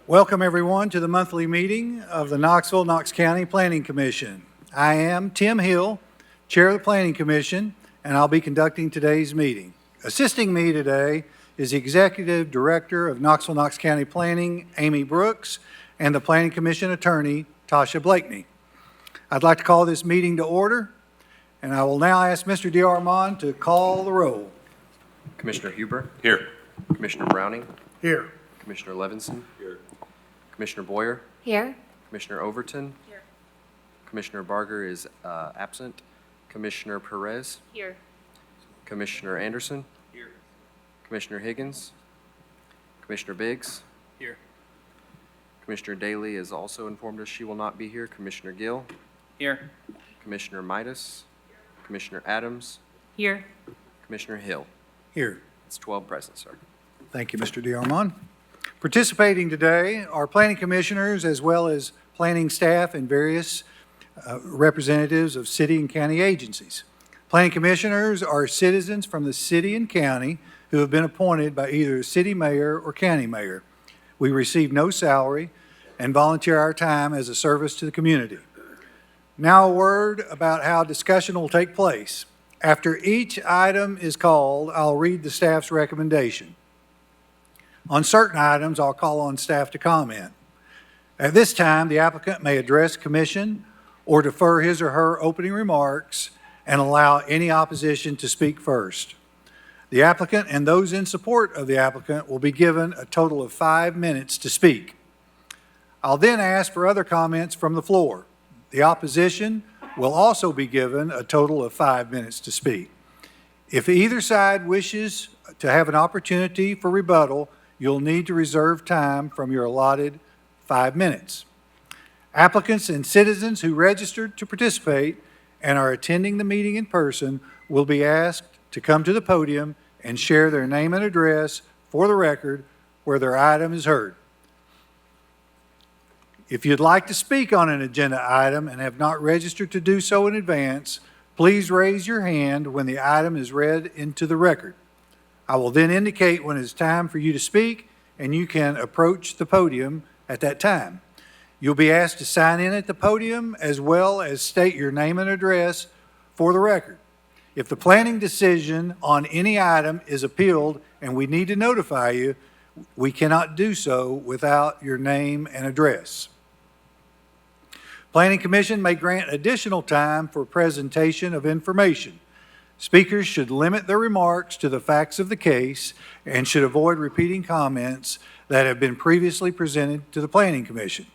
Welcome, everyone, to the monthly meeting of the Knoxville-Knox County Planning Commission. I am Tim Hill, Chair of the Planning Commission, and I'll be conducting today's meeting. Assisting me today is the Executive Director of Knoxville-Knox County Planning, Amy Brooks, and the Planning Commission Attorney, Tasha Blakeney. I'd like to call this meeting to order, and I will now ask Mr. DeArmond to call the roll. Commissioner Huber? Here. Commissioner Browning? Here. Commissioner Levinson? Here. Commissioner Boyer? Here. Commissioner Overton? Here. Commissioner Barger is absent. Commissioner Perez? Here. Commissioner Anderson? Here. Commissioner Higgins? Commissioner Biggs? Here. Commissioner Daly is also informed us she will not be here. Commissioner Gill? Here. Commissioner Midas? Commissioner Adams? Here. Commissioner Hill? Here. It's 12 present, sir. Thank you, Mr. DeArmond. Participating today are planning commissioners as well as planning staff and various representatives of city and county agencies. Planning commissioners are citizens from the city and county who have been appointed by either city mayor or county mayor. We receive no salary and volunteer our time as a service to the community. Now a word about how discussion will take place. After each item is called, I'll read the staff's recommendation. On certain items, I'll call on staff to comment. At this time, the applicant may address commission or defer his or her opening remarks and allow any opposition to speak first. The applicant and those in support of the applicant will be given a total of 5 minutes to speak. I'll then ask for other comments from the floor. The opposition will also be given a total of 5 minutes to speak. If either side wishes to have an opportunity for rebuttal, you'll need to reserve time from your allotted 5 minutes. Applicants and citizens who registered to participate and are attending the meeting in person will be asked to come to the podium and share their name and address for the record where their item is heard. If you'd like to speak on an agenda item and have not registered to do so in advance, please raise your hand when the item is read into the record. I will then indicate when it's time for you to speak, and you can approach the podium at that time. You'll be asked to sign in at the podium as well as state your name and address for the record. If the planning decision on any item is appealed and we need to notify you, we cannot do so without your name and address. Planning Commission may grant additional time for presentation of information. Speakers should limit their remarks to the facts of the case and should avoid repeating comments that have been previously presented to the Planning Commission.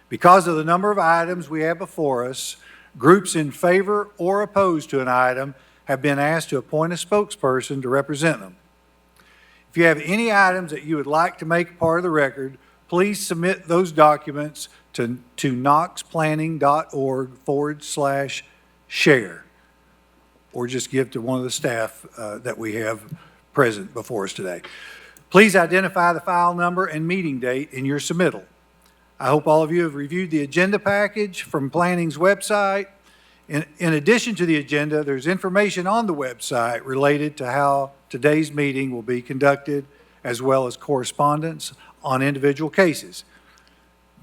Because of the number of items we have before us, groups in favor or opposed to an item have been asked to appoint a spokesperson to represent them. If you have any items that you would like to make part of the record, please submit those documents to knoxplanning.org/share. Or just give to one of the staff that we have present before us today. Please identify the file number and meeting date in your submittal. I hope all of you have reviewed the agenda package from Planning's website. In addition to the agenda, there's information on the website related to how today's meeting will be conducted, as well as correspondence on individual cases.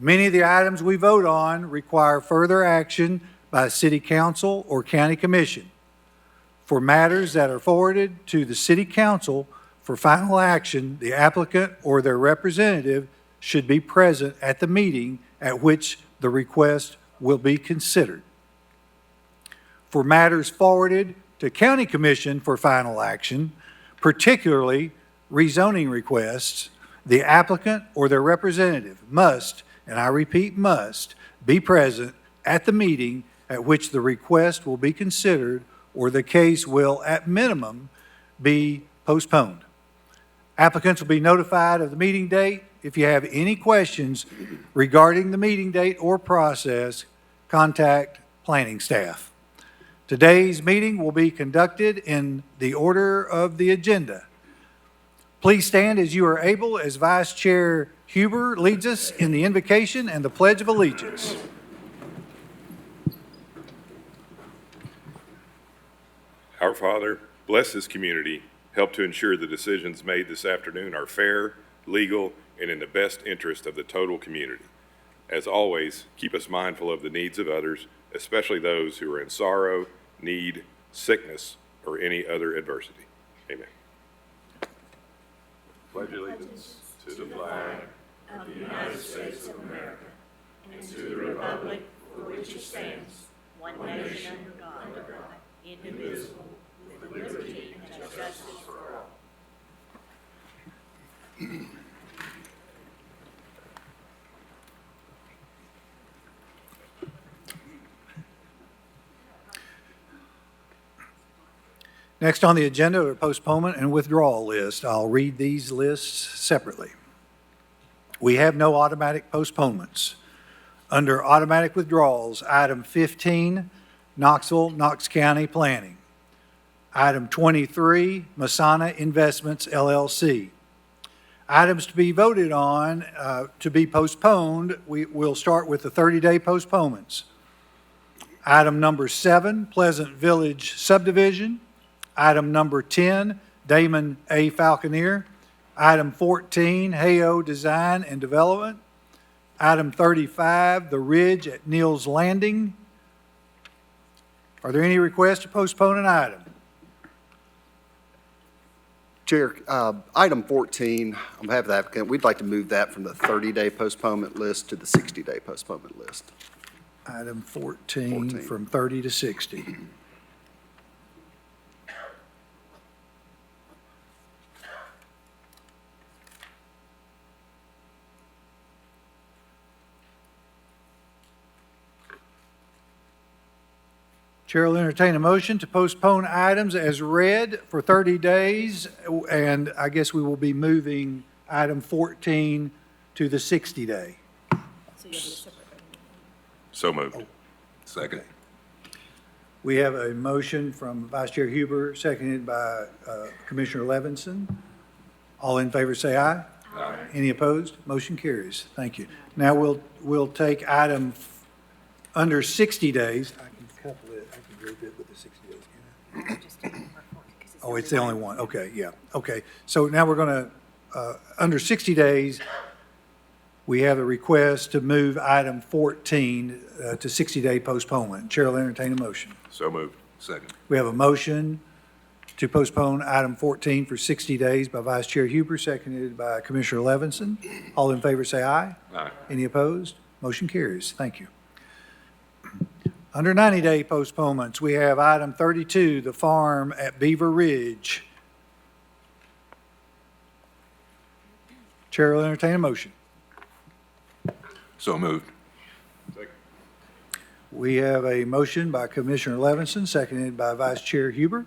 Many of the items we vote on require further action by City Council or County Commission. For matters that are forwarded to the City Council for final action, the applicant or their representative should be present at the meeting at which the request will be considered. For matters forwarded to County Commission for final action, particularly rezoning requests, the applicant or their representative must, and I repeat must, be present at the meeting at which the request will be considered, or the case will, at minimum, be postponed. Applicants will be notified of the meeting date. If you have any questions regarding the meeting date or process, contact planning staff. Today's meeting will be conducted in the order of the agenda. Please stand as you are able as Vice Chair Huber leads us in the invocation and the Pledge of Allegiance. Our Father, bless this community. Help to ensure the decisions made this afternoon are fair, legal, and in the best interest of the total community. As always, keep us mindful of the needs of others, especially those who are in sorrow, need, sickness, or any other adversity. Amen. Pledge allegiance to the flag Next on the agenda are postponement and withdrawal list. I'll read these lists separately. We have no automatic postponements. Under automatic withdrawals, item 15, Knoxville-Knox County Planning. Item 23, Masana Investments LLC. Items to be voted on to be postponed, we'll start with the 30-day postponements. Item number 7, Pleasant Village Subdivision. Item number 10, Damon A. Falconeer. Item 14, Hayo Design and Development. Item 35, The Ridge at Neal's Landing. Are there any requests to postpone an item? Chair, item 14, on behalf of the applicant, we'd like to move that from the 30-day postponement list to the 60-day postponement list. Item 14, from 30 to 60. Chair will entertain a motion to postpone items as read for 30 days, and I guess we will be moving item 14 to the 60-day. So moved. Second. We have a motion from Vice Chair Huber, seconded by Commissioner Levinson. All in favor say aye. Aye. Any opposed? Motion carries. Thank you. Now we'll take item under 60 days. I can couple it, I can group it with the 60 days. Can I? Oh, it's the only one. Okay, yeah. Okay. So now we're going to, under 60 days, we have a request to move item 14 to 60-day postponement. Chair will entertain a motion. So moved. Second. We have a motion to postpone item 14 for 60 days by Vice Chair Huber, seconded by Commissioner Levinson. All in favor say aye. Aye. Any opposed? Motion carries. Thank you. Under 90-day postponements, we have item 32, the farm at Beaver Ridge. Chair will entertain a motion. So moved. Second. We have a motion by Commissioner Levinson, seconded by Vice Chair Huber.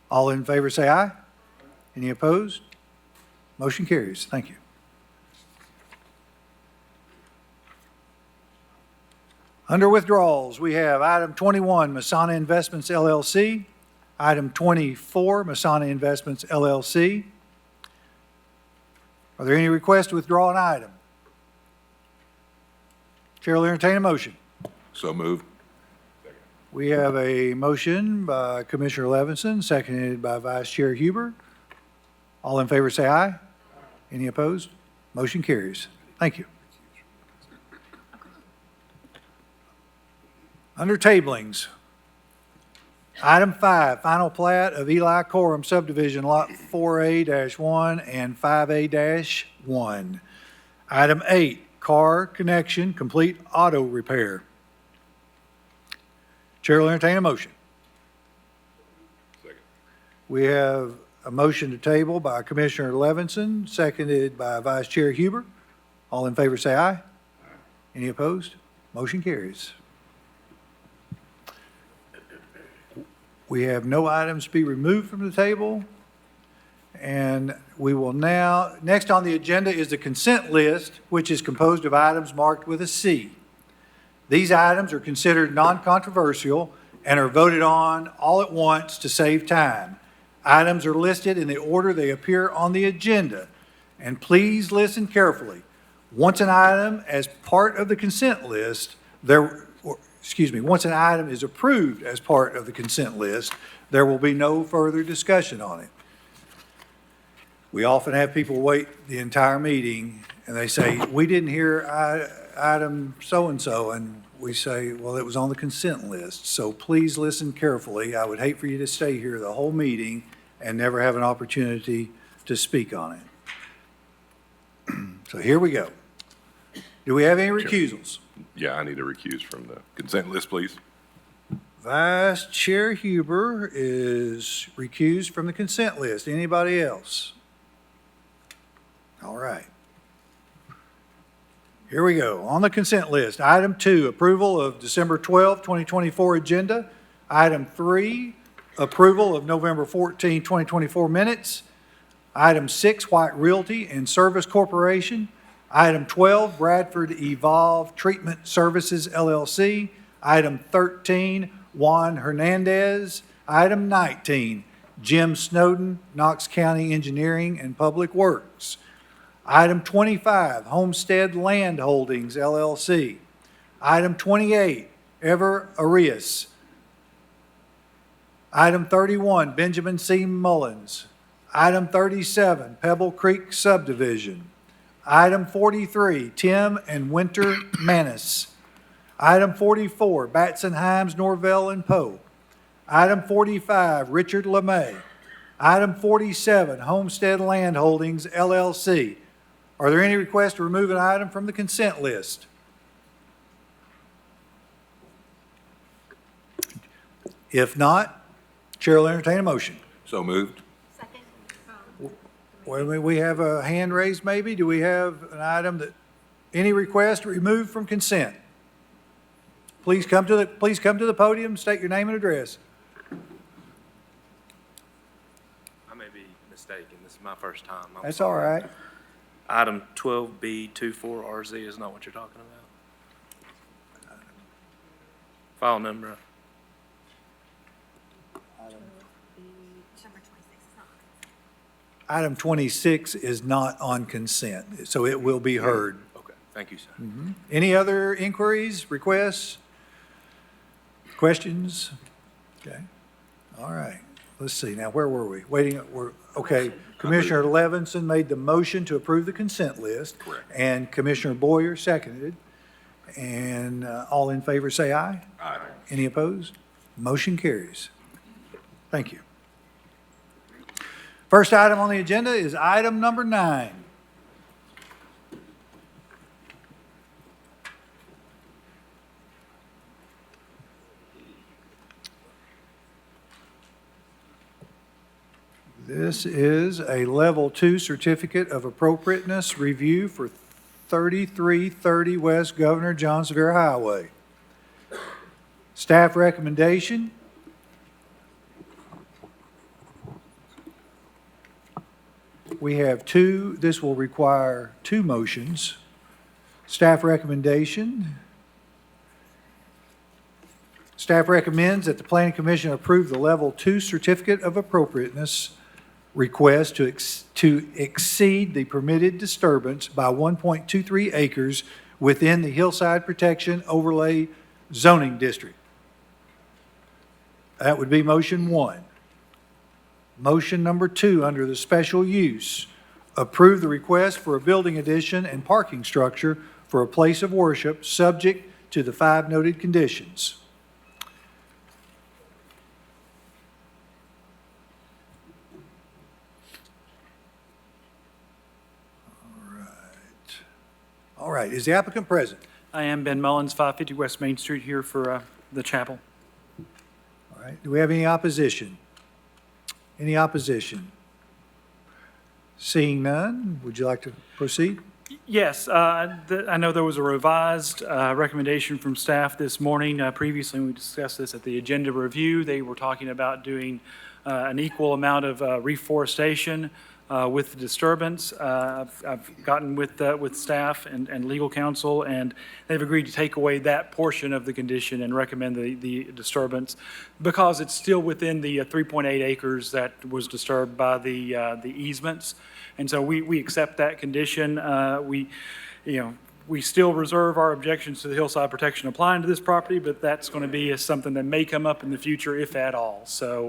All in favor say aye. Any opposed? Motion carries. Thank you. Under withdrawals, we have item 21, Masana Investments LLC. Item 24, Masana Investments LLC. Are there any requests to withdraw an item? Chair will entertain a motion. So moved. We have a motion by Commissioner Levinson, seconded by Vice Chair Huber. All in favor say aye. Any opposed? Motion carries. Thank you. Under tablings, item 5, final plat of Eli Corum subdivision lot 4A-1 and 5A-1. Item 8, car connection, complete auto repair. Chair will entertain a motion. Second. We have a motion to table by Commissioner Levinson, seconded by Vice Chair Huber. All in favor say aye. Aye. Any opposed? Motion carries. We have no items to be removed from the table. And we will now, next on the agenda is the consent list, which is composed of items marked with a C. These items are considered non-controversial and are voted on all at once to save time. Items are listed in the order they appear on the agenda. And please listen carefully. Once an item as part of the consent list, once an item is approved as part of the consent list, there will be no further discussion on it. We often have people wait the entire meeting, and they say, we didn't hear item so-and-so, and we say, well, it was on the consent list. So please listen carefully. I would hate for you to stay here the whole meeting and never have an opportunity to speak on it. So here we go. Do we have any recusals? Yeah, I need to recuse from the consent list, please. Vice Chair Huber is recused from the consent list. Anybody else? All right. Here we go. On the consent list, item 2, approval of December 12, 2024 agenda. Item 3, approval of November 14, 2024 minutes. Item 6, White Realty and Service Corporation. Item 12, Bradford Evolve Treatment Services LLC. Item 13, Juan Hernandez. Item 19, Jim Snowden, Knox County Engineering and Public Works. Item 25, Homestead Land Holdings LLC. Item 28, Ever Arias. Item 31, Benjamin C. Mullins. Item 37, Pebble Creek Subdivision. Item 43, Tim and Winter Manis. Item 44, Batson Himes, Norvell and Poe. Item 45, Richard LeMay. Item 47, Homestead Land Holdings LLC. Are there any requests to remove an item from the consent list? If not, Chair will entertain a motion. So moved. Well, we have a hand raised maybe. Do we have an item that, any request to remove from consent? Please come to the podium, state your name and address. I may be mistaken. This is my first time. I'm That's all sorry. right. Item 12B24RZ is not what you're talking about? File number. Item 26 is not on consent, so it will be heard. Okay, thank you, sir. Any other inquiries, requests, questions? Okay, all right. Let's see, now where were we? Okay, Commissioner Levinson made the motion to approve the consent list. Correct. And Commissioner Boyer seconded. And all in favor say aye. Aye. Any opposed? Motion carries. Thank you. First item on the agenda is item number 9. This is a Level 2 Certificate of Appropriateness review for 3330 West Governor John Sevier Highway. Staff recommendation. We have this will require 2 motions. Staff recommendation. Staff recommends that the Planning Commission approve the Level 2 Certificate of Appropriateness request to exceed the permitted disturbance by 1.23 acres within the Hillside Protection Overlay Zoning District. That would be motion 1. Motion number 2, under the special use, approve the request for a building addition and parking structure for a place of worship subject to the 5 noted conditions. All right, is the applicant present? I am Ben Mullins, 550 West Main Street, here for the chapel. All right, do we have any opposition? Any opposition? Seeing none, would you like to proceed? Yes, I know there was a revised recommendation from staff this morning. Previously, we discussed this at the agenda review. They were talking about doing an equal amount of reforestation with the disturbance. I've gotten with staff and legal counsel, and they've agreed to take away that portion of the condition and recommend the disturbance because it's still within the 3.8 acres that was disturbed by the easements. And so we accept that condition. We still reserve our objections to the hillside protection applying to this property, but that's going to be something that may come up in the future, if at all. So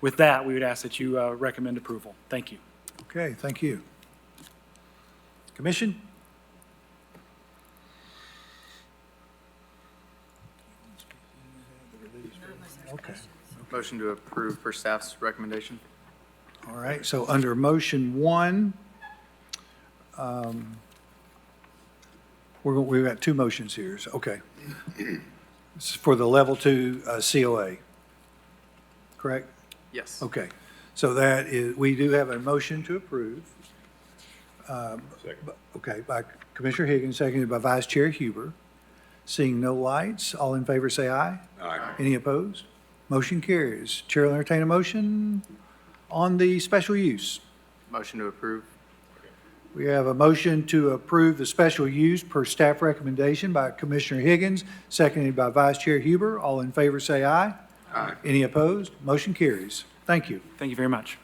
with that, we would ask that you recommend approval. Thank you. Okay, thank you. Commission? Okay, Motion to approve per staff's recommendation. all right, so under motion one, we've got two motions here, so, okay. This is for the level two COA, correct? Yes. Okay, so that is, we do have a motion to approve. Second. Okay, by Commissioner Higgins, seconded by Vice Chair Huber. Seeing no lights, all in favor say aye. Aye. Any opposed? Motion carries. Chair will entertain a motion on the special use. Motion to approve. We have a motion to approve the special use per staff recommendation by Commissioner Higgins, seconded by Vice Chair Huber. All in favor say aye. Aye. Any opposed? Motion carries. Thank you. Thank you very much.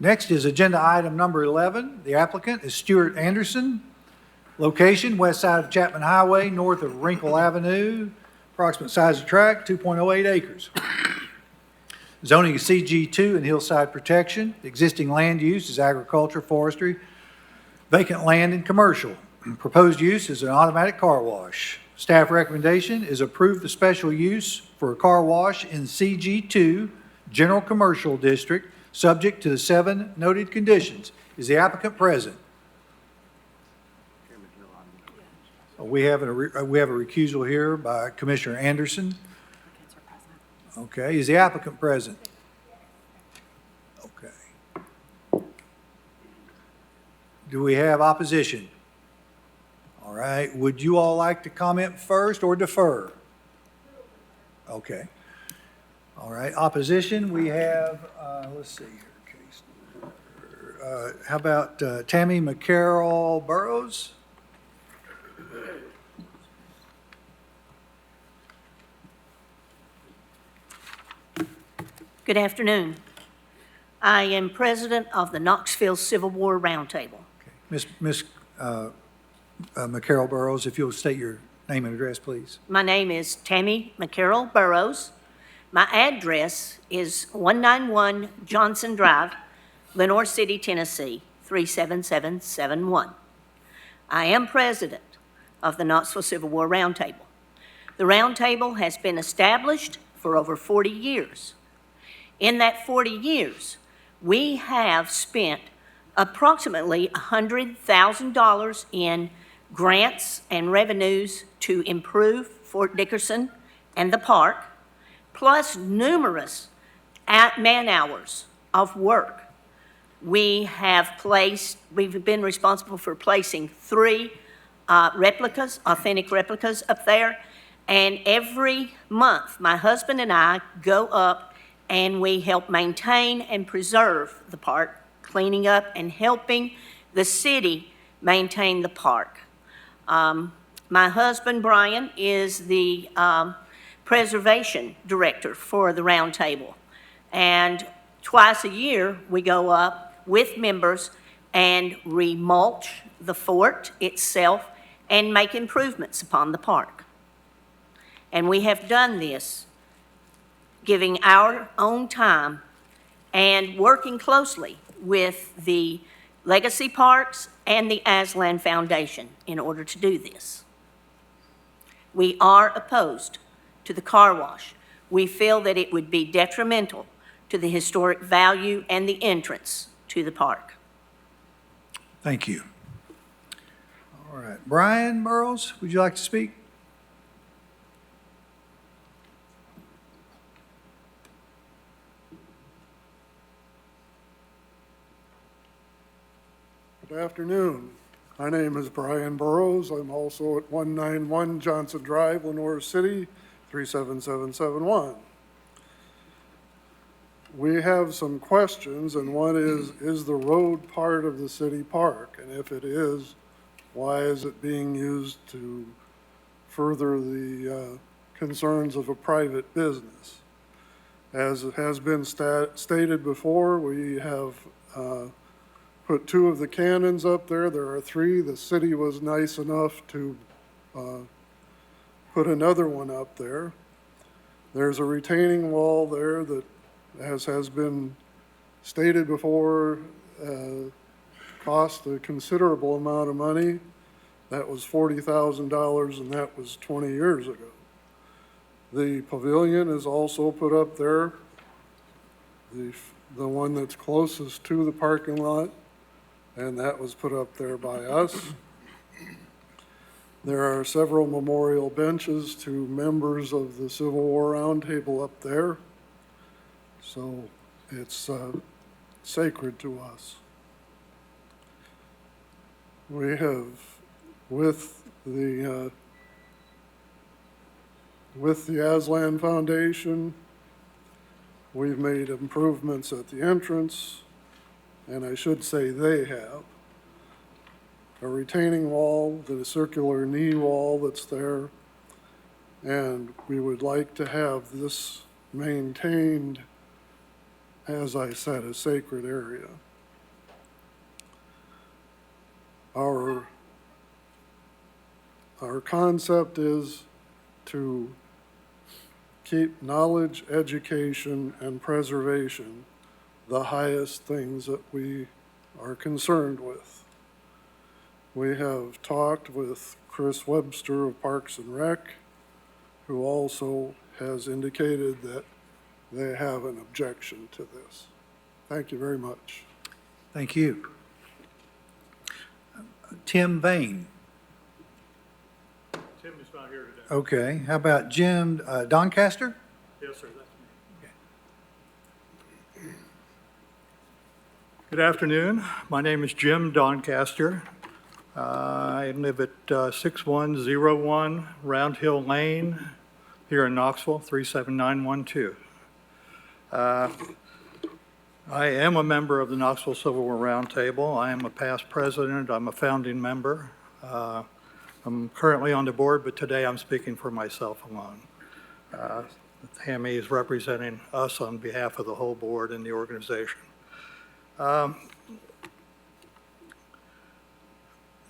Next is agenda item number 11. The applicant is Stuart Anderson. Location, west side of Chapman Highway, north of Wrinkle Avenue. Approximate size of tract, 2.08 acres. Zoning is CG2 and hillside protection. Existing land use is agriculture, forestry, vacant land, and commercial. Proposed use is an automatic car wash. Staff recommendation is approve the special use for a car wash in CG2 General Commercial District, subject to the 7 noted conditions. Is the applicant present? We have a recusal here by Commissioner Anderson. Okay, is the applicant present? Okay. Do we have opposition? All right, would you all like to comment first or defer? Okay. All right, opposition, we have, let's see here, case. How about Tammy McCarroll Burrows? Good afternoon. I am president of the Knoxville Civil War Roundtable. Ms. McCarroll Burrows, if you'll state your name and address, please. My name is Tammy McCarroll Burrows. My address is 191 Johnson Drive, Lenoir City, Tennessee, 37771. I am president of the Knoxville Civil War Roundtable. The Roundtable has been established for over 40 years. In that 40 years, we have spent approximately $100,000 in grants and revenues to improve Fort Dickerson and the park, plus numerous man-hours of work. We've been responsible for placing 3 replicas, authentic replicas up there, and every month, my husband and I go up and we help maintain and preserve the park, cleaning up and helping the city maintain the park. My husband, Brian, is the preservation director for the Roundtable. And twice a year, we go up with members and remulch the fort itself and make improvements upon the park. And we have done this giving our own time and working closely with the Legacy Parks and the Aslan Foundation in order to do this. We are opposed to the car wash. We feel that it would be detrimental to the historic value and the entrance to the park. Thank you. All right, Brian Burrows, would you like to speak? Good afternoon. My name is Brian Burrows. I'm also at 191 Johnson Drive, Lenoir City, 37771. We have some questions, and one is the road part of the city park? And if it is, why is it being used to further the concerns of a private business? As it has been stated before, we have put 2 of the cannons up there. There are 3. The city was nice enough to put another one up there. There's a retaining wall there that, as has been stated before, cost a considerable amount of money. That was $40,000, and that was 20 years ago. The pavilion is also put up there, the one that's closest to the parking lot, and that was put up there by us. There are several memorial benches to members of the Civil War Roundtable up there. So it's sacred to us. We have, with the Aslan Foundation, we've made improvements at the entrance, and I should say they have. A retaining wall, the circular knee wall that's there, and we would like to have this maintained, as I said, a sacred area. Our concept is to keep knowledge, education, and preservation the highest things that we are concerned with. We have talked with Chris Webster of Parks and Rec, who also has indicated that they have an objection to this. Thank you very much. Thank you. Tim Vane. Tim is not here today. Okay, how about Jim Doncaster? Yes, sir, that's me. Good afternoon. My name is Jim Doncaster. I live at 6101 Round Hill Lane here in Knoxville, 37912. I am a member of the Knoxville Civil War Roundtable. I am a past president. I'm a founding member. I'm currently on the board, but today I'm speaking for myself alone. Tammy is representing us on behalf of the whole board and the organization.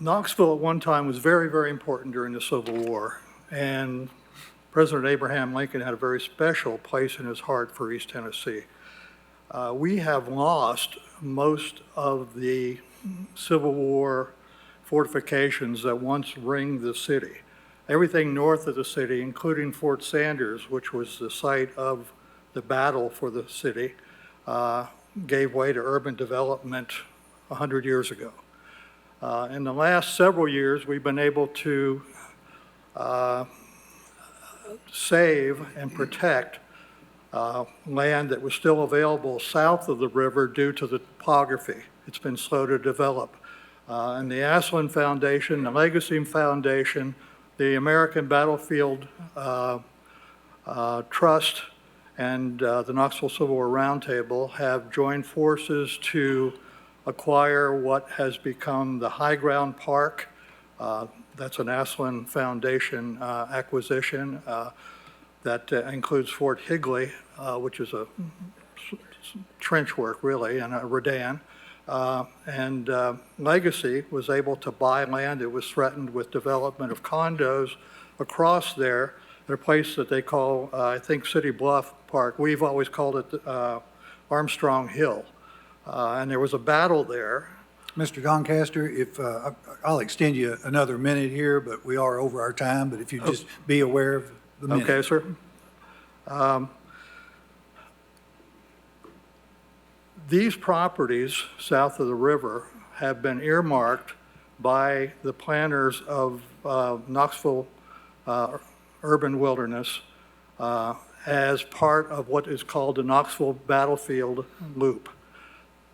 Knoxville at one time was very, very important during the Civil War, and President Abraham Lincoln had a very special place in his heart for East Tennessee. We have lost most of the Civil War fortifications that once ringed the city. Everything north of the city, including Fort Sanders, which was the site of the battle for the city, gave way to urban development 100 years ago. In the last several years, we've been able to save and protect land that was still available south of the river due to the topography. It's been slow to develop. And the Aslan Foundation, the Legacy Foundation, the American Battlefield Trust, and the Knoxville Civil War Roundtable have joined forces to acquire what has become the High Ground Park. That's an Aslan Foundation acquisition that includes Fort Higley, which is a trench work really, and a redan. And Legacy was able to buy land that was threatened with development of condos across there at a place that they call, I think, City Bluff Park. We've always called it Armstrong Hill. And there was a battle there. Mr. Doncaster, if, I'll extend you another minute here, but we are over our time, but if you just be aware of the minute. Okay, sir. These properties south of the river have been earmarked by the planners of Knoxville Urban Wilderness as part of what is called the Knoxville Battlefield Loop.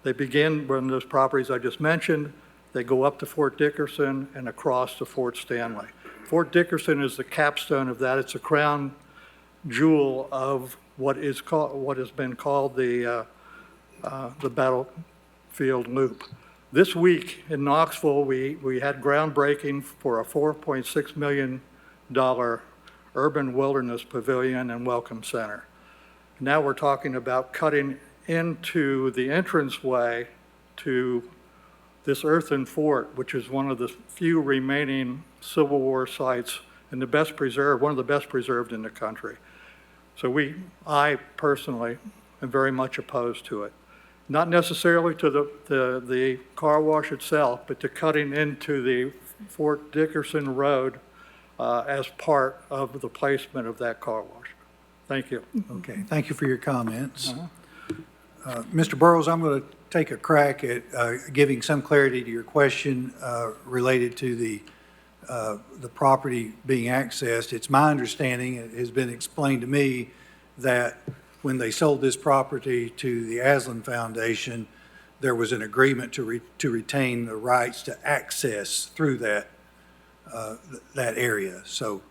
They begin from those properties I just mentioned. They go up to Fort Dickerson and across to Fort Stanley. Fort Dickerson is the capstone of that. It's a crown jewel of what has been called the Battlefield Loop. This week in Knoxville, we had groundbreaking for a $4.6 million urban wilderness pavilion and welcome center. Now we're talking about cutting into the entranceway to this earthen fort, which is one of the few remaining Civil War sites and one of the best preserved in the country. So I personally am very much opposed to it. Not necessarily to the car wash itself, but to cutting into the Fort Dickerson Road as part of the placement of that car wash. Thank you. Okay, thank you for your comments. Mr. Burrows, I'm going to take a crack at giving some clarity to your question related to the property being accessed. It's my understanding, it has been explained to me, that when they sold this property to the Aslan Foundation, there was an agreement to retain the rights to access through that area. So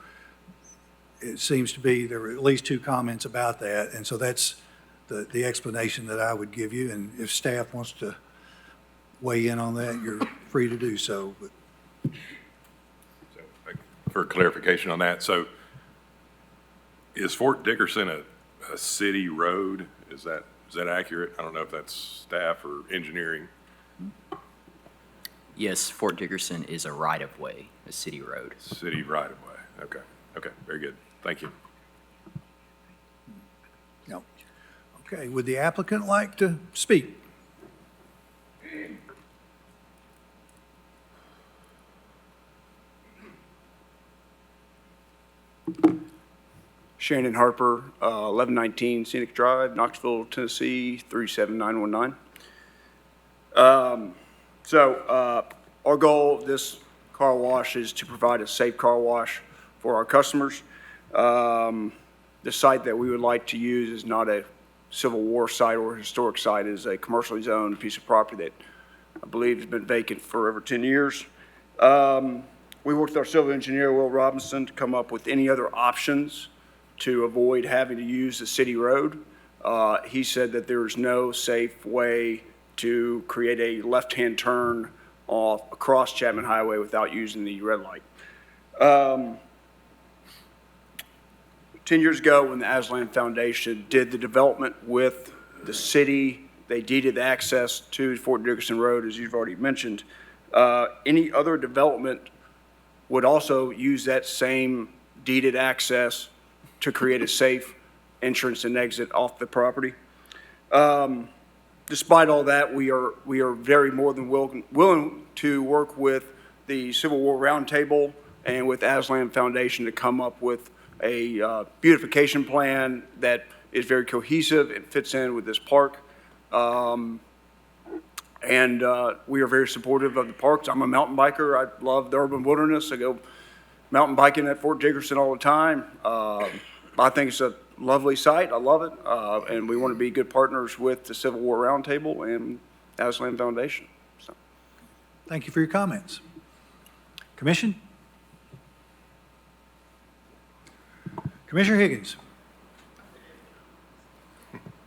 it seems to be there were at least two comments about that, and so that's the explanation that I would give you. And if staff wants to weigh in on that, you're free to do so. But So, for clarification on that, so is Fort Dickerson a city road? Is that accurate? I don't know if that's staff or engineering. Yes, Fort Dickerson is a right-of-way, a city road. City right of way. Okay, very good. Thank you. no. Okay, would the applicant like to speak? Shannon Harper, 1119 Scenic Drive, Knoxville, Tennessee, 37919. Our goal of this car wash is to provide a safe car wash for our customers. The site that we would like to use is not a Civil War site or historic site. It is a commercially zoned piece of property that I believe has been vacant for over 10 years. We worked with our civil engineer, Will Robinson, to come up with any other options to avoid having to use the city road. He said that there is no safe way to create a left-hand turn across Chapman Highway without using the red light. 10 years ago, when the Aslan Foundation did the development with the city, they deeded access to Fort Dickerson Road, as you've already mentioned. Any other development would also use that same deeded access to create a safe entrance and exit off the property. Despite all that, we are very more than willing to work with the Civil War Roundtable and with Aslan Foundation to come up with a beautification plan that is very cohesive and fits in with this park. We are very supportive of the parks. I'm a mountain biker. I love the urban wilderness. I go mountain biking at Fort Dickerson all the time. I think it's a lovely site. I love it. And we want to be good partners with the Civil War Roundtable and Aslan Foundation. So. Thank you for your comments. Commission? Commissioner Higgins?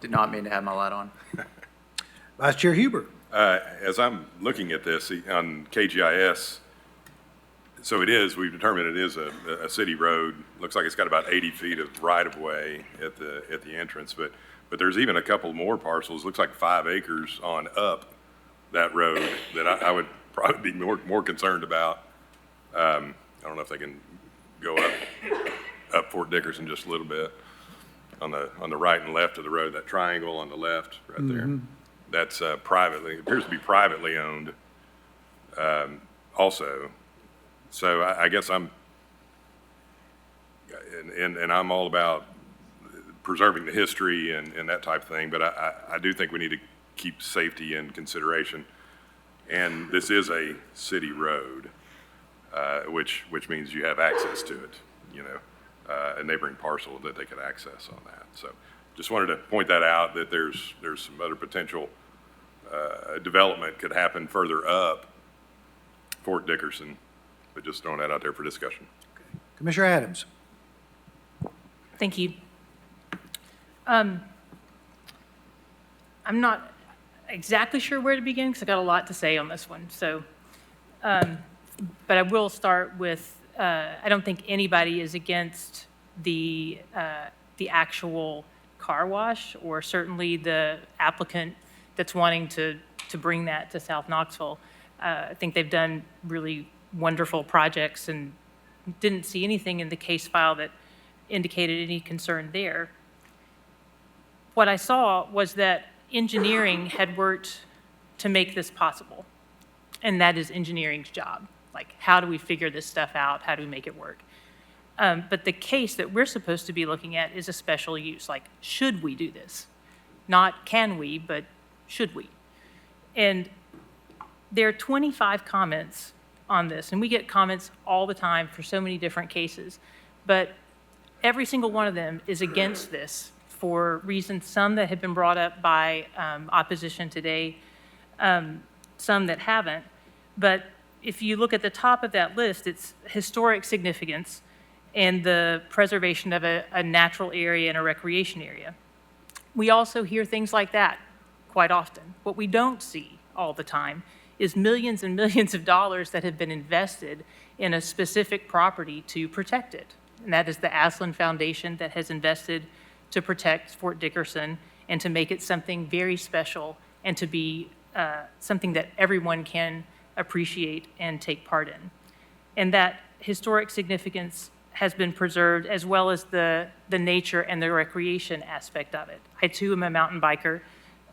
Did not mean to have my light on. Vice Chair Huber? As I'm looking at this on KGIS, so we've determined it is a city road. Looks like it's got about 80 feet of right-of-way at the entrance, but there's even a couple more parcels, looks like 5 acres on up that road that I would probably be more concerned about. I don't know if they can go up Fort Dickerson just a little bit on the right and left of the road, that triangle on the left right there. That's appears to be privately owned also. So I guess I'm all about preserving the history and that type of thing, but I do think we need to keep safety in consideration. And this is a city road, which means you have access to it, a neighboring parcel that they could access on that. So just wanted to point that out, that there's some other potential development could happen further up Fort Dickerson, but just throwing that out there for discussion. Commissioner Adams? Thank you. I'm not exactly sure where to begin because I got a lot to say on this one. So, but I will start with, I don't think anybody is against the actual car wash, or certainly the applicant that's wanting to bring that to South Knoxville. I think they've done really wonderful projects and didn't see anything in the case file that indicated any concern there. what I saw was that engineering had worked to make this possible. And that is engineering's job. Like, how do we figure this stuff out? How do we make it work? But the case that we're supposed to be looking at is a special use. Like, should we do this? Not can we, but should we? And there are 25 comments on this, and we get comments all the time for so many different cases. But every single one of them is against this for reasons, some that have been brought up by opposition today, some that haven't. But if you look at the top of that list, it's historic significance and the preservation of a natural area and a recreation area. We also hear things like that quite often. What we don't see all the time is millions and millions of dollars that have been invested in a specific property to protect it. And that is the Aslan Foundation that has invested to protect Fort Dickerson and to make it something very special and to be something that everyone can appreciate and take part in. And that historic significance has been preserved, as well as the nature and the recreation aspect of it. I too am a mountain biker,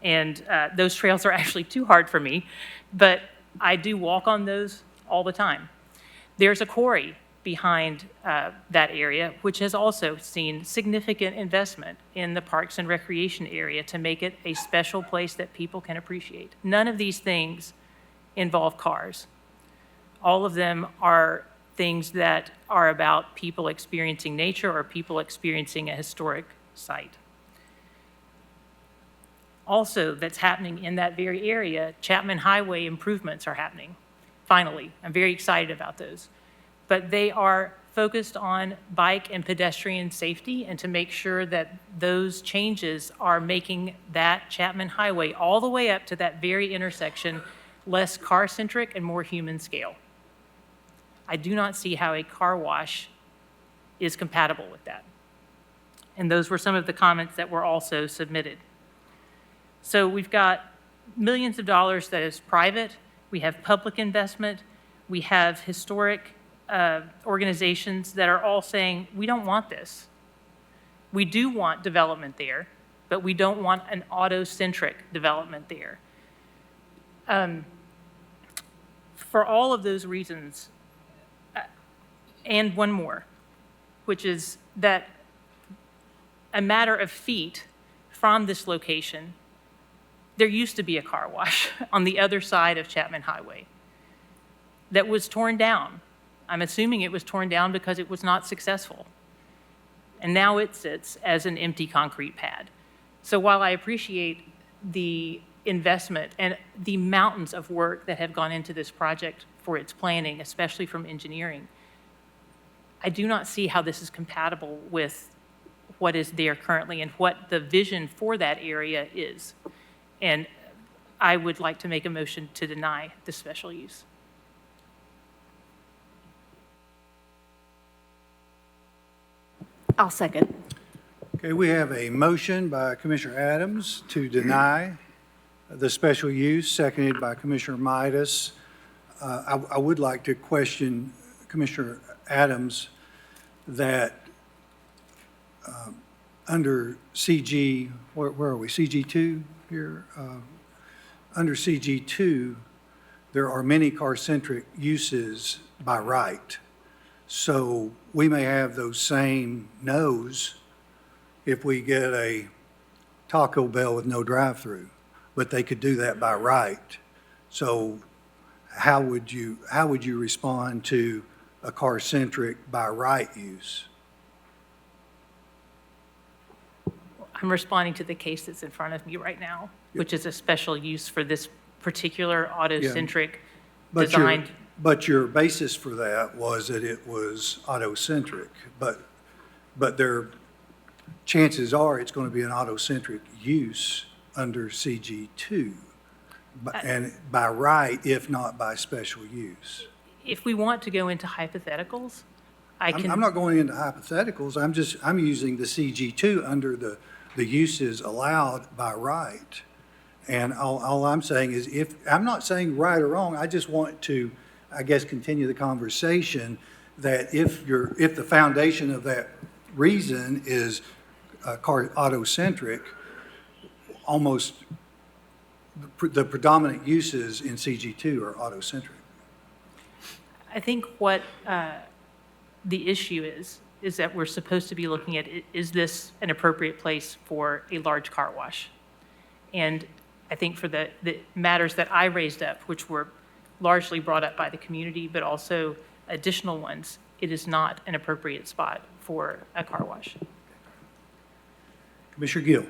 and those trails are actually too hard for me, but I do walk on those all the time. There's a quarry behind that area, which has also seen significant investment in the parks and recreation area to make it a special place that people can appreciate. None of these things involve cars. All of them are things that are about people experiencing nature or people experiencing a historic site. Also, that's happening in that very area, Chapman Highway improvements are happening. Finally, I'm very excited about those. But they are focused on bike and pedestrian safety and to make sure that those changes are making that Chapman Highway all the way up to that very intersection less car-centric and more human scale. I do not see how a car wash is compatible with that. And those were some of the comments that were also submitted. So we've got millions of dollars that is private. We have public investment. We have historic organizations that are all saying, we don't want this. We do want development there, but we don't want an auto-centric development there. For all of those reasons, and one more, which is that a matter of feet from this location, there used to be a car wash on the other side of Chapman Highway that was torn down. I'm assuming it was torn down because it was not successful. And now it sits as an empty concrete pad. So while I appreciate the investment and the mountains of work that have gone into this project for its planning, especially from engineering, I do not see how this is compatible with what is there currently and what the vision for that area is. And I would like to make a motion to deny the special use. I'll second. Okay, we have a motion by Commissioner Adams to deny the special use, seconded by Commissioner Midas. I would like to question Commissioner Adams that under CG, where are we, CG2 here? Under CG2, there are many car-centric uses by right. So we may have those same no's if we get a Taco Bell with no drive-through, but they could do that by right. So how would you respond to a car-centric by right use? I'm responding to the case that's in front of me right now, which is a special use for this particular auto-centric designed. But your basis for that was that it was auto-centric, but there, chances are it's going to be an auto-centric use under CG2, and by right, if not by special use. If we want to go into hypotheticals, I'm not going into hypotheticals, I'm using the CG2 under the uses allowed by right. And all I'm saying is, I'm not saying right or wrong, I just want to, I guess, continue the conversation that if the foundation of that reason is auto-centric, almost, the predominant uses in CG2 are auto-centric. I think what the issue is that we're supposed to be looking at, is this an appropriate place for a large car wash? And I think for the matters that I raised up, which were largely brought up by the community, but also additional ones, it is not an appropriate spot for a car wash. Commissioner Gill.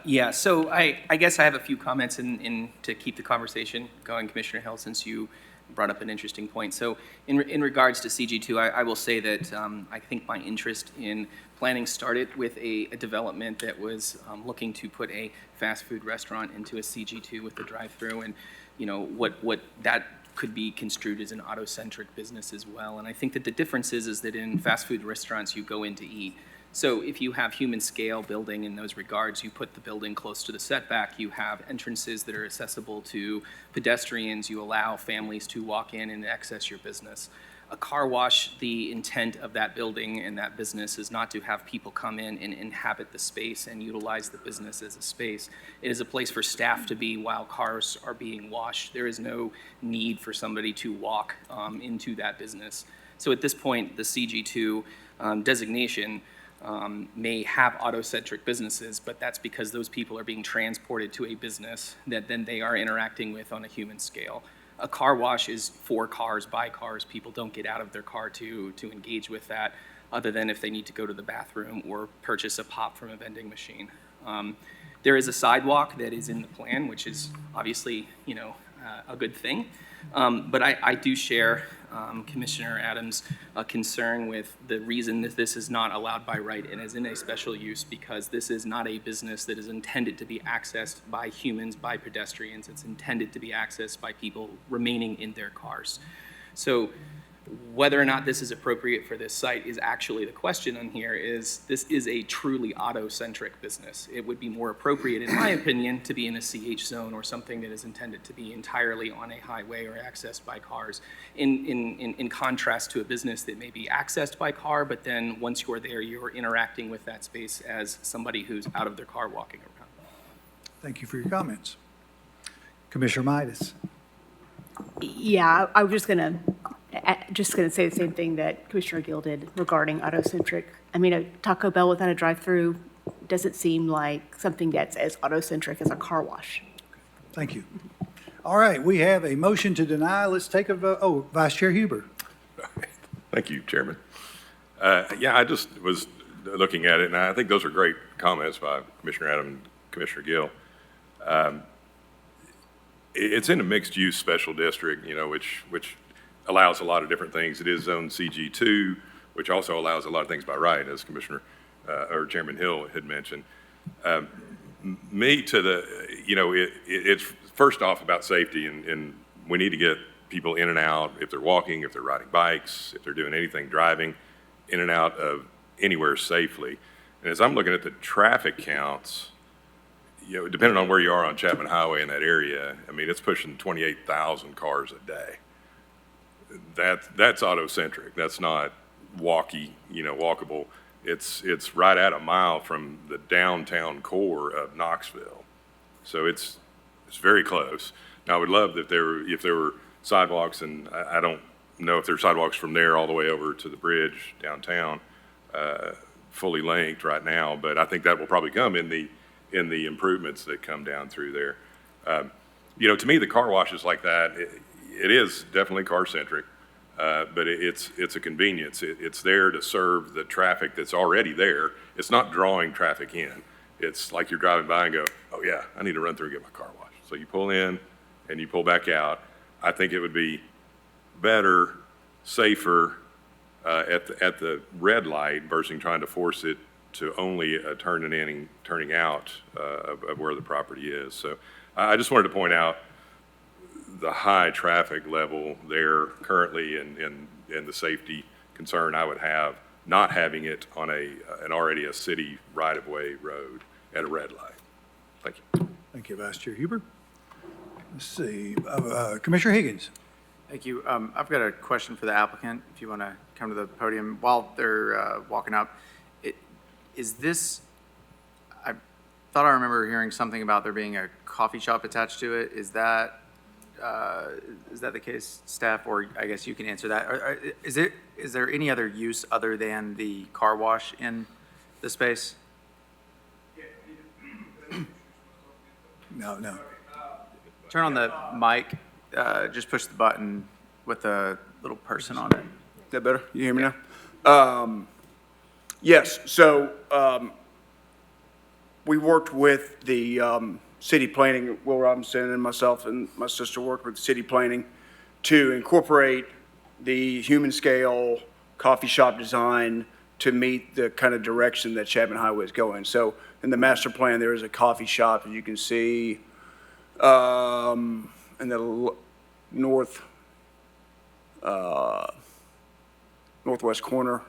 Yeah, so I guess I have a few comments to keep the conversation going, Commissioner Hill, since you brought up an interesting point. So in regards to CG2, I will say that I think my interest in planning started with a development that was looking to put a fast food restaurant into a CG2 with the drive-through, and you know what that could be construed as an auto-centric business as well. And I think that the difference is that in fast food restaurants you go in to eat. So if you have human scale building in those regards, you put the building close to the setback, you have entrances that are accessible to pedestrians, you allow families to walk in and access your business. A car wash, the intent of that building and that business is not to have people come in and inhabit the space and utilize the business as a space. It is a place for staff to be while cars are being washed. There is no need for somebody to walk into that business. So at this point, the CG2 designation may have auto-centric businesses, but that's because those people are being transported to a business that then they are interacting with on a human scale. A car wash is for cars, by cars. People don't get out of their car to engage with that, other than if they need to go to the bathroom or purchase a pop from a vending machine. There is a sidewalk that is in the plan, which is obviously, you know, a good thing. But I do share Commissioner Adams' concern with the reason that this is not allowed by right and is in a special use, because this is not a business that is intended to be accessed by humans, by pedestrians. It's intended to be accessed by people remaining in their cars. So whether or not this is appropriate for this site is actually the question on here. This is a truly auto-centric business. It would be more appropriate, in my opinion, to be in a CH zone or something that is intended to be entirely on a highway or accessed by cars, in contrast to a business that may be accessed by car, but then once you're there, you're interacting with that space as somebody who's out of their car walking around. Thank you for your comments. Commissioner Midas. Yeah, I was just gonna say the same thing that Commissioner Gill did regarding auto-centric. I mean, a Taco Bell without a drive-through doesn't seem like something that's as auto-centric as a car wash. Thank you. All right, we have a motion to deny. Let's take a vote. Oh, Vice Chair Huber. Thank you, Chairman. Yeah, I just was looking at it, and I think those are great comments by Commissioner Adams and Commissioner Gill. It's in a mixed-use special district, you know, which allows a lot of different things. It is zone CG2, which also allows a lot of things by right, as Commissioner or Chairman Hill had mentioned. It's first off about safety, and we need to get people in and out if they're walking, if they're riding bikes, if they're doing anything, driving in and out of anywhere safely. And as I'm looking at the traffic counts, you know, depending on where you are on Chapman Highway in that area, I mean, it's pushing 28,000 cars a day. That's auto-centric. That's not walkable. It's right at a mile from the downtown core of Knoxville. So it's very close. Now, I would love that if there were sidewalks, and I don't know if there are sidewalks from there all the way over to the bridge downtown, fully linked right now, but I think that will probably come in the improvements that come down through there. To me, the car washes like that, it is definitely car-centric, but it's a convenience. It's there to serve the traffic that's already there. It's not drawing traffic in. It's like you're driving by and go, oh yeah, I need to run through and get my car washed. So you pull in and you pull back out. I think it would be better, safer at the red light versus trying to force it to only turning in and turning out of where the property is. So I just wanted to point out the high traffic level there currently and the safety concern I would have not having it on an already a city right-of-way road at a red light. Thank you. Thank you, Vice Chair Huber. Let's see, Commissioner Higgins. Thank you. I've got a question for the applicant, if you want to come to the podium while they're walking up. Is this, thought I remember hearing something about there being a coffee shop attached to it. Is that the case, staff? Or I guess you can answer that. Is there any other use other than the car wash in the space? No. Turn on the mic, just push the button with the little person on it. Is that better? You hear me now? Yes, so we worked with the city planning, Will Robinson and myself and my sister worked with city planning to incorporate the human scale coffee shop design to meet the kind of direction that Chapman Highway is going. So in the master plan, there is a coffee shop, as you can see, in the northwest corner.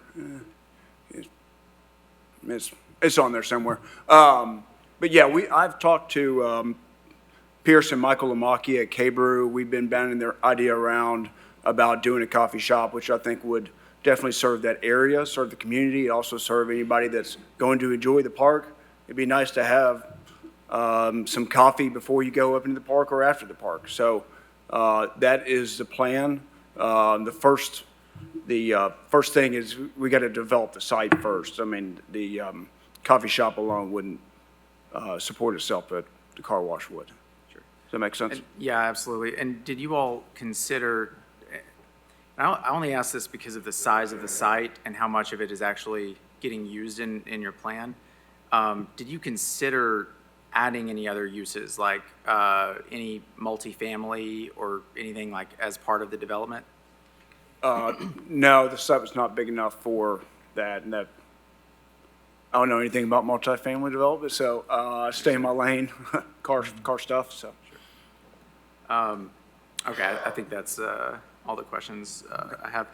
It's on there somewhere. But yeah, I've talked to Pierce and Michael Lamaki at K-Brew. We've been banding their idea around about doing a coffee shop, which I think would definitely serve that area, serve the community, also serve anybody that's going to enjoy the park. It'd be nice to have some coffee before you go up into the park or after the park. So that is the plan. The first thing is we got to develop the site first. I mean, the coffee shop alone wouldn't support itself, but the car wash would. Sure. Does that make sense? Yeah, absolutely. And did you all consider, I only ask this because of the size of the site and how much of it is actually getting used in your plan. Did you consider adding any other uses, like any multifamily or anything like as part of the development? No, the site was not big enough for that, and that I don't know anything about multifamily development, so I stay in my lane, car stuff. So. Okay, I think that's all the questions I have.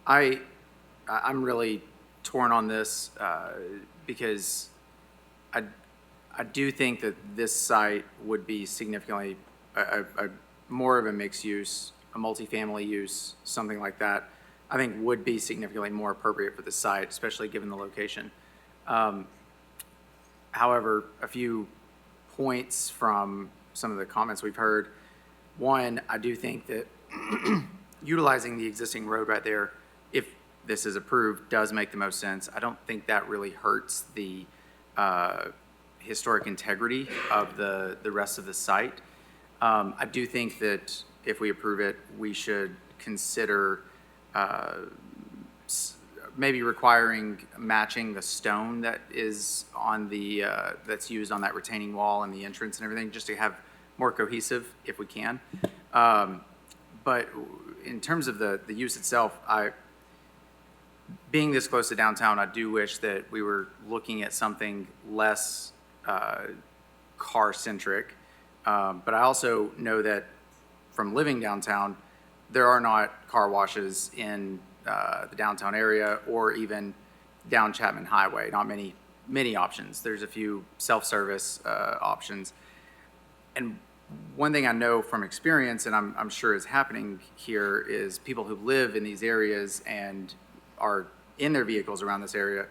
I'm really torn on this because I do think that this site would be significantly more of a mixed use, a multifamily use, something like that. I think would be significantly more appropriate for the site, especially given the location. However, a few points from some of the comments we've heard. One, I do think that utilizing the existing road right there, if this is approved, does make the most sense. I don't think that really hurts the historic integrity of the rest of the site. I do think that if we approve it, we should consider maybe requiring matching the stone that is on the, that's used on that retaining wall and the entrance and everything, just to have more cohesive if we can. But in terms of the use itself, being this close to downtown, I do wish that we were looking at something less car-centric. But I also know that from living downtown, there are not car washes in the downtown area or even down Chapman Highway. Not many options. There's a few self-service options. And one thing I know from experience, and I'm sure is happening here, is people who live in these areas and are in their vehicles around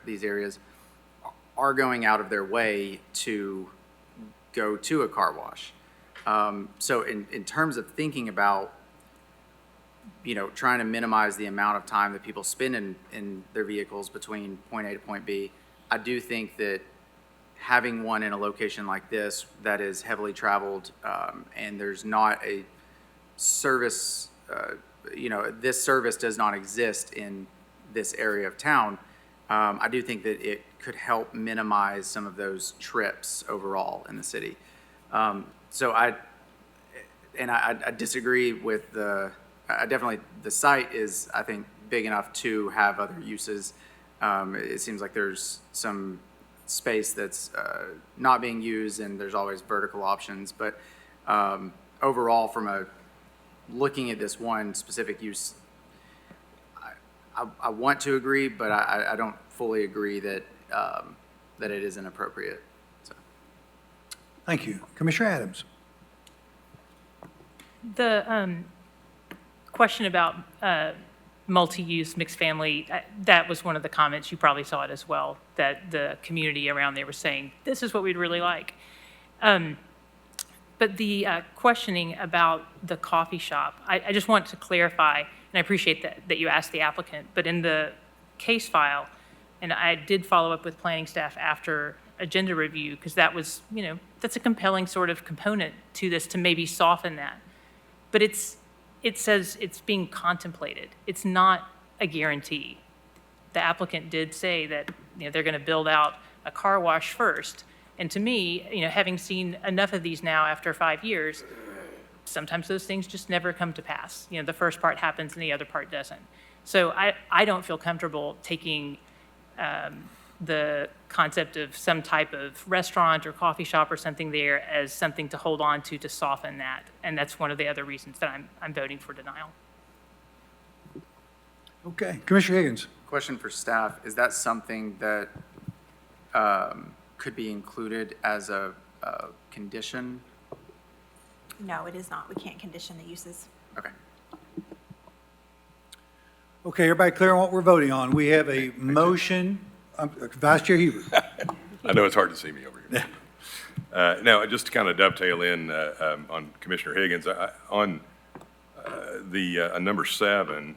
these areas are going out of their way to go to a car wash. So in terms of thinking about, trying to minimize the amount of time that people spend in their vehicles between point A to point B, I do think that having one in a location like this that is heavily traveled and there's not a service, this service does not exist in this area of town, I do think that it could help minimize some of those trips overall in the city. So I disagree with the site is, I think, big enough to have other uses. It seems like there's some space that's not being used and there's always vertical options. But overall, from looking at this one specific use, I want to agree, but I don't fully agree that it is inappropriate. So. Thank you. Commissioner Adams. The question about multi-use, mixed family, that was one of the comments, you probably saw it as well, that the community around there was saying, this is what we'd really like. But the questioning about the coffee shop, I just want to clarify, and I appreciate that you asked the applicant, but in the case file, and I did follow up with planning staff after agenda review, because that was, that's a compelling sort of component to this to maybe soften that. But it says it's being contemplated. It's not a guarantee. The applicant did say that, they're going to build out a car wash first. And to me, having seen enough of these now after 5 years, sometimes those things just never come to pass. The first part happens and the other part doesn't. So I don't feel comfortable taking the concept of some type of restaurant or coffee shop or something there as something to hold on to soften that. And that's one of the other reasons that I'm voting for denial. Okay, Commissioner Higgins. Question for staff, is that something that could be included as a condition? No, it is not. We can't condition the uses. Okay. Okay, everybody clear on what we're voting on? We have a motion, Vice Chair Huber. I know it's hard to see me over here. No, just to kind of dovetail in on Commissioner Higgins, on the number 7,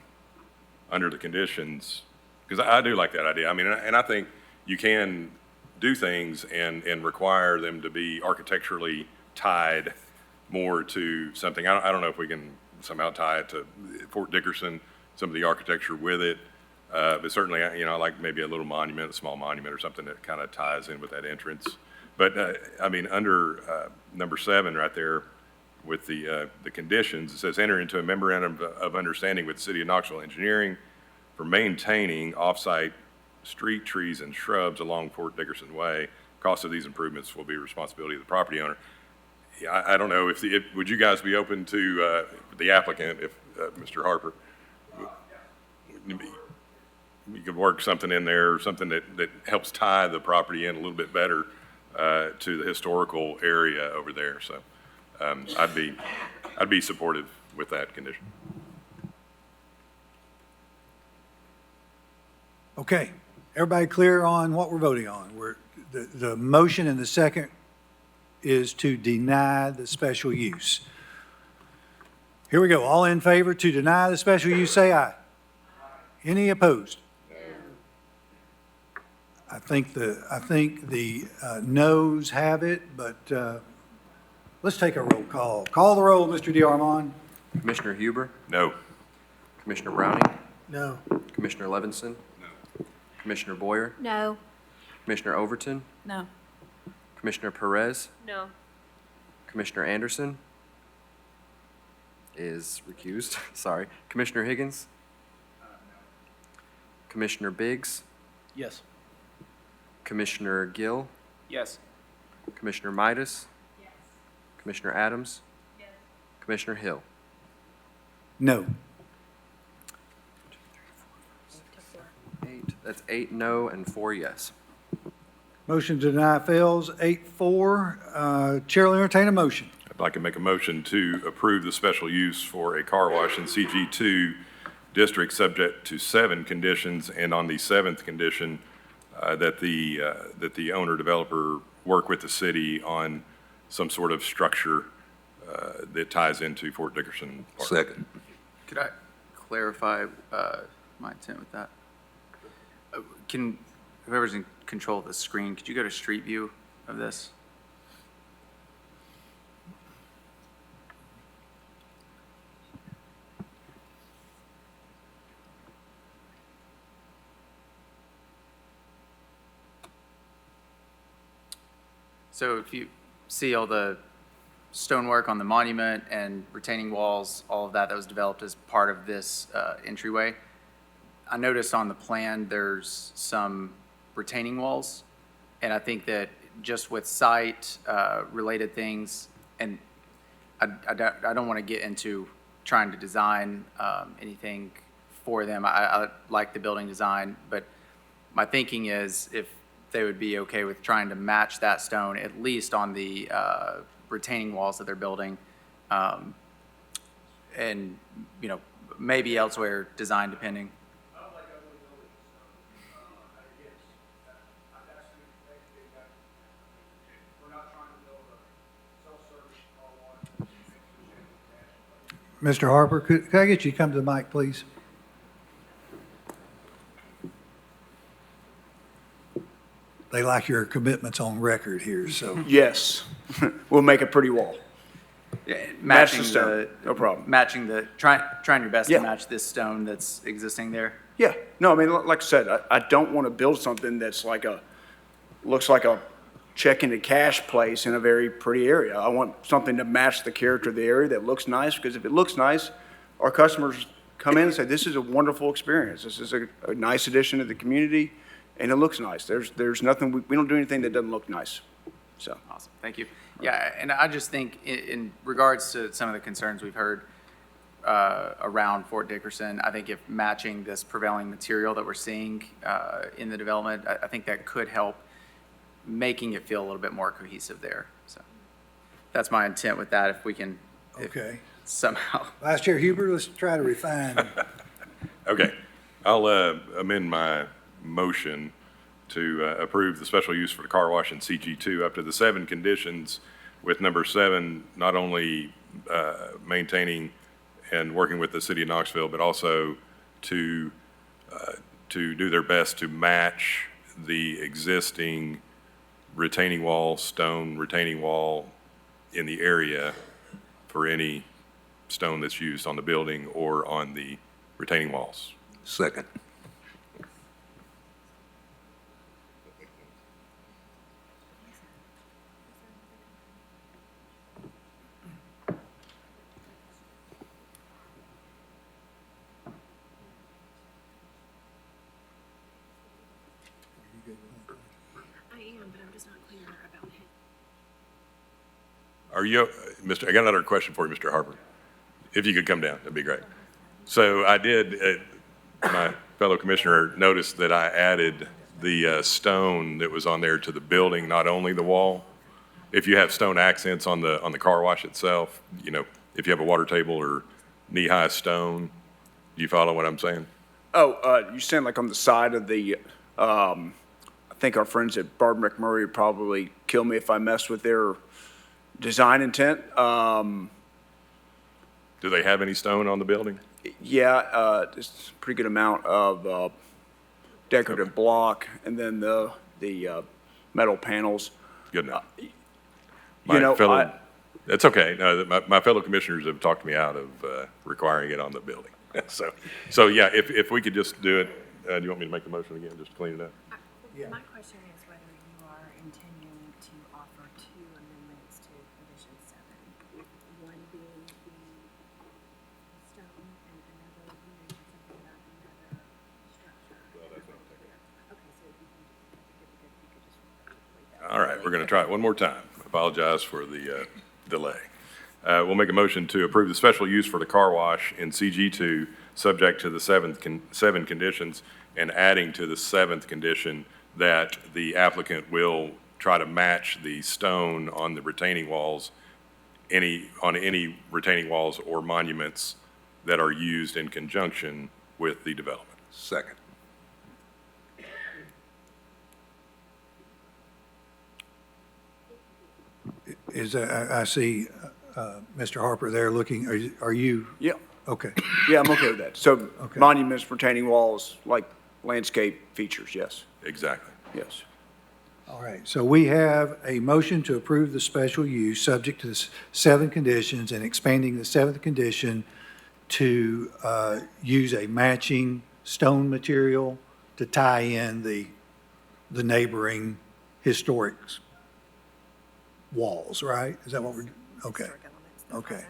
under the conditions, because I do like that idea. I mean, and I think you can do things and require them to be architecturally tied more to something. I don't know if we can somehow tie it to Fort Dickerson, some of the architecture with it. But certainly, I like maybe a little monument, a small monument or something that kind of ties in with that entrance. But, I mean, under number 7 right there with the conditions, it says enter into a memorandum of understanding with the City of Knoxville Engineering for maintaining off-site street trees and shrubs along Fort Dickerson Way. Cost of these improvements will be responsibility of the property owner. Yeah, I don't know if would you guys be open to the applicant, if Mr. Harper, you could work something in there, something that helps tie the property in a little bit better to the historical area over there. So I'd be supportive with that condition. Okay, everybody clear on what we're voting on? The motion and the second is to deny the special use. Here we go. All in favor to deny the special use, say aye. Any opposed? I think the noes have it, but let's take a roll call. Call the roll, Mr. DeArmond. Commissioner Huber? No. Commissioner Browning? No. Commissioner Levinson? No. Commissioner Boyer? No. Commissioner Overton? No. Commissioner Perez? No. Commissioner Anderson is recused, sorry. Commissioner Higgins? Commissioner Biggs? Yes. Commissioner Gill? Yes. Commissioner Midas? Yes. Commissioner Adams? Yes. Commissioner Hill? No. 8, that's 8 no and 4 yes. Motion to deny fails, 8-4. Chair will entertain a motion. I'd like to make a motion to approve the special use for a car wash in CG2 district subject to 7 conditions, and on the 7th condition, that the owner developer work with the city on some sort of structure that ties into Fort Dickerson Park. Second. Could I clarify my intent with that? Can, whoever's in control of the screen, could you go to street view of this? So if you see all the stonework on the monument and retaining walls, all of that was developed as part of this entryway. I noticed on the plan there's some retaining walls, and I think that just with site related things, and I don't want to get into trying to design anything for them. I like the building design, but my thinking is if they would be okay with trying to match that stone, at least on the retaining walls that they're building, and, maybe elsewhere, design depending. Mr. Harper, could I get you to come to the mic, please? They like your commitments on record here, so. Yes, we'll make a pretty wall. Match the Matching stone, no problem. Matching trying your best Yeah. to match this stone that's existing there. Yeah, no, I mean, like I said, I don't want to build something that's looks like a check into cash place in a very pretty area. I want something to match the character of the area that looks nice, because if it looks nice, our customers come in and say, this is a wonderful experience. This is a nice addition to the community, and it looks nice. There's nothing, we don't do anything that doesn't look nice, so. Awesome, thank you. Yeah, and I just think in regards to some of the concerns we've heard around Fort Dickerson, I think if matching this prevailing material that we're seeing in the development, I think that could help making it feel a little bit more cohesive there. So that's my intent with that, if we can Okay. somehow. Vice Chair Huber, let's try to refine. Okay, I'll amend my motion to approve the special use for the car wash in CG2 up to the 7 conditions, with number 7 not only maintaining and working with the city of Knoxville, but also to do their best to match the existing retaining wall, stone retaining wall in the area for any stone that's used on the building or on the retaining walls. Second. I am, but I'm just not clear about it. Are you, I got another question for you, Mr. Harper. If you could come down, that'd be great. So I did, my fellow commissioner noticed that I added the stone that was on there to the building, not only the wall. If you have stone accents on the car wash itself, you know, if you have a water table or knee-high stone, do you follow what I'm saying? Oh, you saying like on the side of the, I think our friends at Barb McMurray would probably kill me if I messed with their design intent. Do they have any stone on the building? Yeah, there's a pretty good amount of decorative block, and then the metal panels. Good enough. You know, That's okay. No, my fellow commissioners have talked me out of requiring it on the building. So yeah, if we could just do it, do you want me to make the motion again, just to clean it up? My question is whether you are intending to offer 2 amendments to condition 7. One being the stone and another, you mentioned something about another structure. Well, that's what I'm taking. Okay, so if you can, I think it'd be good if you could just read that. All right, we're going to try it one more time. Apologize for the delay. We'll make a motion to approve the special use for the car wash in CG2, subject to the 7 conditions, and adding to the 7th condition that the applicant will try to match the stone on the retaining walls, on any retaining walls or monuments that are used in conjunction with the development. Second. I see Mr. Harper there looking, are you? Yeah, Okay. yeah, I'm okay with that. So Okay. monuments, retaining walls, like landscape features, yes, Exactly. yes. All right, so we have a motion to approve the special use, subject to the 7 conditions, and expanding the 7th condition to use a matching stone material to tie in the neighboring historic walls, right? Is that what we're, okay, okay.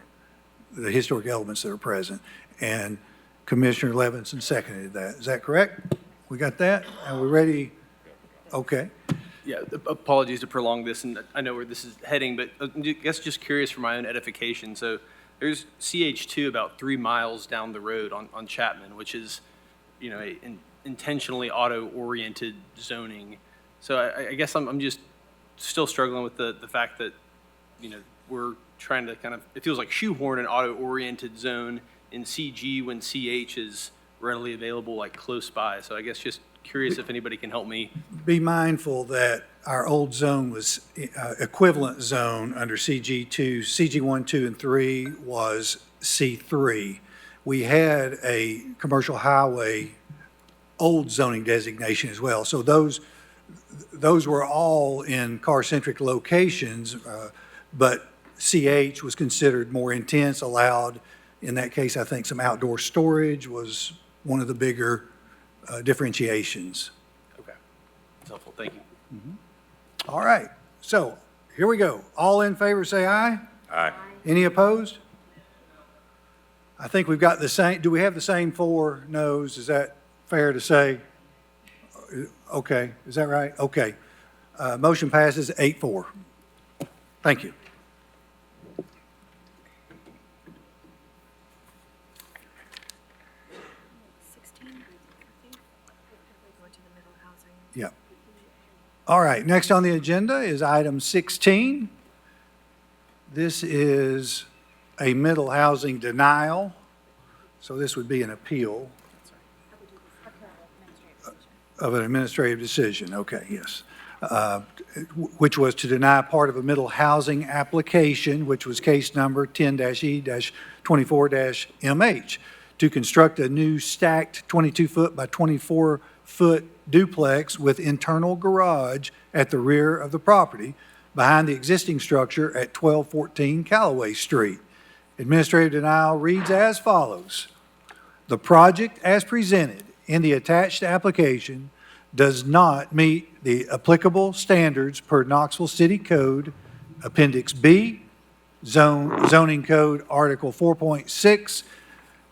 The historic elements that are present. And Commissioner Levinson seconded that. Is that correct? We got that? Are we ready? Okay. Yeah, apologies to prolong this, and I know where this is heading, but I guess just curious for my own edification. So there's CH2 about 3 miles down the road on Chapman, which is, you know, intentionally auto-oriented zoning. So I guess I'm just still struggling with the fact that, you know, we're trying to kind of, it feels like shoehorn an auto-oriented zone in CG when CH is readily available, like close by. So I guess just curious if anybody can help me. Be mindful that our old zone was equivalent zone under CG2. CG1, 2, and 3 was C3. We had a commercial highway old zoning designation as well. So those were all in car-centric locations, but CH was considered more intense, allowed, in that case, I think some outdoor storage was one of the bigger differentiations. Okay, that's helpful. Thank you. All right, so here we go. All in favor, say aye. Aye. Any opposed? I think we've got the same, do we have the same 4 noes? Is that fair to say? Okay, is that right? Okay. Motion passes 8-4. Thank you. Yeah. All right, next on the agenda is item 16. This is a middle housing denial, so this would be an appeal of an administrative decision. Okay, yes. Which was to deny part of a middle housing application, which was case number 10-E-24-MH, to construct a new stacked 22-foot by 24-foot duplex with internal garage at the rear of the property behind the existing structure at 1214 Callaway Street. Administrative denial reads as follows. The project as presented in the attached application does not meet the applicable standards per Knoxville City Code, Appendix B, Zoning Code, Article 4.6.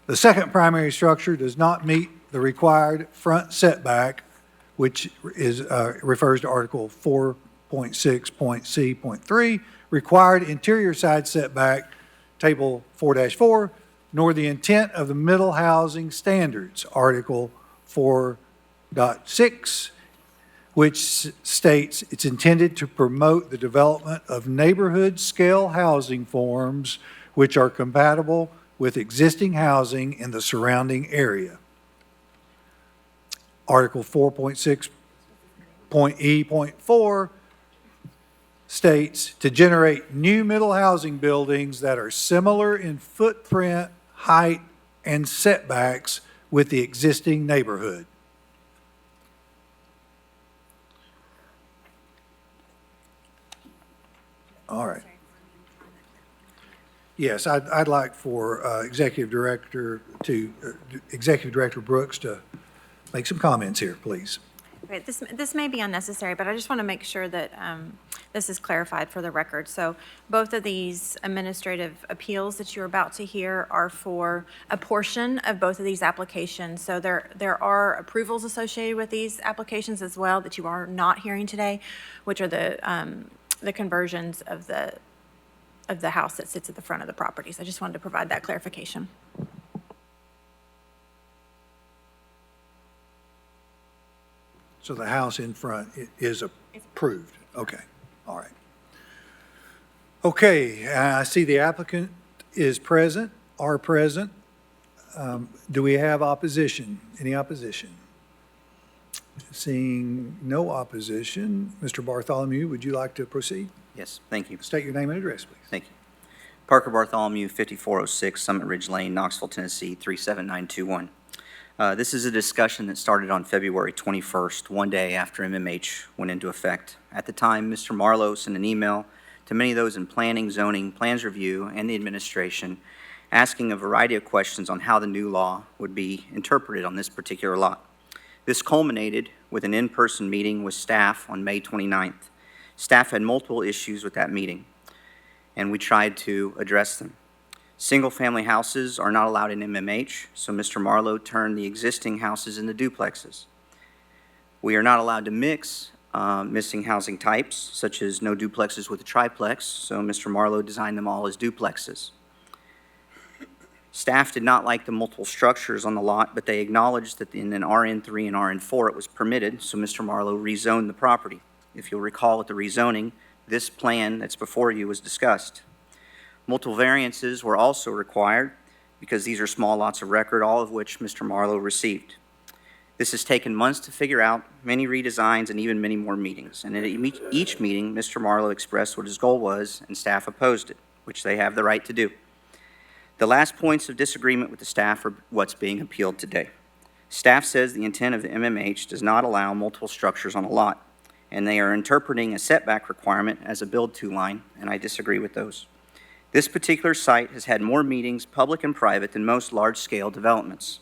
The second primary structure does not meet the required front setback, which is refers to Article 4.6.C.3, required interior side setback, Table 4-4, nor the intent of the middle housing standards, Article 4.6, which states it's intended to promote the development of neighborhood-scale housing forms which are compatible with existing housing in the surrounding area. Article 4.6.E.4 states to generate new middle housing buildings that are similar in footprint, height, and setbacks with the existing neighborhood. All right. Yes, I'd like for Executive Director Brooks to make some comments here, please. Right, this may be unnecessary, but I just want to make sure that this is clarified for the record. So both of these administrative appeals that you're about to hear are for a portion of both of these applications. So there are approvals associated with these applications as well that you are not hearing today, which are the conversions of the house that sits at the front of the property. So I just wanted to provide that clarification. So the house in front is approved? Okay, all right. Okay, I see the applicant is present, are present. Do we have opposition? Any opposition? Seeing no opposition, Mr. Bartholomew, would you like to proceed? Yes, thank you. State your name and address, please. Thank you. Parker Bartholomew, 5406 Summit Ridge Lane, Knoxville, Tennessee, 37921. This is a discussion that started on February 21st, one day after MMH went into effect. At the time, Mr. Marlowe sent an email to many of those in planning, zoning, plans review, and the administration, asking a variety of questions on how the new law would be interpreted on this particular lot. This culminated with an in-person meeting with staff on May 29th. Staff had multiple issues with that meeting, and we tried to address them. Single-family houses are not allowed in MMH, so Mr. Marlowe turned the existing houses into duplexes. We are not allowed to mix missing housing types, such as no duplexes with a triplex, so Mr. Marlowe designed them all as duplexes. Staff did not like the multiple structures on the lot, but they acknowledged that in an RN3 and RN4 it was permitted, so Mr. Marlowe rezoned the property. If you'll recall at the rezoning, this plan that's before you was discussed. Multiple variances were also required because these are small lots of record, all of which Mr. Marlowe received. This has taken months to figure out, many redesigns, and even many more meetings. And at each meeting, Mr. Marlowe expressed what his goal was, and staff opposed it, which they have the right to do. The last points of disagreement with the staff are what's being appealed today. Staff says the intent of the MMH does not allow multiple structures on a lot, and they are interpreting a setback requirement as a build-to line, and I disagree with those. This particular site has had more meetings, public and private, than most large-scale developments.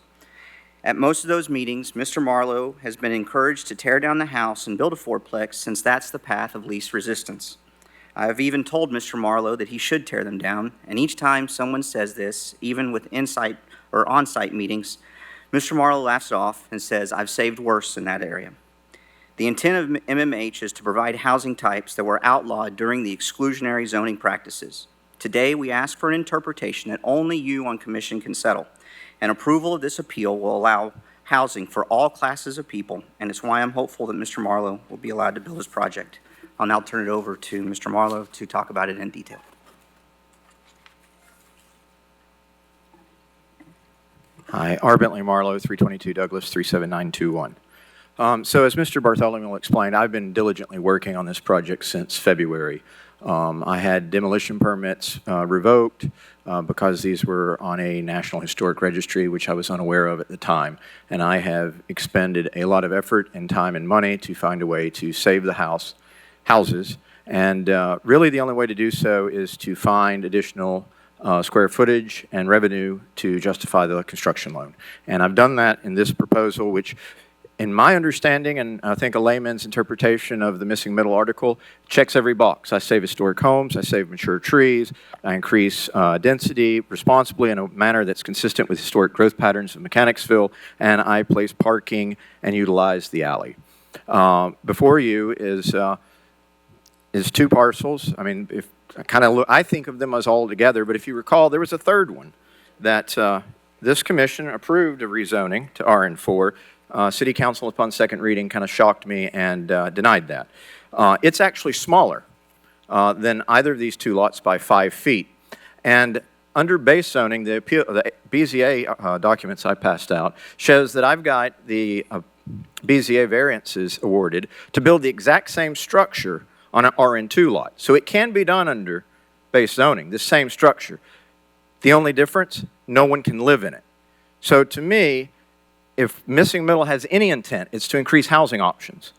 At most of those meetings, Mr. Marlowe has been encouraged to tear down the house and build a fourplex since that's the path of least resistance. I have even told Mr. Marlowe that he should tear them down, and each time someone says this, even with in-site or on-site meetings, Mr. Marlowe laughs it off and says, "I've saved worse in that area." The intent of MMH is to provide housing types that were outlawed during the exclusionary zoning practices. Today, we ask for an interpretation that only you on commission can settle. And approval of this appeal will allow housing for all classes of people, and it's why I'm hopeful that Mr. Marlowe will be allowed to build his project. I'll now turn it over to Mr. Marlowe to talk about it in detail. Hi, R. Bentley Marlowe, 322 Douglas, 37921. So as Mr. Bartholomew explained, I've been diligently working on this project since February. I had demolition permits revoked because these were on a National Historic Registry, which I was unaware of at the time. And I have expended a lot of effort and time and money to find a way to save the houses. And really the only way to do so is to find additional square footage and revenue to justify the construction loan. And I've done that in this proposal, which in my understanding, and I think a layman's interpretation of the missing middle article, checks every box. I save historic homes, I save mature trees, I increase density responsibly in a manner that's consistent with historic growth patterns of Mechanicsville, and I place parking and utilize the alley. Before you is two parcels. I mean, if I think of them as all together, but if you recall, there was a third one that this commission approved a rezoning to RN4. City Council, upon second reading, kind of shocked me and denied that. It's actually smaller than either of these two lots by 5 feet. And under base zoning, the BZA documents I passed out shows that I've got the BZA variances awarded to build the exact same structure on an RN2 lot. So it can be done under base zoning, the same structure. The only difference, no one can live in it. So to me, if missing middle has any intent, it's to increase housing options.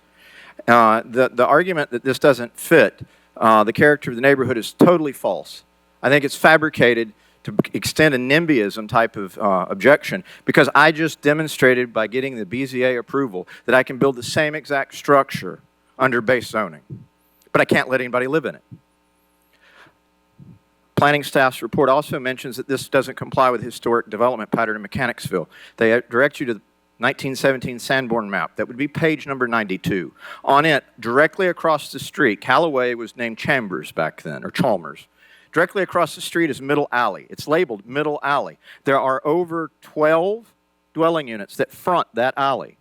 The argument that this doesn't fit the character of the neighborhood is totally false. I think it's fabricated to extend a NIMBYism type of objection, because I just demonstrated by getting the BZA approval that I can build the same exact structure under base zoning, but I can't let anybody live in it. Planning staff's report also mentions that this doesn't comply with historic development pattern in Mechanicsville. They direct you to the 1917 Sanborn map. That would be page number 92. On it, directly across the street, Callaway was named Chambers back then, or Chalmers. Directly across the street is Middle Alley. It's labeled Middle Alley. There are over 12 dwelling units that front that alley.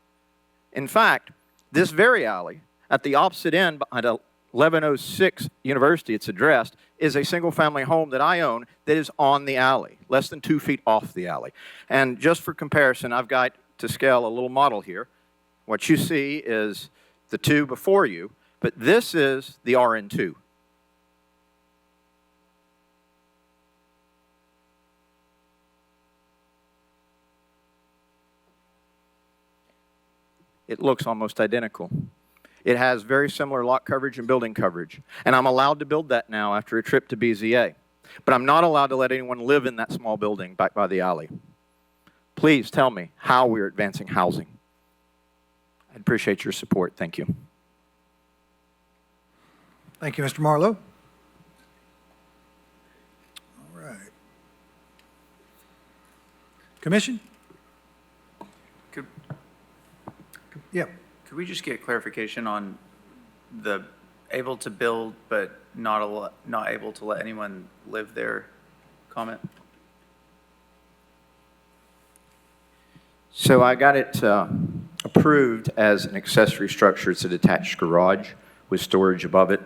In fact, this very alley, at the opposite end, behind 1106 University, it's addressed, is a single-family home that I own that is on the alley, less than 2 feet off the alley. And just for comparison, I've got to scale a little model here. What you see is the two before you, but this is the RN2. It looks almost identical. It has very similar lot coverage and building coverage. And I'm allowed to build that now after a trip to BZA. But I'm not allowed to let anyone live in that small building back by the alley. Please tell me how we're advancing housing. I'd appreciate your support. Thank you. Thank you, Mr. Marlowe. All right. Commission? Yeah. Could we just get clarification on the able to build but not able to let anyone live there comment? So I got it approved as an accessory structure. It's a detached garage with storage above it.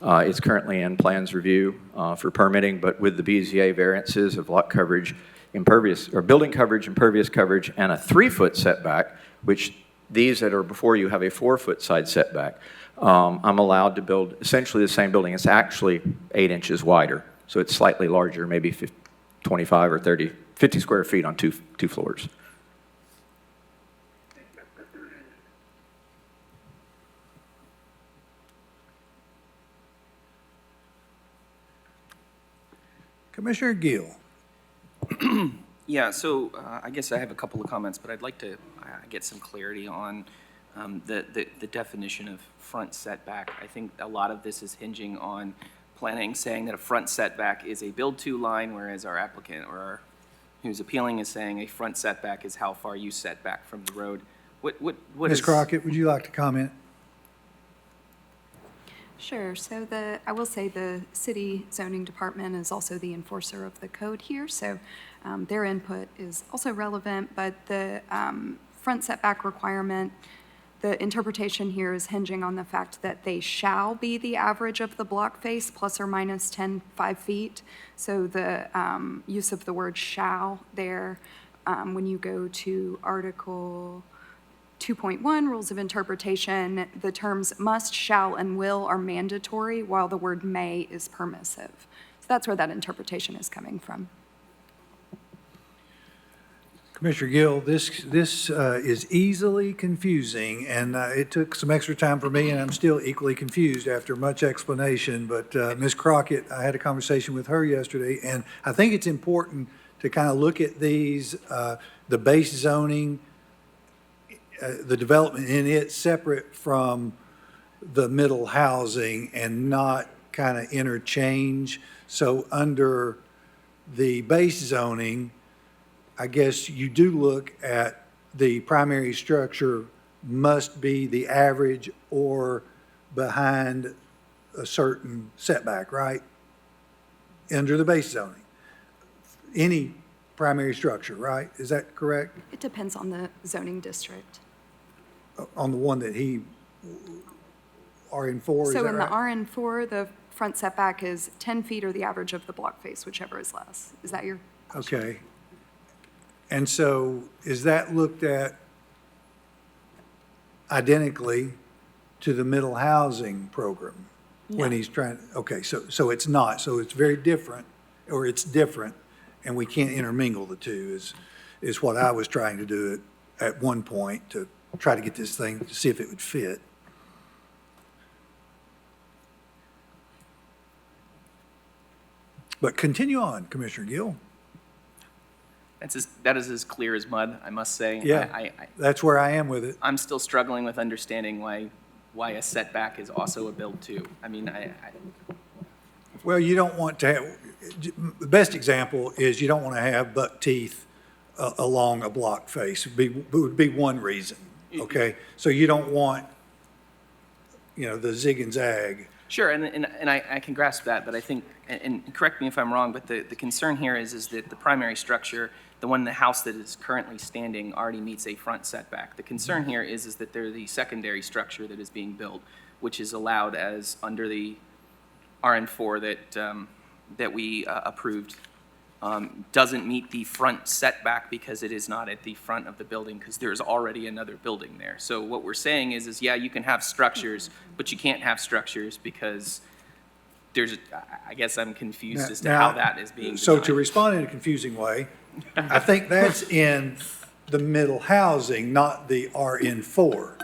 It's currently in plans review for permitting, but with the BZA variances of lot coverage, impervious, or building coverage, impervious coverage, and a 3-foot setback, which these that are before you have a 4-foot side setback, I'm allowed to build essentially the same building. It's actually 8 inches wider, so it's slightly larger, maybe 25 or 30, 50 square feet on two floors. Commissioner Gill. Yeah, so I guess I have a couple of comments, but I'd like to get some clarity on the definition of front setback. I think a lot of this is hinging on planning saying that a front setback is a build-to line, whereas our applicant or who's appealing is saying a front setback is how far you set back from the road. What Ms. Crockett, would you like to comment? Sure. So I will say the city zoning department is also the enforcer of the code here, so their input is also relevant, but the front setback requirement, the interpretation here is hinging on the fact that they shall be the average of the block face plus or minus 5 feet. So the use of the word shall there, when you go to Article 2.1, Rules of Interpretation, the terms must, shall, and will are mandatory, while the word may is permissive. So that's where that interpretation is coming from. Commissioner Gill, this is easily confusing, and it took some extra time for me, and I'm still equally confused after much explanation. But Ms. Crockett, I had a conversation with her yesterday, and I think it's important to kind of look at these, the base zoning, the development in it separate from the middle housing and not kind of interchange. So under the base zoning, I guess you do look at the primary structure must be the average or behind a certain setback, right? Under the base zoning. Any primary structure, right? Is that correct? It depends on the zoning district. On the one that he, RN4, is that So in the right? RN4, the front setback is 10 feet or the average of the block face, whichever is less. Is that your question? Okay. And so is that looked at identically to the middle housing program? When he's trying, okay, so it's not, so it's very different, or it's different, and we can't intermingle the two is what I was trying to do at one point to try to get this thing, to see if it would fit. But continue on, Commissioner Gill. that is as clear as mud, I must say. Yeah, that's where I am with it. I'm still struggling with understanding why a setback is also a build-to. I mean, Well, you don't want to have, the best example is you don't want to have buck teeth along a block face. It would be one reason, okay? So you don't want, the zig and zag. Sure, and I can grasp that, but I think, and correct me if I'm wrong, but the concern here is that the primary structure, the house that is currently standing already meets a front setback. The concern here is that they're the secondary structure that is being built, which is allowed as under the RN4 that we approved, doesn't meet the front setback because it is not at the front of the building because there's already another building there. So what we're saying is yeah, you can have structures, but you can't have structures because I guess I'm confused as to how that is being So denied. to respond in a confusing way, I think that's in the middle housing, not the RN4,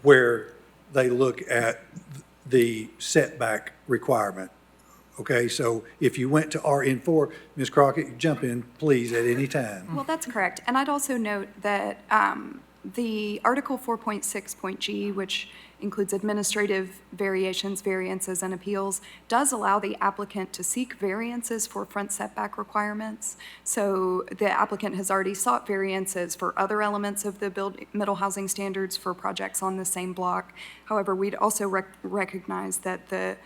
where they look at the setback requirement. Okay, so if you went to RN4, Ms. Crockett, jump in, please, at any time. Well, that's correct. And I'd also note that the Article 4.6.g, which includes administrative variances, and appeals, does allow the applicant to seek variances for front setback requirements. So the applicant has already sought variances for other elements of the middle housing standards for projects on the same block. However, we'd also recognize that the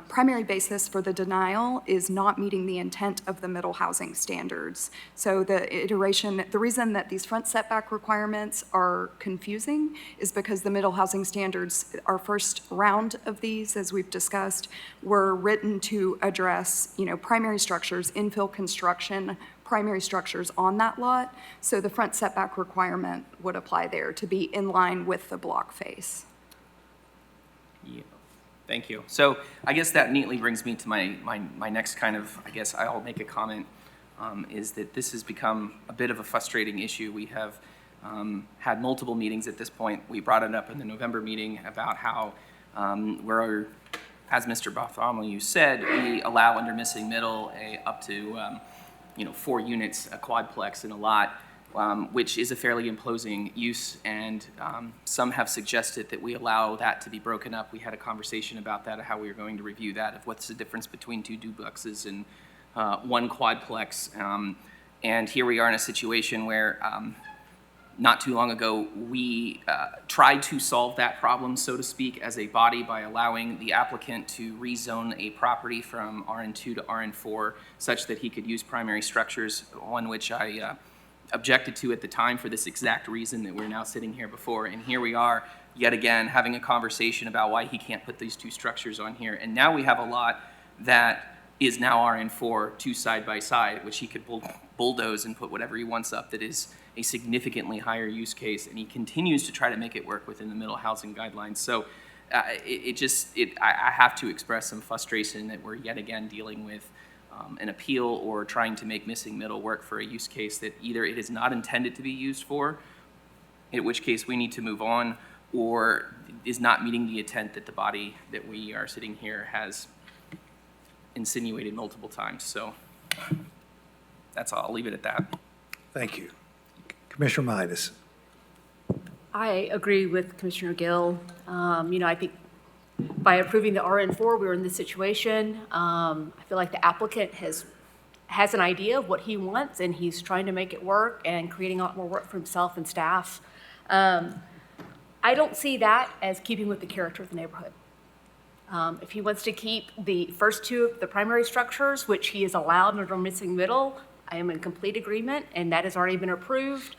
primary basis for the denial is not meeting the intent of the middle housing standards. So the reason that these front setback requirements are confusing is because the middle housing standards standards, our first round of these, as we've discussed, were written to address, primary structures, infill construction, primary structures on that lot. So the front setback requirement would apply there to be in line with the block face. Yeah. Thank you. So I guess that neatly brings me to my next kind of, I guess I'll make a comment, is that this has become a bit of a frustrating issue. We have had multiple meetings at this point. We brought it up in the November meeting about how we're, as Mr. Bartholomew said, we allow under missing middle up to 4 units, a quadplex in a lot, which is a fairly imposing use, and some have suggested that we allow that to be broken up. We had a conversation about that, how we were going to review that, of what's the difference between 2 duplexes and 1 quadplex. And here we are in a situation where not too long ago, we tried to solve that problem, so to speak, as a body by allowing the applicant to rezone a property from RN2 to RN4 such that he could use primary structures, on which I objected to at the time for this exact reason that we're now sitting here before. And here we are, yet again, having a conversation about why he can't put these 2 structures on here. And now we have a lot that is now RN4, 2 side by side, which he could bulldoze and put whatever he wants up that is a significantly higher use case, and he continues to try to make it work within the middle housing guidelines. So I have to express some frustration that we're yet again dealing with an appeal or trying to make missing middle work for a use case that either it is not intended to be used for, in which case we need to move on, or is not meeting the intent that the body that we are sitting here has insinuated multiple times. So that's all. I'll leave it at that. Thank you. Commissioner Midas. I agree with Commissioner Gill. I think by approving the RN4, we're in this situation. I feel like the applicant has an idea of what he wants, and he's trying to make it work and creating a lot more work for himself and staff. I don't see that as keeping with the character of the neighborhood. If he wants to keep the first 2 of the primary structures, which he is allowed under missing middle, I am in complete agreement, and that has already been approved.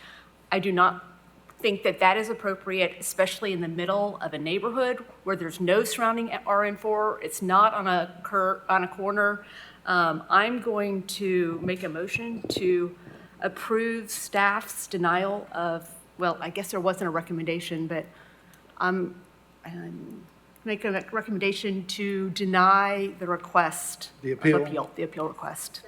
I do not think that that is appropriate, especially in the middle of a neighborhood where there's no surrounding RN4. It's not on a corner. I'm going to make a motion to approve staff's denial of, well, I guess there wasn't a recommendation, but I'm make a recommendation to deny the request. The appeal? The appeal request.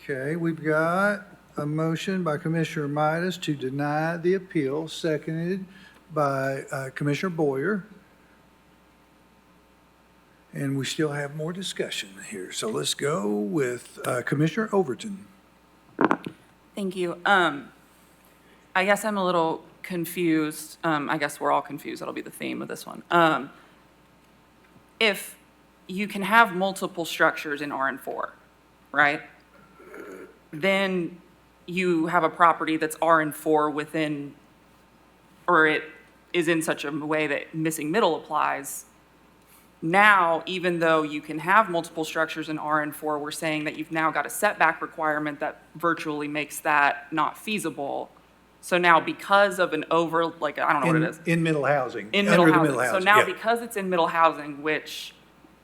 Okay, we've got a motion by Commissioner Midas to deny the appeal, seconded by Commissioner Boyer. And we still have more discussion here. So let's go with Commissioner Overton. Thank you. I guess I'm a little confused. I guess we're all confused. That'll be the theme of this one. If you can have multiple structures in RN4, right? Then you have a property that's RN4 within, or it is in such a way that missing middle applies. Now, even though you can have multiple structures in RN4, we're saying that you've now got a setback requirement that virtually makes that not feasible. So now because of an I don't know what it is. In middle housing. In middle Under the housing. middle So housing, now yeah. because it's in middle housing, which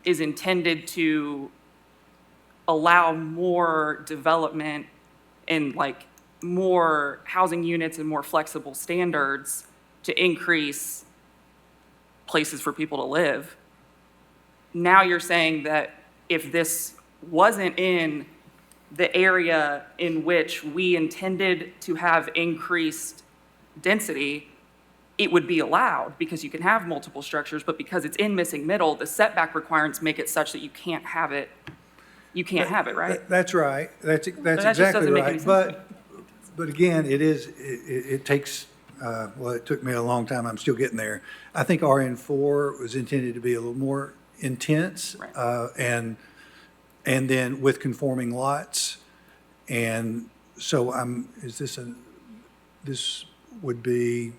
is intended to allow more development and more housing units and more flexible standards to increase places for people to live. Now you're saying that if this wasn't in the area in which we intended to have increased density, it would be allowed because you can have multiple structures, but because it's in missing middle, the setback requirements make it such that you can't have it. You can't have it, right? That's right. That's just exactly doesn't make any right. sense. But again, it takes, it took me a long time. I'm still getting there. I think RN4 was intended to be a little more intense, and then with conforming lots. And so this would be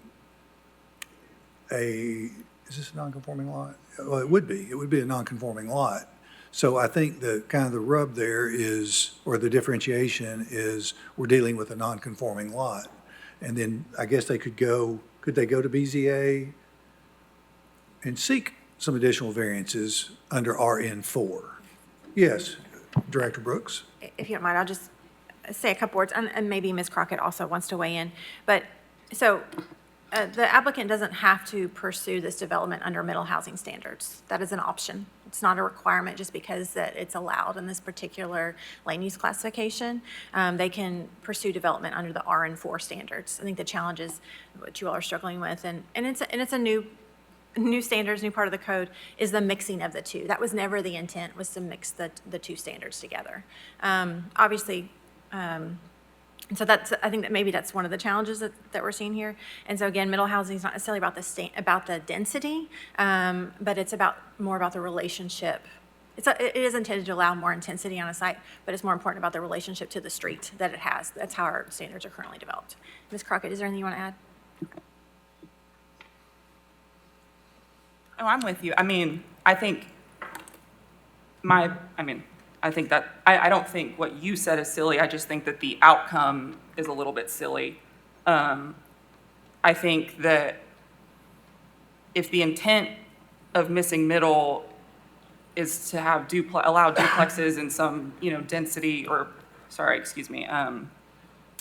is this a non-conforming lot? Well, it would be a non-conforming lot. So I think the kind of the rub there is, or the differentiation is, we're dealing with a non-conforming lot. And then I guess could they go to BZA and seek some additional variances under RN4. Yes, Director Brooks? If you don't mind, I'll just say a couple words, and maybe Ms. Crockett also wants to weigh in. But, so, the applicant doesn't have to pursue this development under middle housing standards. That is an option. It's not a requirement just because that it's allowed in this particular land use classification. They can pursue development under the RN4 standards. I think the challenge is what you all are struggling with, and it's a new standards, new part of the code, is the mixing of the two. That was never the intent, was to mix the two standards together. Obviously, so I think that maybe that's one of the challenges that we're seeing here. And so again, middle housing is not necessarily about the density, but it's more about the relationship. It is intended to allow more intensity on a site, but it's more important about the relationship to the street that it has. That's how our standards are currently developed. Ms. Crockett, is there anything you want to add? Oh, I'm with you. I mean, I think that, I don't think what you said is silly. I just think that the outcome is a little bit silly. I think that if the intent of missing middle is to have allow duplexes in some, density or,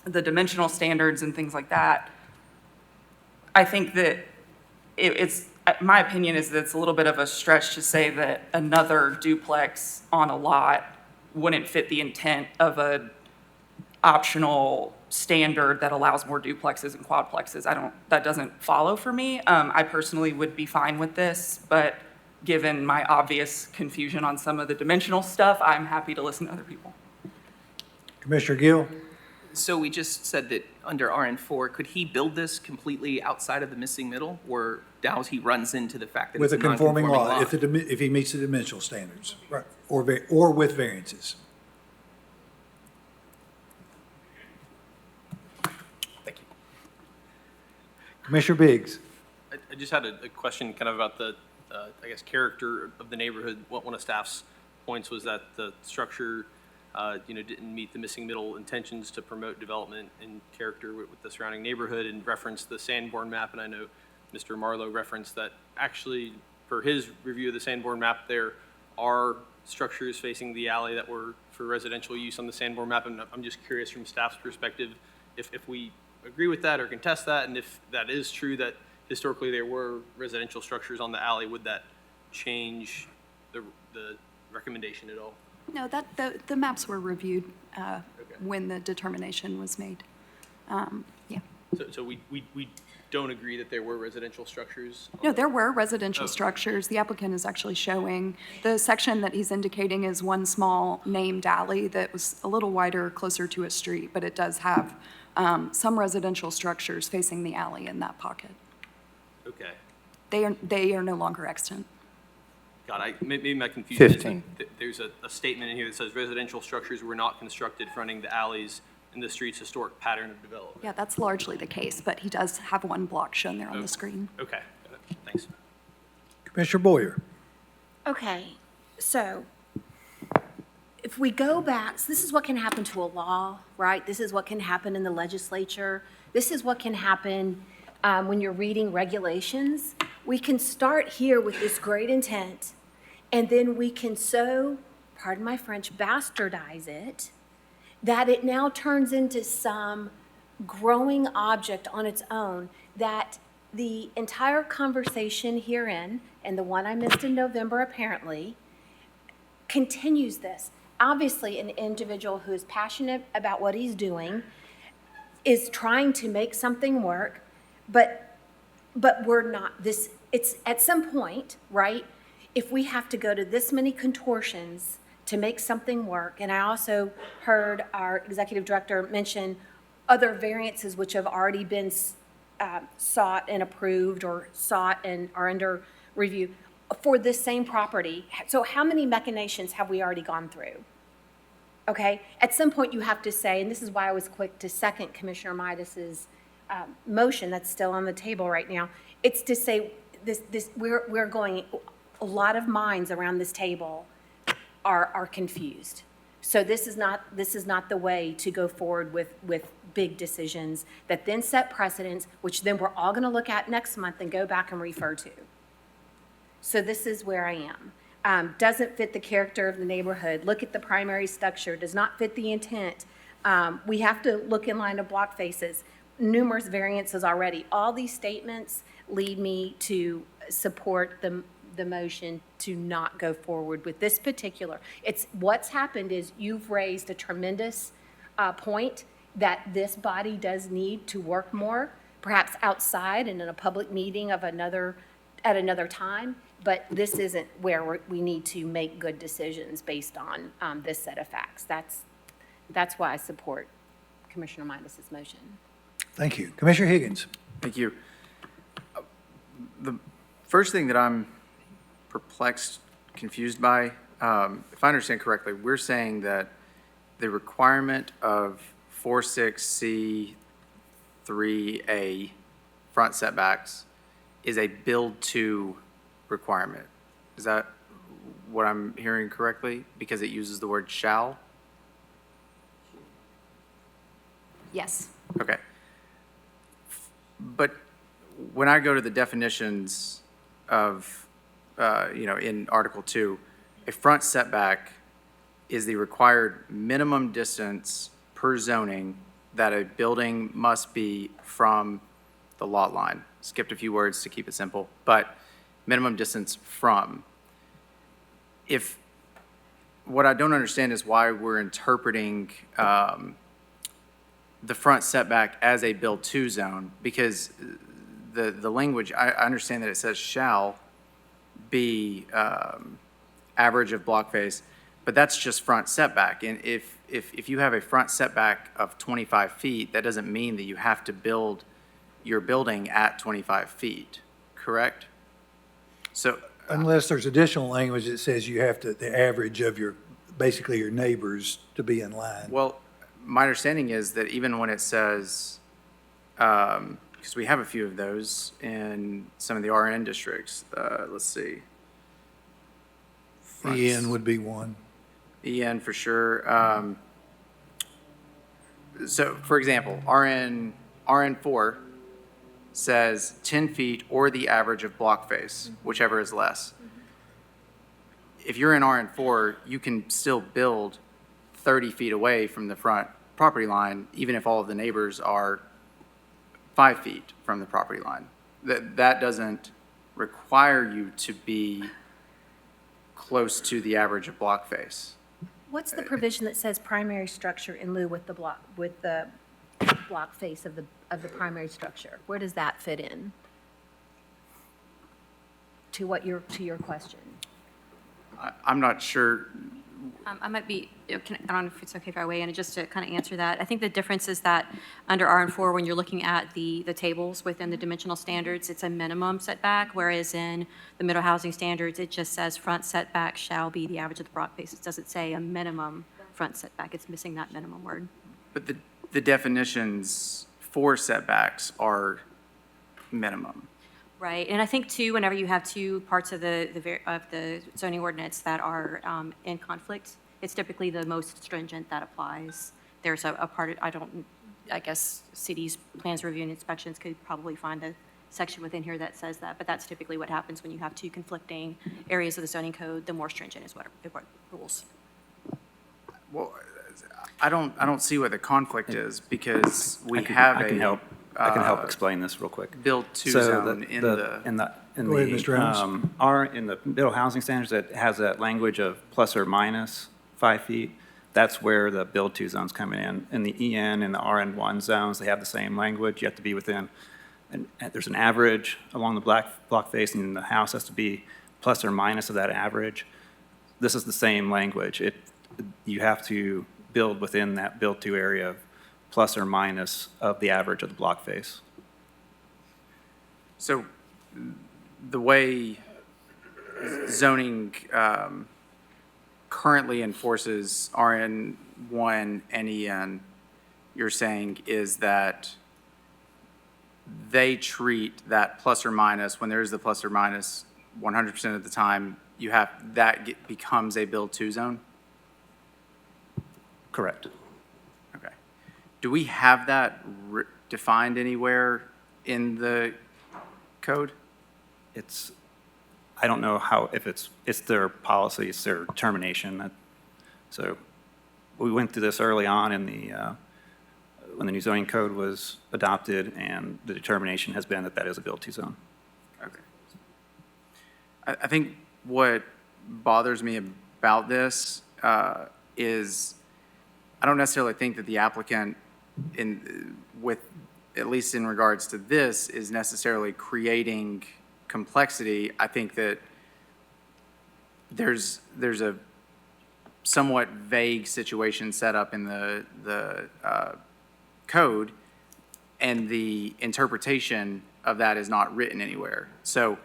the dimensional standards and things like that, I think that my opinion is that it's a little bit of a stretch to say that another duplex on a lot wouldn't fit the intent of a optional standard that allows more duplexes and quadplexes. That doesn't follow for me. I personally would be fine with this, but given my obvious confusion on some of the dimensional stuff, I'm happy to listen to other people. Commissioner Gill? So we just said that under RN4, could he build this completely outside of the missing middle, or now he runs into the fact that With it's a a conforming non-conforming lot, if he meets the dimensional standards, right, or with variances. Thank you. Commissioner Biggs? I just had a question kind of about the, character of the neighborhood. One of staff's points was that the structure, didn't meet the missing middle intentions to promote development and character with the surrounding neighborhood, and referenced the Sanborn map. And I know Mr. Marlowe referenced that actually, for his review of the Sanborn map, there are structures facing the alley that were for residential use on the Sanborn map. And I'm just curious from staff's perspective, if we agree with that or contest that, and if that is true that historically there were residential structures on the alley, would that change the recommendation at all? No, the maps were reviewed when the determination was made. Yeah. So we don't agree that there were residential structures? No, there were residential structures. The applicant is actually showing, the section that he's indicating is one small named alley that was a little wider, closer to a street, but it does have some residential structures facing the alley in that pocket. Okay. They are no longer extant. God, maybe my confusion is 15. that there's a statement in here that says residential structures were not constructed fronting the alleys in the street's historic pattern of development. Yeah, that's largely the case, but he does have one block shown there on the screen. Okay, got it. Thanks. Commissioner Boyer? Okay, so if we go back, so this is what can happen to a law, right? This is what can happen in the legislature. This is what can happen when you're reading regulations. We can start here with this great intent, and then we can pardon my French, bastardize it, that it now turns into some growing object on its own, that the entire conversation herein, and the one I missed in November apparently, continues this. Obviously, an individual who is passionate about what he's doing is trying to make something work, but we're not. It's at some point, right, if we have to go to this many contortions to make something work, and I also heard our executive director mention other variances which have already been sought and approved, or sought and are under review for this same property. So how many machinations have we already gone through? Okay, at some point you have to say, and this is why I was quick to second Commissioner Midas's motion that's still on the table right now. It's to say we're going, a lot of minds around this table are confused. So this is not the way to go forward with big decisions that then set precedents, which then we're all going to look at next month and go back and refer to. So this is where I am. Doesn't fit the character of the neighborhood. Look at the primary structure, does not fit the intent. We have to look in line of block faces, numerous variances already. All these statements lead me to support the motion to not go forward with this particular. What's happened is you've raised a tremendous point that this body does need to work more, perhaps outside and in a public meeting at another time, but this isn't where we need to make good decisions based on this set of facts. That's why I support Commissioner Midas's motion. Thank you. Commissioner Higgins. Thank you. The first thing that I'm perplexed, confused by, if I understand correctly, we're saying that the requirement of 46C3A front setbacks is a build-to requirement. Is that what I'm hearing correctly? Because it uses the word shall? Yes. Okay. But when I go to the definitions of, in Article 2, a front setback is the required minimum distance per zoning that a building must be from the lot line. Skipped a few words to keep it simple, but minimum distance from. What I don't understand is why we're interpreting the front setback as a build-to zone, because the language, I understand that it says shall be average of block face, but that's just front setback. And if you have a front setback of 25 feet, that doesn't mean that you have to build your building at 25 feet, correct? So Unless there's additional language that says you have to, the average of basically your neighbors to be in line. Well, my understanding is that even when it says, because we have a few of those in some of the RN districts, let's see. EN would be one. EN for sure. So, for example, RN4 says 10 feet or the average of block face, whichever is less. If you're in RN4, you can still build 30 feet away from the front property line, even if all of the neighbors are 5 feet from the property line. That doesn't require you to be close to the average of block face. What's the provision that says primary structure in lieu with the block face of the primary structure? Where does that fit in? To your question? I'm not sure. I might be, I don't know if it's okay if I weigh in, just to kind of answer that. I think the difference is that under RN4, when you're looking at the tables within the dimensional standards, it's a minimum setback, whereas in the middle housing standards, it just says front setback shall be the average of the block face. It doesn't say a minimum front setback. It's missing that minimum word. But the definitions for setbacks are minimum. Right, and I think too, whenever you have two parts of the zoning ordinance that are in conflict, it's typically the most stringent that applies. There's a part, I guess cities, plans, review, and inspections could probably find a section within here that says that, but that's typically what happens when you have two conflicting areas of the zoning code. The more stringent is what rules. Well, I don't see what the conflict is, because we have I can help explain this real quick. build-to So zone in Go ahead, Mr. Adams. In the middle housing standards, it has that language of plus or minus 5 feet. That's where the build-to zones come in. In the EN and the RN1 zones, they have the same language. You have to be within, there's an average along the block face, and the house has to be plus or minus of that average. This is the same language. You have to build within that build-to area plus or minus of the average of the block face. So the way zoning currently enforces RN1 and EN, you're saying, is that they treat that plus or minus, when there is the plus or minus 100% of the time, becomes a build-to zone? Correct. Okay. Do we have that defined anywhere in the code? I don't know how, if it's their policy, it's their determination. So we went through this early on in when the new zoning code was adopted, and the determination has been that that is a build-to zone. Okay. I think what bothers me about this is I don't necessarily think that the applicant at least in regards to this, is necessarily creating complexity. I think that there's a somewhat vague situation set up in the code, and the interpretation of that is not written anywhere. So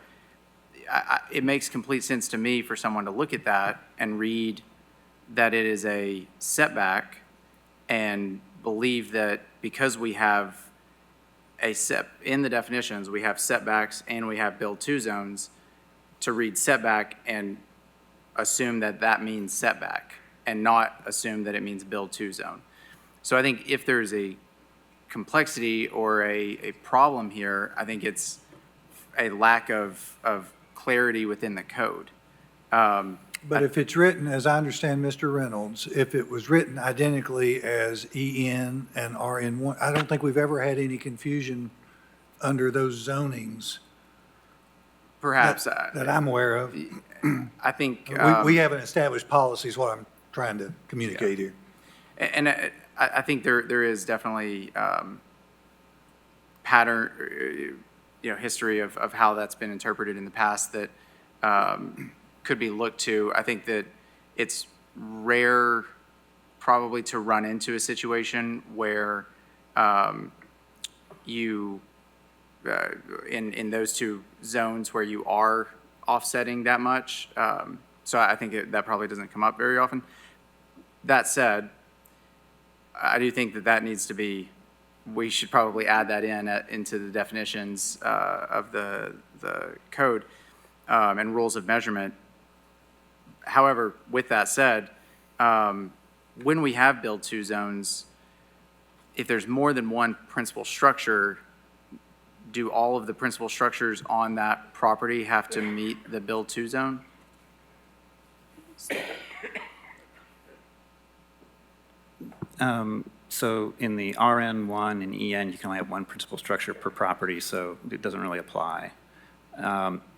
it makes complete sense to me for someone to look at that and read that it is a setback and believe that because we have in the definitions, we have setbacks and we have build-to zones, to read setback and assume that that means setback and not assume that it means build-to zone. So I think if there's a complexity or a problem here, I think it's a lack of clarity within the code. But if it's written, as I understand Mr. Reynolds, if it was written identically as EN and RN1, I don't think we've ever had any confusion under those zonings. Perhaps. That I'm aware of. I think. We haven't established policies, what I'm trying to communicate here. And I think there is definitely pattern, history of how that's been interpreted in the past that could be looked to. I think that it's rare probably to run into a situation where you, in those two zones where you are offsetting that much. So I think that probably doesn't come up very often. That said, I do think that needs to be, we should probably add that into the definitions of the code and rules of measurement. However, with that said, when we have build-to zones, if there's more than one principal structure, do all of the principal structures on that property have to meet the build-to zone? So in the RN1 and EN, you can only have one principal structure per property, so it doesn't really apply.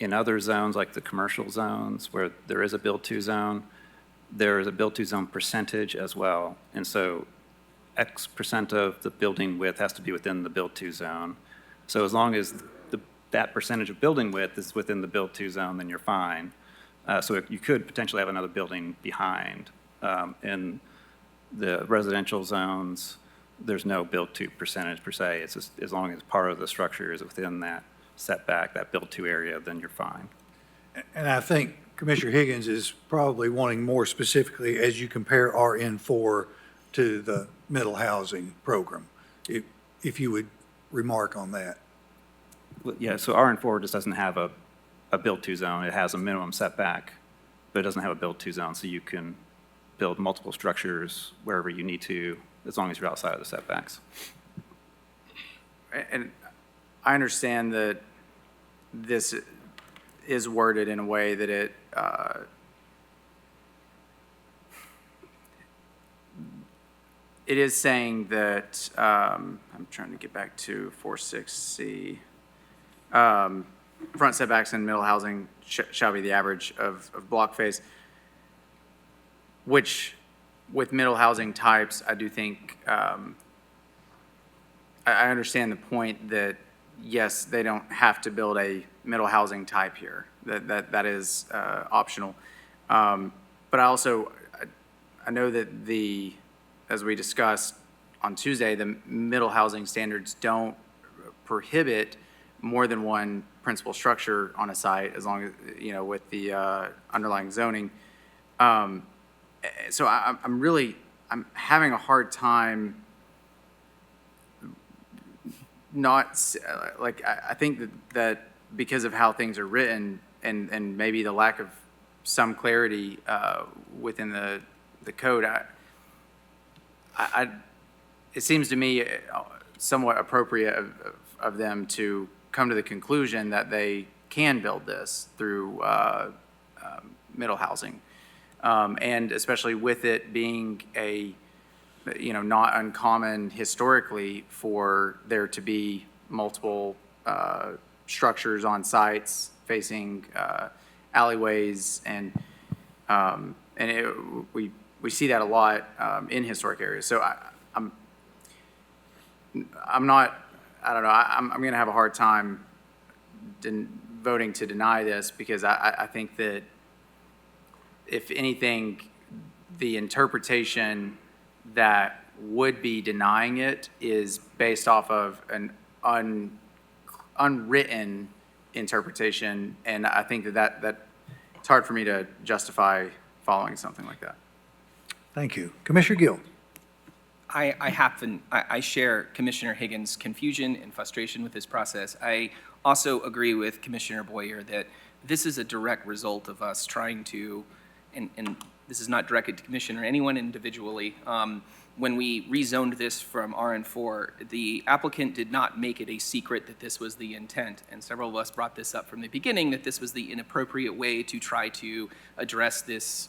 In other zones, like the commercial zones, where there is a build-to zone, there is a build-to zone percentage as well. And so X percent of the building width has to be within the build-to zone. So as long as that percentage of building width is within the build-to zone, then you're fine. So you could potentially have another building behind. In the residential zones, there's no build-to percentage per se. It's just as long as part of the structure is within that setback, that build-to area, then you're fine. And I think Commissioner Higgins is probably wanting more specifically as you compare RN4 to the middle housing program, if you would remark on that. Yeah, so RN4 just doesn't have a build-to zone. It has a minimum setback, but it doesn't have a build-to zone, so you can build multiple structures wherever you need to, as long as you're outside of the setbacks. And I understand that this is worded in a way that it is saying that, I'm trying to get back to 46C, front setbacks in middle housing shall be the average of block face, which with middle housing types, I do think, I understand the point that, yes, they don't have to build a middle housing type here. That is optional. But I know that as we discussed on Tuesday, the middle housing standards don't prohibit more than one principal structure on a site as long as, with the underlying zoning. So I'm having a hard time I think that because of how things are written and maybe the lack of some clarity within the code, it seems to me somewhat appropriate of them to come to the conclusion that they can build this through middle housing. And especially with it being not uncommon historically for there to be multiple structures on sites facing alleyways, and we see that a lot in historic areas. So I'm not, I don't know, I'm going to have a hard time voting to deny this, because I think that if anything, the interpretation that would be denying it is based off of an unwritten interpretation, and I think that it's hard for me to justify following something like that. Thank you. Commissioner Gill. I share Commissioner Higgins' confusion and frustration with this process. I also agree with Commissioner Boyer that this is a direct result of us trying to, and this is not directed to Commissioner or anyone individually, when we rezoned this from RN4, the applicant did not make it a secret that this was the intent, and several of us brought this up from the beginning, that this was the inappropriate way to try to address this,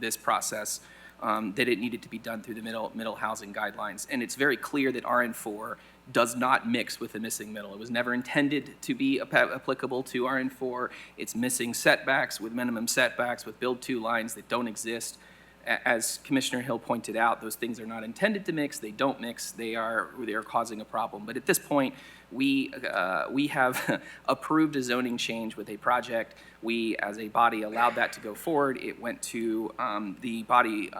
this process. That it needed to be done through the middle housing guidelines. And it's very clear that RN4 does not mix with the missing middle. It was never intended to be applicable to RN4. It's missing setbacks with minimum setbacks with build two lines that don't exist. As Commissioner Hill pointed out, those things are not intended to mix. They don't mix. They are causing a problem. But at this point, we have approved a zoning change with a project. We, as a body, allowed that to go forward. It went to the body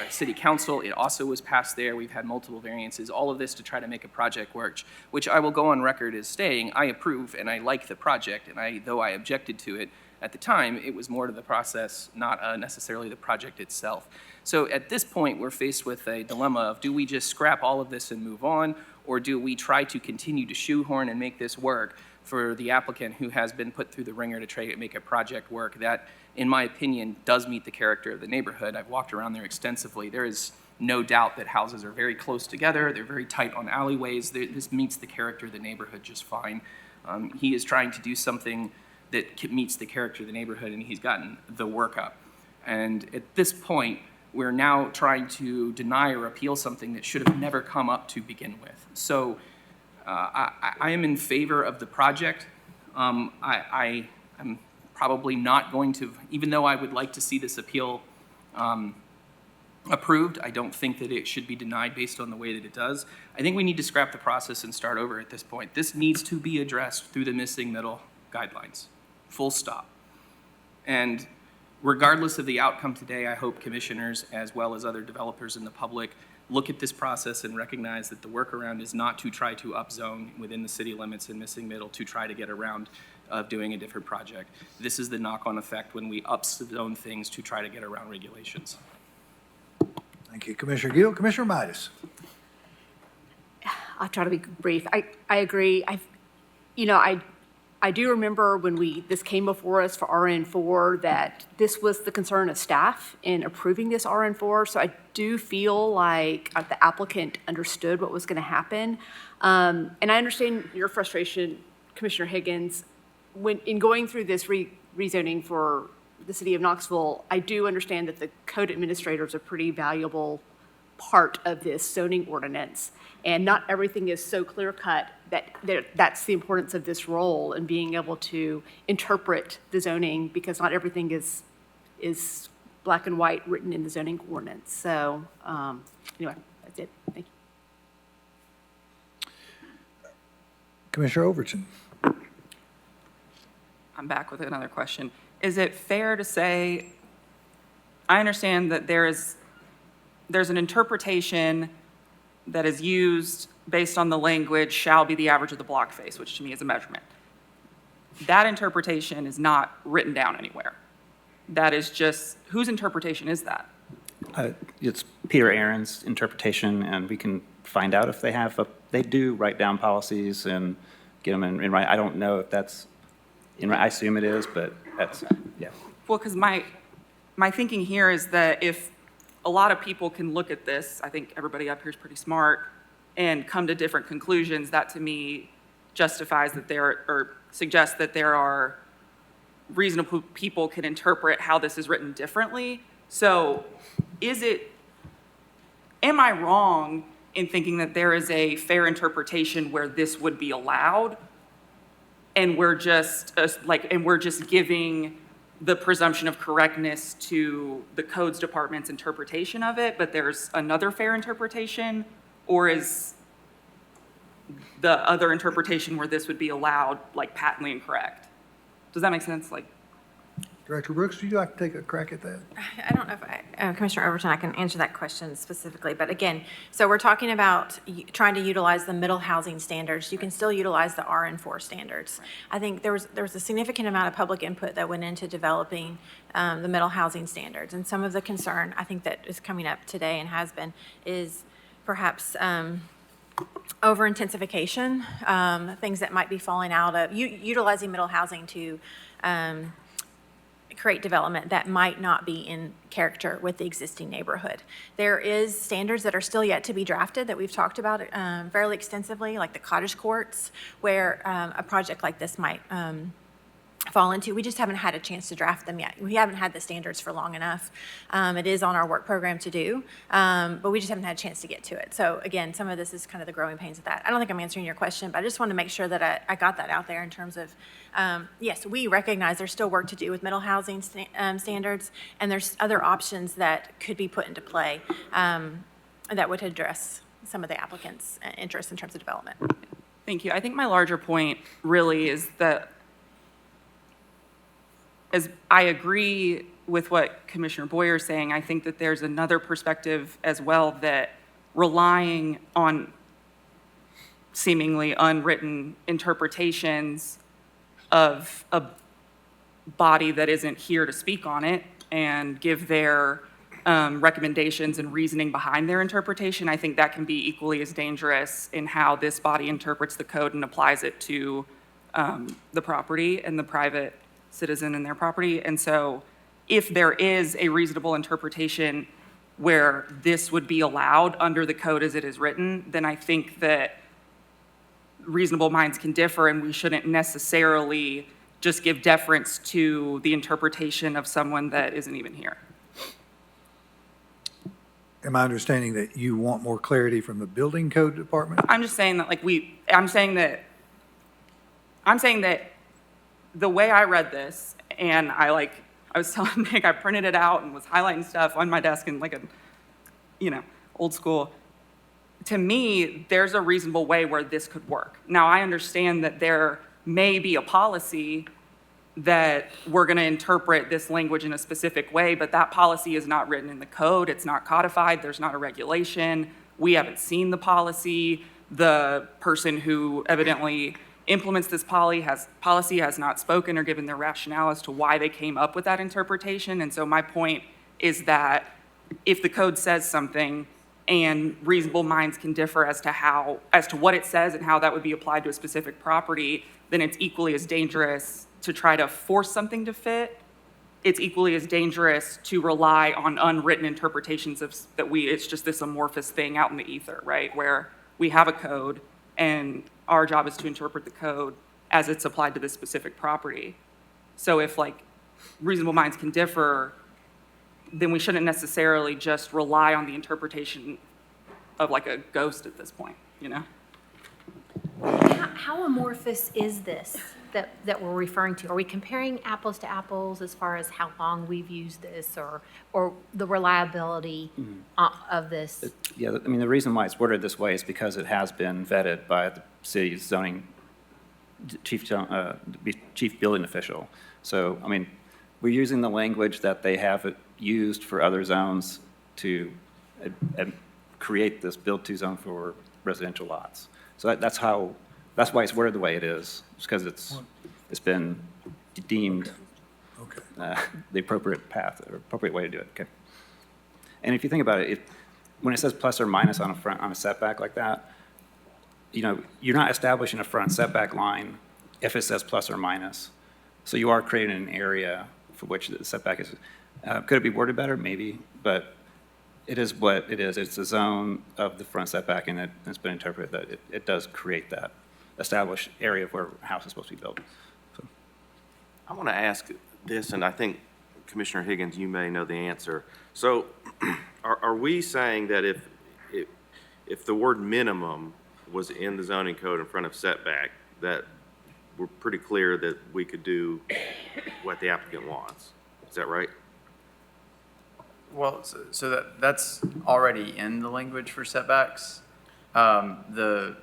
city council. It also was passed there. We've had multiple variances, all of this to try to make a project work, which I will go on record as saying I approve and I like the project, and though I objected to it at the time, it was more to the process, not necessarily the project itself. So at this point, we're faced with a dilemma of, do we just scrap all of this and move on, or do we try to continue to shoehorn and make this work for the applicant who has been put through the ringer to try to make a project work that, in my opinion, does meet the character of the neighborhood? I've walked around there extensively. There is no doubt that houses are very close together. They're very tight on alleyways. This meets the character of the neighborhood just fine. He is trying to do something that meets the character of the neighborhood, and he's gotten the work up. And at this point, we're now trying to deny or appeal something that should have never come up to begin with. So I am in favor of the project. I am probably not going to, even though I would like to see this appeal approved, I don't think that it should be denied based on the way that it does. I think we need to scrap the process and start over at this point. This needs to be addressed through the missing middle guidelines, full stop. And regardless of the outcome today, I hope commissioners, as well as other developers in the public, look at this process and recognize that the workaround is not to try to upzone within the city limits in missing middle to try to get around doing a different project. This is the knock-on effect when we upzone things to try to get around regulations. Thank you, Commissioner Gill. Commissioner Midas. I'll try to be brief. I agree. I do remember when this came before us for RN4 that this was the concern of staff in approving this RN4. So I do feel like the applicant understood what was going to happen. And I understand your frustration, Commissioner Higgins. In going through this rezoning for the city of Knoxville, I do understand that the code administrator is a pretty valuable part of this zoning ordinance. And not everything is so clear-cut that's the importance of this role and being able to interpret the zoning, because not everything is black and white written in the zoning ordinance. So anyway, that's it. Thank you. Commissioner Overton. I'm back with another question. Is it fair to say, I understand that there's an interpretation that is used based on the language shall be the average of the block face, which to me is a measurement. That interpretation is not written down anywhere. That is just, whose interpretation is that? It's Peter Aaron's interpretation, and we can find out if they have, they do write down policies and get them in writing. I don't know if that's, I assume it is, but that's, yeah. Well, because my thinking here is that if a lot of people can look at this, I think everybody up here is pretty smart, and come to different conclusions, that to me justifies that or suggests that there are reasonable people can interpret how this is written differently. So am I wrong in thinking that there is a fair interpretation where this would be allowed? And we're just giving the presumption of correctness to the codes department's interpretation of it, but there's another fair interpretation? Or is the other interpretation where this would be allowed like patently incorrect? Does that make sense? Like, Director Brooks, would you like to take a crack at that? I don't know if Commissioner Overton, I can answer that question specifically, but again, so we're talking about trying to utilize the middle housing standards. You can still utilize the RN4 standards. I think there was a significant amount of public input that went into developing the middle housing standards, and some of the concern I think that is coming up today and has been is perhaps over-intensification, things that might be falling out of utilizing middle housing to create development that might not be in character with the existing neighborhood. There is standards that are still yet to be drafted that we've talked about fairly extensively, like the cottage courts, where a project like this might fall into. We just haven't had a chance to draft them yet. We haven't had the standards for long enough. It is on our work program to do, but we just haven't had a chance to get to it. So again, some of this is kind of the growing pains of that. I don't think I'm answering your question, but I just want to make sure that I got that out there in terms of, yes, we recognize there's still work to do with middle housing standards, and there's other options that could be put into play that would address some of the applicants' interests in terms of development. thank you. I think my larger point really is that as I agree with what Commissioner Boyer is saying, I think that there's another perspective as well, that relying on seemingly unwritten interpretations of a body that isn't here to speak on it and give their recommendations and reasoning behind their interpretation, I think that can be equally as dangerous in how this body interprets the code and applies it to the property and the private citizen and their property. And so if there is a reasonable interpretation where this would be allowed under the code as it is written, then I think that reasonable minds can differ, and we shouldn't necessarily just give deference to the interpretation of someone that isn't even here. Am I understanding that you want more clarity from the building code department? I'm just saying that I'm saying that the way I read this, and I was telling Nick, I printed it out and was highlighting stuff on my desk in like a, old school. To me, there's a reasonable way where this could work. Now, I understand that there may be a policy that we're going to interpret this language in a specific way, but that policy is not written in the code. It's not codified. There's not a regulation. We haven't seen the policy. The person who evidently implements this policy has not spoken or given their rationale as to why they came up with that interpretation. And so my point is that if the code says something and reasonable minds can differ as to what it says and how that would be applied to a specific property, then it's equally as dangerous to try to force something to fit. It's equally as dangerous to rely on unwritten interpretations it's just this amorphous thing out in the ether, right? Where we have a code and our job is to interpret the code as it's applied to this specific property. So if reasonable minds can differ, then we shouldn't necessarily just rely on the interpretation of a ghost at this point, How amorphous is this that we're referring to? Are we comparing apples to apples as far as how long we've used this or the reliability of this? Yeah, I mean, the reason why it's worded this way is because it has been vetted by the city's zoning chief building official. So, I mean, we're using the language that they have used for other zones to create this build-to zone for residential lots. So that's why it's worded the way it is. It's because it's been deemed the appropriate path or appropriate way to do it. Okay. And if you think about it, when it says plus or minus on a setback like that, you're not establishing a front setback line if it says plus or minus. So you are creating an area for which the setback is. Could it be worded better? Maybe, but it is what it is. It's a zone of the front setback, and it's been interpreted that it does create that. established area of where a house is supposed to be built. So, I want to ask this, and I think Commissioner Higgins, you may know the answer. So are we saying that if the word minimum was in the zoning code in front of setback, that we're pretty clear that we could do what the applicant wants? Is that right? Well, so that's already in the language for setbacks. The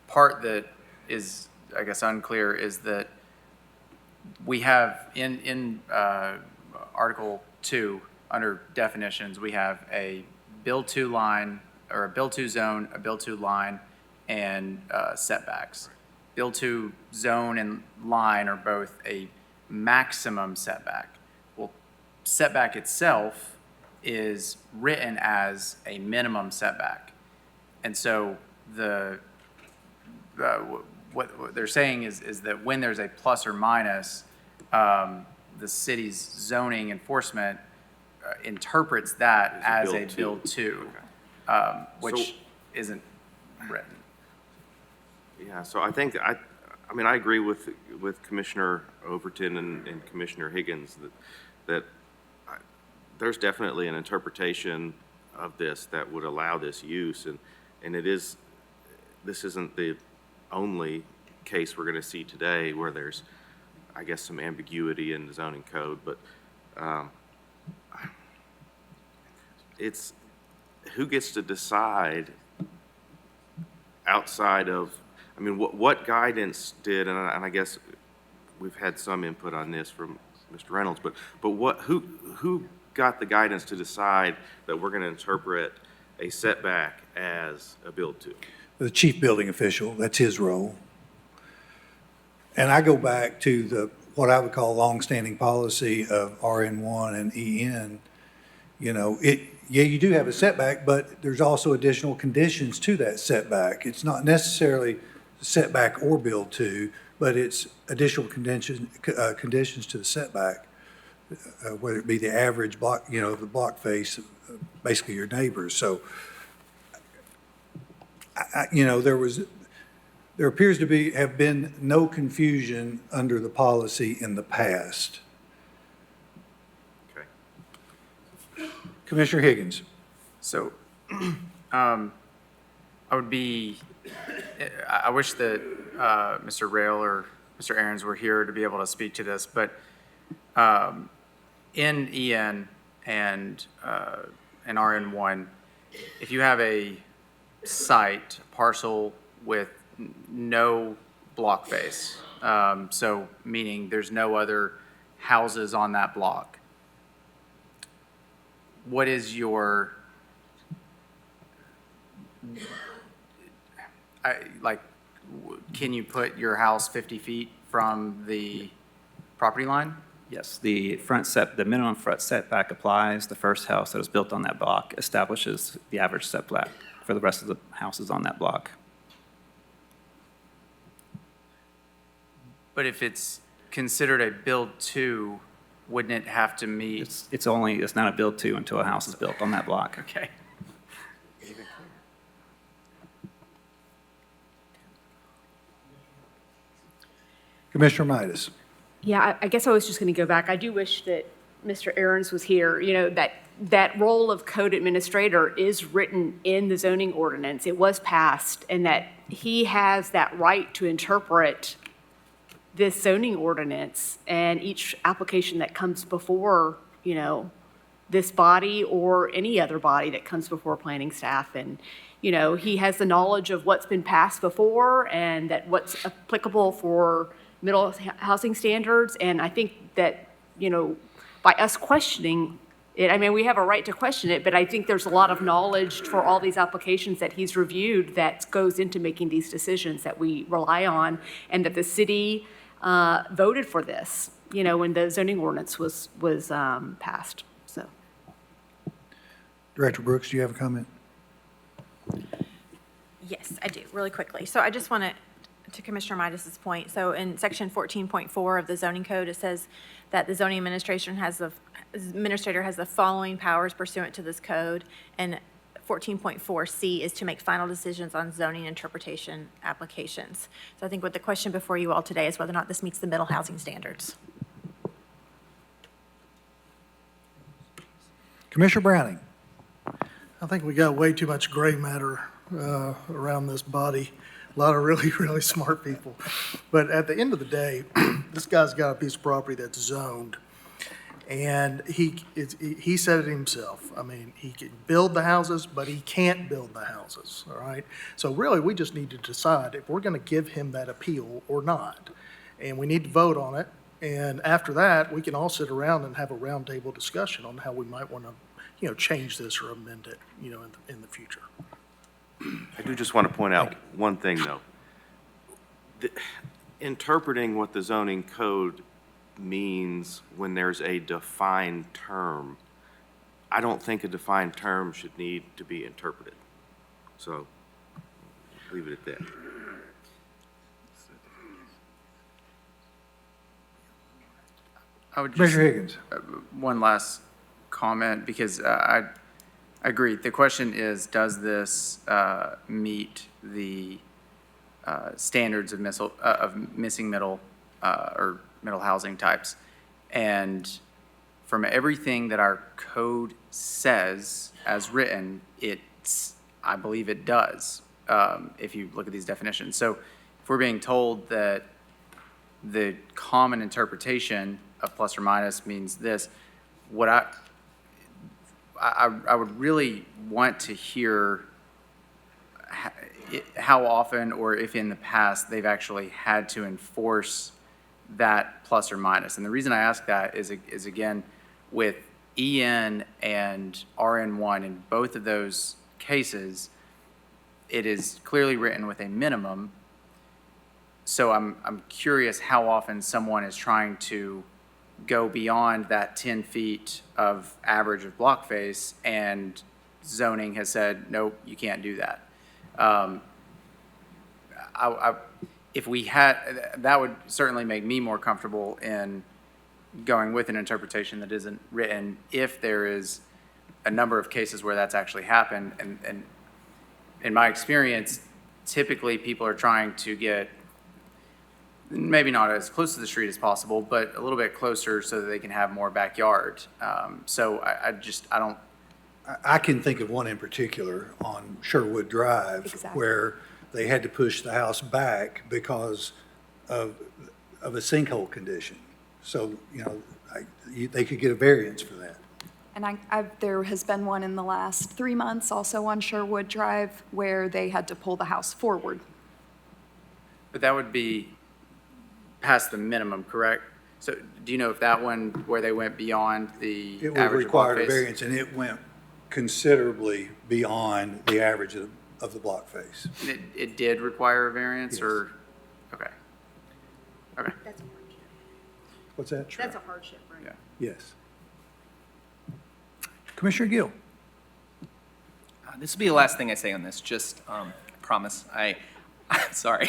part that is, I guess, unclear is that we have in Article 2, under definitions, we have a build-to line, or a build-to zone, a build-to line, and setbacks. Build-to zone and line are both a maximum setback. Well, setback itself is written as a minimum setback. And so what they're saying is that when there's a plus or minus, the city's zoning enforcement interprets that as a build-to, which isn't written. Yeah, so I think, I mean, I agree with Commissioner Overton and Commissioner Higgins that there's definitely an interpretation of this that would allow this use, and this isn't the only case we're going to see today where there's, I guess, some ambiguity in the zoning code, but it's who gets to decide outside of, I mean, what guidance did, and I guess we've had some input on this from Mr. Reynolds, but who got the guidance to decide that we're going to interpret a setback as a build-to? The chief building official, that's his role. And I go back to what I would call longstanding policy of RN1 and EN. You know, yeah, you do have a setback, but there's also additional conditions to that setback. It's not necessarily setback or build-to, but it's additional conditions to the setback, whether it be the average block, you know, the block face, basically your neighbors. So, you know, there appears to have been no confusion under the policy in the past. Okay. Commissioner Higgins. So, I wish that Mr. Rail or Mr. Ahrens were here to be able to speak to this, but in EN and RN1, if you have a site, parcel with no block face, so meaning there's no other houses on that block, what is your, can you put your house 50 feet from the property line? yes, the minimum front setback applies. The first house that is built on that block establishes the average setback for the rest of the houses on that block. But if it's considered a build-to, wouldn't it have to meet? It's not a build-to until a house is built on that block. Okay. Commissioner Midas. Yeah, I guess I was just going to go back. I do wish that Mr. Ahrens was here. You know, that role of code administrator is written in the zoning ordinance. It was passed, and that he has that right to interpret this zoning ordinance and each application that comes before, you know, this body or any other body that comes before planning staff. And, you know, he has the knowledge of what's been passed before and that what's applicable for middle housing standards. And I think that, you know, by us questioning it, I mean, we have a right to question it, but I think there's a lot of knowledge for all these applications that he's reviewed that goes into making these decisions that we rely on, and that the city voted for this, you know, when the zoning ordinance was passed, so. Director Brooks, do you have a comment? Yes, I do, really quickly. So I just want to Commissioner Midas's point, so in section 14.4 of the zoning code, it says that the zoning administrator has the following powers pursuant to this code, and 14.4C is to make final decisions on zoning interpretation applications. So I think what the question before you all today is whether or not this meets the middle housing standards. Commissioner Browning. I think we got way too much gray matter around this body. A lot of really, really smart people. But at the end of the day, this guy's got a piece of property that's zoned. And he said it himself. I mean, he can build the houses, but he can't build the houses, all right? So really, we just need to decide if we're going to give him that appeal or not. And we need to vote on it. And after that, we can all sit around and have a roundtable discussion on how we might want to, change this or amend it, in the future. I do just want to point out one thing, though. Interpreting what the zoning code means when there's a defined term, I don't think a defined term should need to be interpreted. So, leave it at that. I would just, Commissioner Higgins. one last comment, because I agree. The question is, does this meet the standards of missing middle or middle housing types? And from everything that our code says as written, I believe it does, if you look at these definitions. So if we're being told that the common interpretation of plus or minus means this, what I would really want to hear how often, or if in the past, they've actually had to enforce that plus or minus. And the reason I ask that is again, with EN and RN1, in both of those cases, it is clearly written with a minimum. So I'm curious how often someone is trying to go beyond that 10 feet of average of block face, and zoning has said, nope, you can't do that. If we had, that would certainly make me more comfortable in going with an interpretation that isn't written, if there is a number of cases where that's actually happened. And in my experience, typically people are trying to get maybe not as close to the street as possible, but a little bit closer so that they can have more backyard. So I don't. I can think of one in particular on Sherwood Drive. Exactly. Where they had to push the house back because of a sinkhole condition. So, they could get a variance for that. And there has been one in the last 3 months, also on Sherwood Drive, where they had to pull the house forward. But that would be past the minimum, correct? So do you know if that one, where they went beyond the It would average of block require a face? variance, and it went considerably beyond the average of the block face. It did require a variance, Yes. or, okay. Okay, That's a hardship. What's that? That's a hardship, right? yeah. Yes. Commissioner Gill. This will be the last thing I say on this, just promise. Sorry.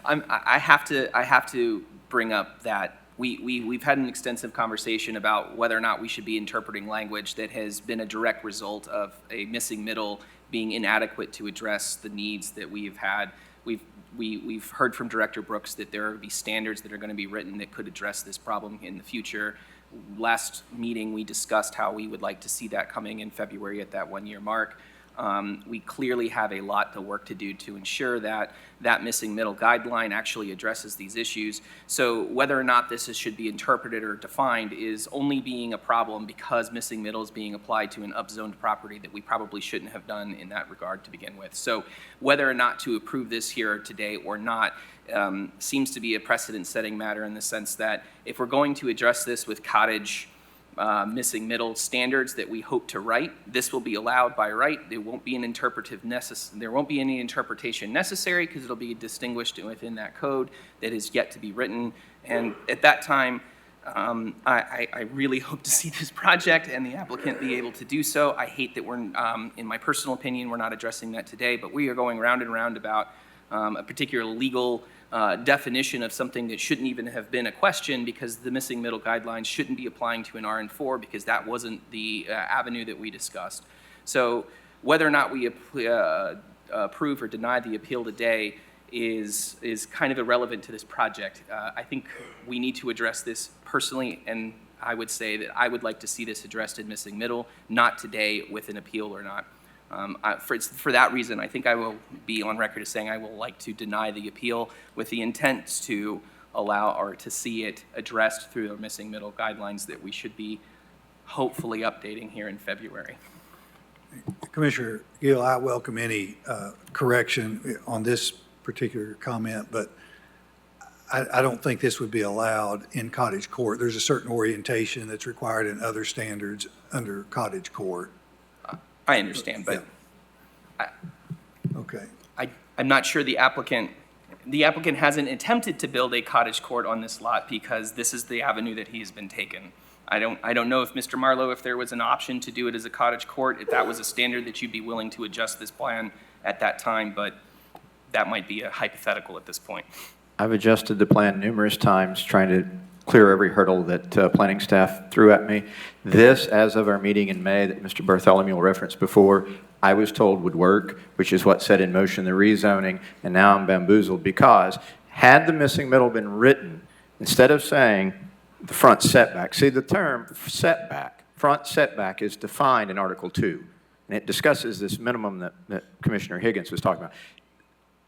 I have to bring up that we've had an extensive conversation about whether or not we should be interpreting language that has been a direct result of a missing middle being inadequate to address the needs that we've had. We've heard from Director Brooks that there will be standards that are going to be written that could address this problem in the future. Last meeting, we discussed how we would like to see that coming in February at that 1-year mark. We clearly have a lot of work to do to ensure that that missing middle guideline actually addresses these issues. So whether or not this should be interpreted or defined is only being a problem because missing middle is being applied to an upzoned property that we probably shouldn't have done in that regard to begin with. So whether or not to approve this here today or not seems to be a precedent-setting matter in the sense that if we're going to address this with cottage missing middle standards that we hope to write, this will be allowed by right. There won't be there won't be any interpretation necessary because it'll be distinguished within that code that is yet to be written. And at that time, I really hope to see this project and the applicant be able to do so. I hate that we're, in my personal opinion, we're not addressing that today, but we are going round and round about a particular legal definition of something that shouldn't even have been a question because the missing middle guidelines shouldn't be applying to an RN4 because that wasn't the avenue that we discussed. So whether or not we approve or deny the appeal today is kind of irrelevant to this project. I think we need to address this personally, and I would say that I would like to see this addressed in missing middle, not today with an appeal or not. For that reason, I think I will be on record as saying I will like to deny the appeal with the intent to allow or to see it addressed through the missing middle guidelines that we should be hopefully updating here in February. Commissioner Gill, I welcome any correction on this particular comment, but I don't think this would be allowed in cottage court. There's a certain orientation that's required in other standards under cottage court. I understand, but Okay. I'm not sure the applicant hasn't attempted to build a cottage court on this lot because this is the avenue that he's been taken. I don't know if Mr. Marlowe, if there was an option to do it as a cottage court, if that was a standard that you'd be willing to adjust this plan at that time, but that might be a hypothetical at this point. I've adjusted the plan numerous times, trying to clear every hurdle that planning staff threw at me. This, as of our meeting in May that Mr. Bartholomew referenced before, I was told would work, which is what set in motion the rezoning, and now I'm bamboozled because had the missing middle been written, instead of saying the front setback, see the term setback, front setback is defined in Article 2, and it discusses this minimum that Commissioner Higgins was talking about.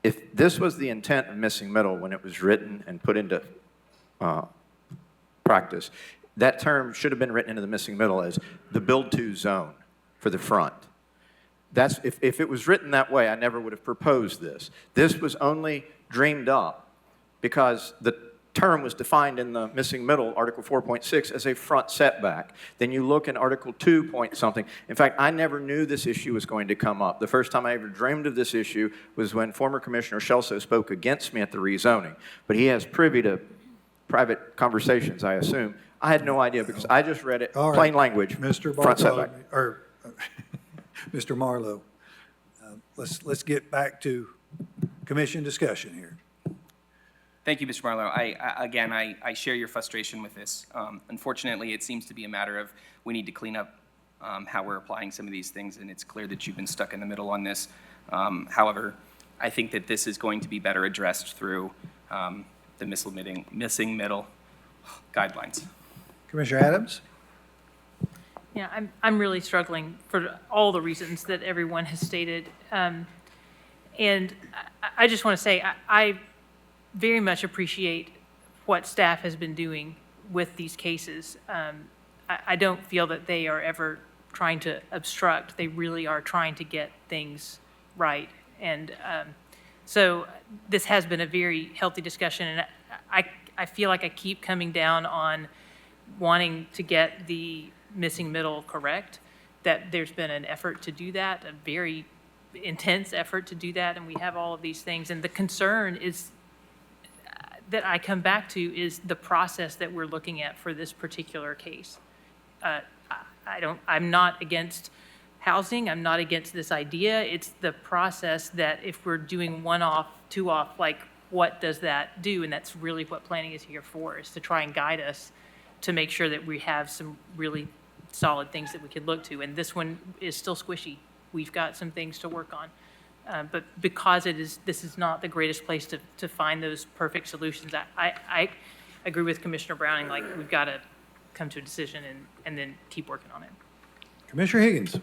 If this was the intent of missing middle when it was written and put into practice, that term should have been written into the missing middle as the build-to zone for the front. That's, if it was written that way, I never would have proposed this. This was only dreamed up because the term was defined in the missing middle, Article 4.6, as a front setback. Then you look in Article 2 point something. In fact, I never knew this issue was going to come up. The first time I ever dreamed of this issue was when former Commissioner Shelso spoke against me at the rezoning. But he has privy to private conversations, I assume. I had no idea because I just read it, All right. plain language, Mr. front setback. Or Mr. Marlowe, let's get back to commission discussion here. Thank you, Mr. Marlowe. I share your frustration with this. Unfortunately, it seems to be a matter of we need to clean up how we're applying some of these things, and it's clear that you've been stuck in the middle on this. However, I think that this is going to be better addressed through the missing middle guidelines. Commissioner Adams? Yeah, I'm really struggling for all the reasons that everyone has stated. And I just want to say, I very much appreciate what staff has been doing with these cases. I don't feel that they are ever trying to obstruct. They really are trying to get things right. And so this has been a very healthy discussion, and I feel like I keep coming down on wanting to get the missing middle correct, that there's been an effort to do that, a very intense effort to do that, and we have all of these things. And the concern is that I come back to is the process that we're looking at for this particular case. I'm not against housing, I'm not against this idea. It's the process that if we're doing one off, two off, like what does that do? And that's really what planning is here for, is to try and guide us to make sure that we have some really solid things that we can look to. And this one is still squishy. We've got some things to work on. But because this is not the greatest place to find those perfect solutions, I agree with Commissioner Browning, like we've got to come to a decision and then keep working on it. Commissioner Higgins?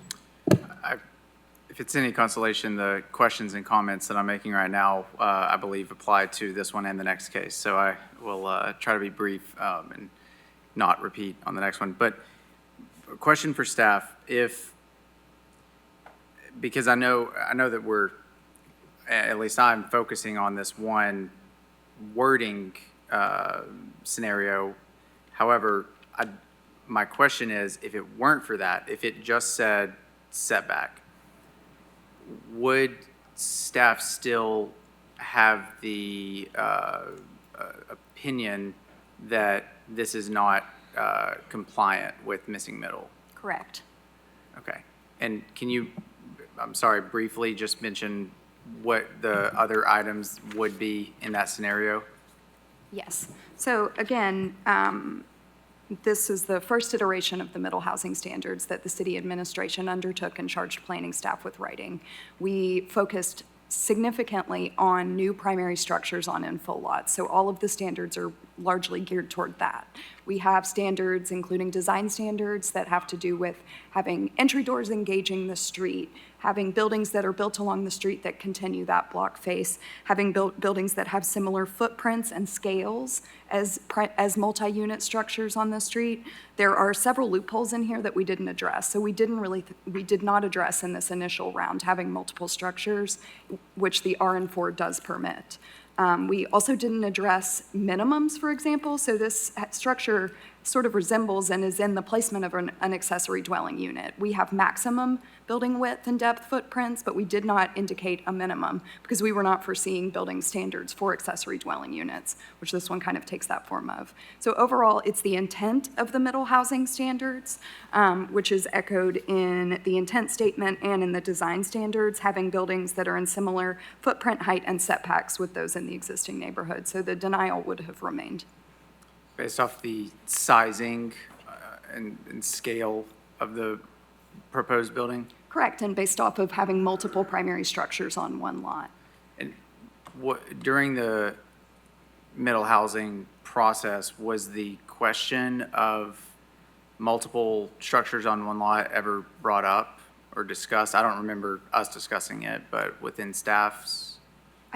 If it's any consolation, the questions and comments that I'm making right now, I believe apply to this one and the next case. So I will try to be brief and not repeat on the next one. But a question for staff, because I know that we're, at least I'm focusing on this one wording scenario. However, my question is, if it weren't for that, if it just said setback, would staff still have the opinion that this is not compliant with missing middle? Correct. Okay. And can you, I'm sorry, briefly just mention what the other items would be in that scenario? Yes. So again, This is the first iteration of the middle housing standards that the city administration undertook and charged planning staff with writing. We focused significantly on new primary structures on infill lots. So all of the standards are largely geared toward that. We have standards, including design standards, that have to do with having entry doors engaging the street, having buildings that are built along the street that continue that block face, having buildings that have similar footprints and scales as multi-unit structures on the street. There are several loopholes in here that we didn't address. So we did not address in this initial round having multiple structures, which the RN4 does permit. We also didn't address minimums, for example. So this structure sort of resembles and is in the placement of an accessory dwelling unit. We have maximum building width and depth footprints, but we did not indicate a minimum because we were not foreseeing building standards for accessory dwelling units, which this one kind of takes that form of. So overall, it's the intent of the middle housing standards, which is echoed in the intent statement and in the design standards, having buildings that are in similar footprint, height, and setbacks with those in the existing neighborhood. So the denial would have remained. Based off the sizing and scale of the proposed building? Correct, and based off of having multiple primary structures on one lot. And during the middle housing process, was the question of multiple structures on one lot ever brought up or discussed? I don't remember us discussing it, but within staff's?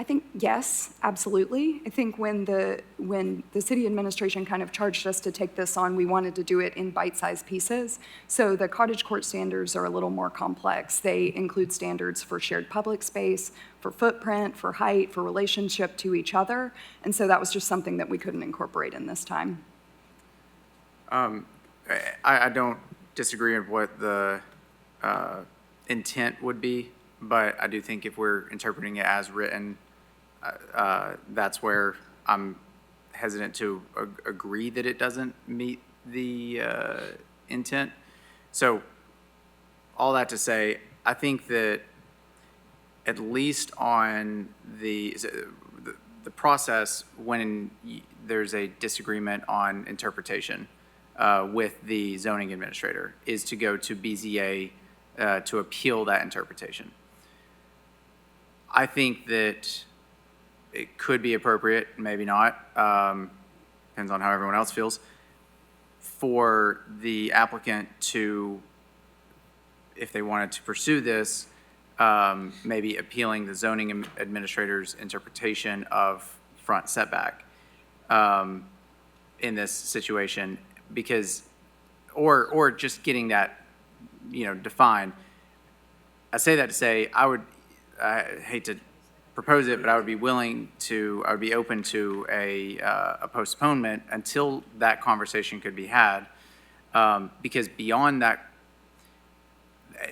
I think, yes, absolutely. I think when the city administration kind of charged us to take this on, we wanted to do it in bite-sized pieces. So the cottage court standards are a little more complex. They include standards for shared public space, for footprint, for height, for relationship to each other. And so that was just something that we couldn't incorporate in this time. I don't disagree with what the intent would be, but I do think if we're interpreting it as written, that's where I'm hesitant to agree that it doesn't meet the intent. So all that to say, I think that at least on the process when there's a disagreement on interpretation with the zoning administrator is to go to BZA to appeal that interpretation. I think that it could be appropriate, maybe not, depends on how everyone else feels, for the applicant to, if they wanted to pursue this, maybe appealing the zoning administrator's interpretation of front setback in this situation, because, or just getting that, defined. I say that to say, I hate to propose it, but I would be open to a postponement until that conversation could be had. Because beyond that,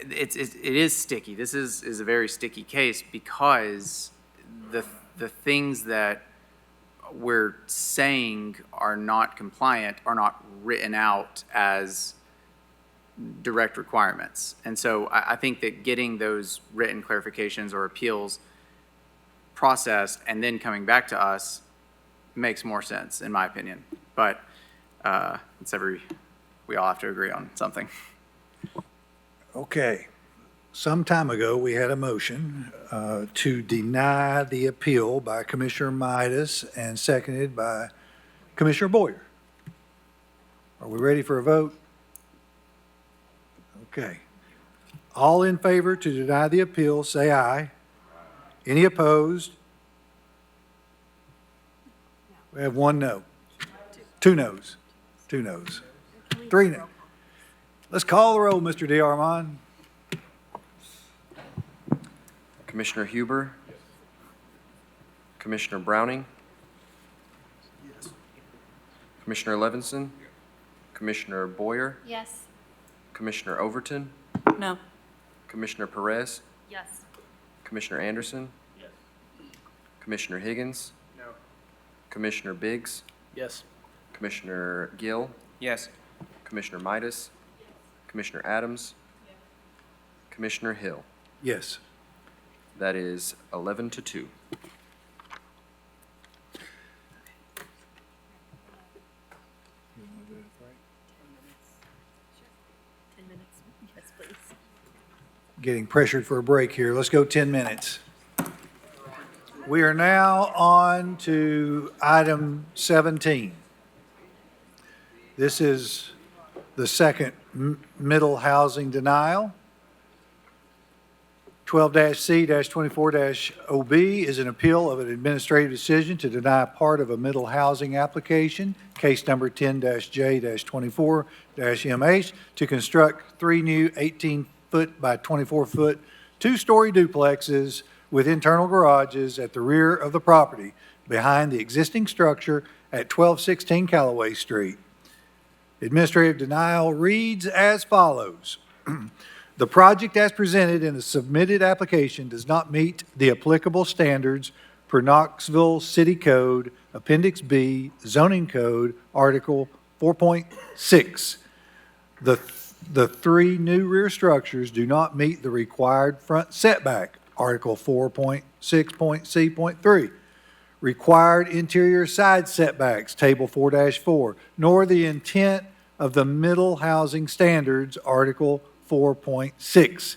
it is sticky. This is a very sticky case because the things that we're saying are not compliant are not written out as direct requirements. And so I think that getting those written clarifications or appeals processed and then coming back to us makes more sense, in my opinion. But we all have to agree on something. Okay. Some time ago, we had a motion to deny the appeal by Commissioner Midas and seconded by Commissioner Boyer. Are we ready for a vote? Okay. All in favor to deny the appeal, say aye. Any opposed? We have one no. Two noes. Two noes. Three no. Let's call the roll, Mr. DeArmond. Commissioner Huber? Commissioner Browning? Commissioner Levinson? Commissioner Boyer? Yes. Commissioner Overton? No. Commissioner Perez? Yes. Commissioner Anderson? Yes. Commissioner Higgins? No. Commissioner Biggs? Yes. Commissioner Gill? Yes. Commissioner Midas? Commissioner Adams? Commissioner Hill? Yes. That is 11-2. getting pressured for a break here. Let's go 10 minutes. We are now on to item 17. This is the second middle housing denial. 12-C-24-OB is an appeal of an administrative decision to deny part of a middle housing application, case number 10-J-24-MH, to construct 3 new 18-foot by 24-foot two-story duplexes with internal garages at the rear of the property behind the existing structure at 1216 Callaway Street. Administrative denial reads as follows. The project as presented in the submitted application does not meet the applicable standards per Knoxville City Code, Appendix B, Zoning Code, Article 4.6. The 3 new rear structures do not meet the required front setback, Article 4.6.C.3. Required interior side setbacks, Table 4-4, nor the intent of the middle housing standards, Article 4.6,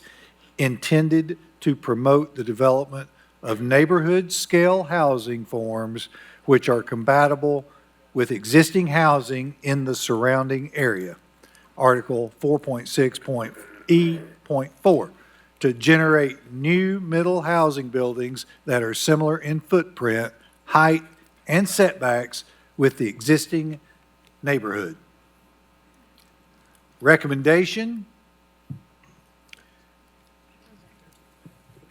intended to promote the development of neighborhood-scale housing forms which are compatible with existing housing in the surrounding area. Article 4.6.E.4, to generate new middle housing buildings that are similar in footprint, height, and setbacks with the existing neighborhood. Recommendation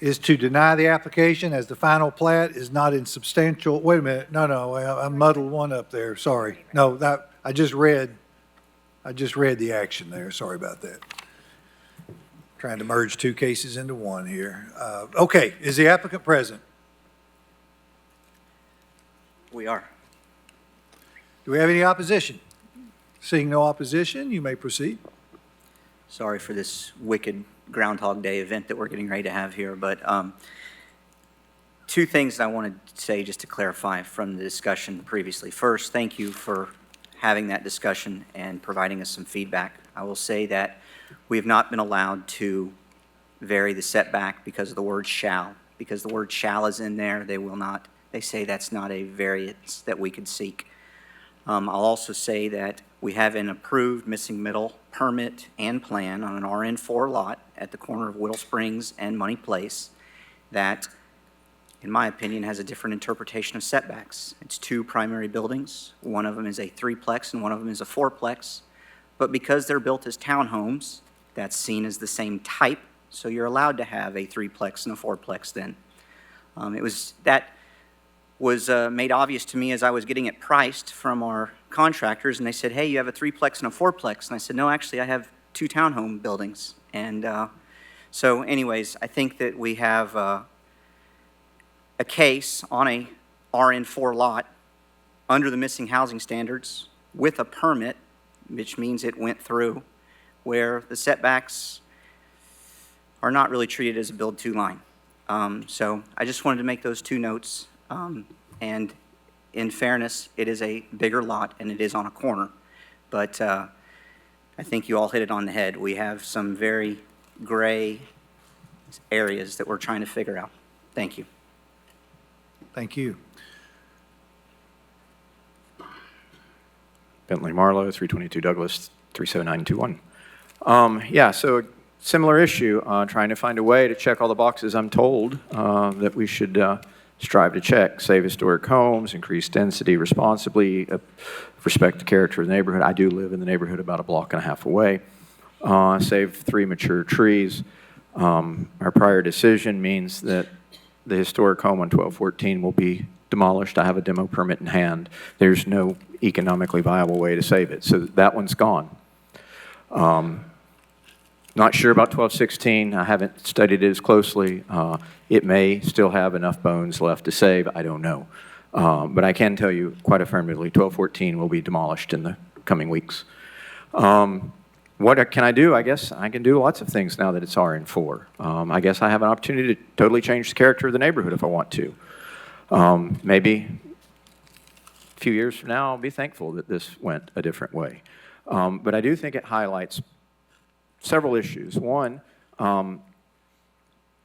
is to deny the application as the final plat is not in substantial, wait a minute, no, I muddled one up there, sorry. No, that, I just read the action there, sorry about that. Trying to merge 2 cases into one here. Okay, is the applicant present? We are. Do we have any opposition? Seeing no opposition, you may proceed. Sorry for this wicked Groundhog Day event that we're getting ready to have here, but 2 things that I wanted to say just to clarify from the discussion previously. First, thank you for having that discussion and providing us some feedback. I will say that we have not been allowed to vary the setback because of the word shall. Because the word shall is in there, they say that's not a variance that we could seek. I'll also say that we have an approved missing middle permit and plan on an RN4 lot at the corner of Whittle Springs and Money Place that, in my opinion, has a different interpretation of setbacks. It's 2 primary buildings. One of them is a 3-plex and one of them is a 4-plex. But because they're built as townhomes, that's seen as the same type, so you're allowed to have a 3-plex and a 4-plex then. That was made obvious to me as I was getting it priced from our contractors, and they said, hey, you have a 3-plex and a 4-plex. And I said, no, actually, I have 2 townhome buildings. And so anyways, I think that we have a case on a RN4 lot under the missing housing standards with a permit, which means it went through, where the setbacks are not really treated as a build to line. So I just wanted to make those 2 notes. And in fairness, it is a bigger lot and it is on a corner. But I think you all hit it on the head. We have some very gray areas that we're trying to figure out. Thank you. Thank you. Bentley Marlowe, 322 Douglas, 37921. Yeah, so a similar issue, trying to find a way to check all the boxes I'm told that we should strive to check. Save historic homes, increase density responsibly, respect the character of the neighborhood. I do live in the neighborhood about a block and a half away. Save 3 mature trees. Our prior decision means that the historic home on 1214 will be demolished. I have a demo permit in hand. There's no economically viable way to save it, so that one's gone. Not sure about 1216. I haven't studied it as closely. It may still have enough bones left to save. I don't know. But I can tell you quite affirmatively, 1214 will be demolished in the coming weeks. What can I do? I guess I can do lots of things now that it's RN4. I guess I have an opportunity to totally change the character of the neighborhood if I want to. Maybe a few years from now, I'll be thankful that this went a different way. But I do think it highlights several issues. One,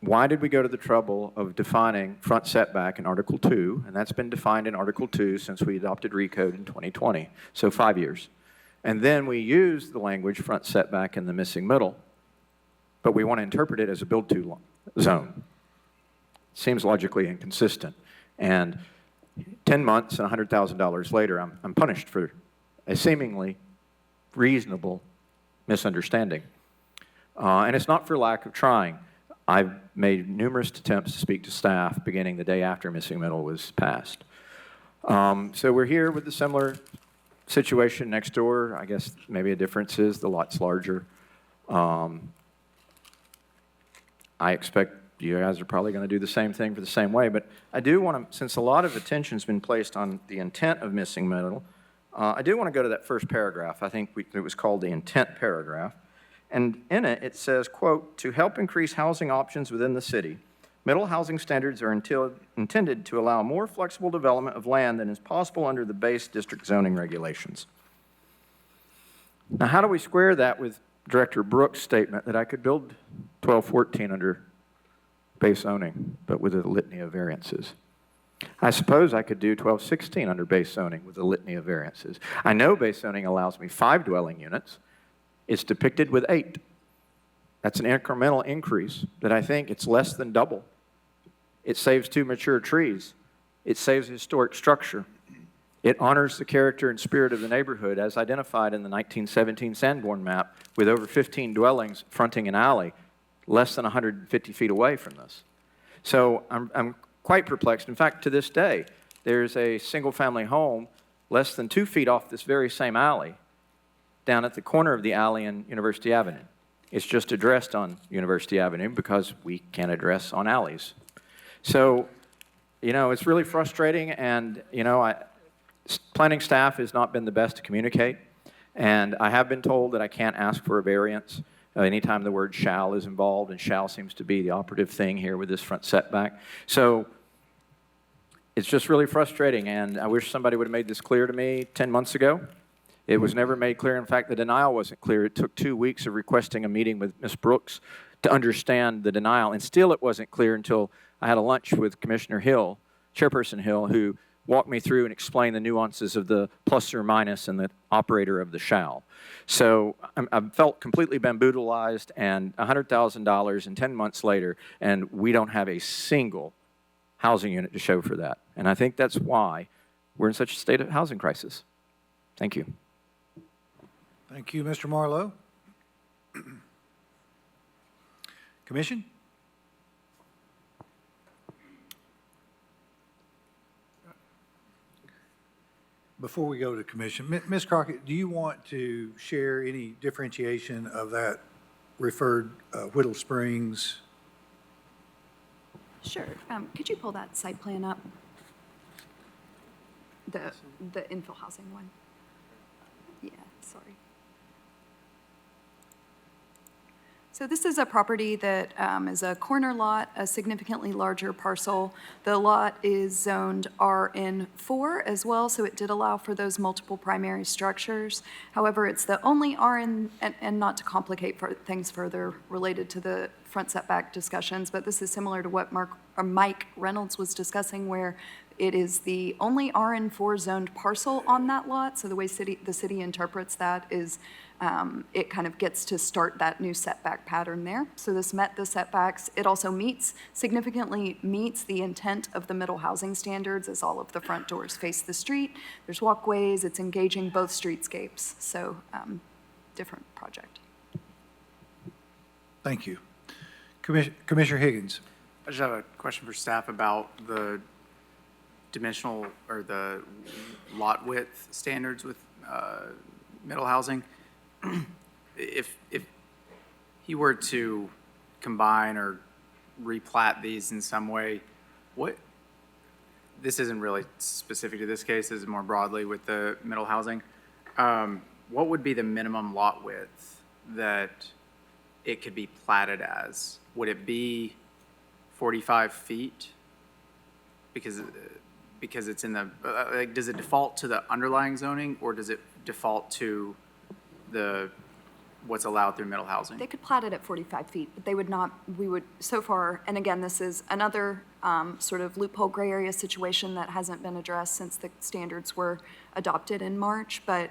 why did we go to the trouble of defining front setback in Article 2? And that's been defined in Article 2 since we adopted RECODE in 2020, so 5 years. And then we use the language front setback in the missing middle, but we want to interpret it as a build-to zone. Seems logically inconsistent. And 10 months and $100,000 later, I'm punished for a seemingly reasonable misunderstanding. And it's not for lack of trying. I've made numerous attempts to speak to staff beginning the day after missing middle was passed. So we're here with a similar situation next door. I guess maybe a difference is the lot's larger. I expect you guys are probably going to do the same thing for the same way, but I do want to, since a lot of attention's been placed on the intent of missing middle, I do want to go to that first paragraph. I think it was called the intent paragraph. And in it, it says, quote, "To help increase housing options within the city, middle housing standards are intended to allow more flexible development of land than is possible under the base district zoning regulations." Now, how do we square that with Director Brooks' statement that I could build 1214 under base zoning, but with a litany of variances? I suppose I could do 1216 under base zoning with a litany of variances. I know base zoning allows me 5 dwelling units. It's depicted with 8. That's an incremental increase that I think it's less than double. It saves 2 mature trees. It saves a historic structure. It honors the character and spirit of the neighborhood as identified in the 1917 Sanborn map with over 15 dwellings fronting an alley less than 150 feet away from this. So I'm quite perplexed. In fact, to this day, there's a single-family home less than 2 feet off this very same alley down at the corner of the alley in University Avenue. It's just addressed on University Avenue because we can't address on alleys. So, you know, it's really frustrating, and, you know, planning staff has not been the best to communicate, and I have been told that I can't ask for a variance anytime the word shall is involved, and shall seems to be the operative thing here with this front setback. So it's just really frustrating, and I wish somebody would have made this clear to me 10 months ago. It was never made clear. In fact, the denial wasn't clear. It took 2 weeks of requesting a meeting with Ms. Brooks to understand the denial, and still it wasn't clear until I had a lunch with Commissioner Hill, Chairperson Hill, who walked me through and explained the nuances of the plus or minus and the operator of the shall. So I felt completely bamboozled, and $100,000 and 10 months later, and we don't have a single housing unit to show for that. And I think that's why we're in such a state of housing crisis. Thank you. Thank you, Mr. Marlowe. Commission? Before we go to commission, Ms. Crockett, do you want to share any differentiation of that referred Whittle Springs? Sure. Could you pull that site plan up? The infill housing one. Yeah, sorry. So this is a property that is a corner lot, a significantly larger parcel. The lot is zoned RN4 as well, so it did allow for those multiple primary structures. However, it's the only RN, and not to complicate things further related to the front setback discussions, but this is similar to what Mike Reynolds was discussing, where it is the only RN4 zoned parcel on that lot. So the way the city interprets that is it kind of gets to start that new setback pattern there. So this met the setbacks. It also significantly meets the intent of the middle housing standards, as all of the front doors face the street. There's walkways. It's engaging both streetscapes. So different project. Thank you. Commissioner Higgins. I just have a question for staff about the dimensional or the lot width standards with middle housing. If he were to combine or replat these in some way, this isn't really specific to this case, this is more broadly with the middle housing. What would be the minimum lot width that it could be platted as? Would it be 45 feet? Because it's in the, does it default to the underlying zoning, or does it default to the what's allowed through middle housing. They could plat it at 45 feet, but they would not, we would, so far, and again, this is another sort of loophole gray area situation that hasn't been addressed since the standards were adopted in March, but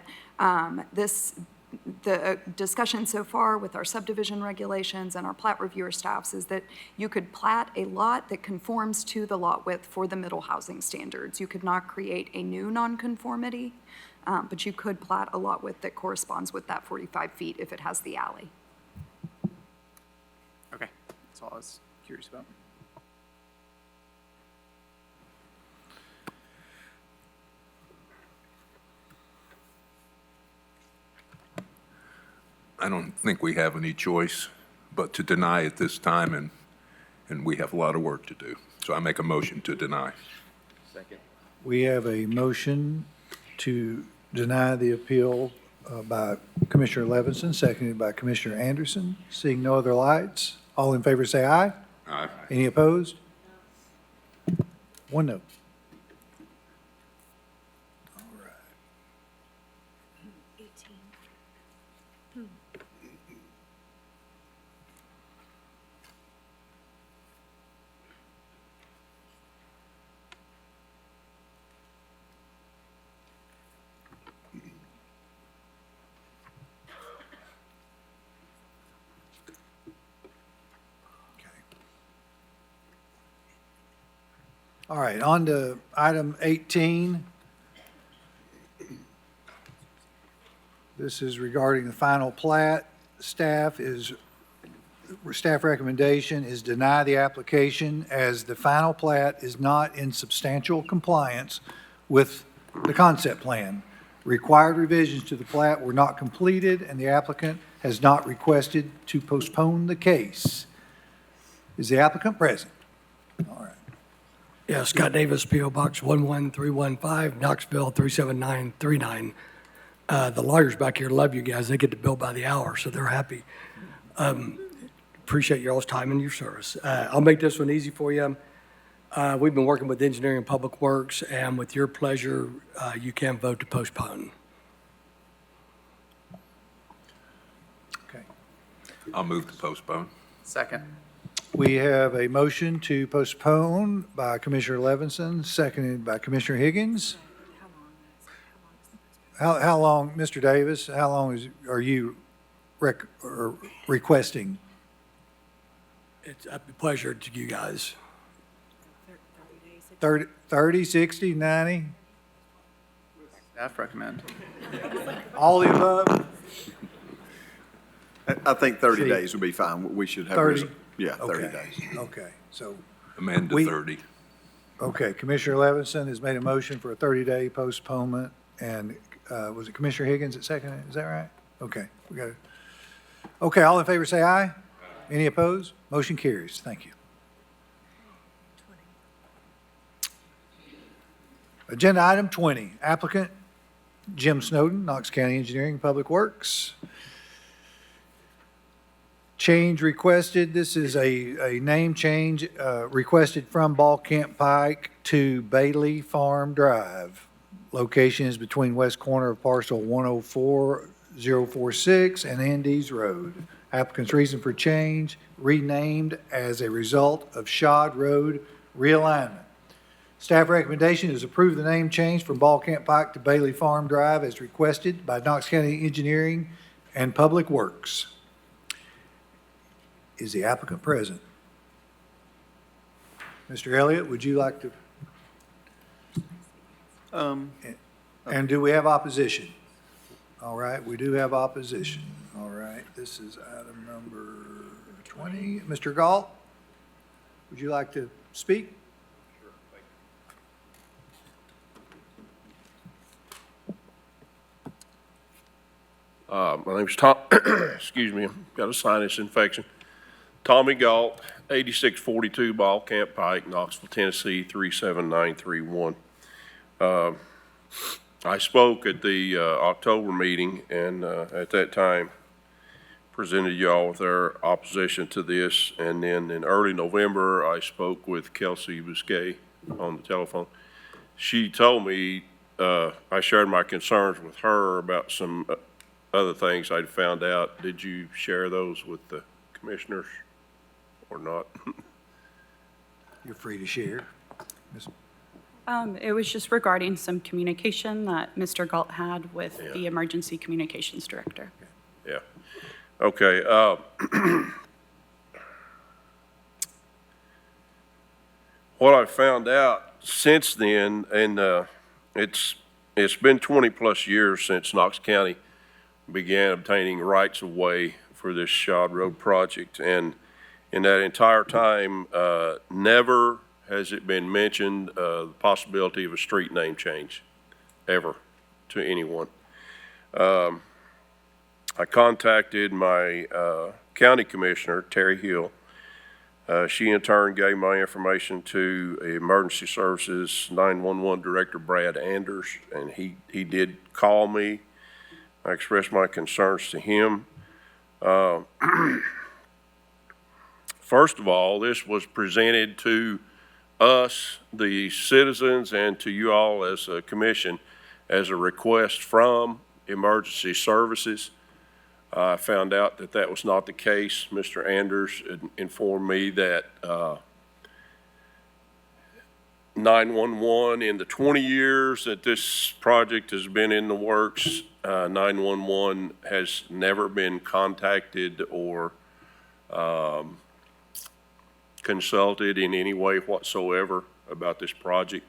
the discussion so far with our subdivision regulations and our plat reviewer staffs is that you could plat a lot that conforms to the lot width for the middle housing standards. You could not create a new nonconformity, but you could plat a lot width that corresponds with that 45 feet if it has the alley. Okay, that's all I was curious about. I don't think we have any choice but to deny at this time, and we have a lot of work to do. So I make a motion to deny. Second. We have a motion to deny the appeal by Commissioner Levinson, seconded by Commissioner Anderson. Seeing no other lights, all in favor say aye. Aye. Any opposed? One no. All right. All right, on to item 18. This is regarding the final plat. Staff recommendation is deny the application as the final plat is not in substantial compliance with the concept plan. Required revisions to the plat were not completed, and the applicant has not requested to postpone the case. Is the applicant present? All right. Yeah, Scott Davis, P.O. Box 11315, Knoxville 37939. The lawyers back here love you guys. They get to bill by the hour, so they're happy. Appreciate y'all's time and your service. I'll make this one easy for you. We've been working with Engineering and Public Works, and with your pleasure, you can vote to postpone. Okay. I'll move to postpone. Second. We have a motion to postpone by Commissioner Levinson, seconded by Commissioner Higgins. How long, Mr. Davis, how long are you requesting? It's a pleasure to you guys. 30, 60, 90? Staff recommend. All the above? I think 30 See, days would be fine. We should have. 30? Yeah, 30 Okay, days. okay, so. Amend to 30. Okay, Commissioner Levinson has made a motion for a 30-day postponement, and was it Commissioner Higgins that seconded it? Is that right? Okay, we got it. Okay, all in favor say aye. Any opposed? Motion carries. Thank you. Agenda item 20, applicant Jim Snowden, Knox County Engineering and Public Works. Change requested, this is a name change requested from Ball Camp Pike to Bailey Farm Drive. Location is between west corner of parcel 104046 and Andes Road. Applicant's reason for change, renamed as a result of Shod Road realignment. Staff recommendation is approve the name change from Ball Camp Pike to Bailey Farm Drive as requested by Knox County Engineering and Public Works. Is the applicant present? Mr. Elliott, would you like to? And do we have opposition? All right, we do have opposition. All right, this is item number 20. Mr. Galt, would you like to speak? My name's Tom, excuse me, I've got a sinus infection. Tommy Galt, 8642 Ball Camp Pike, Knoxville, Tennessee, 37931. I spoke at the October meeting, and at that time presented y'all with our opposition to this. And then in early November, I spoke with Kelsey Bousquet on the telephone. She told me, I shared my concerns with her about some other things I'd found out. Did you share those with the commissioners or not? You're free to share. Ms. It was just regarding some communication that Mr. Galt had with Yeah. the Emergency Communications Director. Yeah. Okay. What I found out since then, and it's been 20-plus years since Knox County began obtaining rights-of-way for this Shod Road project, and in that entire time, never has it been mentioned the possibility of a street name change, ever, to anyone. I contacted my county commissioner, Terry Hill. She in turn gave my information to Emergency Services 911 Director Brad Anders, and he did call me. I expressed my concerns to him. First of all, this was presented to us, the citizens, and to you all as a commission as a request from Emergency Services. I found out that that was not the case. Mr. Anders informed me that 911, in the 20 years that this project has been in the works, 911 has never been contacted or consulted in any way whatsoever about this project.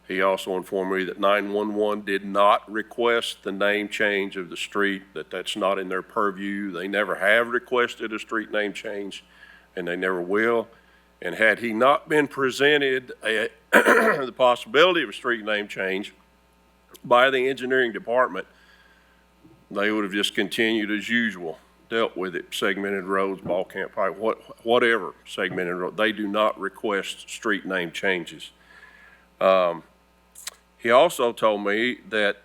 He also informed me that 911 did not request the name change of the street, that's not in their purview. They never have requested a street name change, and they never will. And had he not been presented the possibility of a street name change by the engineering department, they would have just continued as usual, dealt with it, segmented roads, ball camp pipe, whatever segmented road. They do not request street name changes. He also told me that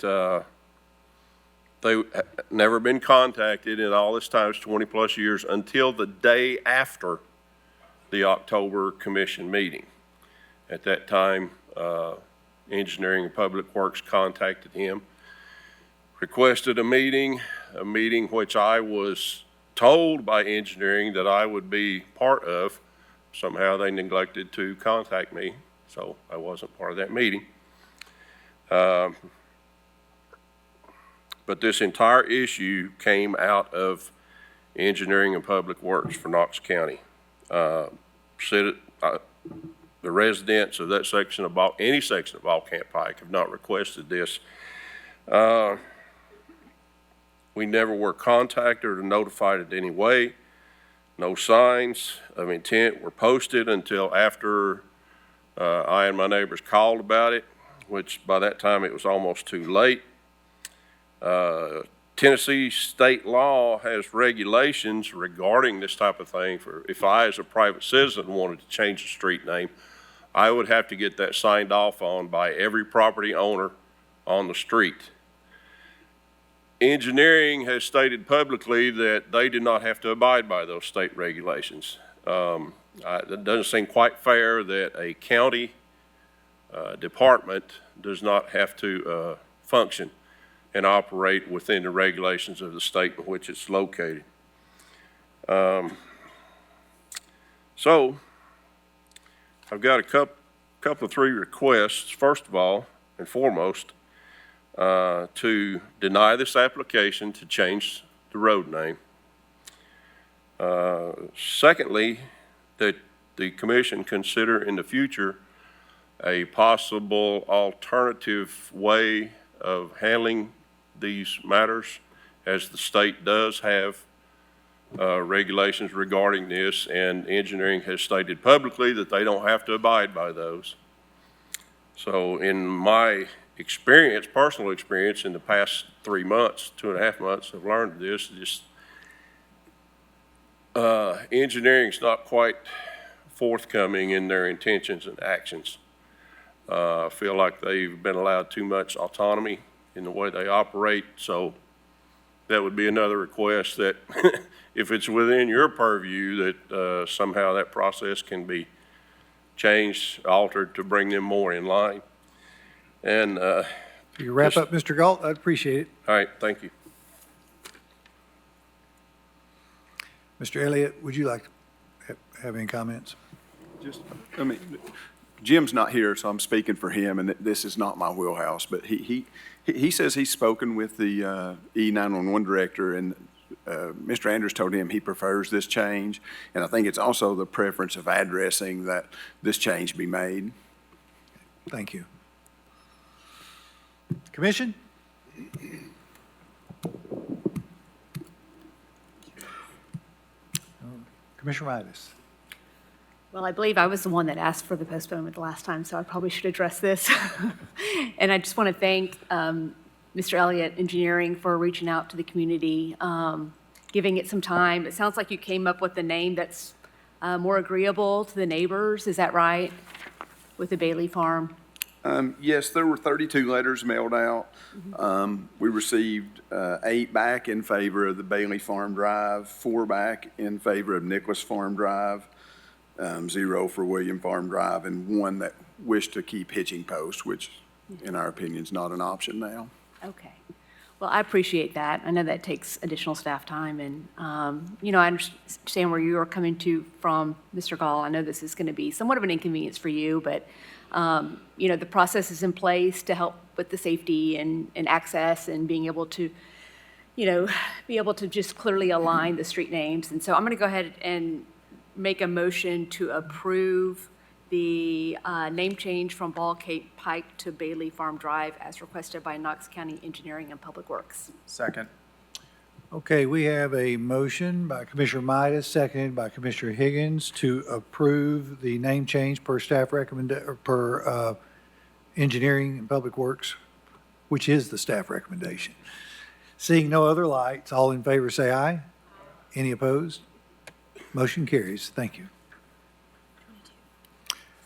they never been contacted in all this time, 20-plus years, until the day after the October commission meeting. At that time, Engineering and Public Works contacted him, requested a meeting which I was told by engineering that I would be part of. Somehow they neglected to contact me, so I wasn't part of that meeting. But this entire issue came out of Engineering and Public Works for Knox County. The residents of that section of any section of Ball Camp Pike have not requested this. We never were contacted or notified in any way. No signs of intent were posted until after I and my neighbors called about it, which by that time it was almost too late. Tennessee state law has regulations regarding this type of thing. For if I, as a private citizen, wanted to change the street name, I would have to get that signed off on by every property owner on the street. Engineering has stated publicly that they do not have to abide by those state regulations. It doesn't seem quite fair that a county department does not have to function and operate within the regulations of the state in which it's located. So I've got a couple of three requests. First of all and foremost, to deny this application to change the road name. Secondly, that the commission consider in the future a possible alternative way of handling these matters, as the state does have regulations regarding this, and engineering has stated publicly that they don't have to abide by those. So in my experience, personal experience in the past 3 months, 2.5 months, I've learned this, engineering's not quite forthcoming in their intentions and actions. I feel like they've been allowed too much autonomy in the way they operate, so that would be another request that if it's within your purview that somehow that process can be changed, altered to bring them more in line. And You wrap up, Mr. Galt, I'd appreciate it. all right, thank you. Mr. Elliott, would you like to have any comments? Jim's not here, so I'm speaking for him, and this is not my wheelhouse, but he says he's spoken with the E911 director, and Mr. Andrews told him he prefers this change, and I think it's also the preference of addressing that this change be made. Thank you. Commission? Commissioner Midas. Well, I believe I was the one that asked for the postponement the last time, so I probably should address this. And I just want to thank Mr. Elliott Engineering for reaching out to the community, giving it some time. It sounds like you came up with a name that's more agreeable to the neighbors. Is that right? With the Bailey Farm? Yes, there were 32 letters mailed out. We received 8 back in favor of the Bailey Farm Drive, 4 back in favor of Nicholas Farm Drive, 0 for William Farm Drive, and 1 that wished to keep hitching posts, which in our opinion is not an option now. Okay. Well, I appreciate that. I know that takes additional staff time, and, I understand where you are coming to from, Mr. Gall. I know this is going to be somewhat of an inconvenience for you, but, the process is in place to help with the safety and access and being able to, be able to just clearly align the street names. And so I'm going to go ahead and make a motion to approve the name change from Ball Cape Pike to Bailey Farm Drive as requested by Knox County Engineering and Public Works. Second. Okay, we have a motion by Commissioner Midas, seconded by Commissioner Higgins to approve the name change per staff per Engineering and Public Works, which is the staff recommendation. Seeing no other lights, all in favor say aye. Any opposed? Motion carries. Thank you.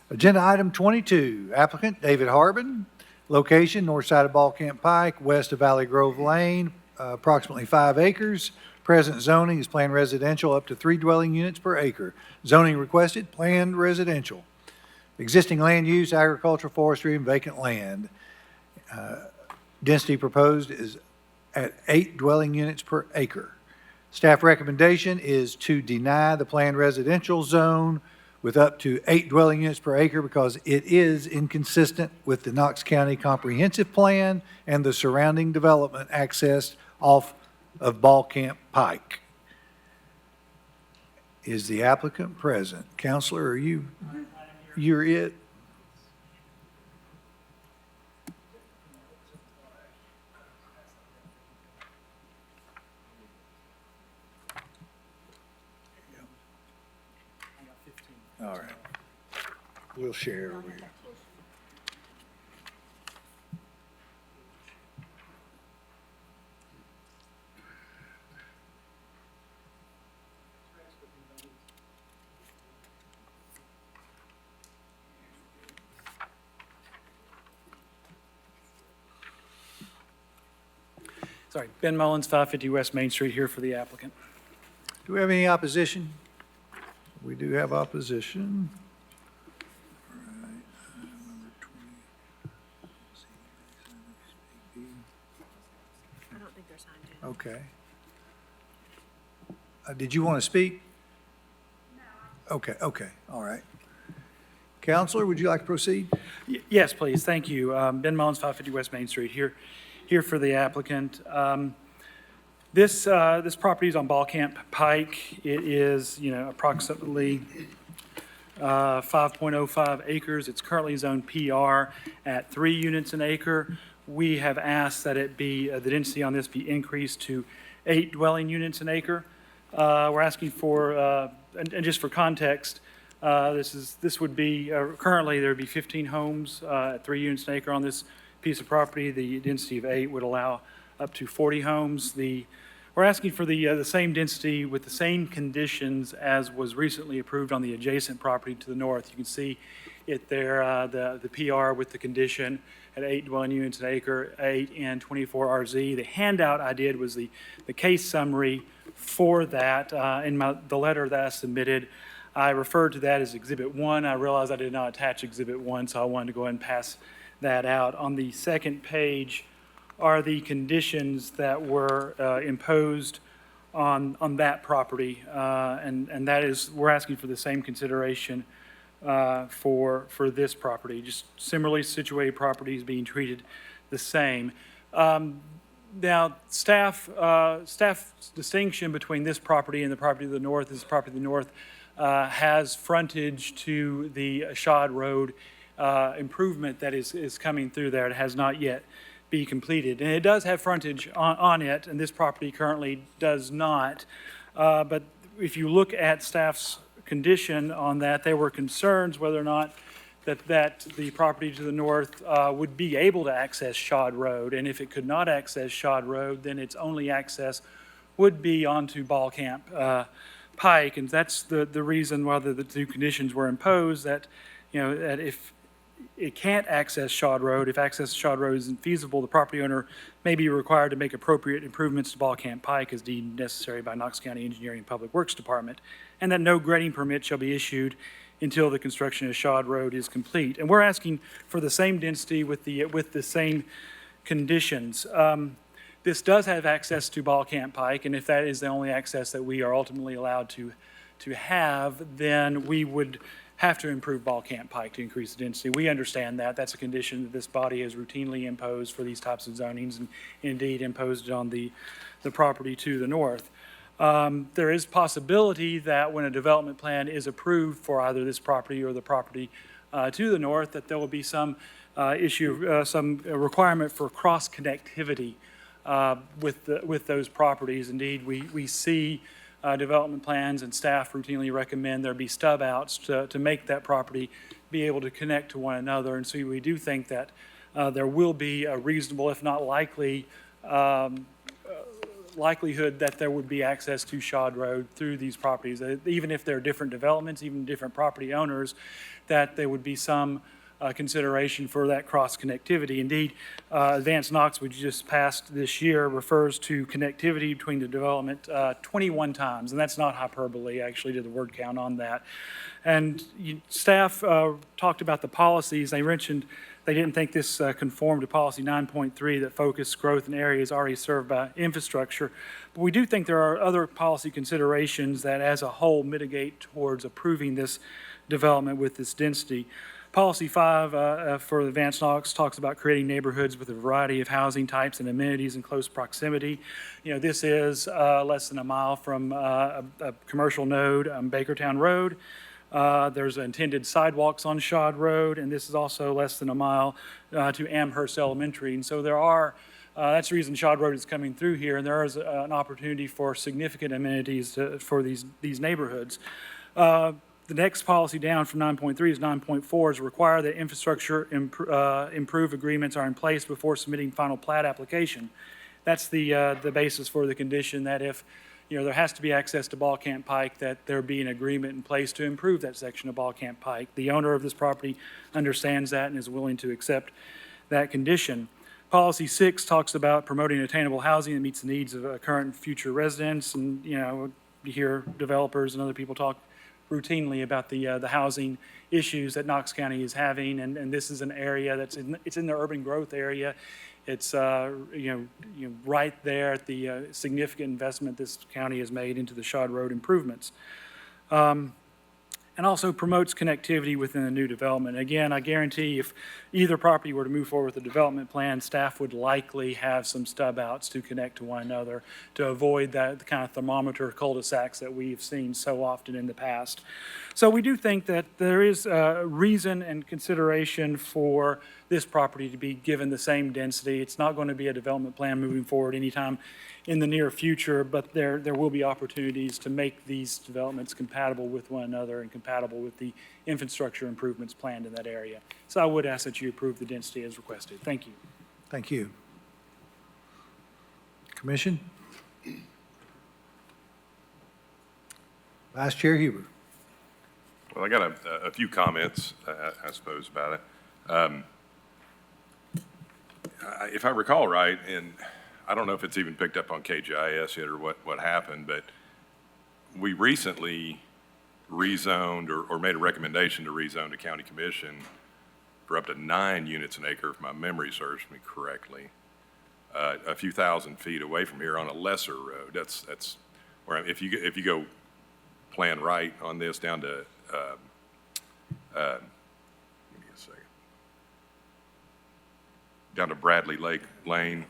Agenda item 22, applicant David Harbin, location north side of Ball Camp Pike, west of Valley Grove Lane, approximately 5 acres. Present zoning is planned residential up to 3 dwelling units per acre. Zoning requested, planned residential. Existing land use, agricultural, forestry, and vacant land. Density proposed is at 8 dwelling units per acre. Staff recommendation is to deny the planned residential zone with up to 8 dwelling units per acre because it is inconsistent with the Knox County Comprehensive Plan and the surrounding development accessed off of Ball Camp Pike. Is the applicant present? Counselor, you're it? All right. We'll share over here. Sorry, Ben Mullins, 550 West Main Street, here for the applicant. Do we have any opposition? We do have opposition. I don't think they're signed in. Okay. Did you want to speak? No. Okay, all right. Counselor, would you like to proceed? Yes, please, thank you. Ben Mullins, 550 West Main Street, here for the applicant. This property is on Ball Camp Pike. It is, approximately 5.05 acres. It's currently zoned PR at 3 units an acre. We have asked that it be, the density on this be increased to 8 dwelling units an acre. We're asking for, and just for context, this would be, currently there would be 15 homes at 3 units an acre on this piece of property. The density of 8 would allow up to 40 homes. We're asking for the same density with the same conditions as was recently approved on the adjacent property to the north. You can see it there, the PR with the condition at 8 dwelling units an acre, 8 and 24 RZ. The handout I did was the case summary for that. In the letter that I submitted, I referred to that as Exhibit 1. I realized I did not attach Exhibit 1, so I wanted to go ahead and pass that out. On the second page are the conditions that were imposed on that property. And that is, we're asking for the same consideration for this property, just similarly situated properties being treated the same. Now, staff's distinction between this property and the property to the north is the property to the north has frontage to the Shad Road improvement that is coming through there. It has not yet be completed. And it does have frontage on it, and this property currently does not. But if you look at staff's condition on that, there were concerns whether or not that the property to the north would be able to access Shad Road. And if it could not access Shad Road, then its only access would be onto Ball Camp Pike. And that's the reason why the two conditions were imposed, that, you know, that if it can't access Shad Road, if access to Shad Road isn't feasible, the property owner may be required to make appropriate improvements to Ball Camp Pike as deemed necessary by Knox County Engineering and Public Works Department, and that no grading permit shall be issued until the construction of Shad Road is complete. And we're asking for the same density with the same conditions. This does have access to Ball Camp Pike, and if that is the only access that we are ultimately allowed to have, then we would have to improve Ball Camp Pike to increase the density. We understand that. That's a condition that this body has routinely imposed for these types of zonings, and indeed imposed it on the property to the north. There is possibility that when a development plan is approved for either this property or the property to the north, that there will be some some requirement for cross-connectivity with those properties. Indeed, we see development plans, and staff routinely recommend there be stub outs to make that property be able to connect to one another. And so we do think that there will be a reasonable, if not likely, likelihood that there would be access to Shad Road through these properties, even if they're different developments, even different property owners, that there would be some consideration for that cross-connectivity. Indeed, Advanced Knox, which just passed this year, refers to connectivity between the development 21 times, and that's not hyperbole. I actually did the word count on that. And staff talked about the policies. They mentioned they didn't think this conformed to policy 9.3 that focused growth in areas already served by infrastructure. But we do think there are other policy considerations that as a whole mitigate towards approving this development with this density. Policy 5 for Advanced Knox talks about creating neighborhoods with a variety of housing types and amenities in close proximity. You know, this is less than a mile from a commercial node, Bakertown Road. There's intended sidewalks on Shad Road, and this is also less than a mile to Amherst Elementary. And so there are, that's the reason Shad Road is coming through here, and there is an opportunity for significant amenities for these neighborhoods. The next policy down from 9.3 is 9.4 is require that infrastructure improve agreements are in place before submitting final plat application. That's the basis for the condition that if, you know, there has to be access to Ball Camp Pike, that there be an agreement in place to improve that section of Ball Camp Pike. The owner of this property understands that and is willing to accept that condition. Policy 6 talks about promoting attainable housing that meets the needs of current and future residents. And, you know, you hear developers and other people talk routinely about the housing issues that Knox County is having, and this is an area it's in the urban growth area. It's you know right there at the significant investment this county has made into the Shad Road improvements. And also promotes connectivity within the new development. Again, I guarantee if either property were to move forward with a development plan, staff would likely have some stub outs to connect to one another to avoid the kind of thermometer cul-de-sacs that we've seen so often in the past. So we do think that there is reason and consideration for this property to be given the same density. It's not going to be a development plan moving forward anytime in the near future, but there will be opportunities to make these developments compatible with one another and compatible with the infrastructure improvements planned in that area. So I would ask that you approve the density as requested. Thank you. Thank you. Commission? Vice Chair Huber. Well, I got a few comments, I suppose, about it. If I recall right, and I don't know if it's even picked up on KGIS yet or what happened, but we recently rezoned or made a recommendation to rezone to county commission for up to 9 units an acre, if my memory serves me correctly, a few thousand feet away from here on a lesser road. That's where if you go plan right on this down to, give me a second, down to Bradley Lake Lane.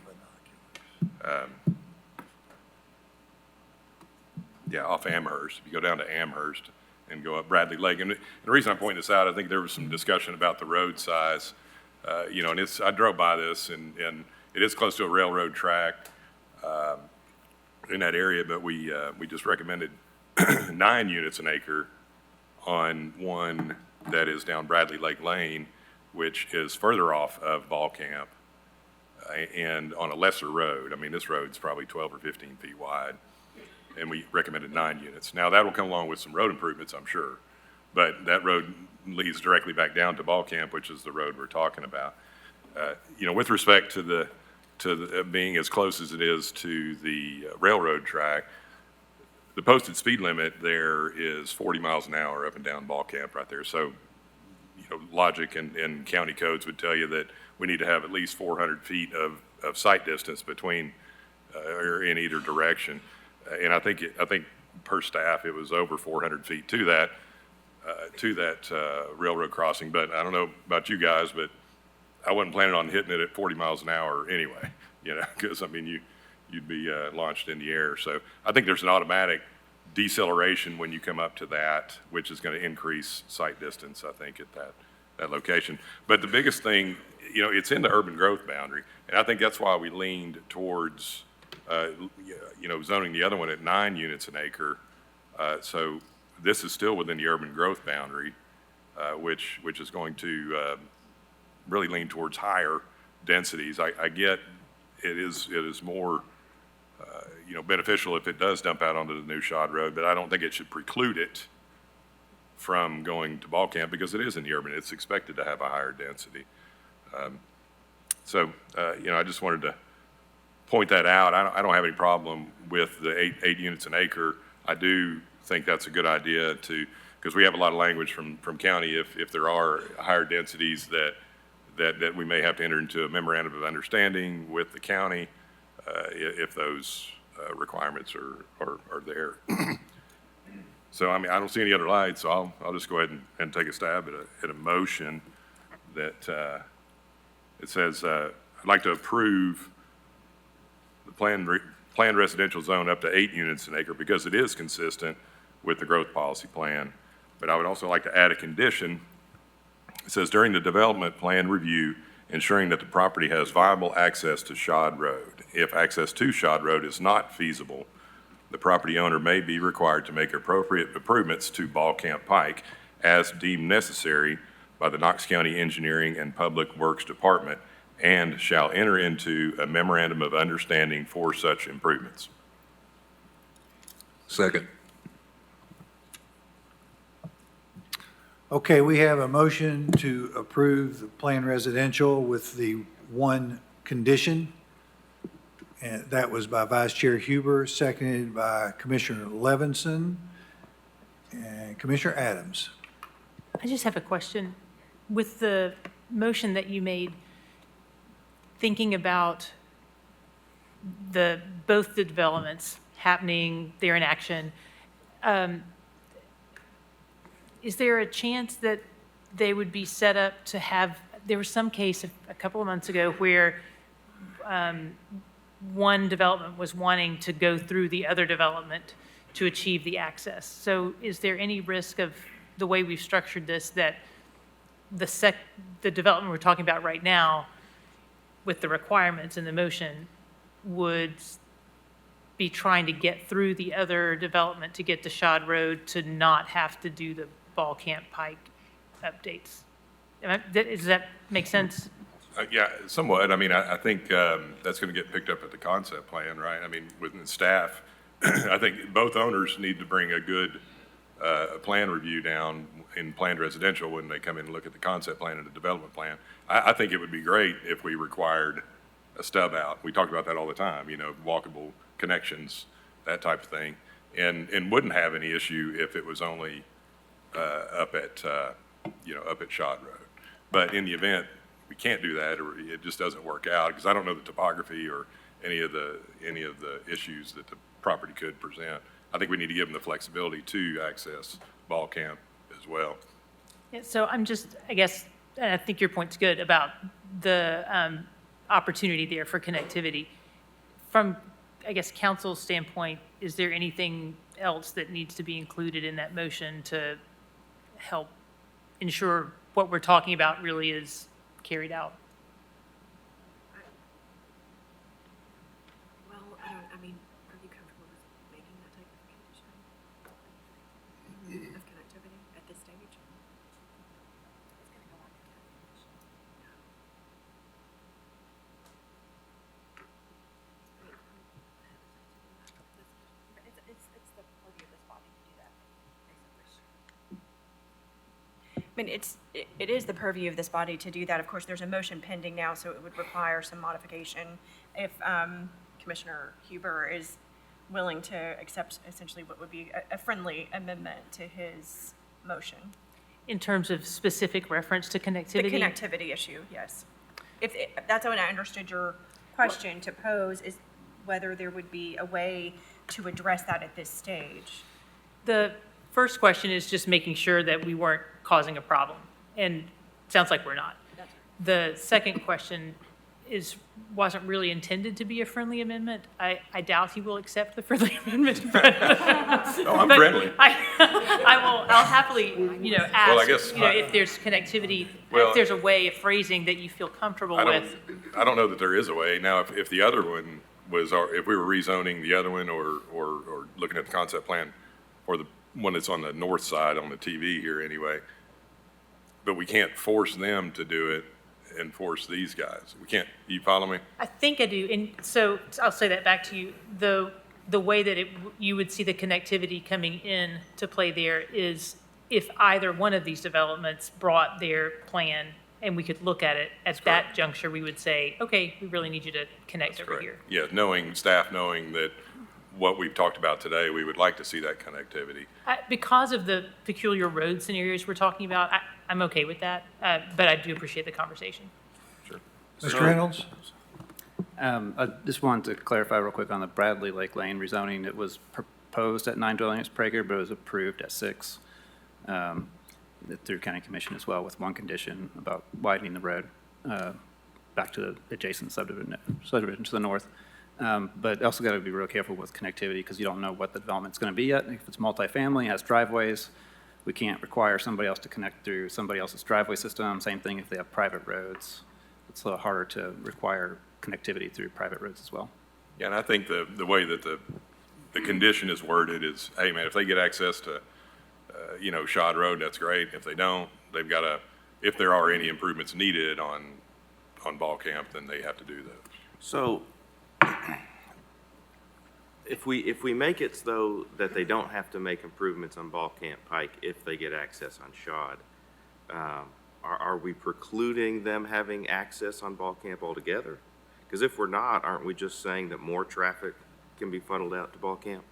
Yeah, off Amherst. If you go down to Amherst and go up Bradley Lake, and the reason I'm pointing this out, I think there was some discussion about the road size. You know, and I drove by this, and it is close to a railroad track in that area, but we just recommended 9 units an acre on one that is down Bradley Lake Lane, which is further off of Ball Camp and on a lesser road. I mean, this road's probably 12 or 15 feet wide, and we recommended 9 units. Now, that'll come along with some road improvements, I'm sure, but that road leads directly back down to Ball Camp, which is the road we're talking about. You know, with respect to the being as close as it is to the railroad track, the posted speed limit there is 40 miles an hour up and down Ball Camp right there. So, you know, logic and county codes would tell you that we need to have at least 400 feet of sight distance between or in either direction. And I think per staff, it was over 400 feet to that railroad crossing. But I don't know about you guys, but I wasn't planning on hitting it at 40 miles an hour anyway, you know, because, I mean, you'd be launched in the air. So I think there's an automatic deceleration when you come up to that, which is going to increase sight distance, I think, at that location. But the biggest thing, you know, it's in the urban growth boundary, and I think that's why we leaned towards, you know, zoning the other one at 9 units an acre. So this is still within the urban growth boundary, which is going to really lean towards higher densities. I get it is more, you know, beneficial if it does dump out onto the new Shod Road, but I don't think it should preclude it from going to Ball Camp because it is in the urban. It's expected to have a higher density. So, you know, I just wanted to point that out. I don't have any problem with the eight units an acre. I do think that's a good idea because we have a lot of language from county if there are higher densities that we may have to enter into a memorandum of understanding with the county if those requirements are there. So, I mean, I don't see any other lights, so I'll just go ahead and take a stab at a motion that it says, I'd like to approve the planned residential zone up to 8 units an acre because it is consistent with the growth policy plan. But I would also like to add a condition. It says during the development plan review, ensuring that the property has viable access to Shod Road. If access to Shod Road is not feasible, the property owner may be required to make appropriate improvements to Ball Camp Pike as deemed necessary by the Knox County Engineering and Public Works Department and shall enter into a memorandum of understanding for such improvements. Second. Okay, we have a motion to approve the planned residential with the one condition. And that was by Vice Chair Huber, seconded by Commissioner Levinson and Commissioner Adams. I just have a question. With the motion that you made, thinking about both the developments happening, they're in action, is there a chance that they would be set up to have, there was some case a couple of months ago where one development was wanting to go through the other development to achieve the access. So is there any risk of the way we've structured this that the development we're talking about right now with the requirements in the motion would be trying to get through the other development to get to Shod Road to not have to do the Ball Camp Pike updates? Does that make sense? Yeah, somewhat. I mean, I think that's going to get picked up at the concept plan, right? I mean, within staff, I think both owners need to bring a good plan review down in planned residential when they come in and look at the concept plan and the development plan. I think it would be great if we required a stub out. We talk about that all the time, you know, walkable connections, that type of thing, and wouldn't have any issue if it was only up at Shod Road. But in the event we can't do that, or it just doesn't work out, because I don't know the topography or any of the issues that the property could present. I think we need to give them the flexibility to access ball camp as well. Yeah, so I'm just, I guess, and I think your point's good about the opportunity there for connectivity. From, I guess, council's standpoint, is there anything else that needs to be included in that motion to help ensure what we're talking about really is carried out? Well, I mean, are you comfortable with making that type of condition of connectivity at this stage? It's gonna go on the calculation. It's the purview of this body to do that, basically. I mean, it is the purview of this body to do that. Of course, there's a motion pending now, so it would require some modification. If Commissioner Huber is willing to accept essentially what would be a friendly amendment to his motion. In terms of specific reference to connectivity? The connectivity issue, yes. If that's what I understood your question to pose, is whether there would be a way to address that at this stage. The first question is just making sure that we weren't causing a problem, and it sounds like we're not. The second question wasn't really intended to be a friendly amendment. I doubt he will accept the friendly amendment. I'm friendly. I'll happily, ask, Well, I guess if there's connectivity, if there's a way of phrasing that you feel comfortable with. I don't know that there is a way. Now, if the other one was, if we were rezoning the other one or looking at the concept plan or the one that's on the north side on the TV here anyway, but we can't force them to do it and force these guys. We can't, you follow me? I think I do, and so I'll say that back to you. The way that you would see the connectivity coming in to play there is if either one of these developments brought their plan and we could look at it at that juncture, we would say, okay, we really need you to connect over here. Yeah, staff knowing that what we've talked about today, we would like to see that connectivity. Because of the peculiar road scenarios we're talking about, I'm okay with that, but I do appreciate the conversation. Sure. Mr. Reynolds? I just wanted to clarify real quick on the Bradley Lake Lane rezoning. It was proposed at 9 dwelling units per acre, but it was approved at 6 through County Commission as well, with one condition about widening the road back to the adjacent subdivision to the north. But also got to be real careful with connectivity because you don't know what the development's going to be yet. If it's multifamily, has driveways, we can't require somebody else to connect through somebody else's driveway system. Same thing if they have private roads. It's a little harder to require connectivity through private roads as well. Yeah, and I think the way that the condition is worded is, hey, man, if they get access to, Shod Road, that's great. If they don't, they've got to, if there are any improvements needed on Ball Camp, then they have to do those. So if we make it so that they don't have to make improvements on Ball Camp Pike if they get access on Shod, are we precluding them having access on Ball Camp altogether? Because if we're not, aren't we just saying that more traffic can be funneled out to Ball Camp?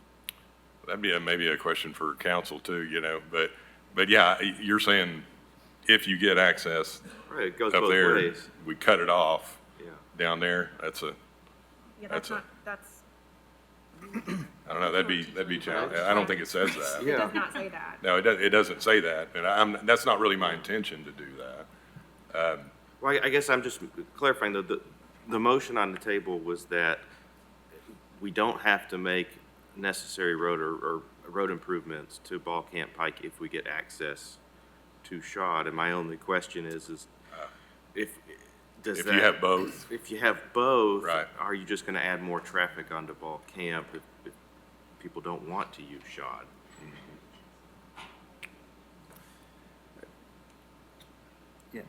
That'd be maybe a question for council too, but yeah, you're saying if you get access Right, it goes up both there, ways. we cut it off Yeah. down there. Yeah, that's. I don't know, that'd be challenging. I don't think it says that. It does not say that. No, it doesn't say that, and that's not really my intention to do that. Well, I guess I'm just clarifying, the motion on the table was that we don't have to make necessary road or road improvements to Ball Camp Pike if we get access to Shod. And my only question is if you have both. If you have both, right, are you just going to add more traffic onto Ball Camp if people don't want to use Shod? Yeah,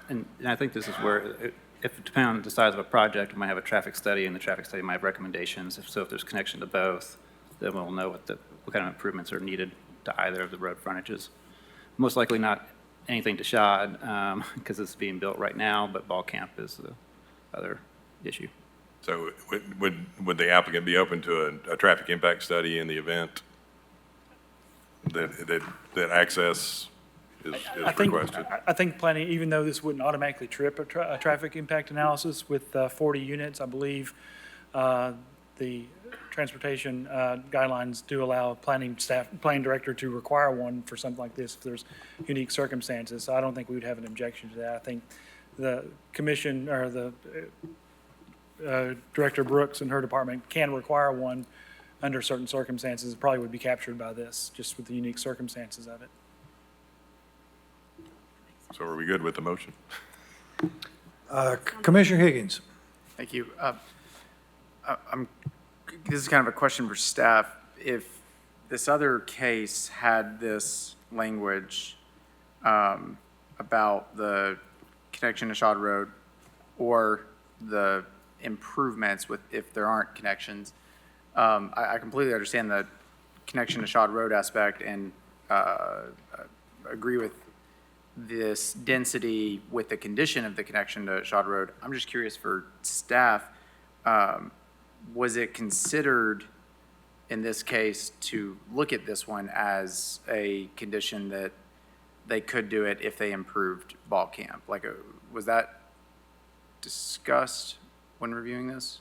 and I think this is where, if depending on the size of a project, we might have a traffic study, and the traffic study might have recommendations. If there's connection to both, then we'll know what kind of improvements are needed to either of the road frontages. Most likely not anything to Shod, because it's being built right now, but Ball Camp is the other issue. So would the applicant be open to a traffic impact study in the event that access is requested? I think planning, even though this wouldn't automatically trip a traffic impact analysis with 40 units, I believe the the transportation guidelines do allow planning director to require one for something like this if there's unique circumstances. So I don't think we would have an objection to that. I think the commission or the Director Brooks and her department can require one under certain circumstances. It probably would be captured by this, just with the unique circumstances of it. So are we good with the motion? Commissioner Higgins. Thank you. This is kind of a question for staff. If this other case had this language about the connection to Shad Road or the improvements if there aren't connections, I completely understand the connection to Shad Road aspect and agree with this density with the condition of the connection to Shad Road. I'm just curious for staff, was it considered in this case to look at this one as a condition that they could do it if they improved ball camp? Like, was that discussed when reviewing this?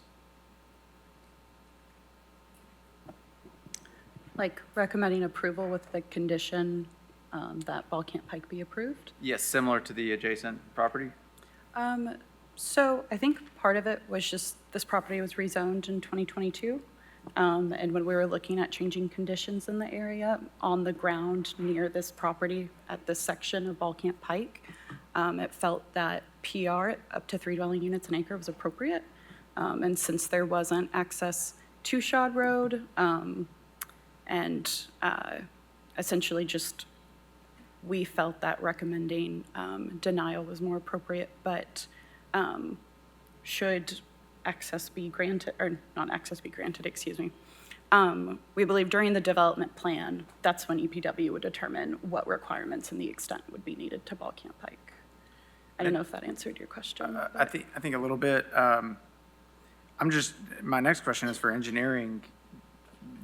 Like recommending approval with the condition that Ball Camp Pike be approved? Yes, similar to the adjacent property? So I think part of it was just this property was rezoned in 2022. And when we were looking at changing conditions in the area on the ground near this property at this section of Ball Camp Pike, it felt that PR up to 3 dwelling units an acre was appropriate. And since there wasn't access to Shad Road, essentially just we felt that recommending denial was more appropriate, but should access be granted, or not access be granted, excuse me. We believe during the development plan, that's when EPW would determine what requirements and the extent would be needed to Ball Camp Pike. I don't know if that answered your question. I think a little bit. My next question is for engineering.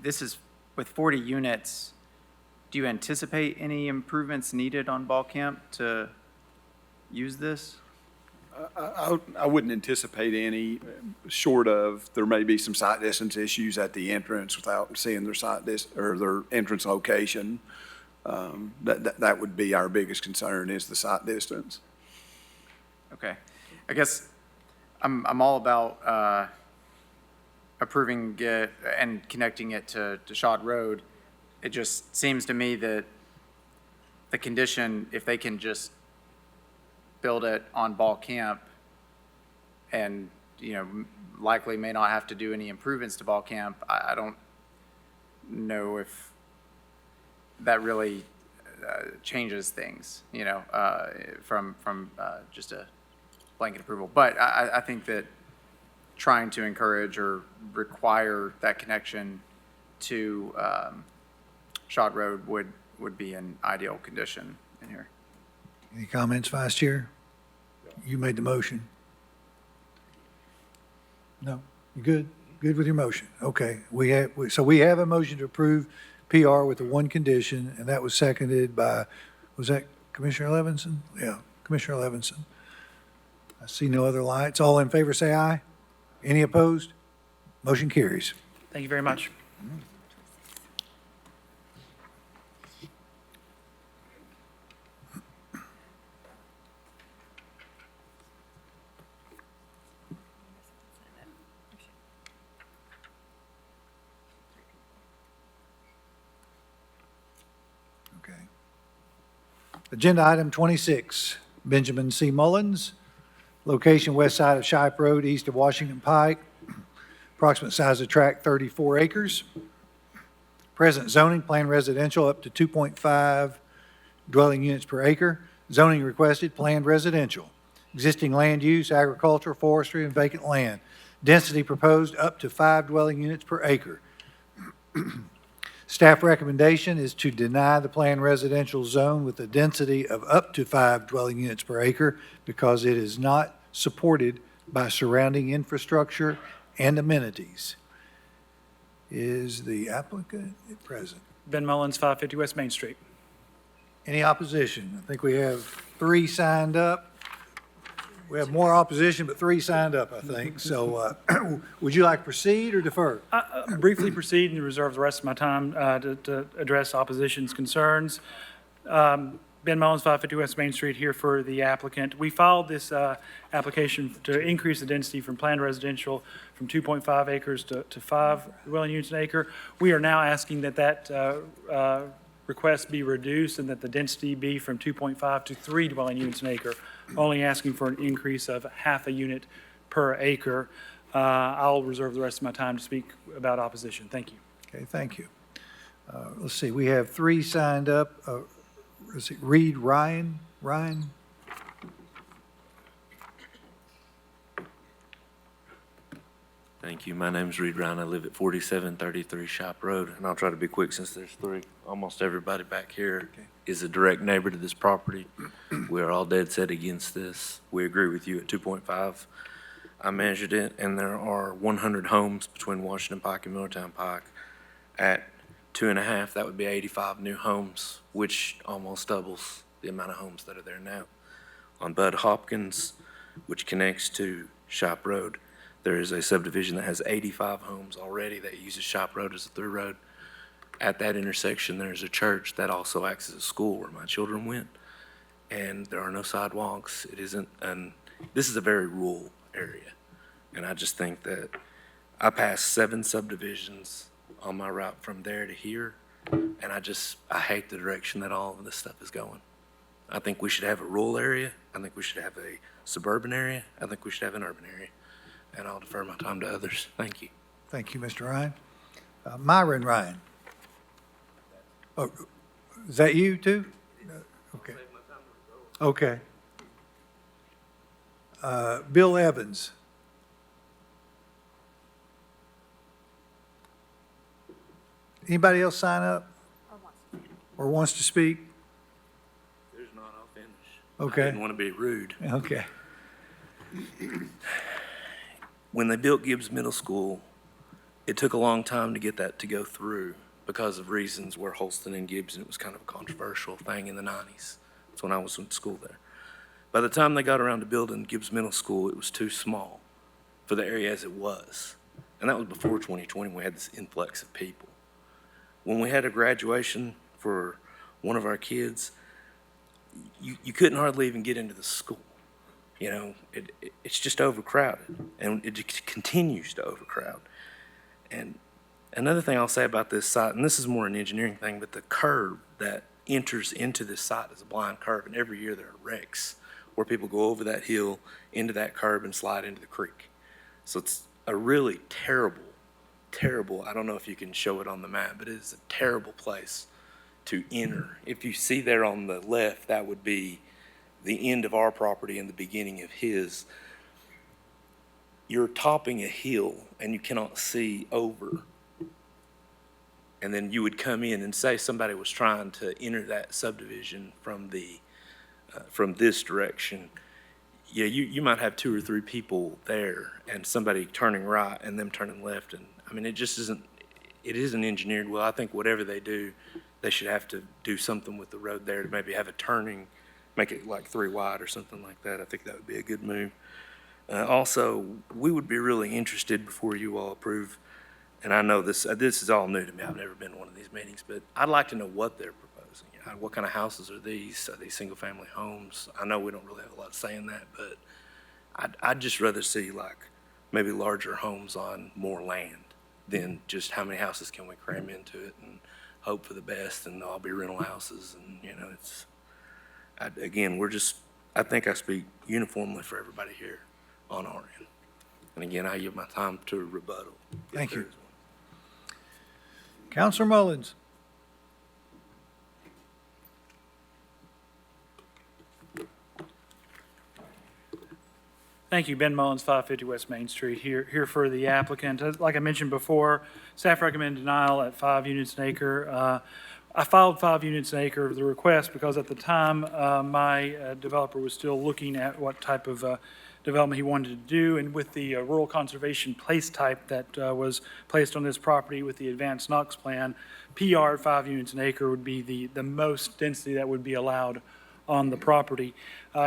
This is with 40 units. Do you anticipate any improvements needed on Ball Camp to use this? I wouldn't anticipate any, short of there may be some sight distance issues at the entrance without seeing their or their entrance location. That would be our biggest concern, is the sight distance. Okay. I guess I'm all about approving it and connecting it to Shad Road. It just seems to me that the condition, if they can just build it on Ball Camp and, likely may not have to do any improvements to Ball Camp, I don't know if that really changes things, from just a blanket approval. But I think that trying to encourage or require that connection to Shad Road would be an ideal condition in here. Any comments, Vice Chair? You made the motion. No? You good? Good with your motion? Okay. We have a motion to approve PR with the one condition, and that was seconded by, was that Commissioner Levinson? Yeah, Commissioner Levinson. I see no other lights. All in favor, say aye. Any opposed? Motion carries. Thank you very much. Okay. Agenda item 26, Benjamin C. Mullins, location west side of Shipe Road, east of Washington Pike. Approximate size of tract 34 acres. Present zoning, plan residential up to 2.5 dwelling units per acre. Zoning requested, planned residential. Existing land use, agriculture, forestry, and vacant land. Density proposed up to 5 dwelling units per acre. Staff recommendation is to deny the planned residential zone with a density of up to 5 dwelling units per acre because it is not supported by surrounding infrastructure and amenities. Is the applicant present? Ben Mullins, 550 West Main Street. Any opposition? I think we have 3 signed up. We have more opposition, but 3 signed up, I think. So would you like to proceed or defer? Briefly proceed and reserve the rest of my time to address opposition's concerns. Ben Mullins, 550 West Main Street, here for the applicant. We filed this application to increase the density from planned residential from 2.5 acres to 5 dwelling units an acre. We are now asking that request be reduced and that the density be from 2.5 to 3 dwelling units an acre, only asking for an increase of half a unit per acre. I'll reserve the rest of my time to speak about opposition. Thank you. Okay, thank you. Let's see, we have 3 signed up. Is it Reed Ryan? Ryan? Thank you. My name's Reed Ryan. I live at 4733 Shop Road, and I'll try to be quick since there's 3. Almost everybody back here is a direct neighbor to this property. We are all dead set against this. We agree with you at 2.5. I measured it, and there are 100 homes between Washington Pike and Milltown Pike. At 2.5, that would be 85 new homes, which almost doubles the amount of homes that are there now. On Bud Hopkins, which connects to Shop Road, there is a subdivision that has 85 homes already that uses Shop Road as a through road. At that intersection, there's a church that also acts as a school where my children went, and there are no sidewalks. This is a very rural area, and I just think that I passed 7 subdivisions on my route from there to here, and I hate the direction that all of this stuff is going. I think we should have a rural area. I think we should have a suburban area. I think we should have an urban area. And I'll defer my time to others. Thank you. Thank you, Mr. Ryan. Myron Ryan. Oh, is that you too? Okay. Okay. Bill Evans. Anybody else sign up or wants to speak? There's not, I'll finish. Okay. I didn't want to be rude. Okay. When they built Gibbs Middle School, it took a long time to get that to go through because of reasons where Holston and Gibbs, and it was kind of a controversial thing in the 90s. That's when I was in school there. By the time they got around to building Gibbs Middle School, it was too small for the area as it was. And that was before 2020, we had this influx of people. When we had a graduation for one of our kids, you couldn't hardly even get into the school. You know, it's just overcrowded, and it continues to overcrowd. And another thing I'll say about this site, and this is more an engineering thing, but the curb that enters into this site is a blind curve, and every year there are wrecks where people go over that hill into that curb and slide into the creek. So it's a really terrible, I don't know if you can show it on the map, but it is a terrible place to enter. If you see there on the left, that would be the end of our property and the beginning of his. You're topping a hill and you cannot see over. And then you would come in and say somebody was trying to enter that subdivision from this direction. Yeah, you might have 2 or 3 people there and somebody turning right and them turning left. And I mean, it isn't engineered well. I think whatever they do, they should have to do something with the road there to maybe have a turning, make it like 3 wide or something like that. I think that would be a good move. Also, we would be really interested before you all approve, and I know this is all new to me. I've never been to one of these meetings, but I'd like to know what they're proposing. What kind of houses are these? Are these single-family homes? I know we don't really have a lot to say in that, but I'd just rather see like maybe larger homes on more land than just how many houses can we cram into it and hope for the best and they'll all be rental houses. And, you know, I think I speak uniformly for everybody here on our end. And again, I give my time to rebuttal. Thank you. Councilor Mullins. Thank you. Ben Mullins, 550 West Main Street, here for the applicant. Like I mentioned before, staff recommended denial at 5 units an acre. I filed 5 units an acre of the request because at the time, my developer was still looking at what type of development he wanted to do. And with the rural conservation place type that was placed on this property with the advanced Knox plan, PR at 5 units an acre would be the most density that would be allowed on the property.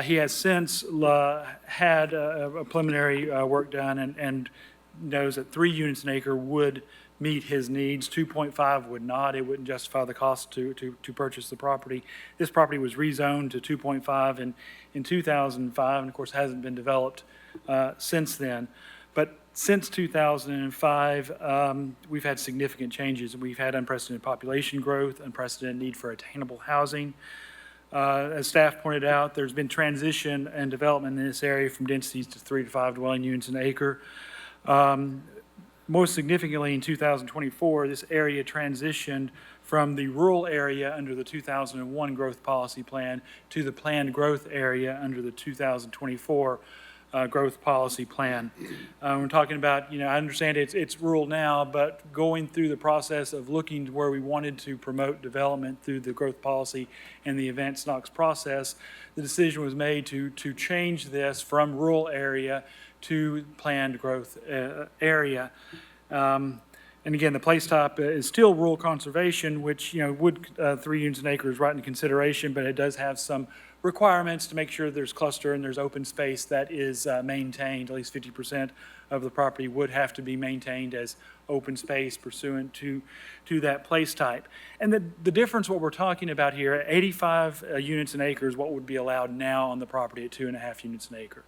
He has since had a preliminary work done and knows that 3 units an acre would meet his needs. 2.5 would not. It wouldn't justify the cost to purchase the property. This property was rezoned to 2.5 in 2005, and of course hasn't been developed since then. But since 2005, we've had significant changes. We've had unprecedented population growth, unprecedented need for attainable housing. As staff pointed out, there's been transition and development in this area from densities to 3 to 5 dwelling units an acre. Most significantly, in 2024, this area transitioned from the rural area under the 2001 growth policy plan to the planned growth area under the 2024 growth policy plan. We're talking about, I understand it's rural now, but going through the process of looking to where we wanted to promote development through the growth policy and the Advanced Knox process, the decision was made to change this from rural area to planned growth area. And again, the place type is still rural conservation, which, 3 units an acre is right in consideration, but it does have some requirements to make sure there's cluster and there's open space that is maintained. At least 50% of the property would have to be maintained as open space pursuant to that place type. And the difference, what we're talking about here, 85 units an acre is what would be allowed now on the property at 2.5 units an acre.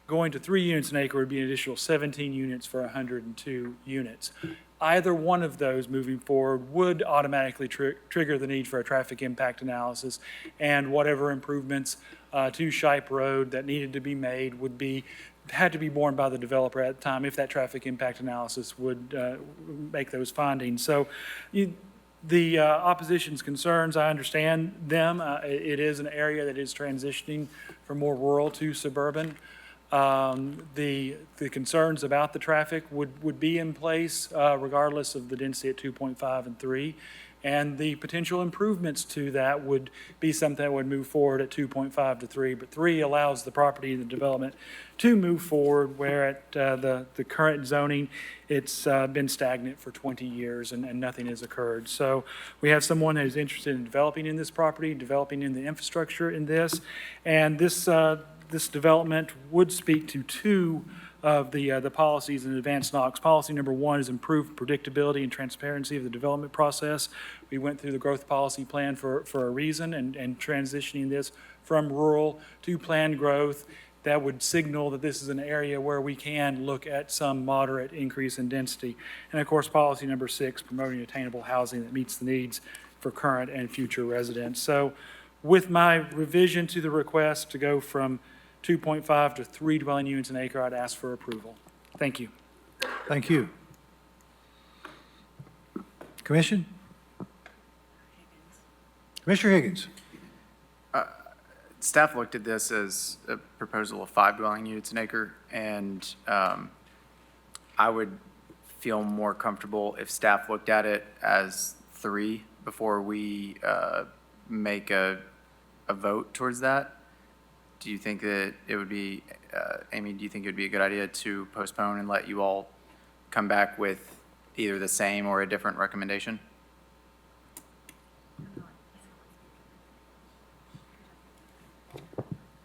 Going to 3 units an acre would be an additional 17 units for 102 units. Either one of those moving forward would automatically trigger the need for a traffic impact analysis, and whatever improvements to Shipe Road that needed to be made had to be borne by the developer at the time if that traffic impact analysis would make those findings. So the opposition's concerns, I understand them. It is an area that is transitioning from more rural to suburban. The concerns about the traffic would be in place regardless of the density at 2.5 and 3. And the potential improvements to that would be something that would move forward at 2.5 to 3. But 3 allows the property and the development to move forward, where at the current zoning, it's been stagnant for 20 years and nothing has occurred. So we have someone who's interested in developing in this property, developing in the infrastructure in this. And this development would speak to 2 of the policies in Advanced Knox. Policy number 1 is improved predictability and transparency of the development process. We went through the growth policy plan for a reason, and transitioning this from rural to planned growth, that would signal that this is an area where we can look at some moderate increase in density. And of course, policy number 6, promoting attainable housing that meets the needs for current and future residents. So with my revision to the request to go from 2.5 to 3 dwelling units an acre, I'd ask for approval. Thank you. Thank you. Commission? Commissioner Higgins. Staff looked at this as a proposal of 5 dwelling units an acre, and I would feel more comfortable if staff looked at it as 3 before we make a vote towards that. Do you think that it would be, Amy, do you think it would be a good idea to postpone and let you all come back with either the same or a different recommendation?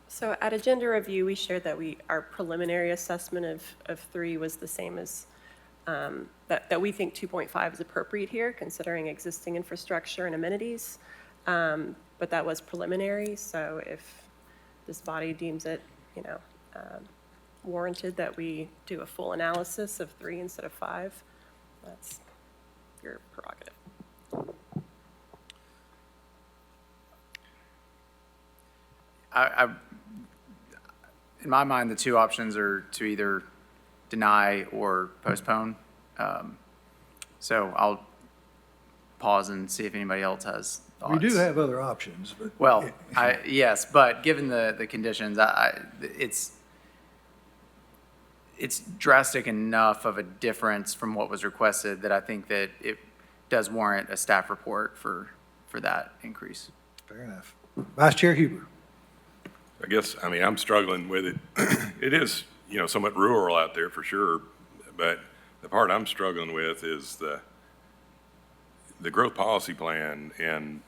So at agenda review, we shared that our preliminary assessment of 3 was the same as, that we think 2.5 is appropriate here, considering existing infrastructure and amenities. But that was preliminary, so if this body deems it, warranted that we do a full analysis of 3 instead of 5, that's your prerogative. In my mind, the 2 options are to either deny or postpone. So I'll pause and see if anybody else has thoughts. We do have other options, but. Well, yes, but given the conditions, it's drastic enough of a difference from what was requested that I think that it does warrant a staff report for that increase. Fair enough. Vice Chair Huber. I guess, I'm struggling with it. It is, somewhat rural out there for sure, but the part I'm struggling with is the growth policy plan and,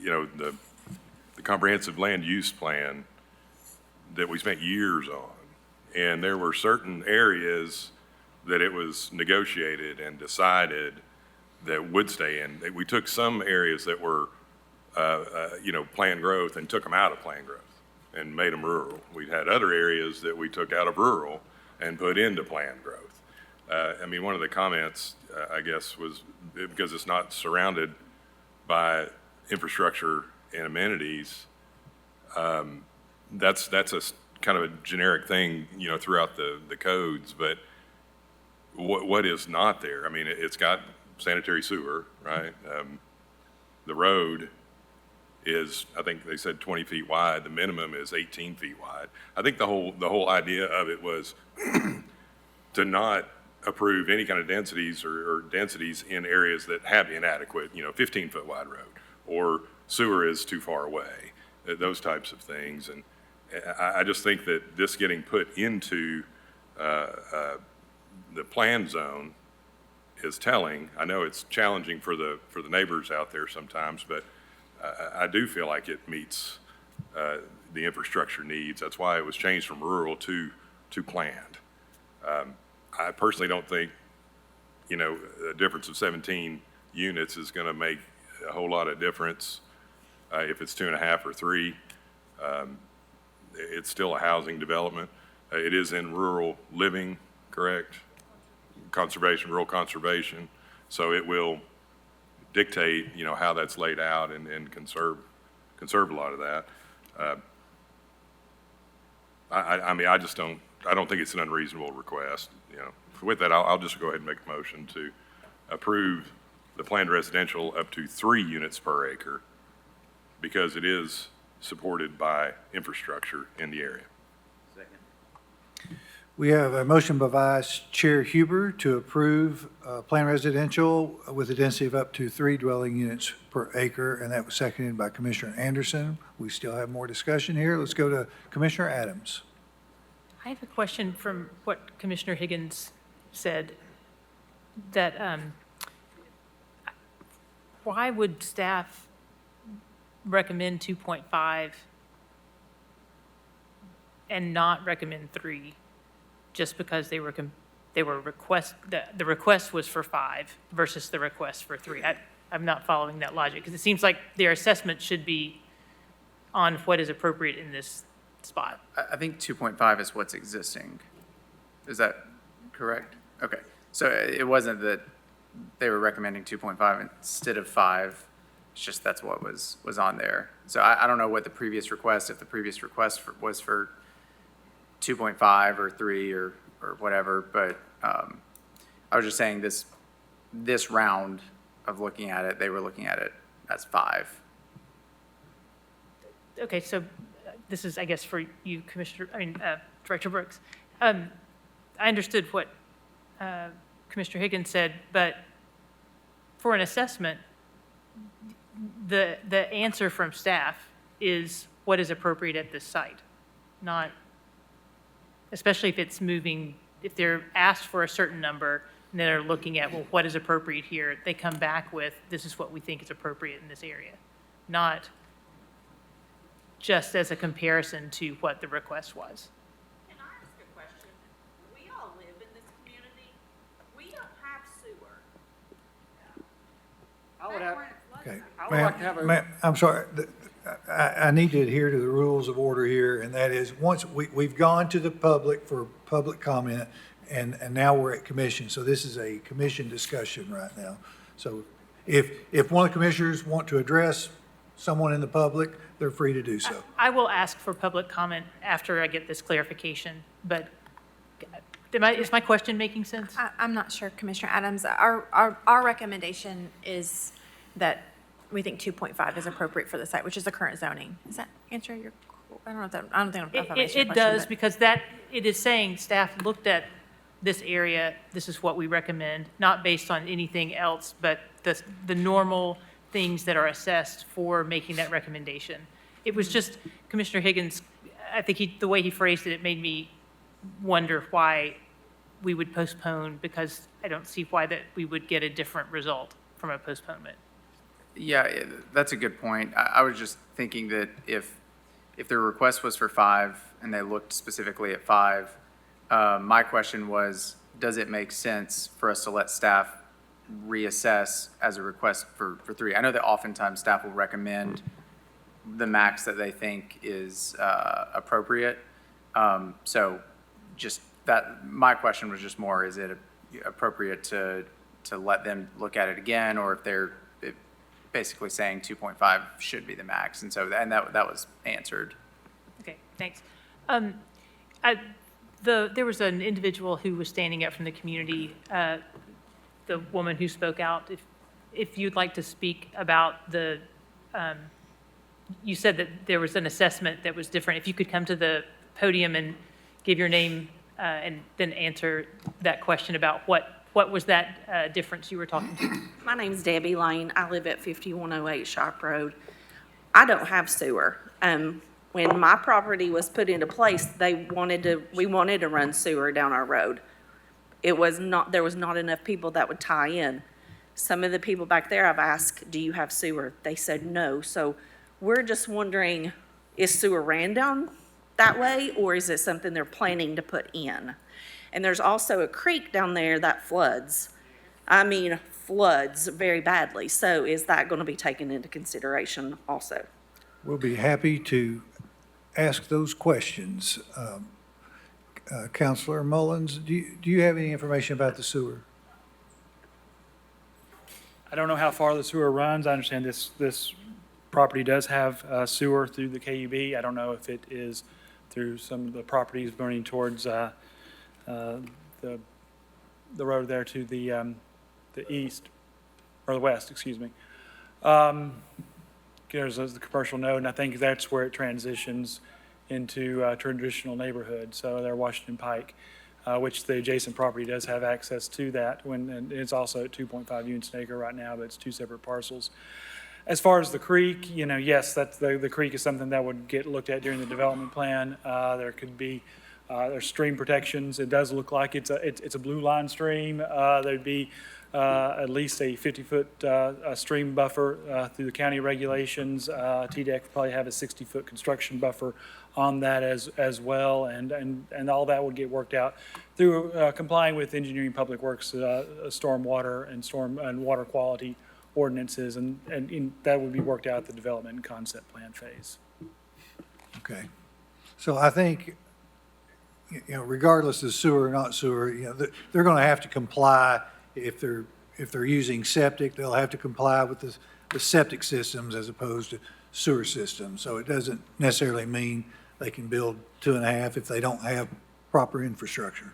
the the comprehensive land use plan that we spent years on. And there were certain areas that it was negotiated and decided that would stay in. We took some areas that were, planned growth and took them out of planned growth and made them rural. We had other areas that we took out of rural and put into planned growth. One of the comments, I guess, was because it's not surrounded by infrastructure and amenities, that's a kind of a generic thing, throughout the codes, but what is not there? It's got sanitary sewer, right? The road is, I think they said 20 feet wide, the minimum is 18 feet wide. I think the whole idea of it was to not approve any kind of densities or densities in areas that have inadequate, 15-foot wide road, or sewer is too far away, those types of things. And I just think that this getting put into the plan zone is telling. I know it's challenging for the neighbors out there sometimes, but I do feel like it meets the infrastructure needs. That's why it was changed from rural to planned. I personally don't think, a difference of 17 units is going to make a whole lot of difference. If it's 2.5 or 3, it's still a housing development. It is in rural living, correct? Conservation, rural conservation. So it will dictate, how that's laid out and conserve a lot of that. I don't think it's an unreasonable request. With that, I'll just go ahead and make a motion to approve the planned residential up to 3 units per acre because it is supported by infrastructure in the area. We have a motion by Vice Chair Huber to approve planned residential with a density of up to 3 dwelling units per acre, and that was seconded by Commissioner Anderson. We still have more discussion here. Let's go to Commissioner Adams. I have a question from what Commissioner Higgins said, that why would staff recommend 2.5 and not recommend 3, just because the request was for 5 versus the request for 3? I'm not following that logic, because it seems like their assessment should be on what is appropriate in this spot. I think 2.5 is what's existing. Is that correct? Okay. So it wasn't that they were recommending 2.5 instead of 5. It's just that's what was on there. So I don't know what the previous request, if the previous request was for 2.5 or 3 or whatever, but I was just saying this round of looking at it, they were looking at it as 5. Okay, so this is, I guess, for you, Director Brooks. I understood what Commissioner Higgins said, but for an assessment, the answer from staff is what is appropriate at this site, not, especially if it's moving, if they're asked for a certain number and they're looking at, well, what is appropriate here? They come back with, this is what we think is appropriate in this area, not just as a comparison to what the request was. Can I ask a question? We all live in this community. We don't have sewer. Okay. I would like to have a- Ma'am, I'm sorry. I need to adhere to the rules of order here, and that is, once we've gone to the public for public comment, and now we're at commission. So this is a commission discussion right now. So if one of the commissioners want to address someone in the public, they're free to do so. I will ask for public comment after I get this clarification, but is my question making sense? I'm not sure, Commissioner Adams. Our recommendation is that we think 2.5 is appropriate for the site, which is the current zoning. Does that answer your, I don't think I'm answering your question. It does, because it is saying staff looked at this area, this is what we recommend, not based on anything else, but the normal things that are assessed for making that recommendation. It was just, Commissioner Higgins, I think the way he phrased it, it made me wonder why we would postpone, because I don't see why that we would get a different result from a postponement. Yeah, that's a good point. I was just thinking that if their request was for 5 and they looked specifically at 5, my question was, does it make sense for us to let staff reassess as a request for 3? I know that oftentimes staff will recommend the max that they think is appropriate. So just that, my question was just more, is it appropriate to let them look at it again, or if they're basically saying 2.5 should be the max? And so, and that was answered. Okay, thanks. There was an individual who was standing up from the community, the woman who spoke out. If you'd like to speak about the, you said that there was an assessment that was different. If you could come to the podium and give your name and then answer that question about what was that difference you were talking to? My name's Debbie Lane. I live at 5108 Shop Road. I don't have sewer. When my property was put into place, we wanted to run sewer down our road. There was not enough people that would tie in. Some of the people back there I've asked, do you have sewer? They said no. So we're just wondering, is sewer ran down that way, or is it something they're planning to put in? And there's also a creek down there that floods. I mean, floods very badly. So is that going to be taken into consideration also? We'll be happy to ask those questions. Councilor Mullins, do you have any information about the sewer? I don't know how far the sewer runs. I understand this property does have sewer through the KUB. I don't know if it is through some of the properties burning towards the road there to the east, or the west, excuse me. There's the commercial node, and I think that's where it transitions into a traditional neighborhood. So they're Washington Pike, which the adjacent property does have access to that, and it's also at 2.5 units an acre right now, but it's 2 separate parcels. As far as the creek, yes, that's the creek is something that would get looked at during the development plan. There could be there's stream protections. It does look like it's a blue line stream. There'd be at least a 50-foot stream buffer through the county regulations. TDEC would probably have a 60-foot construction buffer on that as well, and all that would get worked out through complying with engineering, public works, stormwater and water quality ordinances, and that would be worked out at the development and concept plan phase. Okay. So I think, regardless of sewer or not sewer, they're going to have to comply. If they're using septic, they'll have to comply with the septic systems as opposed to sewer systems. So it doesn't necessarily mean they can build 2.5 if they don't have proper infrastructure.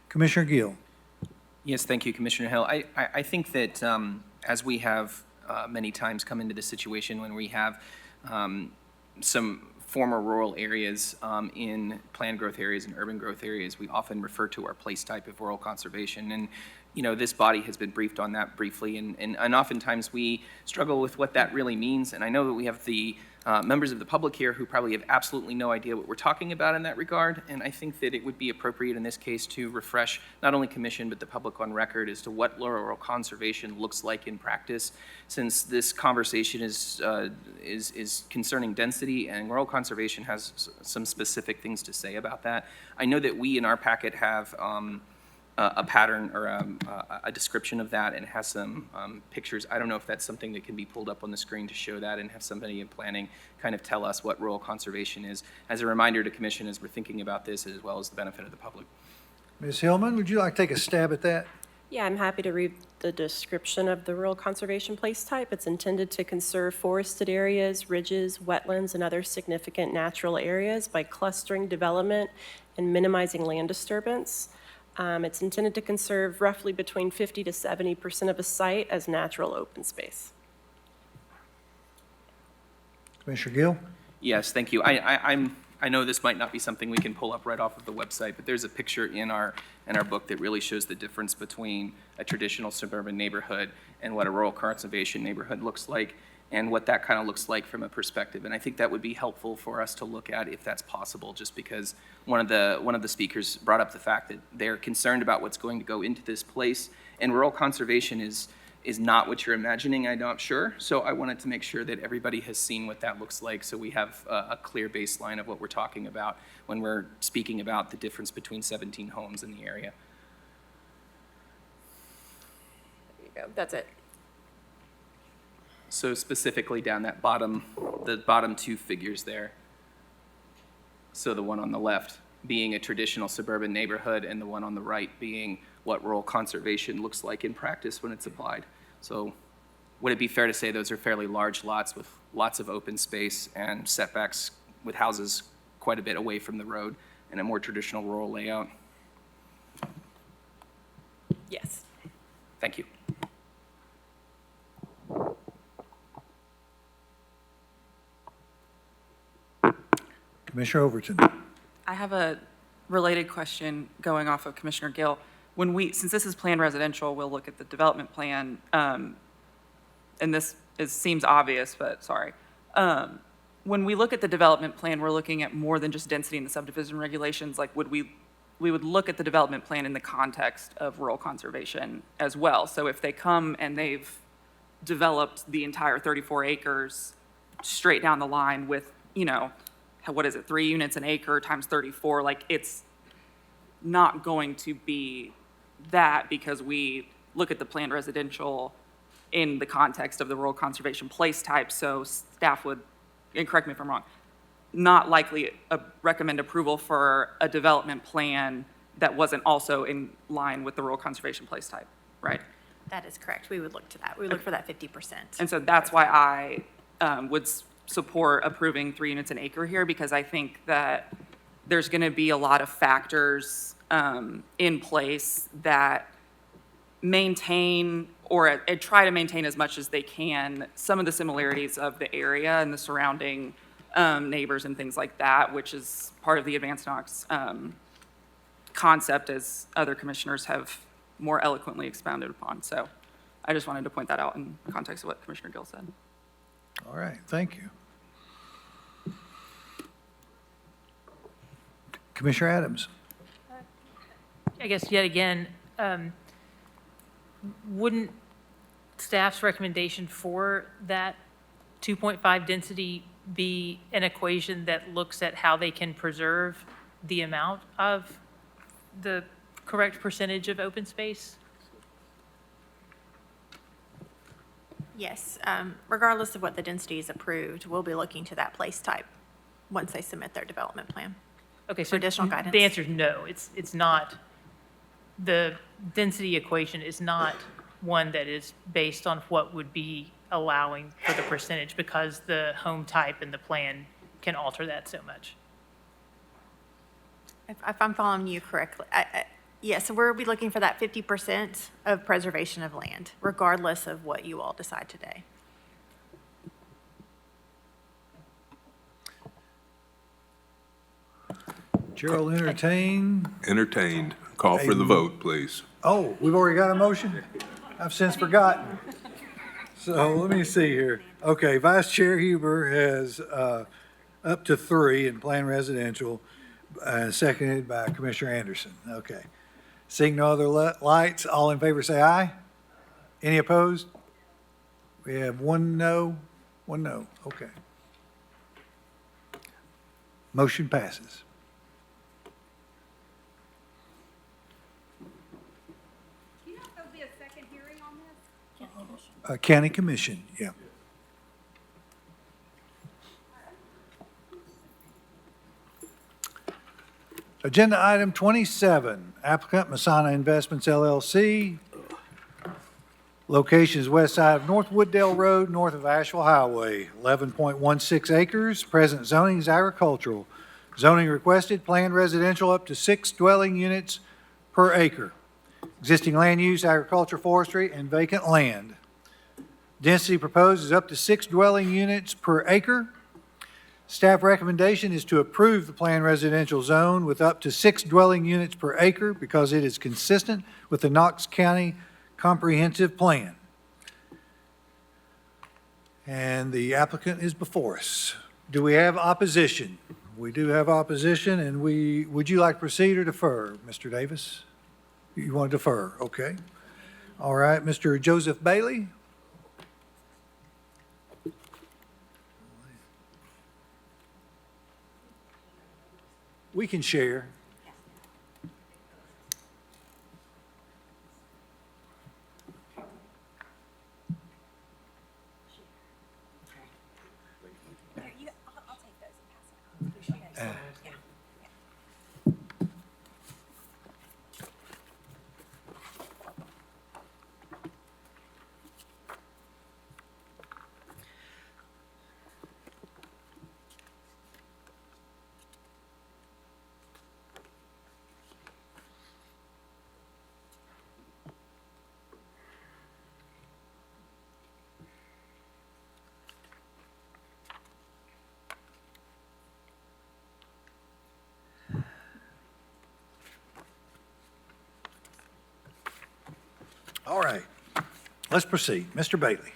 Commissioner Gill. Yes, thank you, Commissioner Hill. I think that as we have many times come into this situation when we have some former rural areas in planned growth areas and urban growth areas, we often refer to our place type of rural conservation. And this body has been briefed on that briefly, and oftentimes we struggle with what that really means. And I know that we have the members of the public here who probably have absolutely no idea what we're talking about in that regard, and I think that it would be appropriate in this case to refresh not only commission but the public on record as to what rural conservation looks like in practice, since this conversation is concerning density, and rural conservation has some specific things to say about that. I know that we in our packet have a pattern or a description of that, and has some pictures. I don't know if that's something that can be pulled up on the screen to show that, and have somebody in planning kind of tell us what rural conservation is, as a reminder to commission as we're thinking about this, as well as the benefit of the public. Ms. Hillman, would you like to take a stab at that? Yeah, I'm happy to read the description of the rural conservation place type. It's intended to conserve forested areas, ridges, wetlands, and other significant natural areas by clustering development and minimizing land disturbance. It's intended to conserve roughly between 50 to 70% of a site as natural open space. Commissioner Gill? Yes, thank you. I know this might not be something we can pull up right off of the website, but there's a picture in our book that really shows the difference between a traditional suburban neighborhood and what a rural conservation neighborhood looks like, and what that kind of looks like from a perspective. And I think that would be helpful for us to look at if that's possible, just because one of the speakers brought up the fact that they're concerned about what's going to go into this place, and rural conservation is is not what you're imagining, I'm not sure. So I wanted to make sure that everybody has seen what that looks like, so we have a clear baseline of what we're talking about when we're speaking about the difference between 17 homes in the area. There you go, that's it. So specifically down that the bottom two figures there. So the one on the left being a traditional suburban neighborhood, and the one on the right being what rural conservation looks like in practice when it's applied. So would it be fair to say those are fairly large lots with lots of open space and setbacks with houses quite a bit away from the road and a more traditional rural layout? Yes. Thank you. Commissioner Overton. I have a related question going off of Commissioner Gill. Since this is planned residential, we'll look at the development plan, and this seems obvious, but sorry. When we look at the development plan, we're looking at more than just density in the subdivision regulations. Like, we would look at the development plan in the context of rural conservation as well. So if they come and they've developed the entire 34 acres straight down the line with, what is it, 3 units an acre times 34, like, it's not going to be that, because we look at the planned residential in the context of the rural conservation place type. So staff would, and correct me if I'm wrong, not likely recommend approval for a development plan that wasn't also in line with the rural conservation place type, right? That is correct. We would look to that. We would look for that 50%. And so that's why I would support approving 3 units an acre here, because I think that there's going to be a lot of factors in place that maintain or try to maintain as much as they can some of the similarities of the area and the surrounding neighbors and things like that, which is part of the Advanced Knox concept, as other commissioners have more eloquently expounded upon. So I just wanted to point that out in context of what Commissioner Gill said. All right, thank you. Commissioner Adams. I guess yet again, wouldn't staff's recommendation for that 2.5 density be an equation that looks at how they can preserve the amount of the correct percentage of open space? Yes, regardless of what the density is approved, we'll be looking to that place type once they submit their development plan. Okay, For so additional guidance. the answer is no. It's not, the density equation is not one that is based on what would be allowing for the percentage, because the home type and the plan can alter that so much. If I'm following you correctly, yes, so we'll be looking for that 50% of preservation of land, regardless of what you all decide today. Chair will entertain. Entertained. Call for the vote, please. Oh, we've already got a motion? I've since forgotten. So let me see here. Okay, Vice Chair Huber has up to 3 in planned residential, seconded by Commissioner Anderson. Okay. Seeing no other lights, all in favor say aye. Any opposed? We have 1 no, 1 no. Okay. Motion passes. Do you know if there'll be a second hearing on this? County Commission, yeah. Agenda item 27, applicant Masana Investments LLC. Location is west side of North Wooddale Road, north of Asheville Highway, 11.16 acres. Present zoning is agricultural. Zoning requested, planned residential up to 6 dwelling units per acre. Existing land use, agriculture, forestry, and vacant land. Density proposed is up to 6 dwelling units per acre. Staff recommendation is to approve the planned residential zone with up to 6 dwelling units per acre because it is consistent with the Knox County Comprehensive Plan. And the applicant is before us. Do we have opposition? We do have opposition, and would you like to proceed or defer, Mr. Davis? You want to defer, okay. All right, Mr. Joseph Bailey. We can share. All right, let's proceed. Mr. Bailey.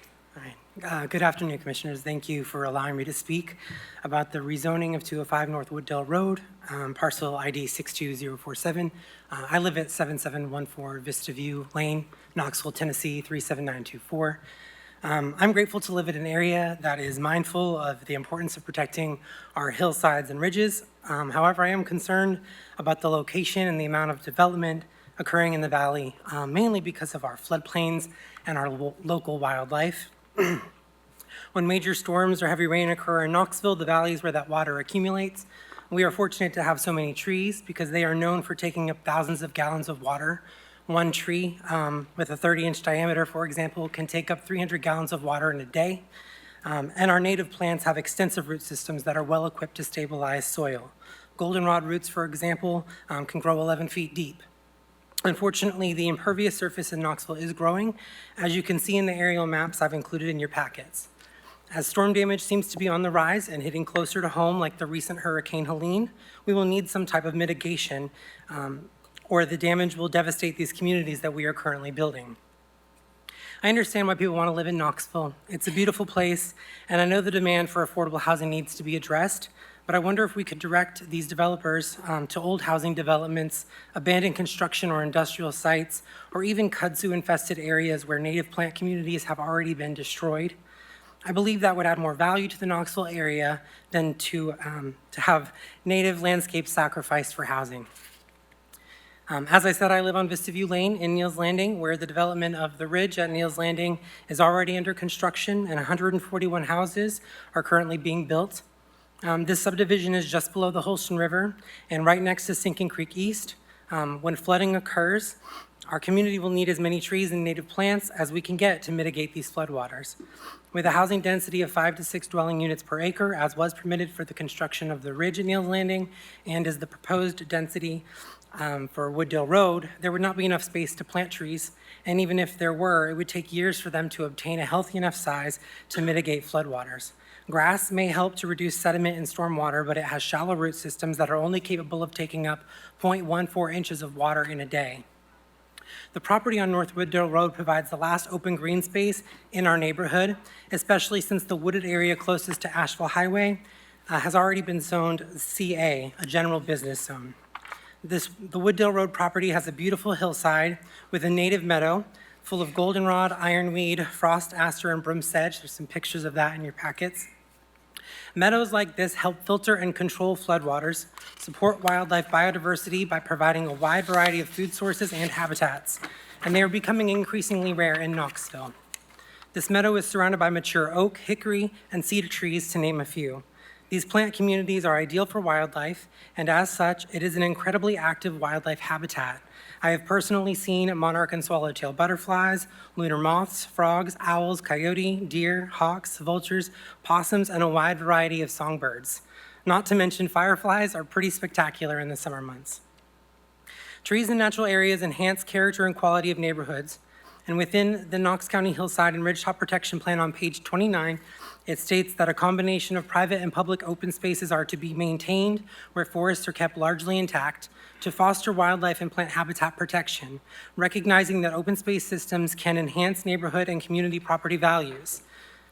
Good afternoon, Commissioners. Thank you for allowing me to speak about the rezoning of 205 North Wooddale Road, parcel ID 62047. I live at 7714 Vista View Lane, Knoxville, Tennessee 37924. I'm grateful to live in an area that is mindful of the importance of protecting our hillsides and ridges. However, I am concerned about the location and the amount of development occurring in the valley, mainly because of our floodplains and our local wildlife. When major storms or heavy rain occur in Knoxville, the valley is where that water accumulates. We are fortunate to have so many trees because they are known for taking up thousands of gallons of water. One tree with a 30-inch diameter, for example, can take up 300 gallons of water in a day. And our native plants have extensive root systems that are well equipped to stabilize soil. Goldenrod roots, for example, can grow 11 feet deep. Unfortunately, the impervious surface in Knoxville is growing, as you can see in the aerial maps I've included in your packets. As storm damage seems to be on the rise and hitting closer to home like the recent Hurricane Helene, we will need some type of mitigation or the damage will devastate these communities that we are currently building. I understand why people want to live in Knoxville. It's a beautiful place, and I know the demand for affordable housing needs to be addressed, but I wonder if we could direct these developers to old housing developments, abandoned construction or industrial sites, or even kudzu-infested areas where native plant communities have already been destroyed. I believe that would add more value to the Knoxville area than to have native landscapes sacrificed for housing. As I said, I live on Vista View Lane in Neels Landing, where the development of the Ridge at Neels Landing is already under construction, and 141 houses are currently being built. This subdivision is just below the Holston River and right next to Sinking Creek East. When flooding occurs, our community will need as many trees and native plants as we can get to mitigate these floodwaters. With a housing density of 5 to 6 dwelling units per acre, as was permitted for the construction of the Ridge at Neels Landing, and is the proposed density for Wooddale Road, there would not be enough space to plant trees, and even if there were, it would take years for them to obtain a healthy enough size to mitigate floodwaters. Grass may help to reduce sediment and stormwater, but it has shallow root systems that are only capable of taking up 0.14 inches of water in a day. The property on North Wooddale Road provides the last open green space in our neighborhood, especially since the wooded area closest to Asheville Highway has already been zoned CA, a general business zone. The Wooddale Road property has a beautiful hillside with a native meadow full of goldenrod, ironweed, frost aster, and broom sedge. There's some pictures of that in your packets. Meadows like this help filter and control floodwaters, support wildlife biodiversity by providing a wide variety of food sources and habitats, and they are becoming increasingly rare in Knoxville. This meadow is surrounded by mature oak, hickory, and cedar trees, to name a few. These plant communities are ideal for wildlife, and as such, it is an incredibly active wildlife habitat. I have personally seen monarch and swallowtail butterflies, lunar moths, frogs, owls, coyote, deer, hawks, vultures, possums, and a wide variety of songbirds. Not to mention fireflies are pretty spectacular in the summer months. Trees in natural areas enhance character and quality of neighborhoods, and within the Knox County Hillside and Ridgetop Protection Plan on page 29, it states that a combination of private and public open spaces are to be maintained where forests are kept largely intact to foster wildlife and plant habitat protection, recognizing that open space systems can enhance neighborhood and community property values.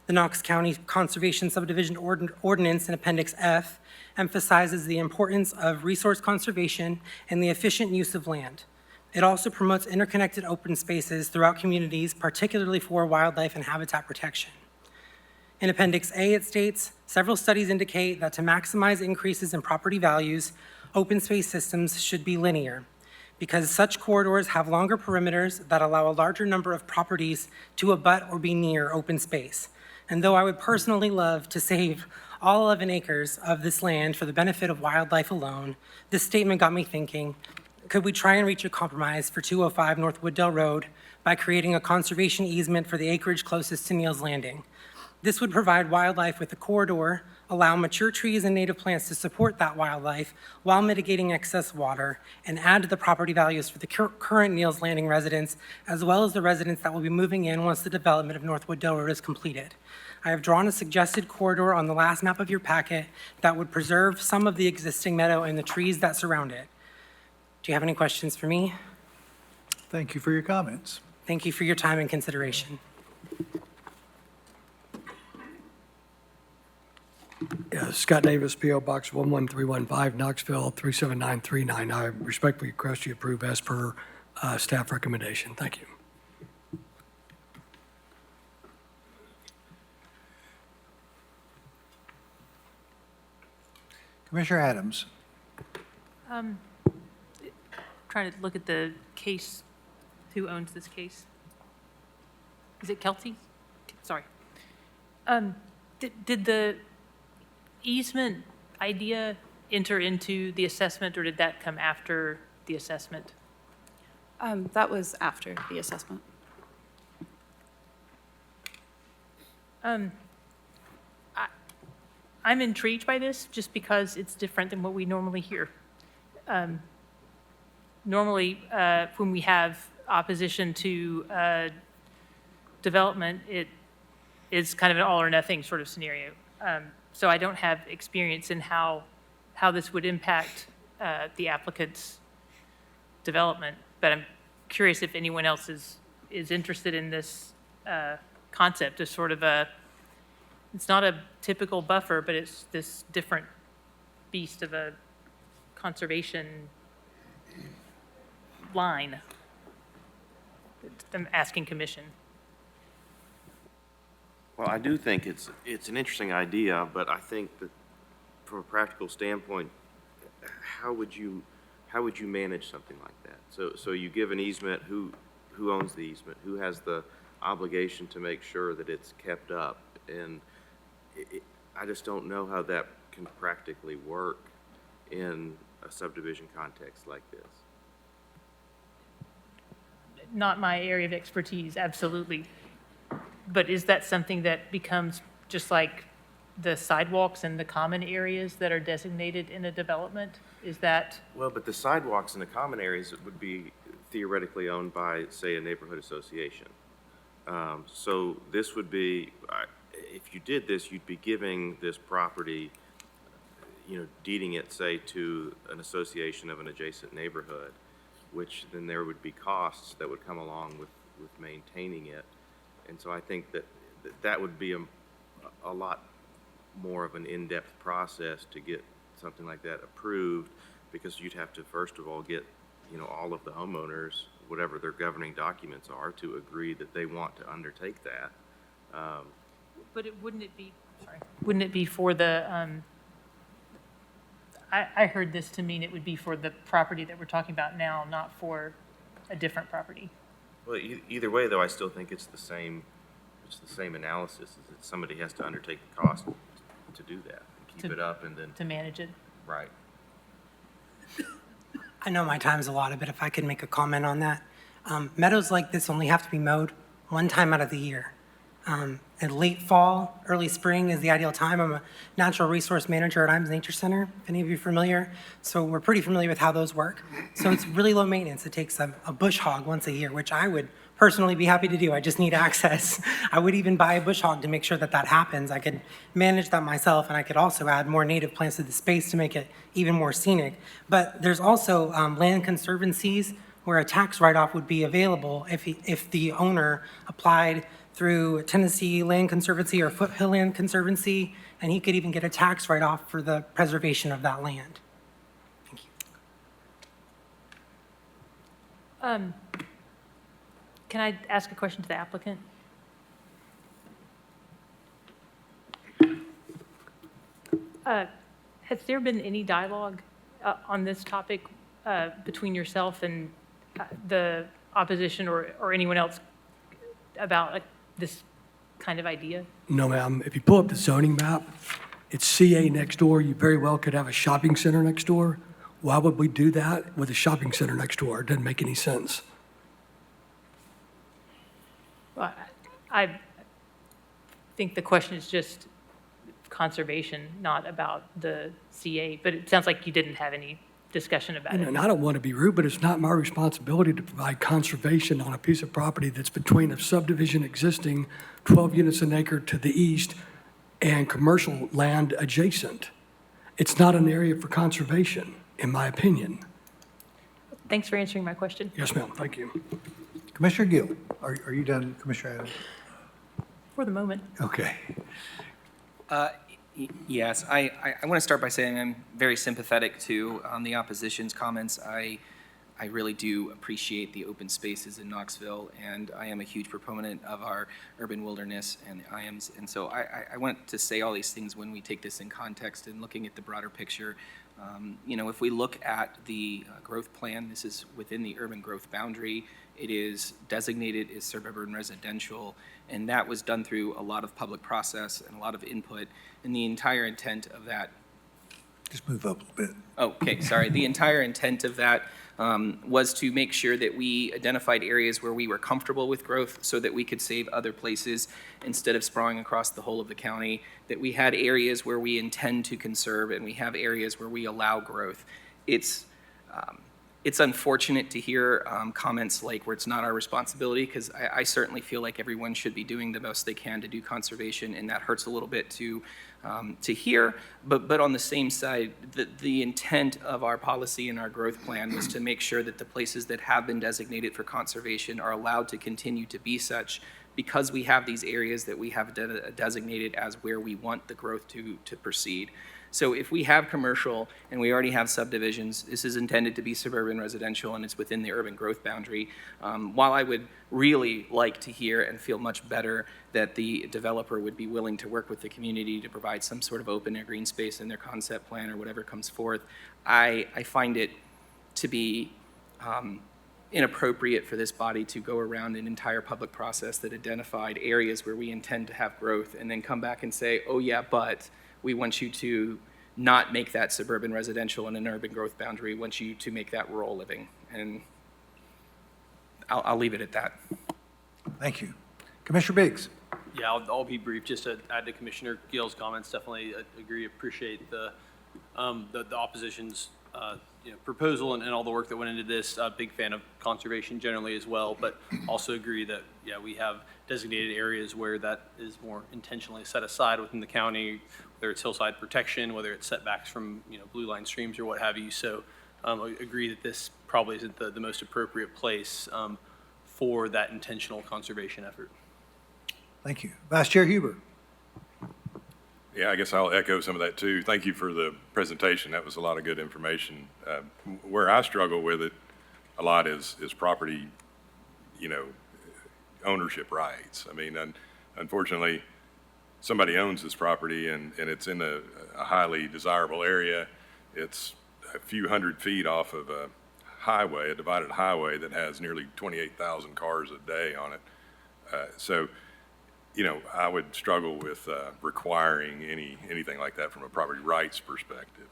The Knox County Conservation Subdivision Ordinance in Appendix F emphasizes the importance of resource conservation and the efficient use of land. It also promotes interconnected open spaces throughout communities, particularly for wildlife and habitat protection. In Appendix A, it states, several studies indicate that to maximize increases in property values, open space systems should be linear, because such corridors have longer perimeters that allow a larger number of properties to abut or be near open space. And though I would personally love to save all 11 acres of this land for the benefit of wildlife alone, this statement got me thinking, could we try and reach a compromise for 205 North Wooddale Road by creating a conservation easement for the acreage closest to Neal's Landing? This would provide wildlife with a corridor, allow mature trees and native plants to support that wildlife while mitigating excess water, and add to the property values for the current Neal's Landing residents, as well as the residents that will be moving in once the development of North Wooddale Road is completed. I have drawn a suggested corridor on the last map of your packet that would preserve some of the existing meadow and the trees that surround it. Do you have any questions for me? Thank you for your comments. Thank you for your time and consideration. Yeah, Scott Davis, P.O. Box 11315, Knoxville 37939. I respectfully request you approve as per staff recommendation. Thank you. Commissioner Adams. Trying to look at the case, who owns this case? Is it Kelty? Sorry. Did the easement idea enter into the assessment, or did that come after the assessment? That was after the assessment. I'm intrigued by this just because it's different than what we normally hear. Normally, when we have opposition to development, it is kind of an all or nothing sort of scenario. So I don't have experience in how this would impact the applicant's development, but I'm curious if anyone else is interested in this concept as sort of it's not a typical buffer, but it's this different beast of a conservation line. I'm asking commission. Well, I do think it's an interesting idea, but I think that from a practical standpoint, how would you manage something like that? So you give an easement, who owns the easement? Who has the obligation to make sure that it's kept up? And I just don't know how that can practically work in a subdivision context like this. Not my area of expertise, absolutely. But is that something that becomes just like the sidewalks and the common areas that are designated in a development? Is that? Well, but the sidewalks in the common areas would be theoretically owned by, say, a neighborhood association. So this would be, if you did this, you'd be giving this property, deeding it, say, to an association of an adjacent neighborhood, which then there would be costs that would come along with maintaining it. And so I think that would be a lot more of an in-depth process to get something like that approved, because you'd have to, first of all, get, all of the homeowners, whatever their governing documents are, to agree that they want to undertake that. But wouldn't it be for the, I heard this to mean it would be for the property that we're talking about now, not for a different property. Well, either way, though, I still think it's the same analysis, is that somebody has to undertake the cost to do that, and keep it up, and then. To manage it. Right. I know my time's allotted, but if I could make a comment on that. Meadows like this only have to be mowed one time out of the year. In late fall, early spring is the ideal time. I'm a natural resource manager at Imes Nature Center, if any of you are familiar. So we're pretty familiar with how those work. So it's really low maintenance. It takes a bush hog once a year, which I would personally be happy to do. I just need access. I would even buy a bush hog to make sure that happens. I could manage that myself, and I could also add more native plants to the space to make it even more scenic. But there's also land conservancies where a tax write-off would be available if the owner applied through Tennessee Land Conservancy or Foothill Land Conservancy, and he could even get a tax write-off for the preservation of that land. Thank Can I ask a question to the applicant? Has there been any dialogue on this topic between yourself and the opposition or anyone else about this kind of idea? No, ma'am. If you pull up the zoning map, it's CA next door. You very well could have a shopping center next door. Why would we do that with a shopping center next door? It doesn't make any sense. Well, I think the question is just conservation, not about the CA, but it sounds like you didn't have any discussion about it. And I don't want to be rude, but it's not my responsibility to provide conservation on a piece of property that's between a subdivision existing, 12 units an acre to the east, and commercial land adjacent. It's not an area for conservation, in my opinion. Thanks for answering my question. Yes, ma'am. Thank you. Commissioner Gill, are you done, Commissioner Adams? For the moment. Okay. Yes, I want to start by saying I'm very sympathetic to the opposition's comments. I really do appreciate the open spaces in Knoxville, and I am a huge proponent of our urban wilderness and the IAMs. And so I want to say all these things when we take this in context and looking at the broader picture. You know, if we look at the growth plan, this is within the urban growth boundary. It is designated as suburban residential, and that was done through a lot of public process and a lot of input. And the entire intent of that. Just move up a little bit. Oh, okay, sorry. The entire intent of that was to make sure that we identified areas where we were comfortable with growth so that we could save other places instead of sprawling across the whole of the county, that we had areas where we intend to conserve and we have areas where we allow growth. It's unfortunate to hear comments like where it's not our responsibility, because I certainly feel like everyone should be doing the most they can to do conservation, and that hurts a little bit to hear. But on the same side, the intent of our policy and our growth plan was to make sure that the places that have been designated for conservation are allowed to continue to be such, because we have these areas that we have designated as where we want the growth to proceed. So if we have commercial and we already have subdivisions, this is intended to be suburban residential and it's within the urban growth boundary. While I would really like to hear and feel much better that the developer would be willing to work with the community to provide some sort of open or green space in their concept plan or whatever comes forth, I find it to be inappropriate for this body to go around an entire public process that identified areas where we intend to have growth and then come back and say, oh yeah, but we want you to not make that suburban residential and an urban growth boundary. We want you to make that rural living. And I'll leave it at that. Thank you. Commissioner Biggs. Yeah, I'll be brief. Just to add to Commissioner Gill's comments, definitely agree, appreciate the opposition's proposal and all the work that went into this. Big fan of conservation generally as well, but also agree that, yeah, we have designated areas where that is more intentionally set aside within the county, whether it's hillside protection, whether it's setbacks from, blue line streams or what have you. So I agree that this probably isn't the most appropriate place for that intentional conservation effort. Thank you. Vice Chair Huber. Yeah, I guess I'll echo some of that too. Thank you for the presentation. That was a lot of good information. Where I struggle with it a lot is property, ownership rights. I mean, unfortunately, somebody owns this property and it's in a highly desirable area. It's a few hundred feet off of a highway, a divided highway that has nearly 28,000 cars a day on it. So, I would struggle with requiring anything like that from a property rights perspective.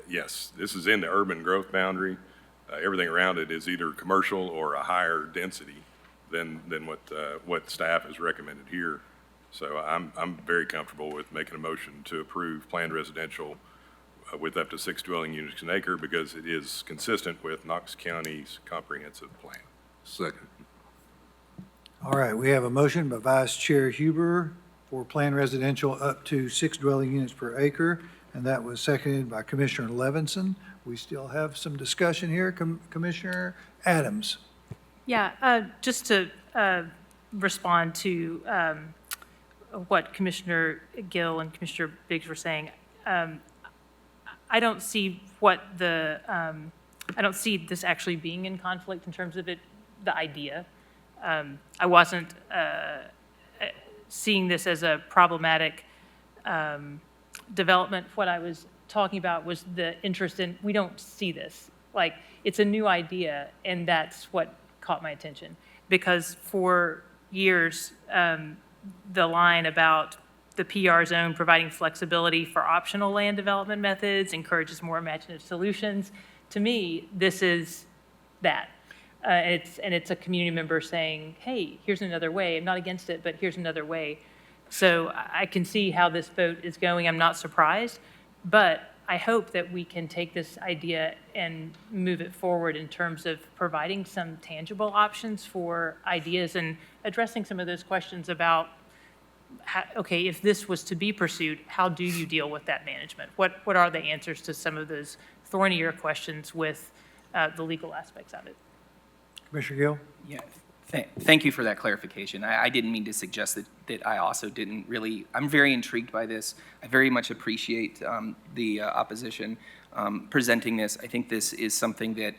Yes, this is in the urban growth boundary. Everything around it is either commercial or a higher density than what staff has recommended here. So I'm very comfortable with making a motion to approve planned residential with up to 6 dwelling units an acre because it is consistent with Knox County's comprehensive plan. Second. All right, we have a motion by Vice Chair Huber for planned residential up to 6 dwelling units per acre, and that was seconded by Commissioner Levinson. We still have some discussion here. Commissioner Adams. Yeah, just to respond to what Commissioner Gill and Commissioner Biggs were saying, I don't see what the I don't see this actually being in conflict in terms of it, the idea. I wasn't seeing this as a problematic development. What I was talking about was the interest in, we don't see this. Like, it's a new idea, and that's what caught my attention. Because for years, the line about the PR zone providing flexibility for optional land development methods encourages more imaginative solutions. To me, this is that. It's a community member saying, hey, here's another way. I'm not against it, but here's another way. So I can see how this vote is going. I'm not surprised, but I hope that we can take this idea and move it forward in terms of providing some tangible options for ideas and addressing some of those questions about, how, okay, if this was to be pursued, how do you deal with that management? What are the answers to some of those thornier questions with the legal aspects of it? Commissioner Gill? Yeah, thank you for that clarification. I didn't mean to suggest that I also didn't really, I'm very intrigued by this. I very much appreciate the opposition presenting this. I think this is something that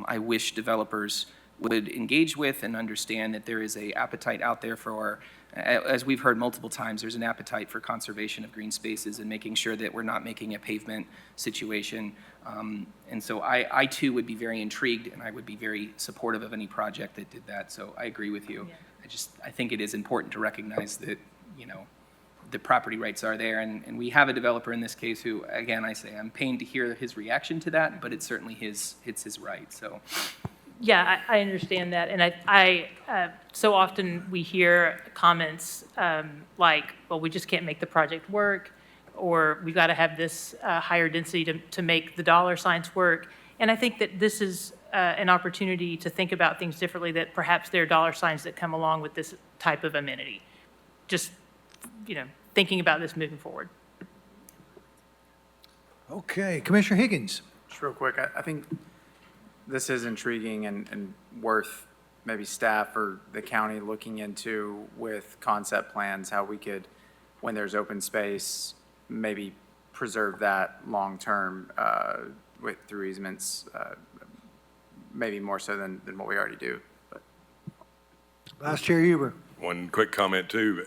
I wish developers would engage with and understand that there is an appetite out there for, as we've heard multiple times, there's an appetite for conservation of green spaces and making sure that we're not making a pavement situation. And so I too would be very intrigued, and I would be very supportive of any project that did that. So I agree with you. Yeah. I think it is important to recognize that, you know, the property rights are there, and we have a developer in this case who, again, I say I'm pained to hear his reaction to that, but it's certainly it's his right. So. Yeah, I understand that, and I so often we hear comments like, well, we just can't make the project work, or we've got to have this higher density to make the dollar signs work. And I think that this is an opportunity to think about things differently, that perhaps there are dollar signs that come along with this type of amenity. Just, you know, thinking about this moving forward. Okay, Commissioner Higgins. Just real quick, I think this is intriguing and worth maybe staff or the county looking into with concept plans, how we could, when there's open space, maybe preserve that long-term through easements, maybe more so than what we already do. But. Vice Chair Huber. One quick comment too.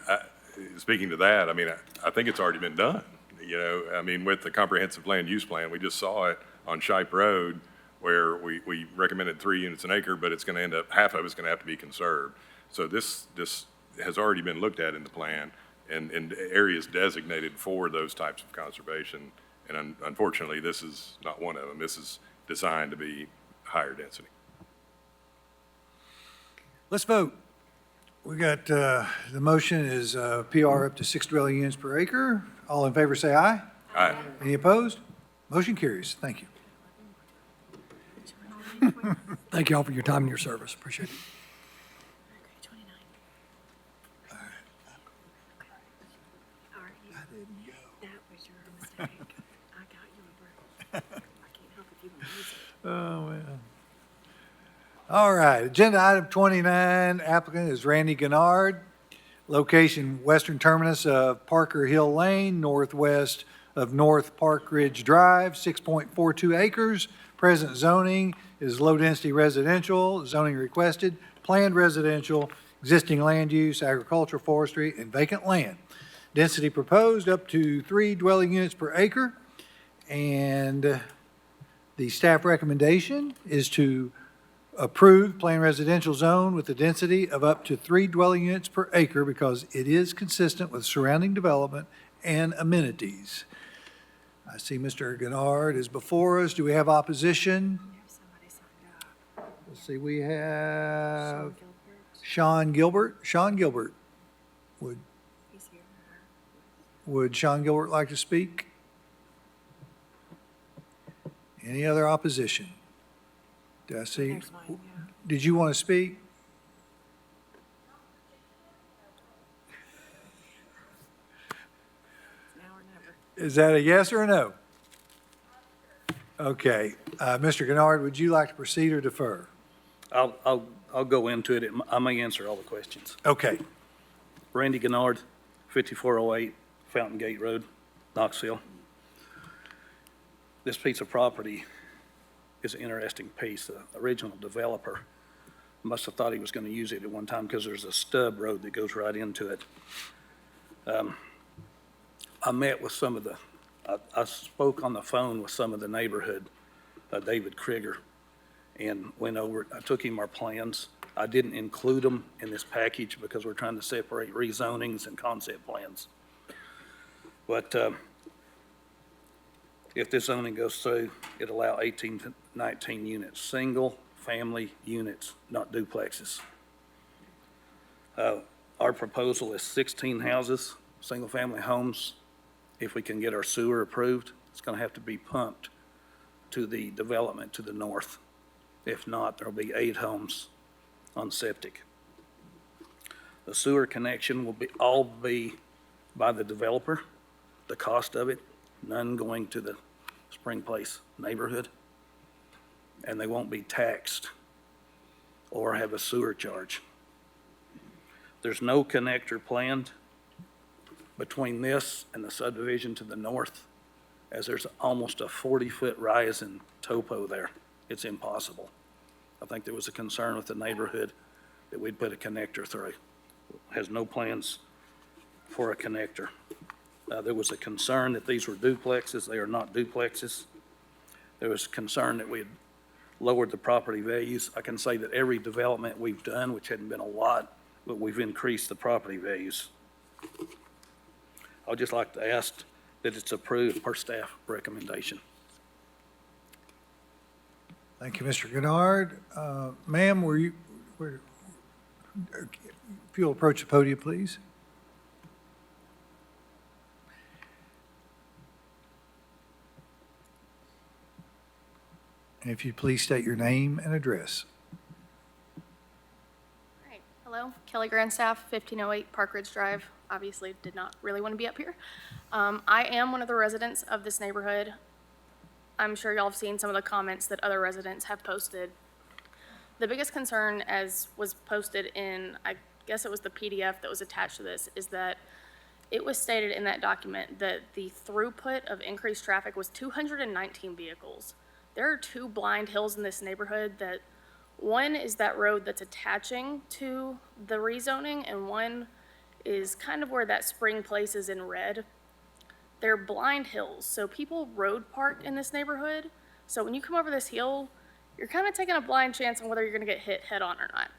Speaking to that, I mean, I think it's already been done. You know, I mean, with the comprehensive land use plan, we just saw it on Shipe Road, where we recommended 3 units an acre, but it's going to end up, half of it's going to have to be conserved. So this has already been looked at in the plan, and areas designated for those types of conservation. And unfortunately, this is not one of them. This is designed to be higher density. Let's vote. We got, the motion is PR up to 6 dwelling units per acre. All in favor say aye. Aye. Any opposed? Motion carries. Thank you. Thank you all for your time and your service. Appreciate it. Oh, man. All right, agenda item 29, applicant is Randy Gennard. Location, western terminus of Parker Hill Lane, northwest of North Park Ridge Drive, 6.42 acres. Present zoning is low-density residential, zoning requested, planned residential, existing land use, agricultural, forestry, and vacant land. Density proposed up to 3 dwelling units per acre. And the staff recommendation is to approve planned residential zone with a density of up to 3 dwelling units per acre because it is consistent with surrounding development and amenities. I see Mr. Gennard is before us. Do we have opposition? Let's see, we have Sean Gilbert. Sean Gilbert. Would Sean Gilbert like to speak? Any other opposition? Did I see? Did you want to speak? Is that a yes or a no? Okay. Mr. Gennard, would you like to proceed or defer? I'll go into it. I may answer all the questions. Okay. Randy Gennard, 5408 Fountain Gate Road, Knoxville. This piece of property is an interesting piece. The original developer must have thought he was going to use it at one time because there's a stub road that goes right into it. I met with some of the, I spoke on the phone with some of the neighborhood, David Krieger, and went over, I took him our plans. I didn't include them in this package because we're trying to separate rezonings and concept plans. But if this zoning goes through, it'll allow 18 to 19 units, single-family units, not duplexes. Our proposal is 16 houses, single-family homes. If we can get our sewer approved, it's going to have to be pumped to the development to the north. If not, there'll be 8 homes on septic. The sewer connection will all be by the developer, the cost of it, none going to the Spring Place neighborhood, and they won't be taxed or have a sewer charge. There's no connector planned between this and the subdivision to the north, as there's almost a 40-foot rise in topo there. It's impossible. I think there was a concern with the neighborhood that we'd put a connector through. Has no plans for a connector. There was a concern that these were duplexes. They are not duplexes. There was concern that we had lowered the property values. I can say that every development we've done, which hadn't been a lot, but we've increased the property values. I'd just like to ask that it's approved per staff recommendation. Thank you, Mr. Gennard. Ma'am, if you'll approach the podium, please. And if you'd please state your name and address. Right. Hello, Kelly Grandstaff, 1508 Park Ridge Drive. Obviously did not really want to be up here. I am one of the residents of this neighborhood. I'm sure y'all have seen some of the comments that other residents have posted. The biggest concern, as was posted in, I guess it was the PDF that was attached to this, is that it was stated in that document that the throughput of increased traffic was 219 vehicles. There are 2 blind hills in this neighborhood that, one is that road that's attaching to the rezoning, and one is kind of where that Spring Place is in red. They're blind hills, so people road park in this neighborhood. So when you come over this hill, you're kind of taking a blind chance on whether you're gonna get hit head on or not.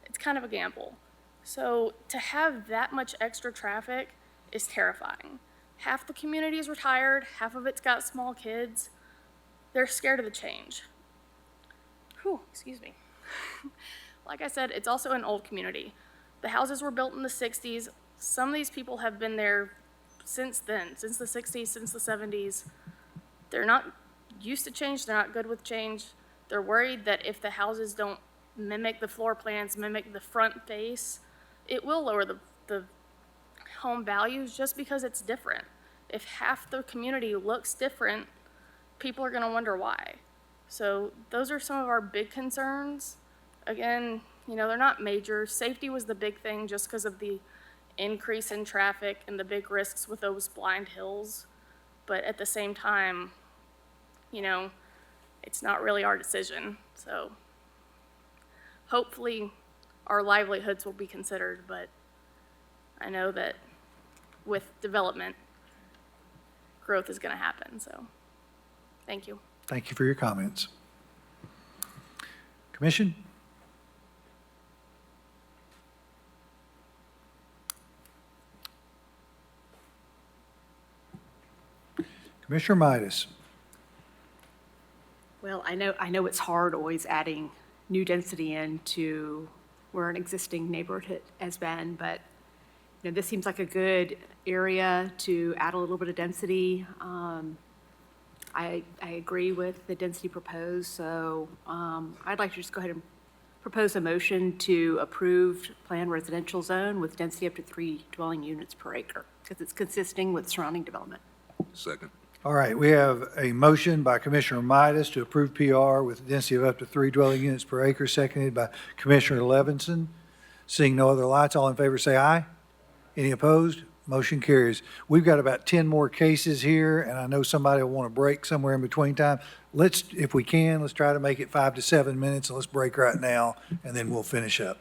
It's kind of a gamble. So to have that much extra traffic is terrifying. Half the community is retired, half of it's got small kids. They're scared of the change. Whew, excuse me. Like I said, it's also an old community. The houses were built in the 60s. Some of these people have been there since then, since the 60s, since the 70s. They're not used to change, they're not good with change. They're worried that if the houses don't mimic the floor plans, mimic the front face, it will lower the home values just because it's different. If half the community looks different, people are gonna wonder why. So those are some of our big concerns. Again, you know, they're not major. Safety was the big thing just because of the increase in traffic and the big risks with those blind hills. But at the same time, you know, it's not really our decision. So hopefully our livelihoods will be considered, but I know that with development, growth is going to happen. So thank you. Thank you for your comments. Commission? Commissioner Midas. Well, I know it's hard always adding new density into where an existing neighborhood has been, but you know, this seems like a good area to add a little bit of density. I agree with the density proposed, so I'd like to just go ahead and propose a motion to approve planned residential zone with density up to 3 dwelling units per acre, because it's consisting with surrounding development. Second. All right, we have a motion by Commissioner Midas to approve PR with a density of up to 3 dwelling units per acre, seconded by Commissioner Levinson. Seeing no other lights, all in favor say aye. Any opposed? Motion carries. We've got about 10 more cases here, and I know somebody will want to break somewhere in between time. Let's, if we can, let's try to make it 5 to 7 minutes, and let's break right now, and then we'll finish up.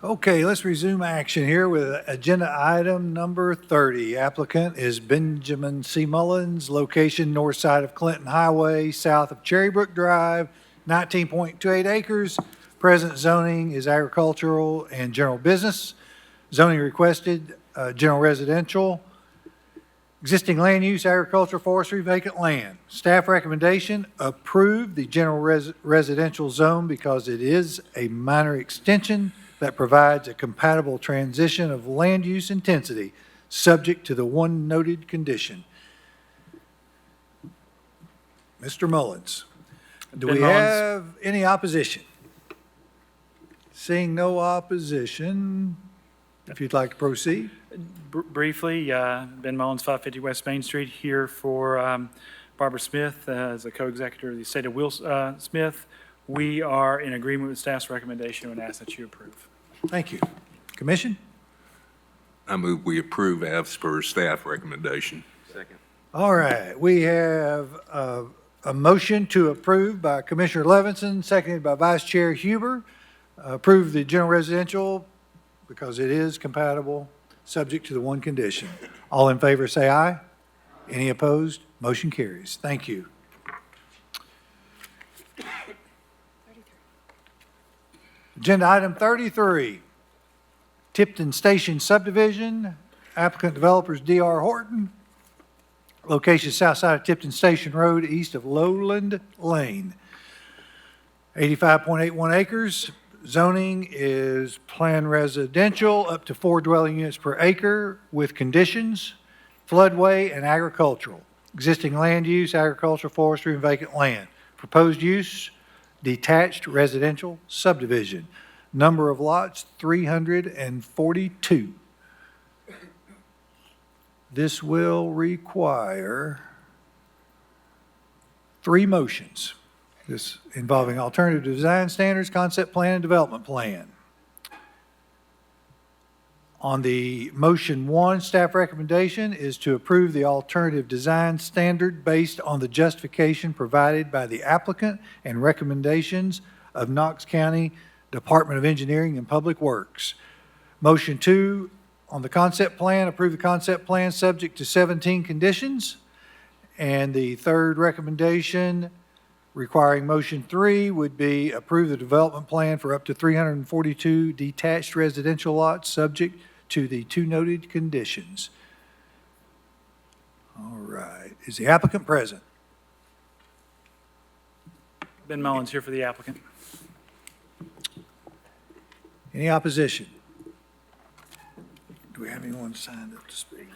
Okay, let's resume action here with agenda item number 30. Applicant is Benjamin C. Mullins, location north side of Clinton Highway, south of Cherrybrook Drive, 19.28 acres. Present zoning is agricultural and general business. Zoning requested, general residential. Existing land use, agriculture, forestry, vacant land. Staff recommendation, approve the general residential zone because it is a minor extension that provides a compatible transition of land use intensity, subject to the one noted condition. Mr. Mullins, do Ben we Mullins. have any opposition? Seeing no opposition, if you'd like to proceed. Briefly, Ben Mullins, 550 West Main Street, here for Barbara Smith as a co-executor of the estate of Will Smith. We are in agreement with staff's recommendation and ask that you approve. Thank you. Commission? I move we approve as per staff recommendation. Second. All right, we have a motion to approve by Commissioner Levinson, seconded by Vice Chair Huber. Approve the general residential because it is compatible, subject to the one condition. All in favor, say aye. Any opposed? Motion carries. Thank you. Agenda item 33, Tipton Station subdivision. Applicant developers D.R. Horton. Location south side of Tipton Station Road, east of Lowland Lane. 85.81 acres. Zoning is planned residential, up to 4 dwelling units per acre with conditions, floodway and agricultural. Existing land use, agricultural, forestry, and vacant land. Proposed use, detached residential subdivision. Number of lots, 342. This will require 3 motions. This involving alternative design standards, concept plan, and development plan. On the motion 1, staff recommendation is to approve the alternative design standard based on the justification provided by the applicant and recommendations of Knox County Department of Engineering and Public Works. Motion 2, on the concept plan, approve the concept plan subject to 17 conditions. And the third recommendation, requiring motion 3, would be approve the development plan for up to 342 detached residential lots subject to the 2 noted conditions. All right. Is the applicant present? Ben Mullins here for the applicant. Any opposition? Do we have anyone signed up to speak?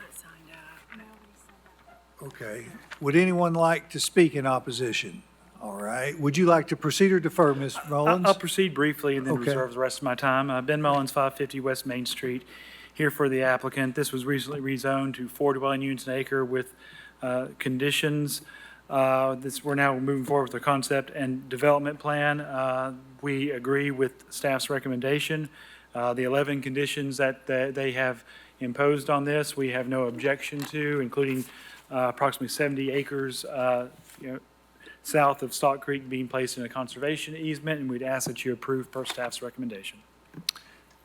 Okay. Would anyone like to speak in opposition? All right. Would you like to proceed or defer, Ms. Mullins? I'll proceed briefly and then Okay. reserve the rest of my time. Ben Mullins, 550 West Main Street, here for the applicant. This was recently rezoned to 4 dwelling units an acre with conditions. We're now moving forward with the concept and development plan. We agree with staff's recommendation. The 11 conditions that they have imposed on this, we have no objection to, including approximately 70 acres south of Stock Creek being placed in a conservation easement, and we'd ask that you approve per staff's recommendation.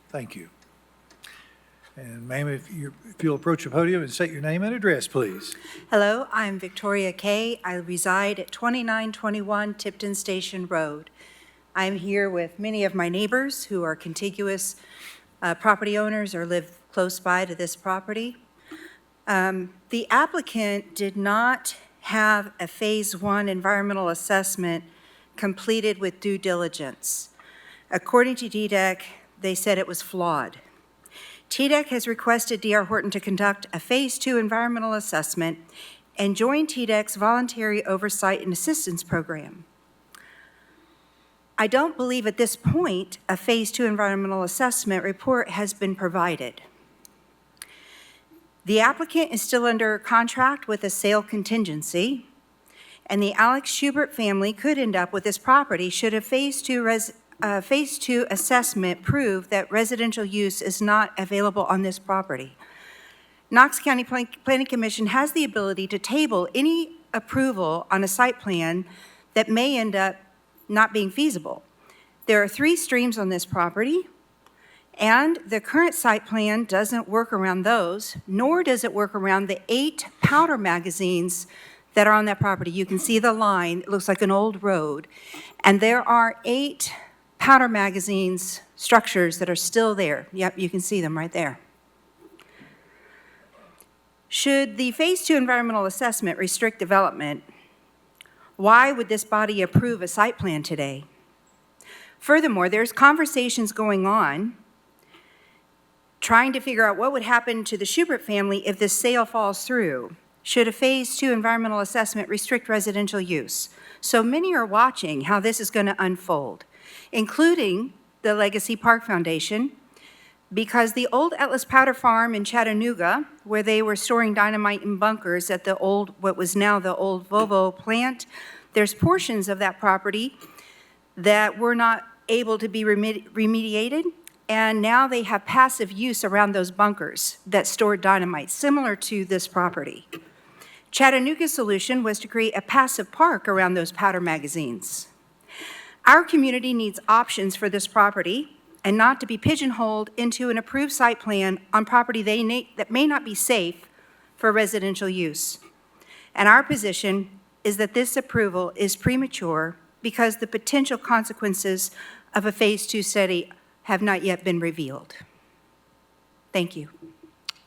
Thank you. And ma'am, if you'll approach the podium and state your name and address, please. Hello, I'm Victoria Kay. I reside at 2921 Tipton Station Road. I'm here with many of my neighbors who are contiguous property owners or live close by to this property. The applicant did not have a Phase 1 environmental assessment completed with due diligence. According to DDEC, they said it was flawed. TDEC has requested D.R. Horton to conduct a Phase 2 environmental assessment and join TDEC's Voluntary Oversight and Assistance Program. I don't believe at this point a Phase 2 environmental assessment report has been provided. The applicant is still under contract with a sale contingency, and the Alex Schubert family could end up with this property should a Phase 2 Phase 2 assessment proved that residential use is not available on this property. Knox County Planning Commission has the ability to table any approval on a site plan that may end up not being feasible. There are 3 streams on this property, and the current site plan doesn't work around those, nor does it work around the 8 powder magazines that are on that property. You can see the line, it looks like an old road, and there are 8 powder magazines structures that are still there. Yep, you can see them right there. Should the Phase 2 environmental assessment restrict development, why would this body approve a site plan today? Furthermore, there's conversations going on trying to figure out what would happen to the Schubert family if this sale falls through. Should a Phase 2 environmental assessment restrict residential use? So many are watching how this is going to unfold, including the Legacy Park Foundation, because the old Atlas Powder Farm in Chattanooga, where they were storing dynamite in bunkers at the old, what was now the old Volvo plant, there's portions of that property that were not able to be remediated, and now they have passive use around those bunkers that stored dynamite, similar to this property. Chattanooga's solution was to create a passive park around those powder magazines. Our community needs options for this property and not to be pigeonholed into an approved site plan on property that may not be safe for residential use. And our position is that this approval is premature because the potential consequences of a Phase 2 study have not yet been revealed. Thank you.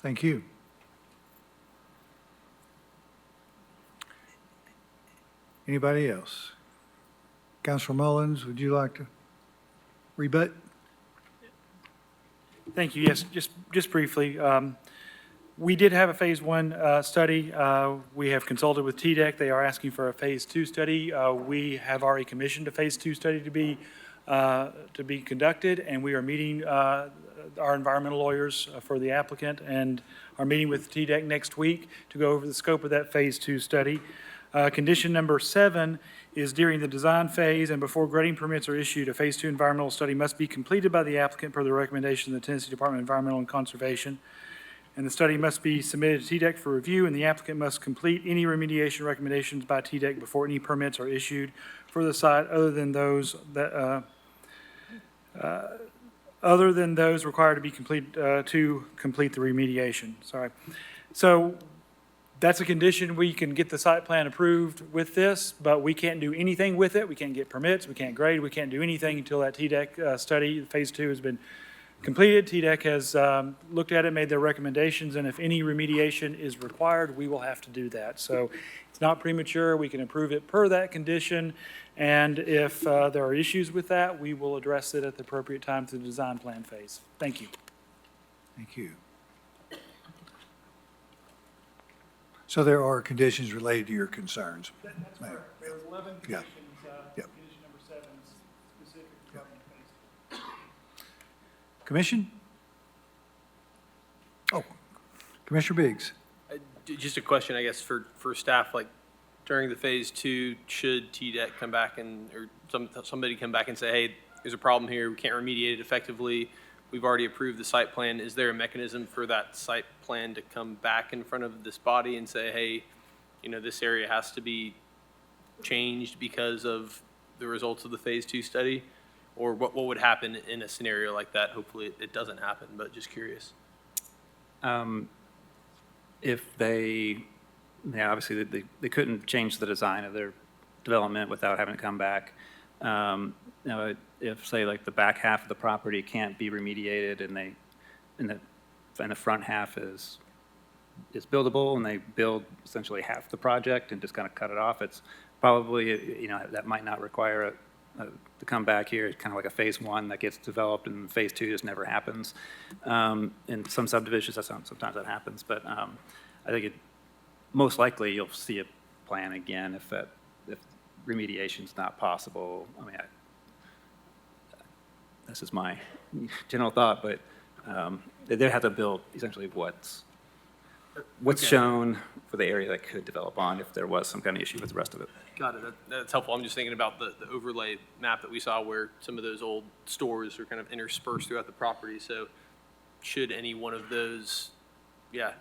Thank you. Anybody else? Councilor Mullins, would you like to rebut? Thank you. Yes, just briefly. We did have a Phase 1 study. We have consulted with TDEC. They are asking for a Phase 2 study. We have already commissioned a Phase 2 study to be conducted, and we are meeting our environmental lawyers for the applicant and are meeting with TDEC next week to go over the scope of that Phase 2 study. Condition number 7 is during the design phase and before grading permits are issued, a Phase 2 environmental study must be completed by the applicant per the recommendation of the Tennessee Department of Environmental and Conservation. And the study must be submitted to TDEC for review, and the applicant must complete any remediation recommendations by TDEC before any permits are issued for the site other than those required to be complete to complete the remediation. Sorry. So that's a condition. We can get the site plan approved with this, but we can't do anything with it. We can't get permits, we can't grade, we can't do anything until that TDEC study, Phase 2, has been completed. TDEC has looked at it, made their recommendations, and if any remediation is required, we will have to do that. So it's not premature. We can approve it per that condition, and if there are issues with that, we will address it at the appropriate time through the design plan phase. Thank you. Thank you. So there are conditions related to your concerns. That's correct. There was 11 Yeah. conditions. Yep. Condition number 7 is specific regarding Phase 2. Commission? Oh, Commissioner Biggs. Just a question, I guess, for staff, like during the Phase 2, should TDEC come back or somebody come back and say, hey, there's a problem here, we can't remediate it effectively, we've already approved the site plan, is there a mechanism for that site plan to come back in front of this body and say, hey, this area has to be changed because of the results of the Phase 2 study? Or what would happen in a scenario like that? Hopefully it doesn't happen, but just curious. If they obviously they couldn't change the design of their development without having to come back. If say like the back half of the property can't be remediated and the front half is buildable and they build essentially half the project and just kind of cut it off, it's probably, that might not require to come back here. It's kind of like a Phase 1 that gets developed and Phase 2 just never happens. In some subdivisions, sometimes that happens, but I think most likely you'll see a plan again if remediation's not possible. I mean, this is my general thought, but they have to build essentially what's what's Okay. shown for the area that could develop on if there was some kind of issue with the rest of it. Got it. That's helpful. I'm just thinking about the overlay map that we saw where some of those old stores are kind of interspersed throughout the property. So should any one of those,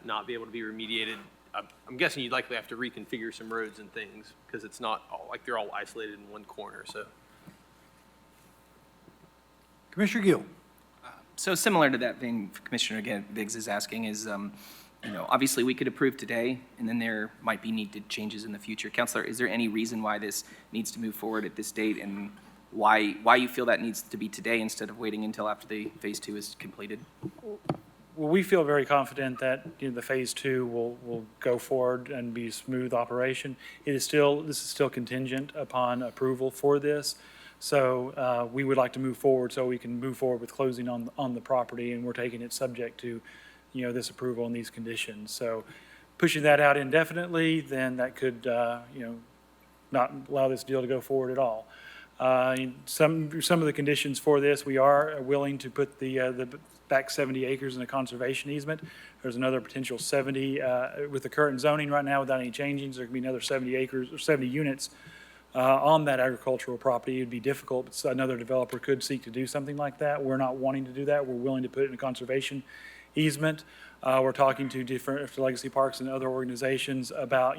not be able to be remediated, I'm guessing you'd likely have to reconfigure some roads and things because it's not all, like they're all isolated in one corner, so. Commissioner Gill. So similar to that thing Commissioner Biggs is asking is, obviously we could approve today, and then there might be needed changes in the future. Counselor, is there any reason why this needs to move forward at this date, and why you feel that needs to be today instead of waiting until after the Phase 2 is completed? Well, we feel very confident that, the Phase 2 will go forward and be a smooth operation. This is still contingent upon approval for this. So we would like to move forward so we can move forward with closing on the property, and we're taking it subject to, this approval and these conditions. So pushing that out indefinitely, then that could, not allow this deal to go forward at all. Some of the conditions for this, we are willing to put the back 70 acres in a conservation easement. There's another potential 70, with the current zoning right now without any changings, there could be another 70 acres or 70 units on that agricultural property. It'd be difficult, but another developer could seek to do something like that. We're not wanting to do that. We're willing to put it in a conservation easement. We're talking to different legacy parks and other organizations about,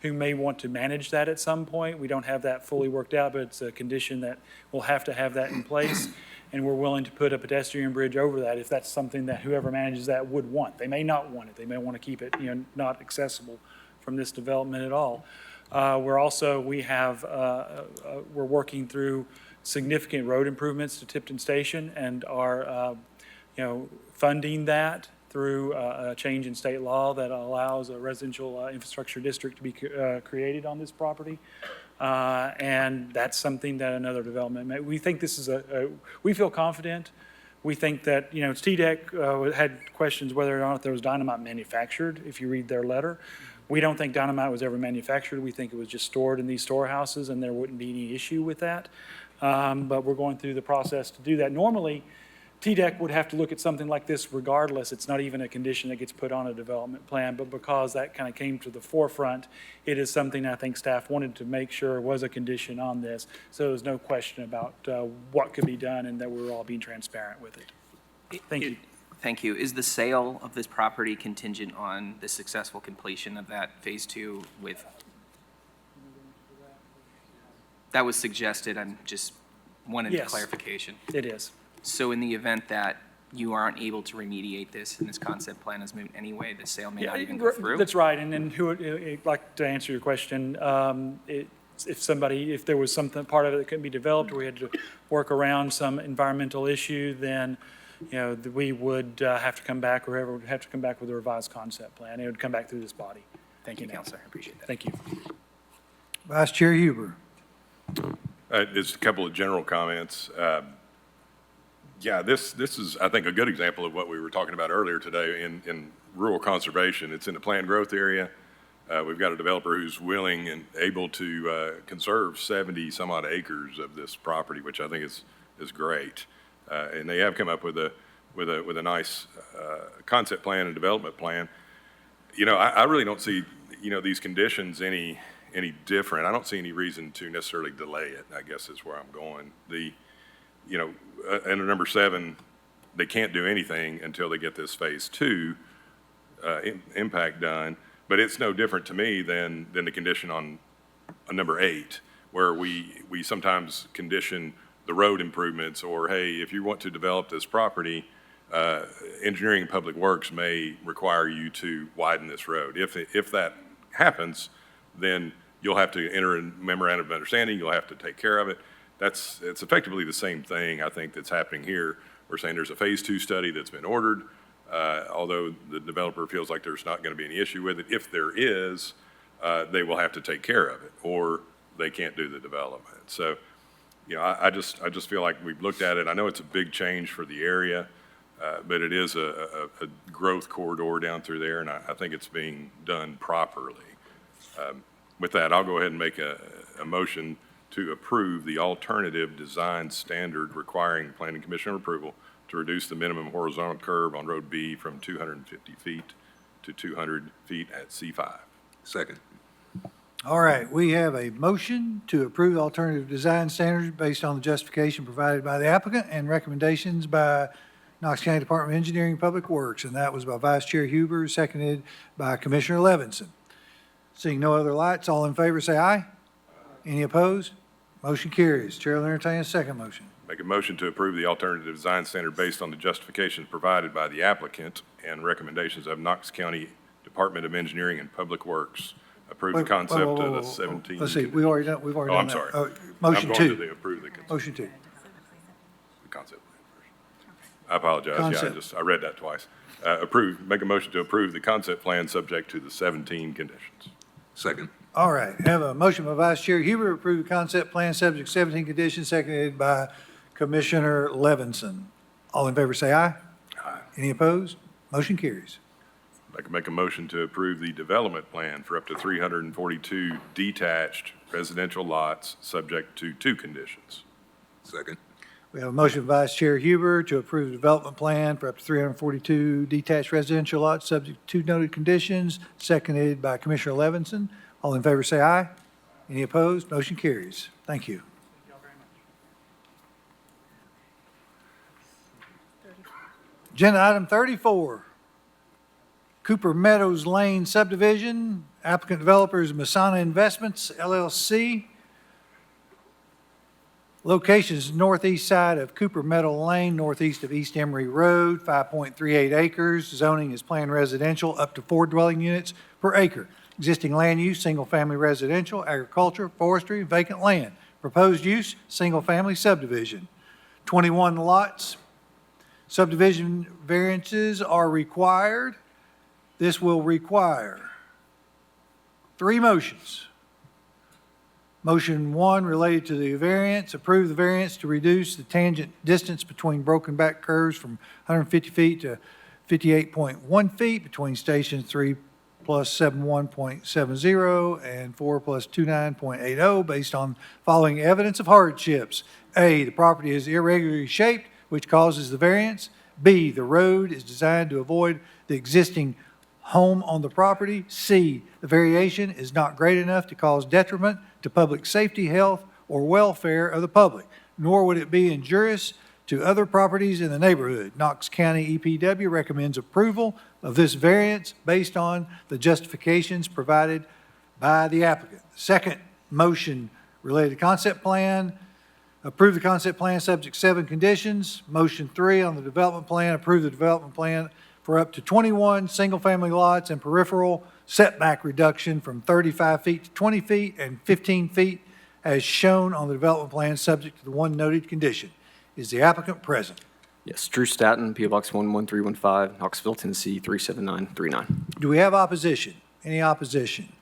who may want to manage that at some point. We don't have that fully worked out, but it's a condition that we'll have to have that in place. And we're willing to put a pedestrian bridge over that if that's something that whoever manages that would want. They may not want it. They may want to keep it, not accessible from this development at all. We're working through significant road improvements to Tipton Station and are, funding that through a change in state law that allows a residential infrastructure district to be created on this property. And that's something that another development we think this is we feel confident. We think that, TDEC had questions whether or not there was dynamite manufactured, if you read their letter. We don't think dynamite was ever manufactured. We think it was just stored in these storehouses, and there wouldn't be any issue with that. But we're going through the process to do that. Normally, TDEC would have to look at something like this regardless. It's not even a condition that gets put on a development plan, but because that kind of came to the forefront, it is something I think staff wanted to make sure was a condition on this. So there's no question about what could be done and that we're all being transparent with it. Thank you. Thank you. Is the sale of this property contingent on the successful completion of that Phase 2 with? That was suggested. I'm just wanted clarification. It is. So in the event that you aren't able to remediate this and this concept plan is moot anyway, the sale may not even go through? That's right. And then I'd like to answer your question. If there was something, part of it that couldn't be developed, or we had to work around some environmental issue, then, we would have to come back, or whoever would have to come back with a revised concept plan. It would come back through this body. Thank you, Counselor. I appreciate that. Thank you. Vice Chair Huber. Just a couple of general comments. This is, I think, a good example of what we were talking about earlier today in rural conservation. It's in a planned growth area. We've got a developer who's willing and able to conserve 70 some odd acres of this property, which I think is great. And they have come up with a nice concept plan and development plan. I really don't see these conditions any different. I don't see any reason to necessarily delay it, I guess is where I'm going. And number 7, they can't do anything until they get this Phase 2 impact done. But it's no different to me than the condition on number 8, where we sometimes condition the road improvements, or, hey, if you want to develop this property, engineering and public works may require you to widen this road. If that happens, then you'll have to enter a memorandum of understanding. You'll have to take care of it. It's effectively the same thing, I think, that's happening here. We're saying there's a Phase 2 study that's been ordered, although the developer feels like there's not going to be any issue with it. If there is, they will have to take care of it, or they can't do the development. So, I just feel like we've looked at it. I know it's a big change for the area, but it is a growth corridor down through there, and I think it's being done properly. With that, I'll go ahead and make a motion to approve the alternative design standard requiring Planning Commission approval to reduce the minimum horizontal curve on Road B from 250 feet to 200 feet at C5. Second. All right, we have a motion to approve alternative design standards based on the justification provided by the applicant and recommendations by Knox County Department of Engineering and Public Works, and that was by Vice Chair Huber, seconded by Commissioner Levinson. Seeing no other lights, all in favor say aye. Any opposed? Motion carries. Chair will entertain a second motion. Make a motion to approve the alternative design standard based on the justifications provided by the applicant and recommendations of Knox County Department of Engineering and Public Works. Approve the Wait, concept whoa, whoa, of whoa, the whoa. 17. Let's see, we've already done Oh, I'm that. sorry. Motion I'm two. going to approve the Motion two. concept plan first. I apologize. Concept. I read that twice. Make a motion to approve the concept plan subject to the 17 conditions. Second. All right, have a motion by Vice Chair Huber to approve the concept plan subject to 17 conditions, seconded by Commissioner Levinson. All in favor say aye. Aye. Any opposed? Motion carries. I can make a motion to approve the development plan for up to 342 detached residential lots, subject to 2 conditions. Second. We have a motion by Vice Chair Huber to approve the development plan for up to 342 detached residential lots, subject to 2 noted conditions, seconded by Commissioner Levinson. All in favor say aye. Any opposed? Motion carries. Thank you. Agenda item 34, Cooper Meadows Lane subdivision. Applicant developer is Masana Investments, LLC. Location is northeast side of Cooper Meadow Lane, northeast of East Emory Road, 5.38 acres. Zoning is planned residential, up to 4 dwelling units per acre. Existing land use, single-family residential, agriculture, forestry, vacant land. Proposed use, single-family subdivision. 21 lots. Subdivision variances are required. This will require 3 motions. Motion 1 related to the variance, approve the variance to reduce the tangent distance between broken back curves from 150 feet to 58.1 feet between stations 3 plus 71.70 and 4 plus 29.80 based on following evidence of hardships. A, the property is irregularly shaped, which causes the variance. B, the road is designed to avoid the existing home on the property. C, the variation is not great enough to cause detriment to public safety, health, or welfare of the public, nor would it be injurious to other properties in the neighborhood. Knox County EPW recommends approval of this variance based on the justifications provided by the applicant. Second motion related to concept plan, approve the concept plan subject to 7 conditions. Motion 3 on the development plan, approve the development plan for up to 21 single-family lots and peripheral setback reduction from 35 feet to 20 feet and 15 feet as shown on the development plan, subject to the 1 noted condition. Is the applicant present? Yes, Drew Staton, P.O. Box 11315, Knoxville, Tennessee 37939. Do we have opposition? Any opposition?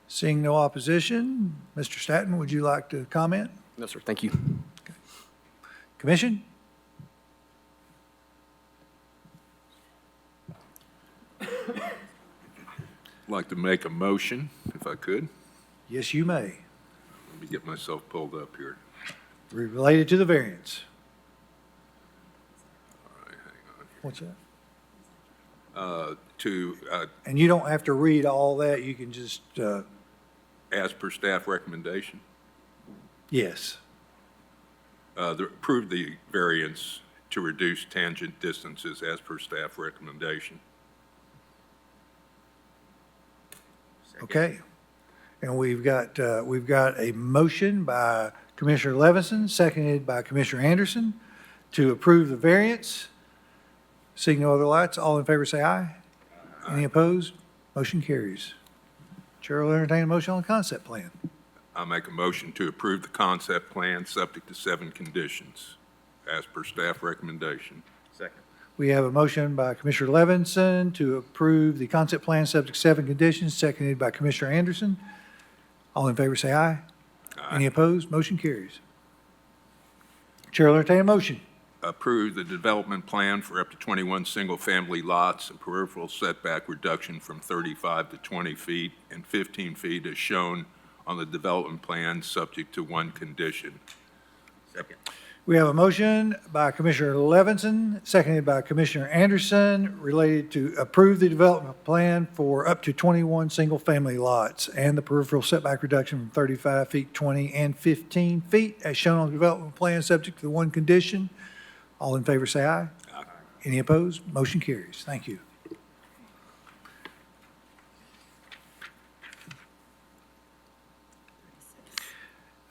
Seeing no opposition, Mr. Staton, would you like to comment? No, sir, thank you. Commission? I'd like to make a motion, if I could. Yes, you may. Let me get myself pulled up here. Related to the variance. All right, hang on. What's that? And you don't have to read all that, you can just, as per staff recommendation, yes. approve the variance to reduce tangent distances as per staff recommendation. Okay. And we've got a motion by Commissioner Levinson, seconded by Commissioner Anderson, to approve the variance. Seeing no other lights, all in favor say aye. Any opposed? Motion carries. Chair will entertain a motion on the concept plan. I make a motion to approve the concept plan subject to 7 conditions as per staff recommendation. Second. We have a motion by Commissioner Levinson to approve the concept plan subject to 7 conditions, seconded by Commissioner Anderson. All in favor say aye. Aye. Any opposed? Motion carries. Chair will entertain a motion. Approve the development plan for up to 21 single-family lots and peripheral setback reduction from 35 to 20 feet and 15 feet as shown on the development plan, subject to 1 condition. Second. We have a motion by Commissioner Levinson, seconded by Commissioner Anderson, related to approve the development plan for up to 21 single-family lots and the peripheral setback reduction from 35 feet, 20, and 15 feet as shown on the development plan, subject to the one condition. All in favor, say aye. Aye. Any opposed? Motion carries. Thank you.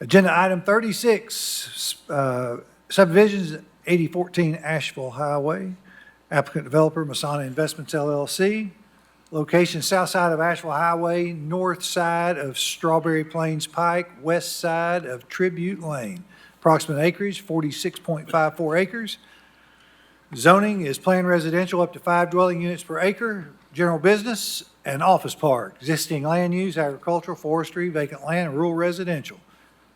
Agenda item 36, subdivisions 8014 Asheville Highway. Applicant developer Masana Investments LLC. Location south side of Asheville Highway, north side of Strawberry Plains Pike, west side of Tribute Lane. Approximate acreage 46.54 acres. Zoning is planned residential up to 5 dwelling units per acre. General business and office park. Existing land use, agricultural, forestry, vacant land, and rural residential.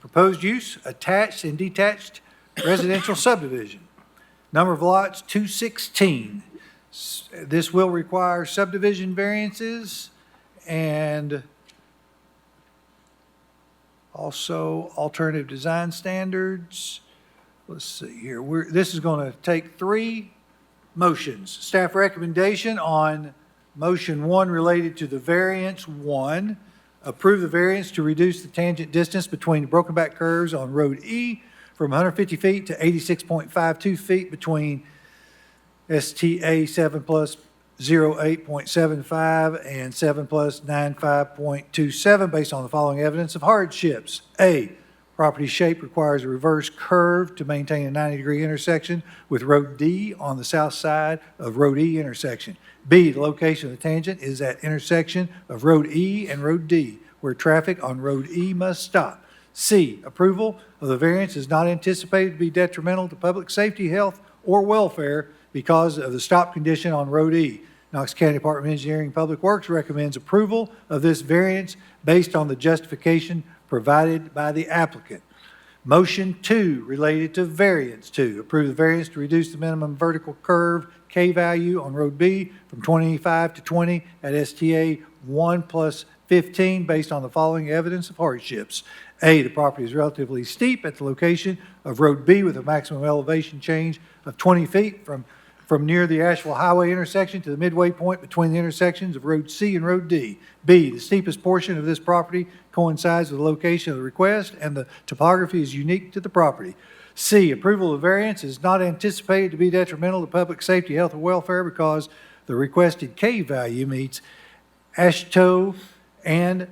Proposed use, attached and detached residential subdivision. Number of lots, 216. This will require subdivision variances and also alternative design standards. Let's see here. This is going to take 3 motions. Staff recommendation on motion 1 related to the variance 1. Approve the variance to reduce the tangent distance between the broken back curves on Road E from 150 feet to 86.52 feet between STA 7 plus 08.75 and 7 plus 95.27 based on the following evidence of hardships. A, property shape requires a reverse curve to maintain a 90-degree intersection with Road D on the south side of Road E intersection. B, the location of the tangent is at intersection of Road E and Road D, where traffic on Road E must stop. C, approval of the variance is not anticipated to be detrimental to public safety, health, or welfare because of the stop condition on Road E. Knox County Department of Engineering and Public Works recommends approval of this variance based on the justification provided by the applicant. Motion 2 related to variance 2. Approve the variance to reduce the minimum vertical curve K value on Road B from 25 to 20 at STA 1 plus 15 based on the following evidence of hardships. A, the property is relatively steep at the location of Road B with a maximum elevation change of 20 feet from near the Asheville Highway intersection to the midway point between the intersections of Road C and Road D. B, the steepest portion of this property coincides with the location of the request and the topography is unique to the property. C, approval of variance is not anticipated to be detrimental to public safety, health, or welfare because the requested K value meets AASHTO and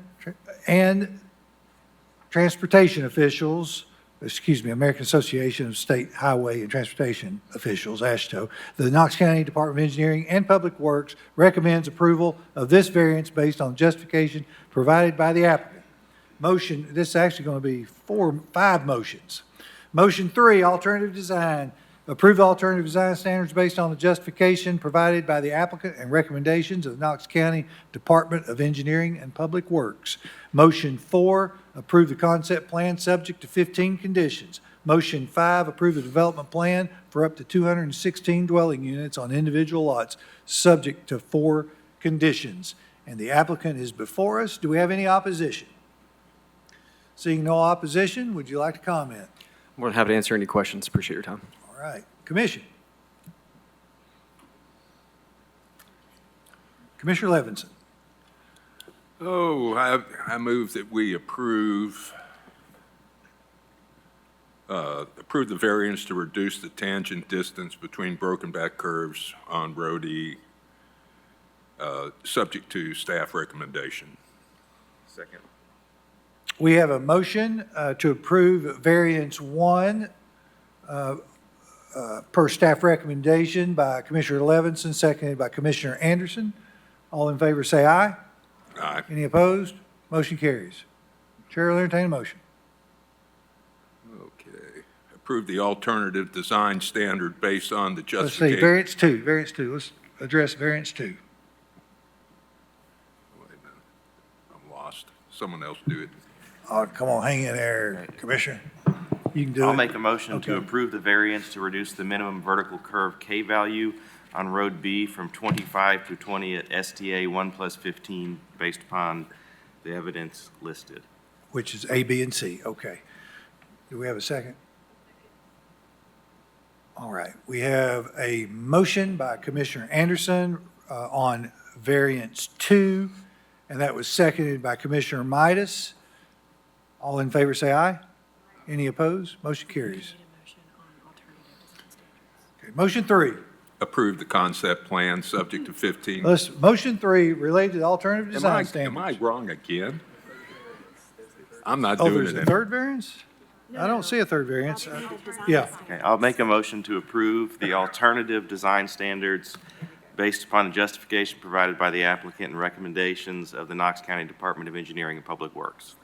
transportation officials, American Association of State Highway and Transportation Officials, AASHTO. The Knox County Department of Engineering and Public Works recommends approval of this variance based on justification provided by the applicant. Motion, this is actually going to be 5 motions. Motion 3, alternative design. Approve the alternative design standards based on the justification provided by the applicant and recommendations of the Knox County Department of Engineering and Public Works. Motion 4, approve the concept plan subject to 15 conditions. Motion 5, approve the development plan for up to 216 dwelling units on individual lots subject to 4 conditions. And the applicant is before us. Do we have any opposition? Seeing no opposition, would you like to comment? I'm more than happy to answer any questions. Appreciate your time. All right. Commission. Commissioner Levinson. Oh, I move that we approve the variance to reduce the tangent distance between broken back curves on Road E, subject to staff recommendation. Second. We have a motion to approve variance 1 per staff recommendation by Commissioner Levinson, seconded by Commissioner Anderson. All in favor say aye. Aye. Any opposed? Motion carries. Chair will entertain a motion. Okay. Approve the alternative design standard based on the Let's see, justification. variance 2. Let's address variance 2. Wait a minute. I'm lost. Someone else do it. Oh, come on, hang in there, Commissioner. You can do it. I'll make a motion to Okay. approve the variance to reduce the minimum vertical curve K value on Road B from 25 to 20 at STA 1 plus 15 based upon the evidence listed. Which is A, B, and C. Okay. Do we have a second? All right, we have a motion by Commissioner Anderson on variance 2, and that was seconded by Commissioner Midas. All in favor, say aye. Any opposed? Motion carries. Okay, motion 3. Approve the concept plan subject to 15. Motion 3 related to the alternative design standards. Am I wrong again? I'm not Oh, doing there's it a anymore. third variance? I don't see a third variance. Yeah. Okay, I'll make a motion to approve the alternative design standards based upon the justification provided by the applicant and recommendations of the Knox County Department of Engineering and Public Works.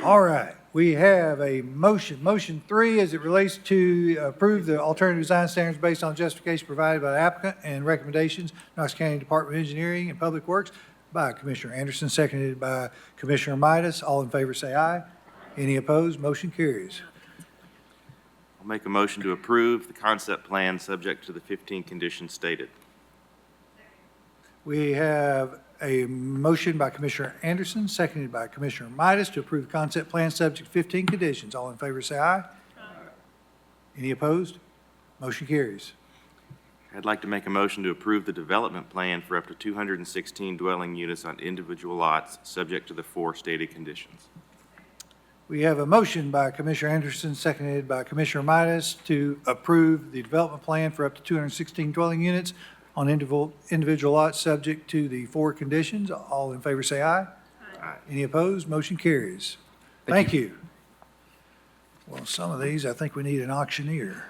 All right, we have a motion. Motion 3, as it relates to approve the alternative design standards based on justification provided by the applicant and recommendations, Knox County Department of Engineering and Public Works, by Commissioner Anderson, seconded by Commissioner Midas. All in favor, say aye. Any opposed? Motion carries. I'll make a motion to approve the concept plan subject to the 15 conditions stated. We have a motion by Commissioner Anderson, seconded by Commissioner Midas, to approve the concept plan subject to 15 conditions. All in favor, say aye. Any opposed? Motion carries. I'd like to make a motion to approve the development plan for up to 216 dwelling units on individual lots, subject to the 4 stated conditions. We have a motion by Commissioner Anderson, seconded by Commissioner Midas, to approve the development plan for up to 216 dwelling units on individual lots, subject to the 4 conditions. All in favor, say aye. Aye. Any opposed? Motion carries. Thank you. Well, some of these, I think we need an auctioneer.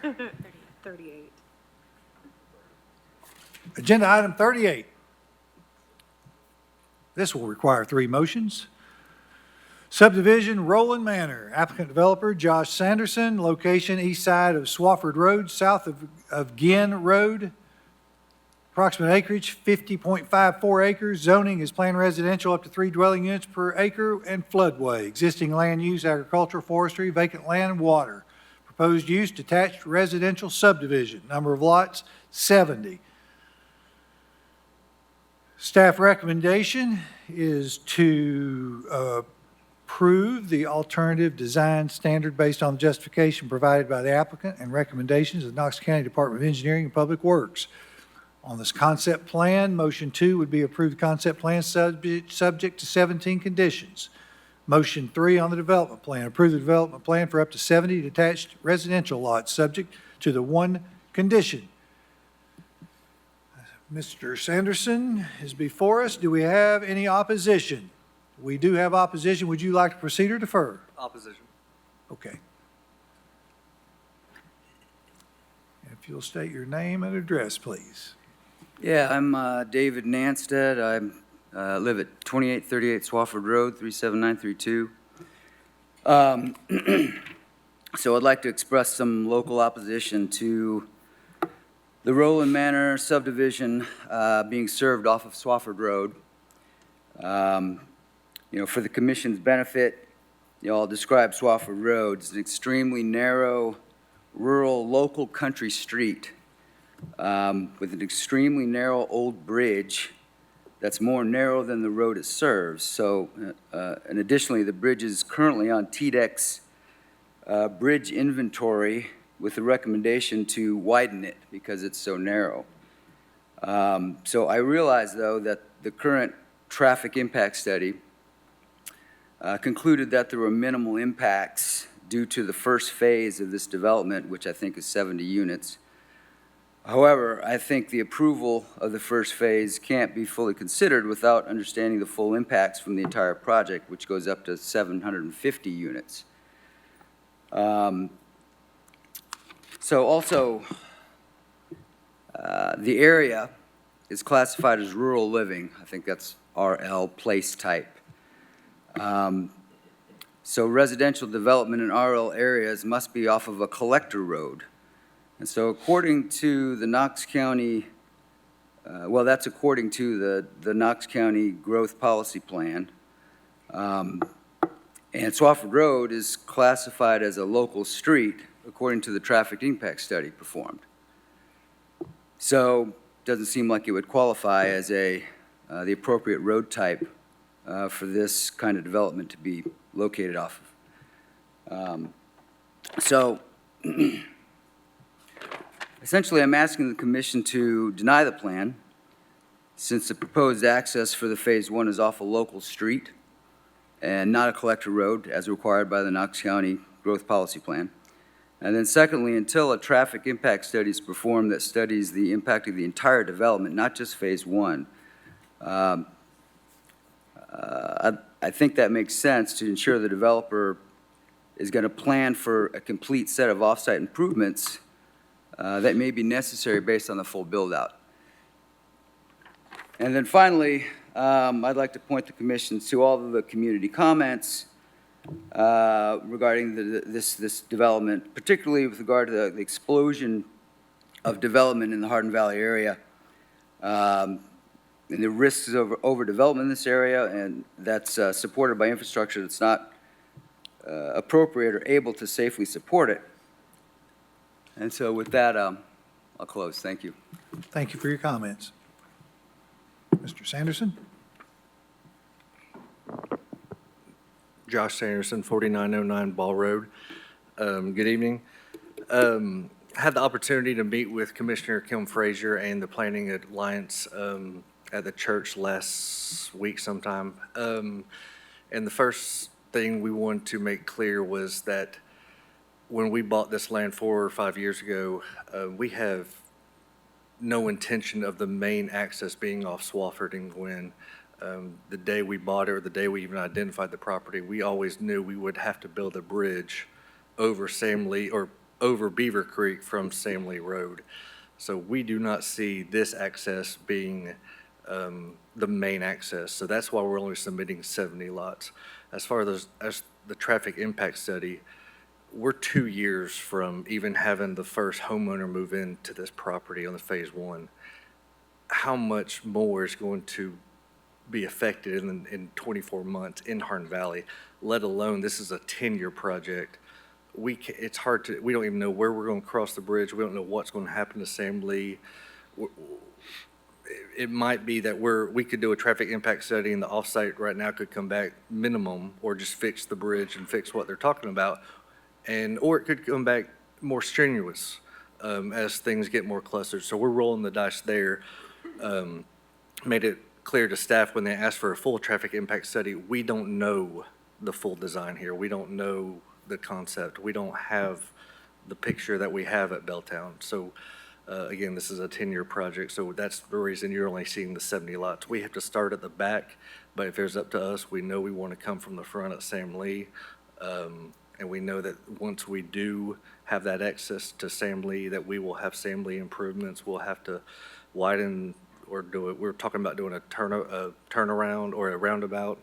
38. Agenda item 38. This will require 3 motions. Subdivision Roland Manor, applicant developer Josh Sanderson, location east side of Swafford Road, south of Ginn Road. Approximate acreage, 50.54 acres. Zoning is planned residential up to 3 dwelling units per acre and floodway. Existing land use, agricultural, forestry, vacant land, water. Proposed use, detached residential subdivision. Number of lots, 70. Staff recommendation is to approve the alternative design standard based on justification provided by the applicant and recommendations of the Knox County Department of Engineering and Public Works. On this concept plan, motion 2 would be approve the concept plan subject to 17 conditions. Motion 3 on the development plan, approve the development plan for up to 70 detached residential lots, subject to the 1 condition. Mr. Sanderson is before us. Do we have any opposition? We do have opposition. Would you like to proceed or defer? Opposition. Okay. If you'll state your name and address, please. Yeah, I'm David Nanstead. I live at 2838 Swafford Road, 37932. So I'd like to express some local opposition to the Roland Manor subdivision being served off of Swafford Road. For the commission's benefit, I'll describe Swafford Road as an extremely narrow, rural, local country street with an extremely narrow old bridge that's more narrow than the road it serves. So, and additionally, the bridge is currently on TDEC's bridge inventory with the recommendation to widen it because it's so narrow. So I realize, though, that the current traffic impact study concluded that there were minimal impacts due to the first phase of this development, which I think is 70 units. However, I think the approval of the first phase can't be fully considered without understanding the full impacts from the entire project, which goes up to 750 units. So also, the area is classified as rural living. I think that's RL place type. So residential development in RL areas must be off of a collector road. And so according to the Knox County, that's according to the Knox County Growth Policy Plan. And Swafford Road is classified as a local street according to the traffic impact study performed. So it doesn't seem like it would qualify as the appropriate road type for this kind of development to be located off of. So Essentially, I'm asking the commission to deny the plan since the proposed access for the Phase 1 is off a local street and not a collector road as required by the Knox County Growth Policy Plan. And then secondly, until a traffic impact study is performed that studies the impact of the entire development, not just Phase 1, I think that makes sense to ensure the developer is going to plan for a complete set of off-site improvements that may be necessary based on the full build-out. And then finally, I'd like to point the commission to all of the community comments regarding this development, particularly with regard to the explosion of development in the Hardin Valley area, and the risks of overdevelopment in this area, and that's supported by infrastructure that's not appropriate or able to safely support it. And so with that, I'll close. Thank you. Thank you for your comments. Mr. Sanderson? Josh Sanderson, 4909 Ball Road. Good evening. I had the opportunity to meet with Commissioner Kim Frazier and the Planning Alliance at the church last week sometime. And the first thing we wanted to make clear was that when we bought this land 4 or 5 years ago, we have no intention of the main access being off Swofford and Gwen. The day we bought it, or the day we even identified the property, we always knew we would have to build a bridge over Sam Lee, or over Beaver Creek from Sam Lee Road. So we do not see this access being the main access. So that's why we're only submitting 70 lots. As far as the traffic impact study, we're 2 years from even having the first homeowner move into this property on the Phase 1. How much more is going to be affected in 24 months in Hardin Valley, let alone this is a 10-year project? It's hard to, we don't even know where we're going to cross the bridge. We don't know what's going to happen to Sam Lee. It might be that we could do a traffic impact study and the offsite right now could come back minimum, or just fix the bridge and fix what they're talking about. Or it could come back more strenuous as things get more clustered. So we're rolling the dice there. Made it clear to staff when they asked for a full traffic impact study, we don't know the full design here. We don't know the concept. We don't have the picture that we have at Belltown. So again, this is a 10-year project, so that's the reason you're only seeing the 70 lots. We have to start at the back, but if it's up to us, we know we want to come from the front at Sam Lee. And we know that once we do have that access to Sam Lee, that we will have Sam Lee improvements. We'll have to widen or do it. We're talking about doing a turnaround or a roundabout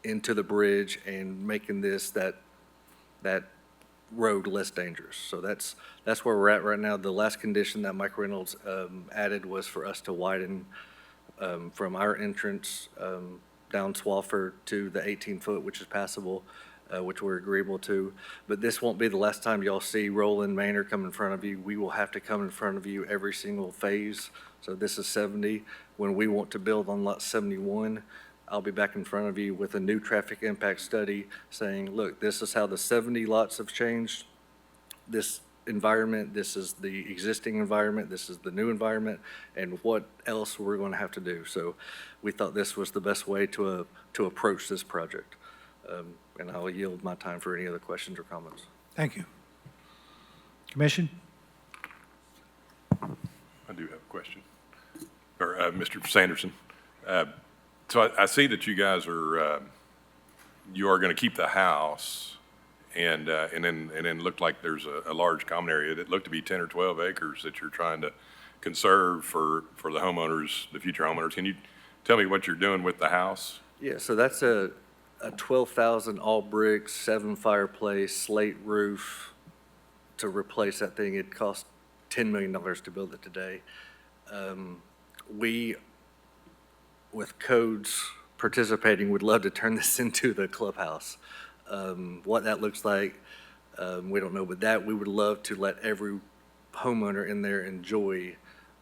into the bridge and making that road less dangerous. So that's where we're at right now. The last condition that Mike Reynolds added was for us to widen from our entrance down Swofford to the 18-foot, which is passable, which we're agreeable to. But this won't be the last time y'all see Roland Manor come in front of you. We will have to come in front of you every single phase. So this is 70. When we want to build on lot 71, I'll be back in front of you with a new traffic impact study saying, look, this is how the 70 lots have changed this environment, this is the existing environment, this is the new environment, and what else we're going to have to do. So we thought this was the best way to approach this project. And I'll yield my time for any other questions or comments. Thank you. Commission? I do have a question. Or Mr. Sanderson. So I see that you guys are going to keep the house, and then looked like there's a large common area that looked to be 10 or 12 acres that you're trying to conserve for the homeowners, the future homeowners. Can you tell me what you're doing with the house? Yeah, so that's a 12,000 all bricks, 7 fireplace, slate roof. To replace that thing, it cost $10 million to build it today. We, with codes participating, would love to turn this into the clubhouse. What that looks like, we don't know, but that we would love to let every homeowner in there enjoy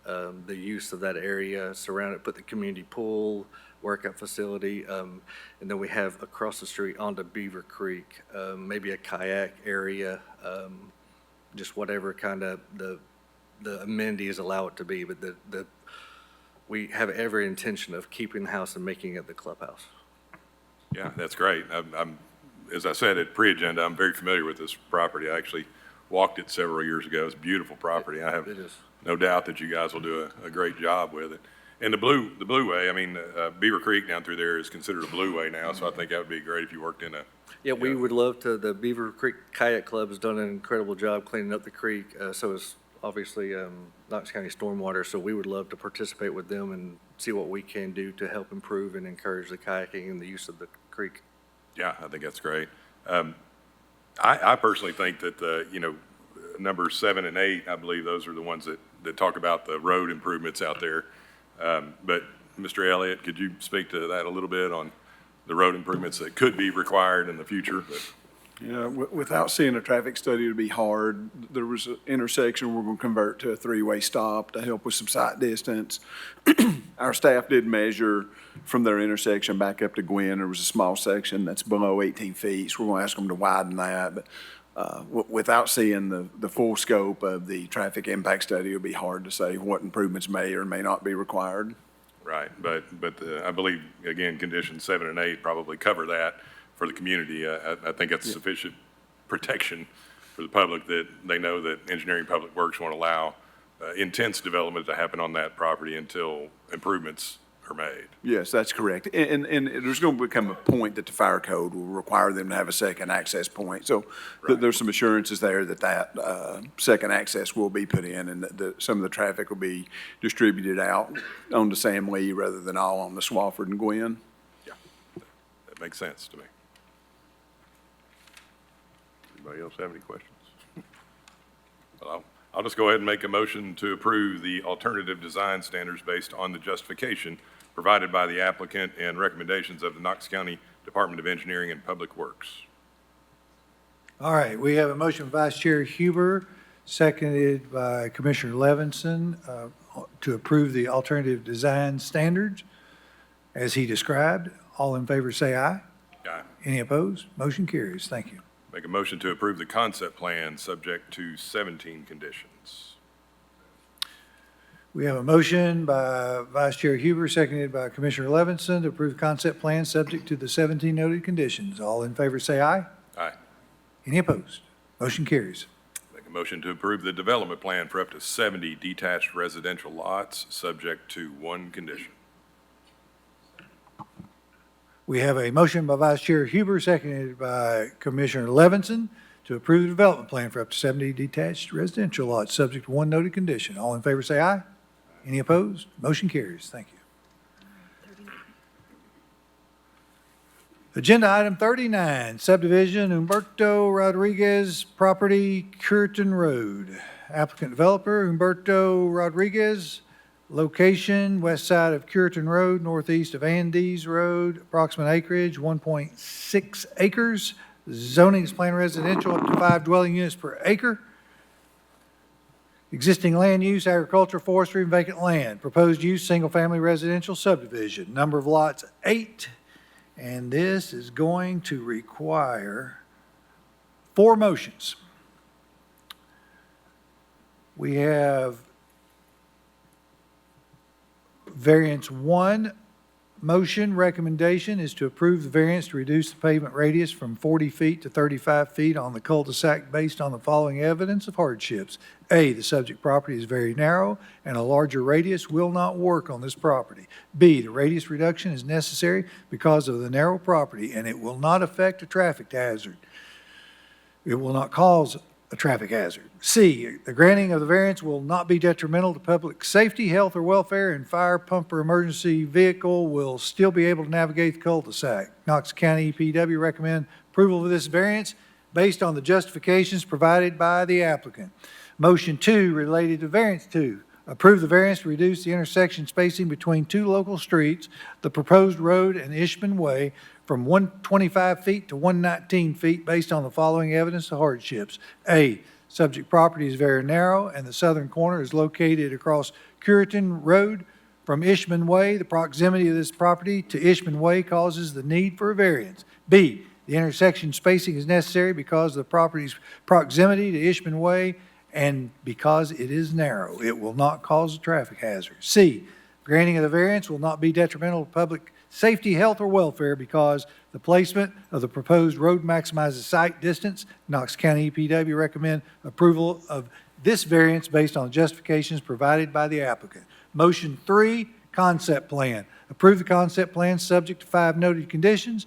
the use of that area, surround it, put the community pool, workout facility. And then we have across the street onto Beaver Creek, maybe a kayak area, just whatever kind of the amenities allow it to be. But we have every intention of keeping the house and making it the clubhouse. Yeah, that's great. As I said at pre-agenda, I'm very familiar with this property. I actually walked it several years ago. It's a beautiful property. I have It is. no doubt that you guys will do a great job with it. And the Blue Way, I mean, Beaver Creek down through there is considered a Blue Way now, so I think that would be great if you worked in a. Yeah, we would love to. The Beaver Creek Kayak Club has done an incredible job cleaning up the creek. So is obviously Knox County Stormwater. So we would love to participate with them and see what we can do to help improve and encourage the kayaking and the use of the creek. Yeah, I think that's great. I personally think that numbers 7 and 8, I believe those are the ones that talk about the road improvements out there. But Mr. Elliott, could you speak to that a little bit on the road improvements that could be required in the future? Without seeing a traffic study, it'd be hard. There was an intersection we're going to convert to a three-way stop to help with some sight distance. Our staff did measure from their intersection back up to Gwynn. There was a small section that's below 18 feet, so we're going to ask them to widen that. But without seeing the full scope of the traffic impact study, it would be hard to say what improvements may or may not be required. Right, but I believe, again, conditions 7 and 8 probably cover that for the community. I think that's sufficient protection for the public that they know that Engineering Public Works won't allow intense development to happen on that property until improvements are made. Yes, that's correct. And there's going to become a point that the fire code will require them to have a second access point. So there's some assurances there that second access will be put in and that some of the traffic will be distributed out on the Sam Lee rather than all on the Swafford and Gwynn. Yeah, that makes sense to me. Anybody else have any questions? Well, I'll just go ahead and make a motion to approve the alternative design standards based on the justification provided by the applicant and recommendations of the Knox County Department of Engineering and Public Works. All right, we have a motion from Vice Chair Huber, seconded by Commissioner Levinson, to approve the alternative design standards as he described. All in favor say aye. Aye. Any opposed? Motion carries. Thank you. Make a motion to approve the concept plan subject to 17 conditions. We have a motion by Vice Chair Huber, seconded by Commissioner Levinson, to approve the concept plan subject to the 17 noted conditions. All in favor say aye. Aye. Any opposed? Motion carries. Make a motion to approve the development plan for up to 70 detached residential lots, subject to one condition. We have a motion by Vice Chair Huber, seconded by Commissioner Levinson, to approve the development plan for up to 70 detached residential lots, subject to one noted condition. All in favor say aye. Any opposed? Motion carries. Thank you. Agenda item 39, subdivision Humberto Rodriguez, property Curtin Road. Applicant developer Humberto Rodriguez, location west side of Curtin Road, northeast of Andes Road, approximate acreage 1.6 acres. Zoning is planned residential up to 5 dwelling units per acre. Existing land use, agriculture, forestry, and vacant land. Proposed use, single-family residential subdivision. Number of lots, 8. And this is going to require 4 motions. We have variance 1. Motion recommendation is to approve the variance to reduce the pavement radius from 40 feet to 35 feet on the cul-de-sac based on the following evidence of hardships. A, the subject property is very narrow and a larger radius will not work on this property. B, the radius reduction is necessary because of the narrow property and it will not affect a traffic hazard. It will not cause a traffic hazard. C, the granting of the variance will not be detrimental to public safety, health, or welfare, and fire, pump, or emergency vehicle will still be able to navigate the cul-de-sac. Knox County EPW recommend approval of this variance based on the justifications provided by the applicant. Motion 2, related to variance 2. Approve the variance to reduce the intersection spacing between 2 local streets, the proposed road and Ishman Way, from 125 feet to 119 feet based on the following evidence of hardships. A, subject property is very narrow and the southern corner is located across Curtin Road from Ishman Way. The proximity of this property to Ishman Way causes the need for a variance. B, the intersection spacing is necessary because of the property's proximity to Ishman Way and because it is narrow. It will not cause a traffic hazard. C, granting of the variance will not be detrimental to public safety, health, or welfare because the placement of the proposed road maximizes sight distance. Knox County EPW recommend approval of this variance based on justifications provided by the applicant. Motion 3, concept plan. Approve the concept plan subject to 5 noted conditions.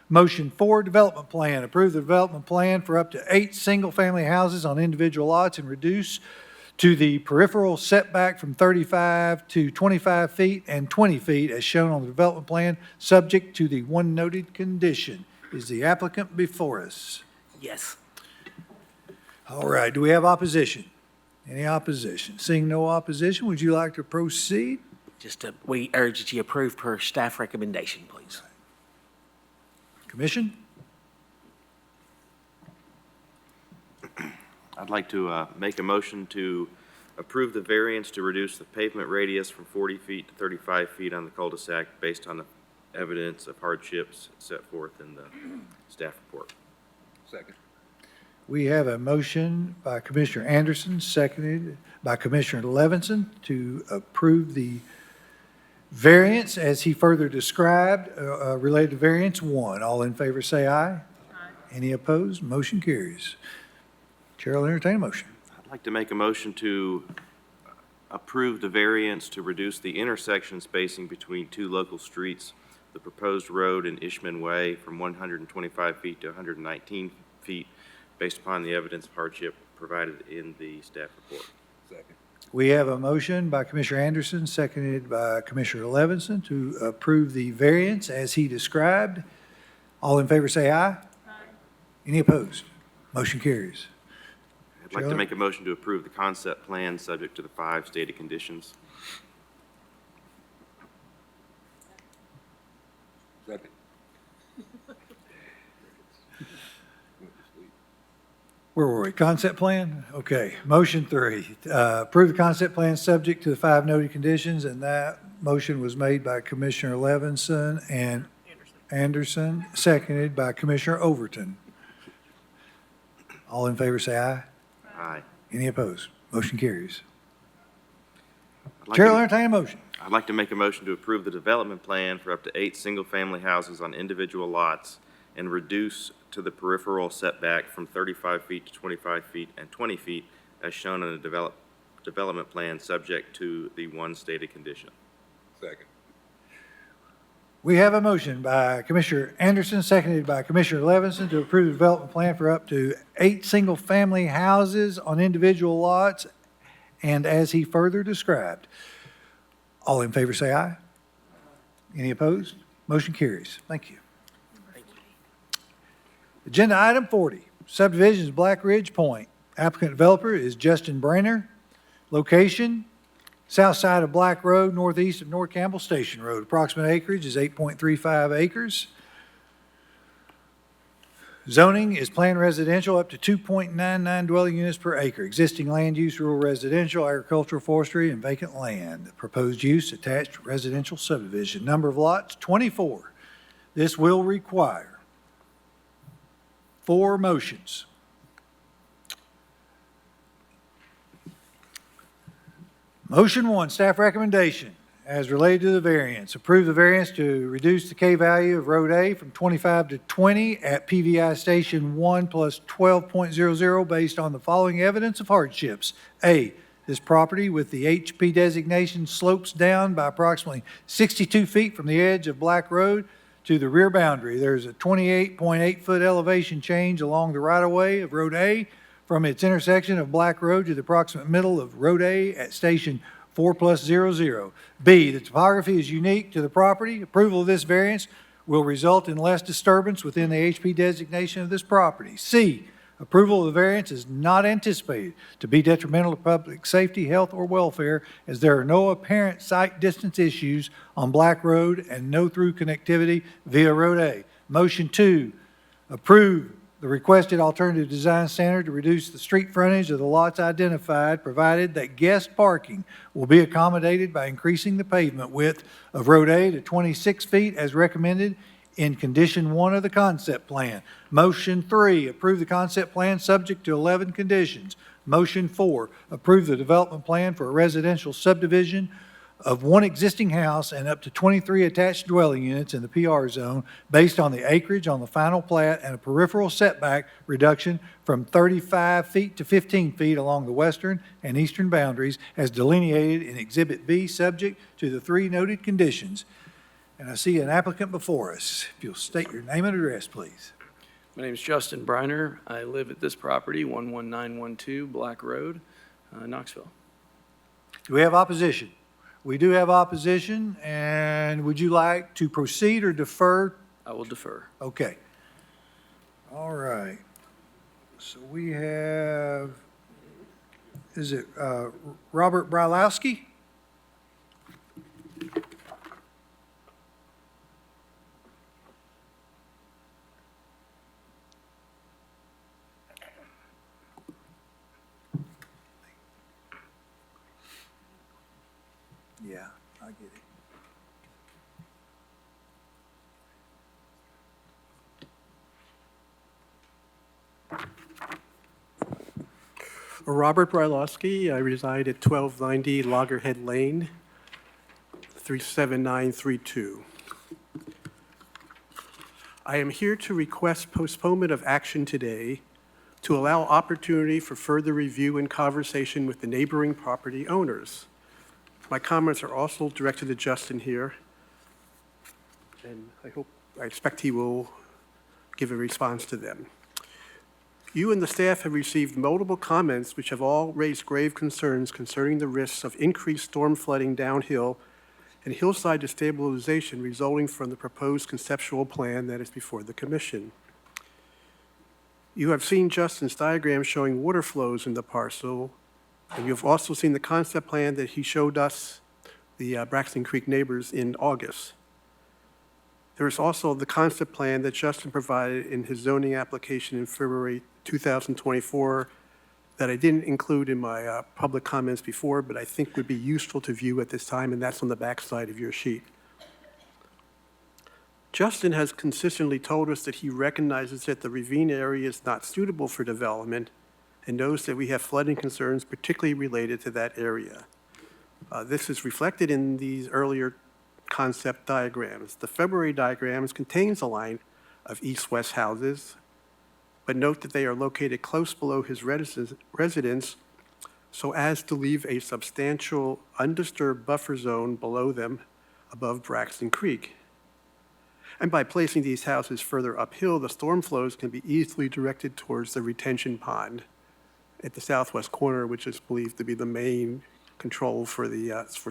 Motion 4, development plan. Approve the development plan for up to 8 single-family houses on individual lots and reduce to the peripheral setback from 35 to 25 feet and 20 feet as shown on the development plan, subject to the one noted condition. Is the applicant before us? Yes. All right, do we have opposition? Any opposition? Seeing no opposition, would you like to proceed? We urge that you approve per staff recommendation, please. Commission? I'd like to make a motion to approve the variance to reduce the pavement radius from 40 feet to 35 feet on the cul-de-sac based on the evidence of hardships set forth in the staff report. Second. We have a motion by Commissioner Anderson, seconded by Commissioner Levinson to approve the variance as he further described, related to variance 1. All in favor say aye. Aye. Any opposed? Motion carries. Chair will entertain a motion. I'd like to make a motion to approve the variance to reduce the intersection spacing between 2 local streets, the proposed road and Ishman Way, from 125 feet to 119 feet, based upon the evidence of hardship provided in the staff report. Second. We have a motion by Commissioner Anderson, seconded by Commissioner Levinson to approve the variance as he described. All in favor say aye. Aye. Any opposed? Motion carries. I'd like to make a motion to approve the concept plan subject to the 5 stated conditions. Second. Where were we? Concept plan? Okay. Motion 3, approve the concept plan subject to the 5 noted conditions, and that motion was made by Commissioner Levinson and Anderson, seconded by Commissioner Overton. All in favor say aye. Aye. Any opposed? Motion carries. Chair will entertain a motion. I'd like to make a motion to approve the development plan for up to 8 single-family houses on individual lots and reduce to the peripheral setback from 35 feet to 25 feet and 20 feet as shown in the development plan subject to the 1 stated condition. Second. We have a motion by Commissioner Anderson, seconded by Commissioner Levinson to approve the development plan for up to 8 single-family houses on individual lots, and as he further described. All in favor say aye. Any opposed? Motion carries. Thank you. Agenda item 40, subdivisions Black Ridge Point. Applicant developer is Justin Brainer. Location, south side of Black Road, northeast of North Campbell Station Road. Approximate acreage is 8.35 acres. Zoning is planned residential up to 2.99 dwelling units per acre. Existing land use, rural residential, agricultural, forestry, and vacant land. Proposed use, attached residential subdivision. Number of lots, 24. This will require 4 motions. Motion 1, staff recommendation, as related to the variance. Approve the variance to reduce the K value of Road A from 25 to 20 at PVI Station 1 plus 12.00 based on the following evidence of hardships. A, this property with the HP designation slopes down by approximately 62 feet from the edge of Black Road to the rear boundary. There's a 28.8-foot elevation change along the right-of-way of Road A from its intersection of Black Road to the approximate middle of Road A at Station 4+00. B, the topography is unique to the property. Approval of this variance will result in less disturbance within the HP designation of this property. C, approval of the variance is not anticipated to be detrimental to public safety, health, or welfare, as there are no apparent sight distance issues on Black Road and no through connectivity via Road A. Motion 2, approve the requested alternative design standard to reduce the street frontage of the lots identified, provided that guest parking will be accommodated by increasing the pavement width of Road A to 26 feet as recommended in Condition 1 of the concept plan. Motion 3, approve the concept plan subject to 11 conditions. Motion 4, approve the development plan for a residential subdivision of one existing house and up to 23 attached dwelling units in the PR zone based on the acreage on the final plat and a peripheral setback reduction from 35 feet to 15 feet along the western and eastern boundaries as delineated in Exhibit B, subject to the 3 noted conditions. And I see an applicant before us. If you'll state your name and address, please. My name is Justin Briner. I live at this property, 11912 Black Road, Knoxville. Do we have opposition? We do have opposition, and would you like to proceed or defer? I will defer. Okay. All right. So we have, is it Robert Brylowski? Yeah, I get it. Robert Brylowski. I reside at 1290 Loggerhead Lane, 37932. I am here to request postponement of action today to allow opportunity for further review and conversation with the neighboring property owners. My comments are also directed to Justin here, and I expect he will give a response to them. You and the staff have received multiple comments which have all raised grave concerns concerning the risks of increased storm flooding downhill and hillside destabilization resulting from the proposed conceptual plan that is before the Commission. You have seen Justin's diagram showing water flows in the parcel, and you have also seen the concept plan that he showed us, the Braxton Creek neighbors, in August. There is also the concept plan that Justin provided in his zoning application in February 2024 that I didn't include in my public comments before, but I think would be useful to view at this time, and that's on the back side of your sheet. Justin has consistently told us that he recognizes that the ravine area is not suitable for development and knows that we have flooding concerns particularly related to that area. This is reflected in these earlier concept diagrams. The February diagrams contains a line of east-west houses, but note that they are located close below his residence so as to leave a substantial undisturbed buffer zone below them above Braxton Creek. And by placing these houses further uphill, the storm flows can be easily directed towards the retention pond at the southwest corner, which is believed to be the main control for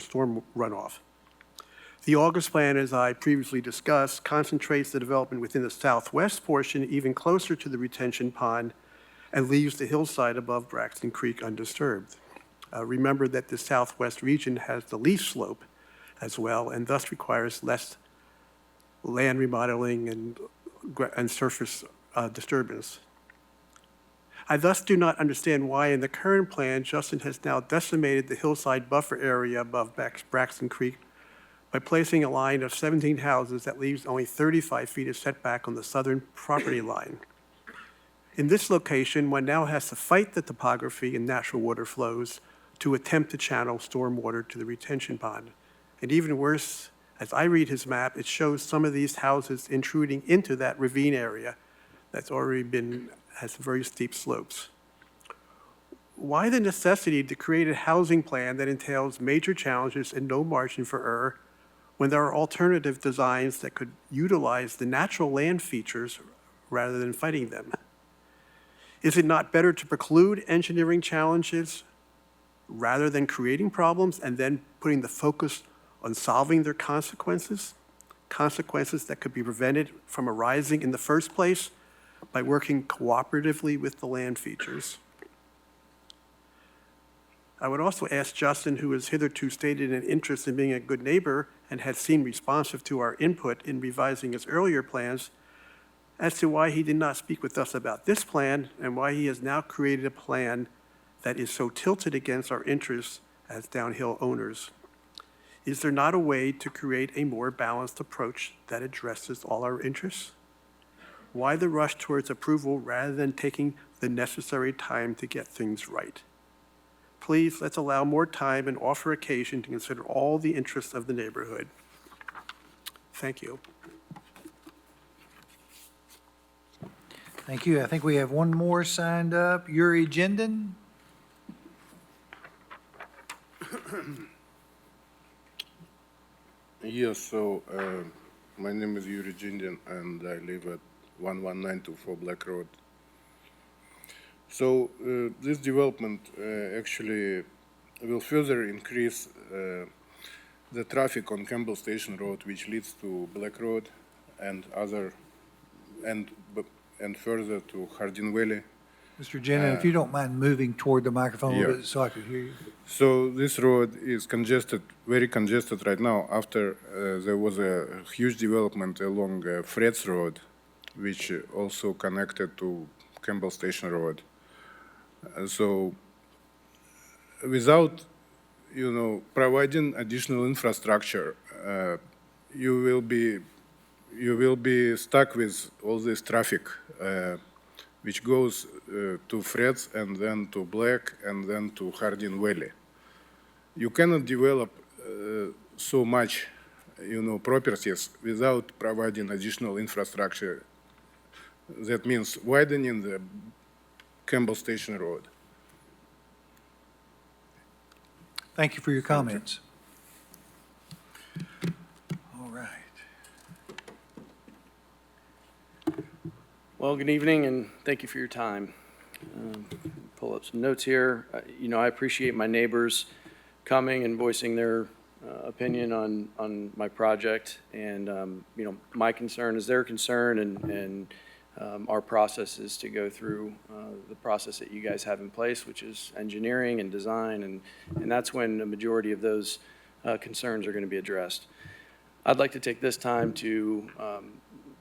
storm runoff. The August plan, as I previously discussed, concentrates the development within the southwest portion even closer to the retention pond and leaves the hillside above Braxton Creek undisturbed. Remember that the southwest region has the least slope as well and thus requires less land remodeling and surface disturbance. I thus do not understand why in the current plan, Justin has now decimated the hillside buffer area above Braxton Creek by placing a line of 17 houses that leaves only 35 feet of setback on the southern property line. In this location, one now has to fight the topography and natural water flows to attempt to channel stormwater to the retention pond. And even worse, as I read his map, it shows some of these houses intruding into that ravine area that's already has very steep slopes. Why the necessity to create a housing plan that entails major challenges and no margin for error when there are alternative designs that could utilize the natural land features rather than fighting them? Is it not better to preclude engineering challenges rather than creating problems and then putting the focus on solving their consequences? Consequences that could be prevented from arising in the first place by working cooperatively with the land features. I would also ask Justin, who has hitherto stated an interest in being a good neighbor and has seemed responsive to our input in revising his earlier plans, as to why he did not speak with us about this plan and why he has now created a plan that is so tilted against our interests as downhill owners. Is there not a way to create a more balanced approach that addresses all our interests? Why the rush towards approval rather than taking the necessary time to get things right? Please, let's allow more time and offer occasion to consider all the interests of the neighborhood. Thank you. Thank you. I think we have one more signed up. Yuri Jindin. Yes, so my name is Yuri Jindin and I live at 11924 Black Road. So this development actually will further increase the traffic on Campbell Station Road, which leads to Black Road and further to Hardin Valley. Mr. Jindin, if you don't mind moving toward the microphone a little yeah. bit so I could hear you. So this road is congested, very congested right now after there was a huge development along Fred's Road, which also connected to Campbell Station Road. So without, providing additional infrastructure, you will be stuck with all this traffic, which goes to Fred's and then to Black and then to Hardin Valley. You cannot develop so much, properties without providing additional infrastructure. That means widening the Campbell Station Road. Thank you for your comments. All right. Well, good evening, and thank you for your time. Pull up some notes here. I appreciate my neighbors coming and voicing their opinion on my project, and my concern is their concern, and our process is to go through the process that you guys have in place, which is engineering and design, and that's when the majority of those concerns are going to be addressed. I'd like to take this time to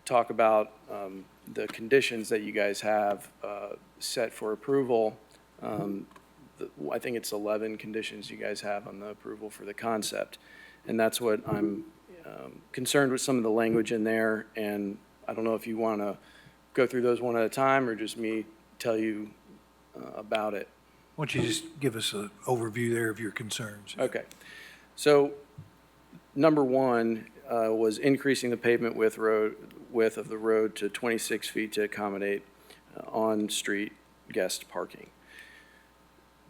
talk about the conditions that you guys have set for approval. I think it's 11 conditions you guys have on the approval for the concept, and that's what I'm concerned with, some of the language in there, and I don't know if you want to go through those one at a time or just me tell you about it. Why don't you just give us an overview there of your concerns? Okay. So number one was increasing the pavement width of the road to 26 feet to accommodate on-street guest parking.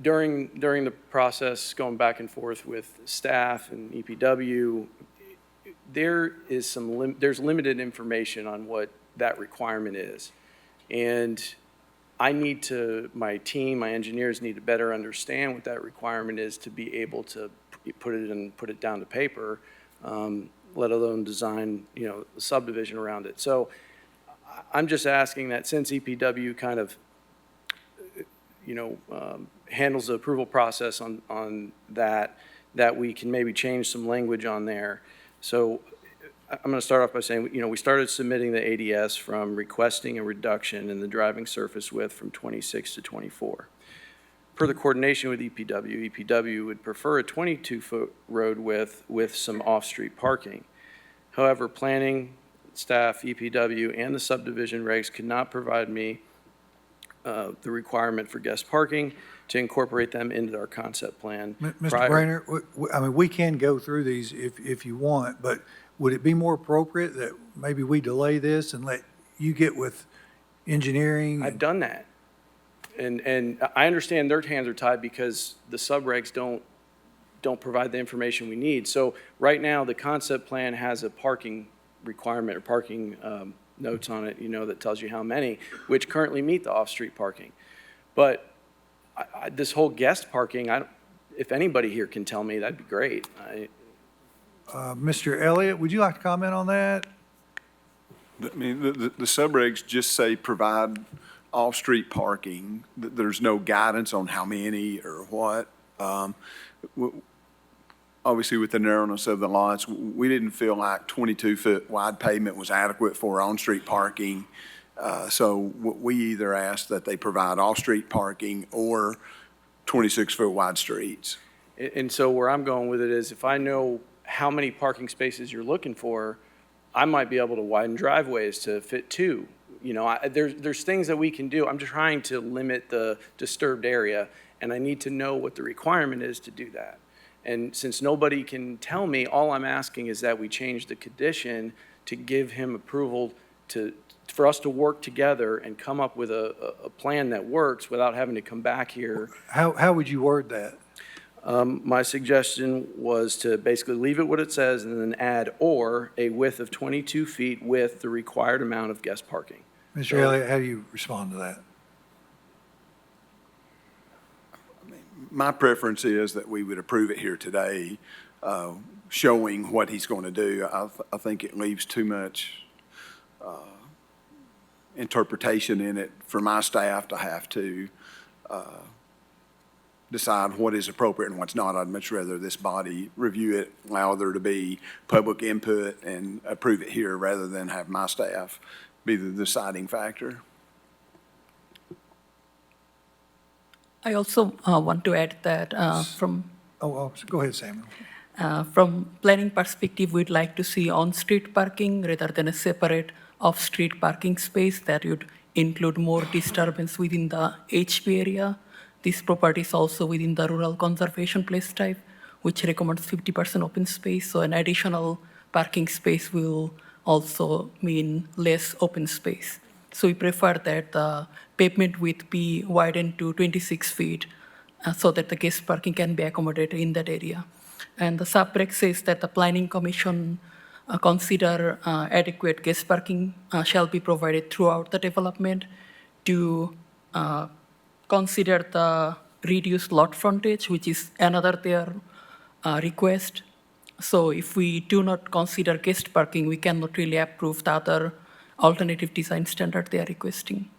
During the process, going back and forth with staff and EPW, there's limited information on what that requirement is. And my team, my engineers need to better understand what that requirement is to be able to put it down to paper, let alone design, a subdivision around it. So I'm just asking that since EPW kind of, handles the approval process on that we can maybe change some language on there. So I'm going to start off by saying, we started submitting the ADS from requesting a reduction in the driving surface width from 26 to 24. Per the coordination with EPW would prefer a 22-foot road width with some off-street parking. However, planning, staff, EPW, and the subdivision regs could not provide me the requirement for guest parking to incorporate them into our concept plan. Mr. Brainer, we can go through these if you want, but would it be more appropriate that maybe we delay this and let you get with engineering? I've done that. And I understand their hands are tied because the subregs don't provide the information we need. So right now, the concept plan has a parking requirement or parking notes on it, that tells you how many, which currently meet the off-street parking. But this whole guest parking, if anybody here can tell me, that'd be great. Mr. Elliott, would you like to comment on that? The subregs just say provide off-street parking. There's no guidance on how many or what. Obviously, with the narrowness of the lots, we didn't feel like 22-foot wide pavement was adequate for on-street parking. So we either ask that they provide off-street parking or 26-foot wide streets. And so where I'm going with it is if I know how many parking spaces you're looking for, I might be able to widen driveways to fit two. You know, there's things that we can do. I'm just trying to limit the disturbed area, and I need to know what the requirement is to do that. And since nobody can tell me, all I'm asking is that we change the condition to give him approval for us to work together and come up with a plan that works without having to come back here. How would you word that? My suggestion was to basically leave it what it says and then add or a width of 22 feet with the required amount of guest parking. Mr. Elliott, how do you respond to that? My preference is that we would approve it here today, showing what he's going to do. I think it leaves too much interpretation in it for my staff to have to decide what is appropriate and what's not. I'd much rather this body review it, allow there to be public input, and approve it here rather than have my staff be the deciding factor. I also want to add that go ahead, Samuel. From planning perspective, we'd like to see on-street parking rather than a separate off-street parking space that would include more disturbance within the HP area. This property is also within the rural conservation place type, which recommends 50% open space. So an additional parking space will also mean less open space. So we prefer that the pavement width be widened to 26 feet so that the guest parking can be accommodated in that area. And the sub-reg says that the Planning Commission consider adequate guest parking shall be provided throughout the development to consider the reduced lot frontage, which is another their request. So if we do not consider guest parking, we cannot really approve the other alternative design standard they are requesting.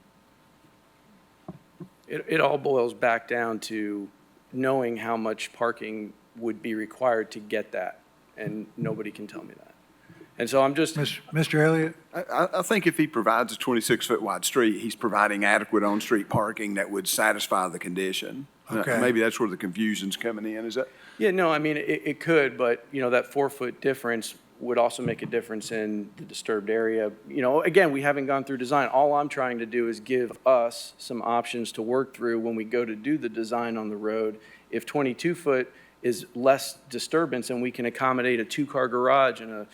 It all boils back down to knowing how much parking would be required to get that, and nobody can tell me that. And so I'm just... Mr. Elliott? I think if he provides a 26-foot wide street, he's providing adequate on-street parking that would satisfy the condition. Okay. Maybe that's where the confusion's coming in, is that? Yeah, no, I mean, it could, but, you know, that 4-foot difference would also make a difference in the disturbed area. You know, again, we haven't gone through design. All I'm trying to do is give us some options to work through when we go to do the design on the road. If 22-foot is less disturbance and we can accommodate a 2-car garage and a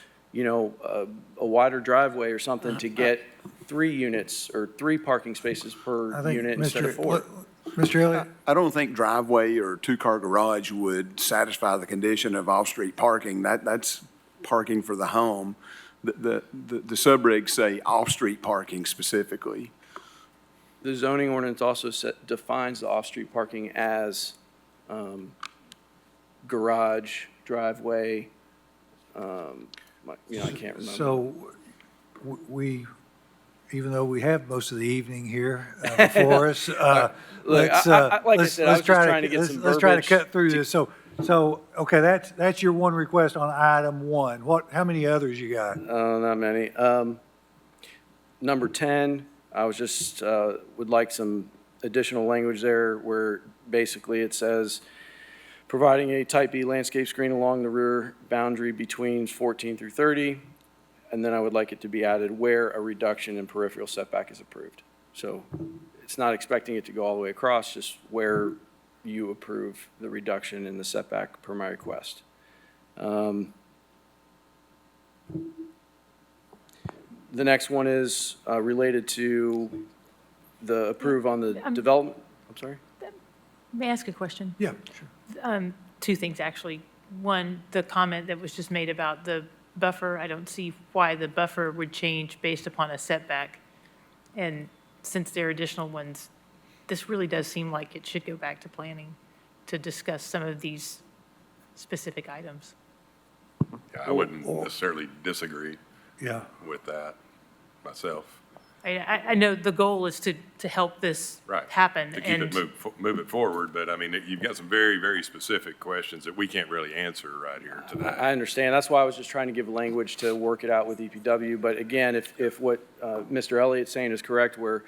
wider driveway or something to get 3 units or 3 parking spaces per unit instead of 4. Mr. Elliott? I don't think driveway or 2-car garage would satisfy the condition of off-street parking. That's parking for the home. The subregs say off-street parking specifically. The zoning ordinance also defines the off-street parking as garage, driveway, I can't remember. So we, even though we have most of the evening here before us, let's try to cut through this. So okay, that's your one request on item 1. How many others you got? Not many. Number 10, I was just would like some additional language there where basically it says providing a type B landscape screen along the rear boundary between 14 through 30. And then I would like it to be added where a reduction in peripheral setback is approved. So it's not expecting it to go all the way across, just where you approve the reduction in the setback per my request. The next one is related to the approve on the development. I'm sorry? May I ask a question? Yeah, sure. 2 things, actually. One, the comment that was just made about the buffer. I don't see why the buffer would change based upon a setback. And since there are additional ones, this really does seem like it should go back to planning to discuss some of these specific items. Yeah, I wouldn't necessarily disagree Yeah. with that myself. I know the goal is to help this Right. happen. To keep and it move it forward, but I mean, you've got some very, very specific questions that we can't really answer right here today. I understand. That's why I was just trying to give language to work it out with EPW. But again, if what Mr. Elliott's saying is correct, where,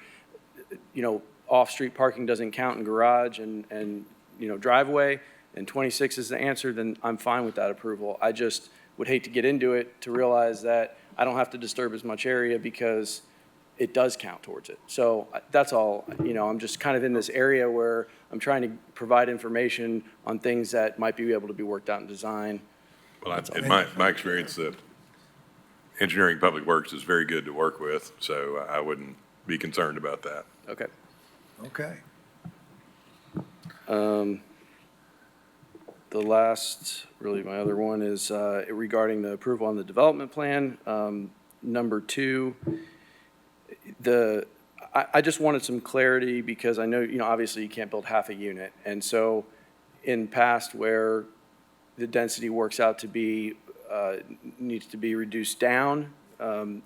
off-street parking doesn't count in garage and driveway, and 26 is the answer, then I'm fine with that approval. I just would hate to get into it to realize that I don't have to disturb as much area because it does count towards it. So that's all, I'm just kind of in this area where I'm trying to provide information on things that might be able to be worked out in design. Well, in my experience, the engineering public works is very good to work with, so I wouldn't be concerned about that. Okay. Okay. The last, really my other one is regarding the approval on the development plan. Number 2, I just wanted some clarity because I know, obviously you can't build half a unit. And so in past where the density works out to be, needs to be reduced down, I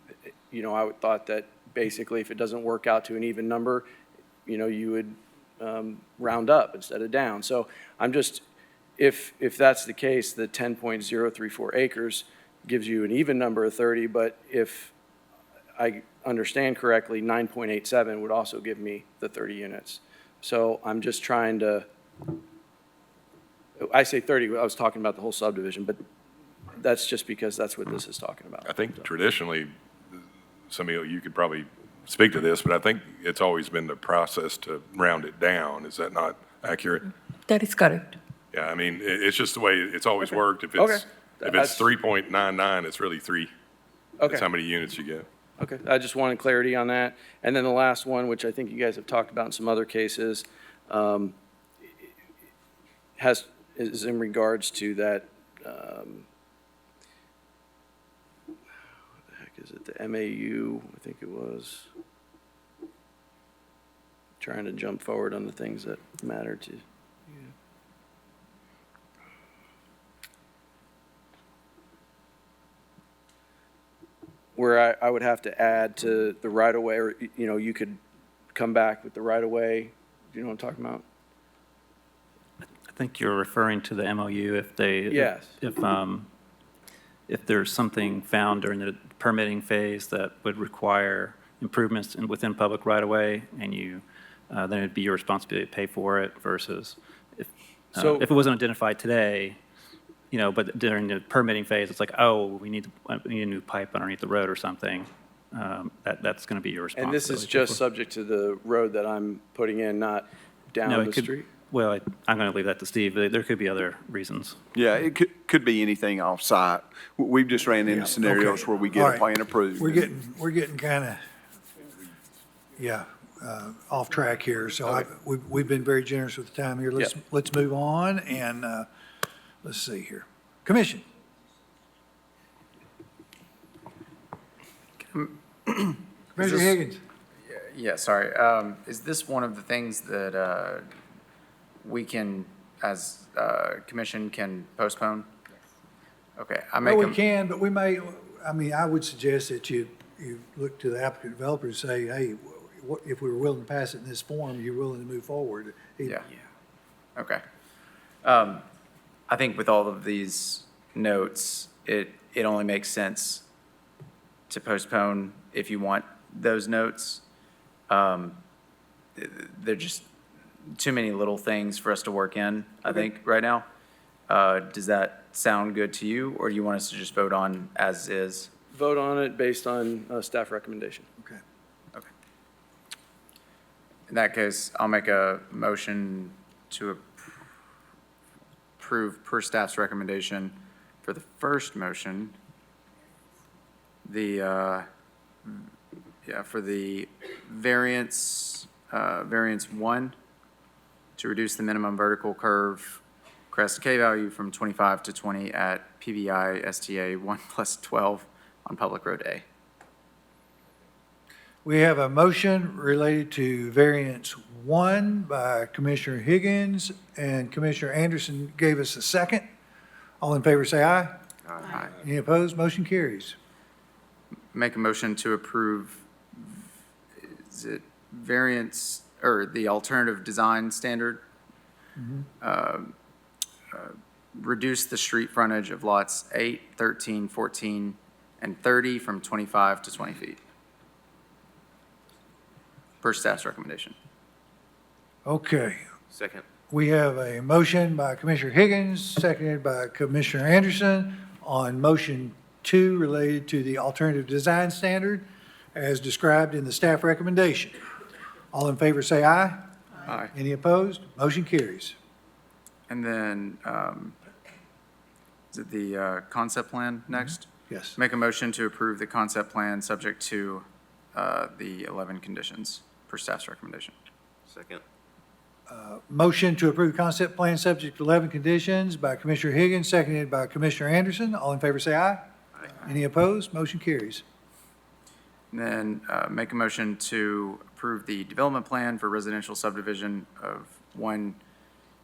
would thought that basically if it doesn't work out to an even number, you would round up instead of down. So I'm just, if that's the case, the 10.034 acres gives you an even number of 30, but if I understand correctly, 9.87 would also give me the 30 units. So I'm just trying to, I say 30, I was talking about the whole subdivision, but that's just because that's what this is talking about. I think traditionally, some of you could probably speak to this, but I think it's always been the process to round it down. Is that not accurate? That is correct. Yeah, I mean, it's just the way it's always worked. If Okay. it's 3.99, it's really 3. Okay. That's how many units you get. Okay, I just wanted clarity on that. And then the last one, which I think you guys have talked about in some other cases, is in regards to that, what the heck is it, the MAU, I think it was. Trying to jump forward on the things that matter to you. Where I would have to add to the right-of-way, or, you could come back with the right-of-way. Do you know what I'm talking about? I think you're referring to the MOU if they. Yes. If there's something found during the permitting phase that would require improvements within public right-of-way, and then it'd be your responsibility to pay for it versus if it wasn't identified today, but during the permitting phase, it's like, oh, we need a new pipe underneath the road or something. That's going to be your responsibility. And this is just subject to the road that I'm putting in, not down the street? Well, I'm going to leave that to Steve, but there could be other reasons. Yeah, it could be anything off-site. We've just ran into scenarios where we All get right. a plan approved. We're getting kind of, off track here. So we've been very generous with the time here. Let's move on and, let's see here. Commission. Commissioner Higgins. Yeah, sorry. Is this one of the things that we can, as commission, can postpone? Okay. Well, we can, but we may, I would suggest that you look to the applicant developer and say, hey, if we were willing to pass it in this form, you're willing to move forward. Yeah. Okay. I think with all of these notes, it only makes sense to postpone if you want those notes. They're just too many little things for us to work in, I think, right now. Does that sound good to you, or do you want us to just vote on as is? Vote on it based on staff recommendation. Okay. Okay. In that case, I'll make a motion to approve per staff's recommendation for the first motion, for the variance 1, to reduce the minimum vertical curve crest K value from 25 to 20 at PBI STA 1+12 on Public Road A. We have a motion related to variance 1 by Commissioner Higgins, and Commissioner Anderson gave us a second. All in favor, say aye. Aye. Any opposed? Motion carries. Make a motion to approve is it variance, or the alternative design standard? Reduce the street frontage of lots 8, 13, 14, and 30 from 25 to 20 feet. Per staff's recommendation. Okay. Second. We have a motion by Commissioner Higgins, seconded by Commissioner Anderson on motion 2 related to the alternative design standard as described in the staff recommendation. All in favor say aye. Aye. Any opposed? Motion carries. And then, is it the concept plan next? Yes. Make a motion to approve the concept plan subject to the 11 conditions per staff's recommendation. Second. Motion to approve concept plan subject to 11 conditions by Commissioner Higgins, seconded by Commissioner Anderson. All in favor say aye. Aye. Any opposed? Motion carries. And then make a motion to approve the development plan for residential subdivision of 1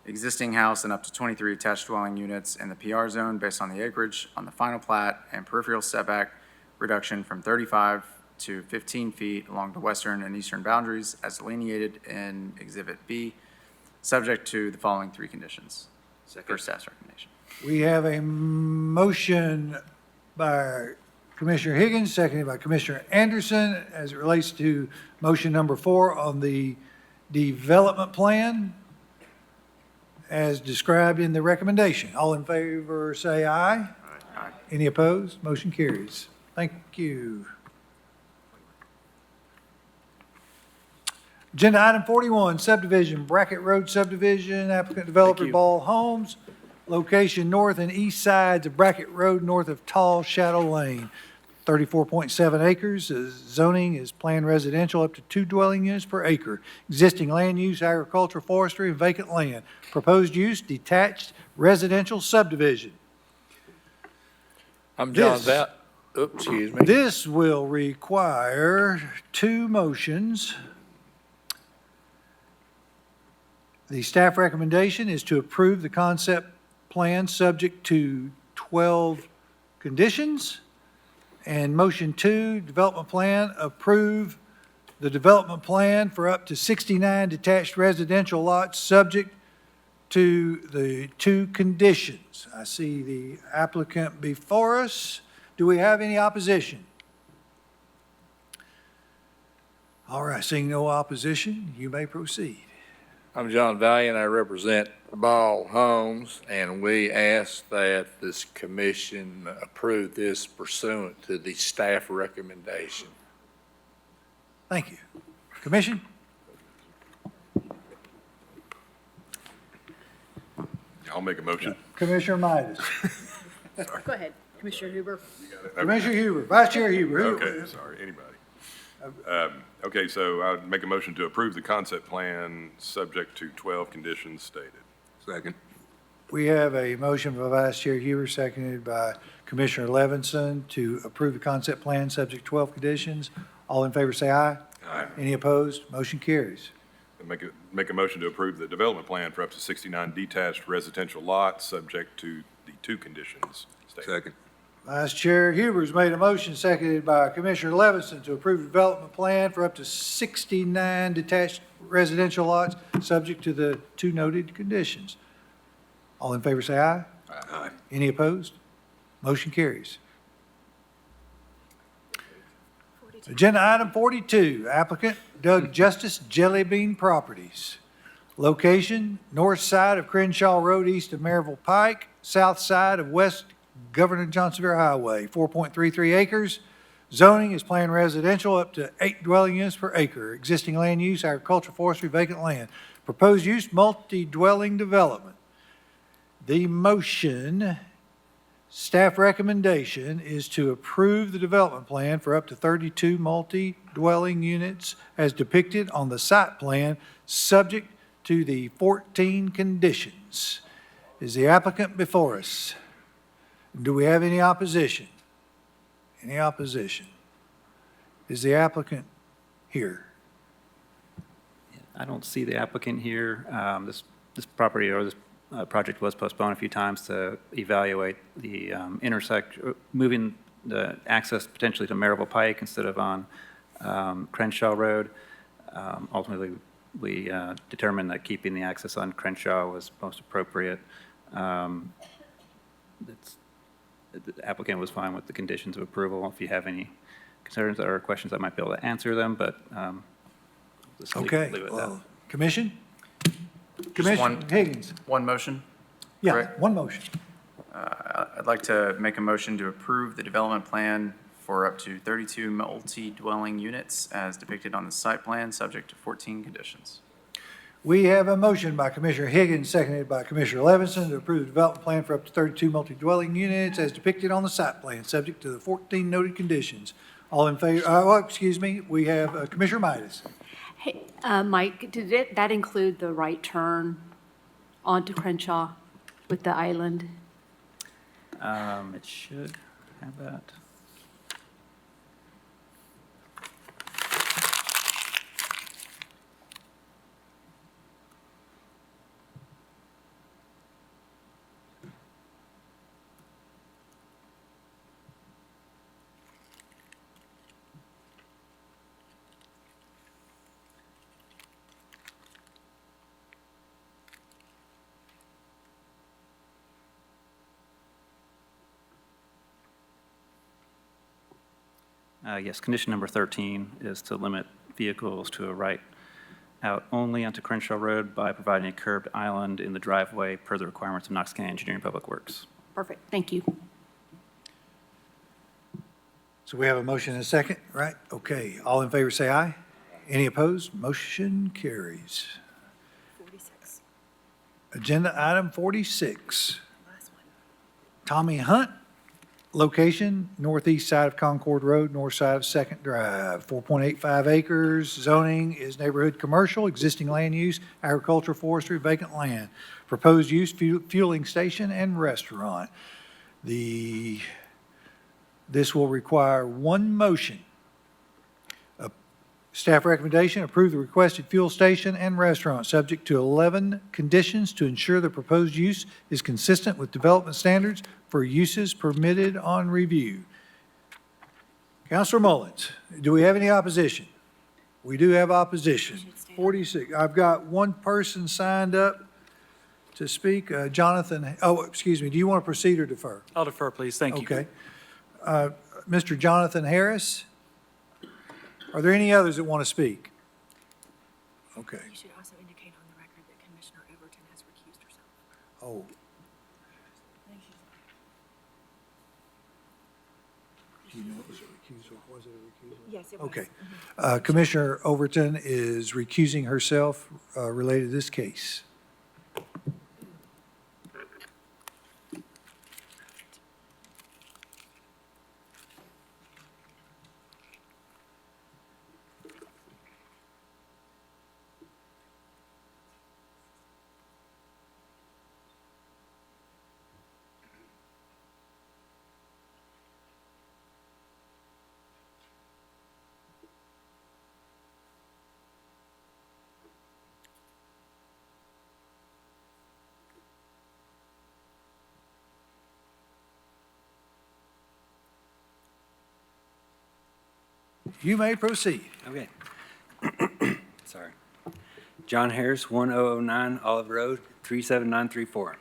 existing house and up to 23 attached dwelling units in the PR zone based on the acreage on the final plat and peripheral setback reduction from 35 to 15 feet along the western and eastern boundaries as delineated in Exhibit B, subject to the following 3 conditions. Per staff's recommendation. We have a motion by Commissioner Higgins, seconded by Commissioner Anderson as it relates to motion number 4 on the development plan as described in the recommendation. All in favor say aye. Aye. Any opposed? Motion carries. Thank you. Agenda item 41, subdivision, Brackett Road subdivision, applicant developer Ball Homes, location north and east sides of Brackett Road, north of Tall Shadow Lane. 34.7 acres. Zoning is planned residential up to 2 dwelling units per acre. Existing land use, agricultural, forestry, and vacant land. Proposed use, detached residential subdivision. I'm John This- excuse me. This will require 2 motions. The staff recommendation is to approve the concept plan subject to 12 conditions. And motion 2, development plan, approve the development plan for up to 69 detached residential lots subject to the 2 conditions. I see the applicant before us. Do we have any opposition? All right, seeing no opposition, you may proceed. I'm John Valiant. I represent Ball Homes, and we ask that this commission approve this pursuant to the staff recommendation. Thank you. Commission? I'll make a motion. Commissioner Midas. Go ahead, Commissioner Huber. Commissioner Huber, Vice Chair Huber. Okay, sorry, anybody. Okay, so I'd make a motion to approve the concept plan, subject to 12 conditions stated. Second. We have a motion by Vice Chair Huber, seconded by Commissioner Levinson to approve the concept plan, subject to 12 conditions. All in favor say aye. Aye. Any opposed? Motion carries. Make a motion to approve the development plan for up to 69 detached residential lots, subject to the 2 conditions stated. Second. Vice Chair Huber's made a motion, seconded by Commissioner Levinson to approve the development plan for up to 69 detached residential lots, subject to the 2 noted conditions. All in favor say aye. Aye. Any opposed? Motion carries. Agenda item 42, applicant Doug Justice, Jelly Bean Properties. Location, north side of Crenshaw Road, east of Maryville Pike, south side of West Governor Johnsonville Highway, 4.33 acres. Zoning is planned residential up to 8 dwelling units per acre. Existing land use, agricultural, forestry, vacant land. Proposed use, multi-dwelling development. The motion, staff recommendation, is to approve the development plan for up to 32 multi-dwelling units as depicted on the site plan, subject to the 14 conditions. Is the applicant before us? Do we have any opposition? Any opposition? Is the applicant here? I don't see the applicant here. This property or this project was postponed a few times to evaluate the moving the access potentially to Maryville Pike instead of on Crenshaw Road. Ultimately, we determined that keeping the access on Crenshaw was most appropriate. The applicant was fine with the conditions of approval. If you have any concerns or questions, I might be able to answer them, but just leave Okay, it at that. well, Commission? Just Commissioner Higgins? One motion? Yeah, correct? one motion. I'd like to make a motion to approve the development plan for up to 32 multi-dwelling units as depicted on the site plan, subject to 14 conditions. We have a motion by Commissioner Higgins, seconded by Commissioner Levinson, to approve the development plan for up to 32 multi-dwelling units as depicted on the site plan, subject to the 14 noted conditions. All in favor, we have Commissioner Midas. Hey, Mike, that include the right turn onto Crenshaw with the island? It should have that. Yes, condition number 13 is to limit vehicles to a right out only onto Crenshaw Road by providing a curbed island in the driveway per the requirements of Knox County Engineering Public Works. Perfect, thank you. So we have a motion and a second, right? Okay, all in favor say aye. Any opposed? Motion carries. 46. Agenda item 46. Tommy Hunt, location, northeast side of Concord Road, north side of Second Drive, 4.85 acres. Zoning is neighborhood commercial, existing land use, agricultural, forestry, vacant land. Proposed use, fueling station and restaurant. This will require one motion. Staff recommendation, approve the requested fuel station and restaurant, subject to 11 conditions to ensure the proposed use is consistent with development standards for uses permitted on review. Councilor Mullins, do we have any opposition? We do have opposition. 46. I've got one person signed up to speak. Jonathan, do you want to proceed or defer? I'll defer, please. Thank you. Okay. Mr. Jonathan Harris? Are there any others that want to speak? Okay. You should also indicate on the record that Commissioner Overton has recused herself. Oh. Do you know it was a recusal? Was it a recusal? Yes, it was. Okay. Commissioner Overton is recusing herself related to this case. You may proceed. Okay. Sorry. John Harris, 1009 Olive Road, 37934.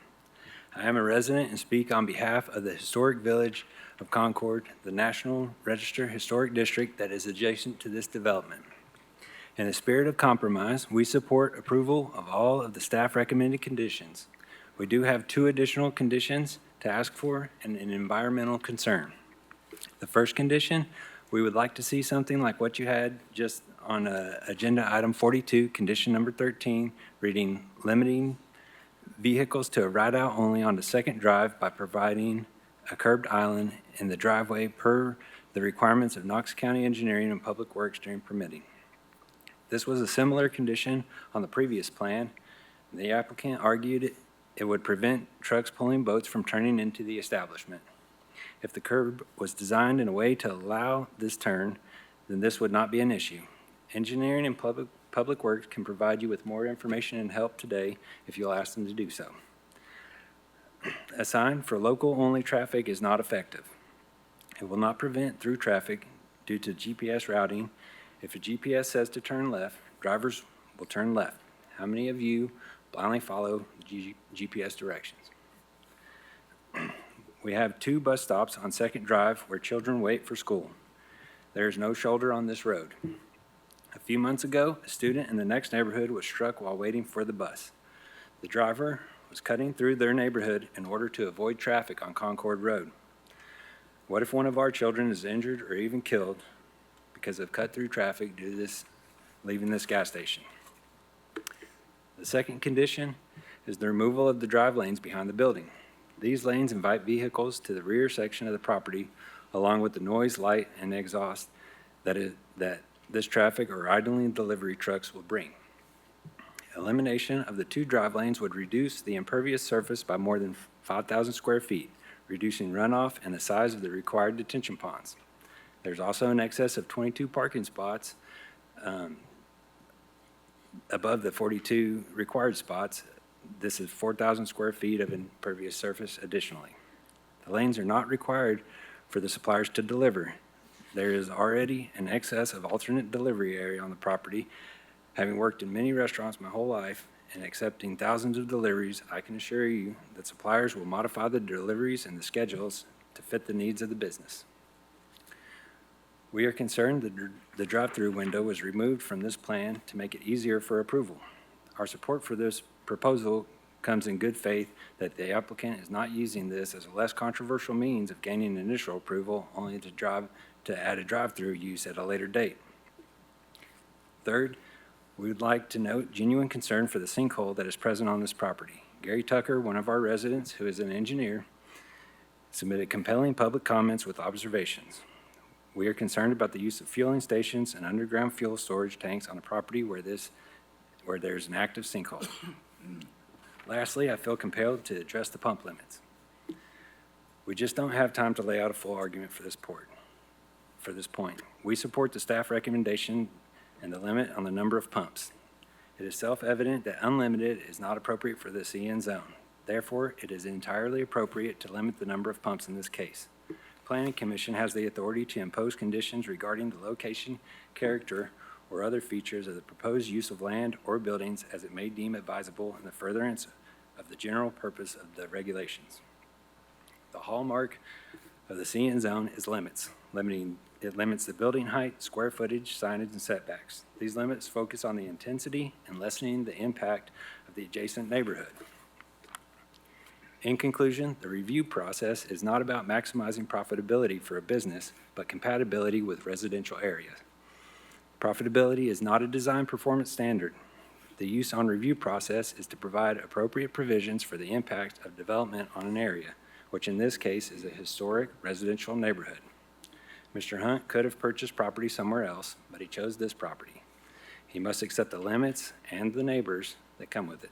I am a resident and speak on behalf of the Historic Village of Concord, the National Register Historic District that is adjacent to this development. In the spirit of compromise, we support approval of all of the staff recommended conditions. We do have 2 additional conditions to ask for and an environmental concern. The first condition, we would like to see something like what you had just on agenda item 42, condition number 13, reading limiting vehicles to a ride-out only onto Second Drive by providing a curbed island in the driveway per the requirements of Knox County Engineering and Public Works during permitting. This was a similar condition on the previous plan. The applicant argued it would prevent trucks pulling boats from turning into the establishment. If the curb was designed in a way to allow this turn, then this would not be an issue. Engineering and Public Works can provide you with more information and help today if you'll ask them to do so. A sign for local-only traffic is not effective. It will not prevent through traffic due to GPS routing. If a GPS says to turn left, drivers will turn left. How many of you blindly follow GPS directions? We have 2 bus stops on Second Drive where children wait for school. There is no shoulder on this road. A few months ago, a student in the next neighborhood was struck while waiting for the bus. The driver was cutting through their neighborhood in order to avoid traffic on Concord Road. What if one of our children is injured or even killed because of cut-through traffic due to leaving this gas station? The second condition is the removal of the drive lanes behind the building. These lanes invite vehicles to the rear section of the property, along with the noise, light, and exhaust that this traffic or idling delivery trucks will bring. Elimination of the 2 drive lanes would reduce the impervious surface by more than 5,000 square feet, reducing runoff and the size of the required detention ponds. There's also an excess of 22 parking spots above the 42 required spots. This is 4,000 square feet of impervious surface additionally. The lanes are not required for the suppliers to deliver. There is already an excess of alternate delivery area on the property. Having worked in many restaurants my whole life and accepting thousands of deliveries, I can assure you that suppliers will modify the deliveries and the schedules to fit the needs of the business. We are concerned that the drive-through window was removed from this plan to make it easier for approval. Our support for this proposal comes in good faith that the applicant is not using this as a less controversial means of gaining initial approval, only to add a drive-through use at a later date. Third, we would like to note genuine concern for the sinkhole that is present on this property. Gary Tucker, one of our residents who is an engineer, submitted compelling public comments with observations. We are concerned about the use of fueling stations and underground fuel storage tanks on a property where there's an active sinkhole. Lastly, I feel compelled to address the pump limits. We just don't have time to lay out a full argument for this point. We support the staff recommendation and the limit on the number of pumps. It is self-evident that unlimited is not appropriate for the CN zone. Therefore, it is entirely appropriate to limit the number of pumps in this case. Planning Commission has the authority to impose conditions regarding the location, character, or other features of the proposed use of land or buildings as it may deem advisable in the furtherance of the general purpose of the regulations. The hallmark of the CN zone is limits. It limits the building height, square footage, signage, and setbacks. These limits focus on the intensity and lessening the impact of the adjacent neighborhood. In conclusion, the review process is not about maximizing profitability for a business, but compatibility with residential areas. Profitability is not a design performance standard. The use on review process is to provide appropriate provisions for the impact of development on an area, which in this case is a historic residential neighborhood. Mr. Hunt could have purchased property somewhere else, but he chose this property. He must accept the limits and the neighbors that come with it.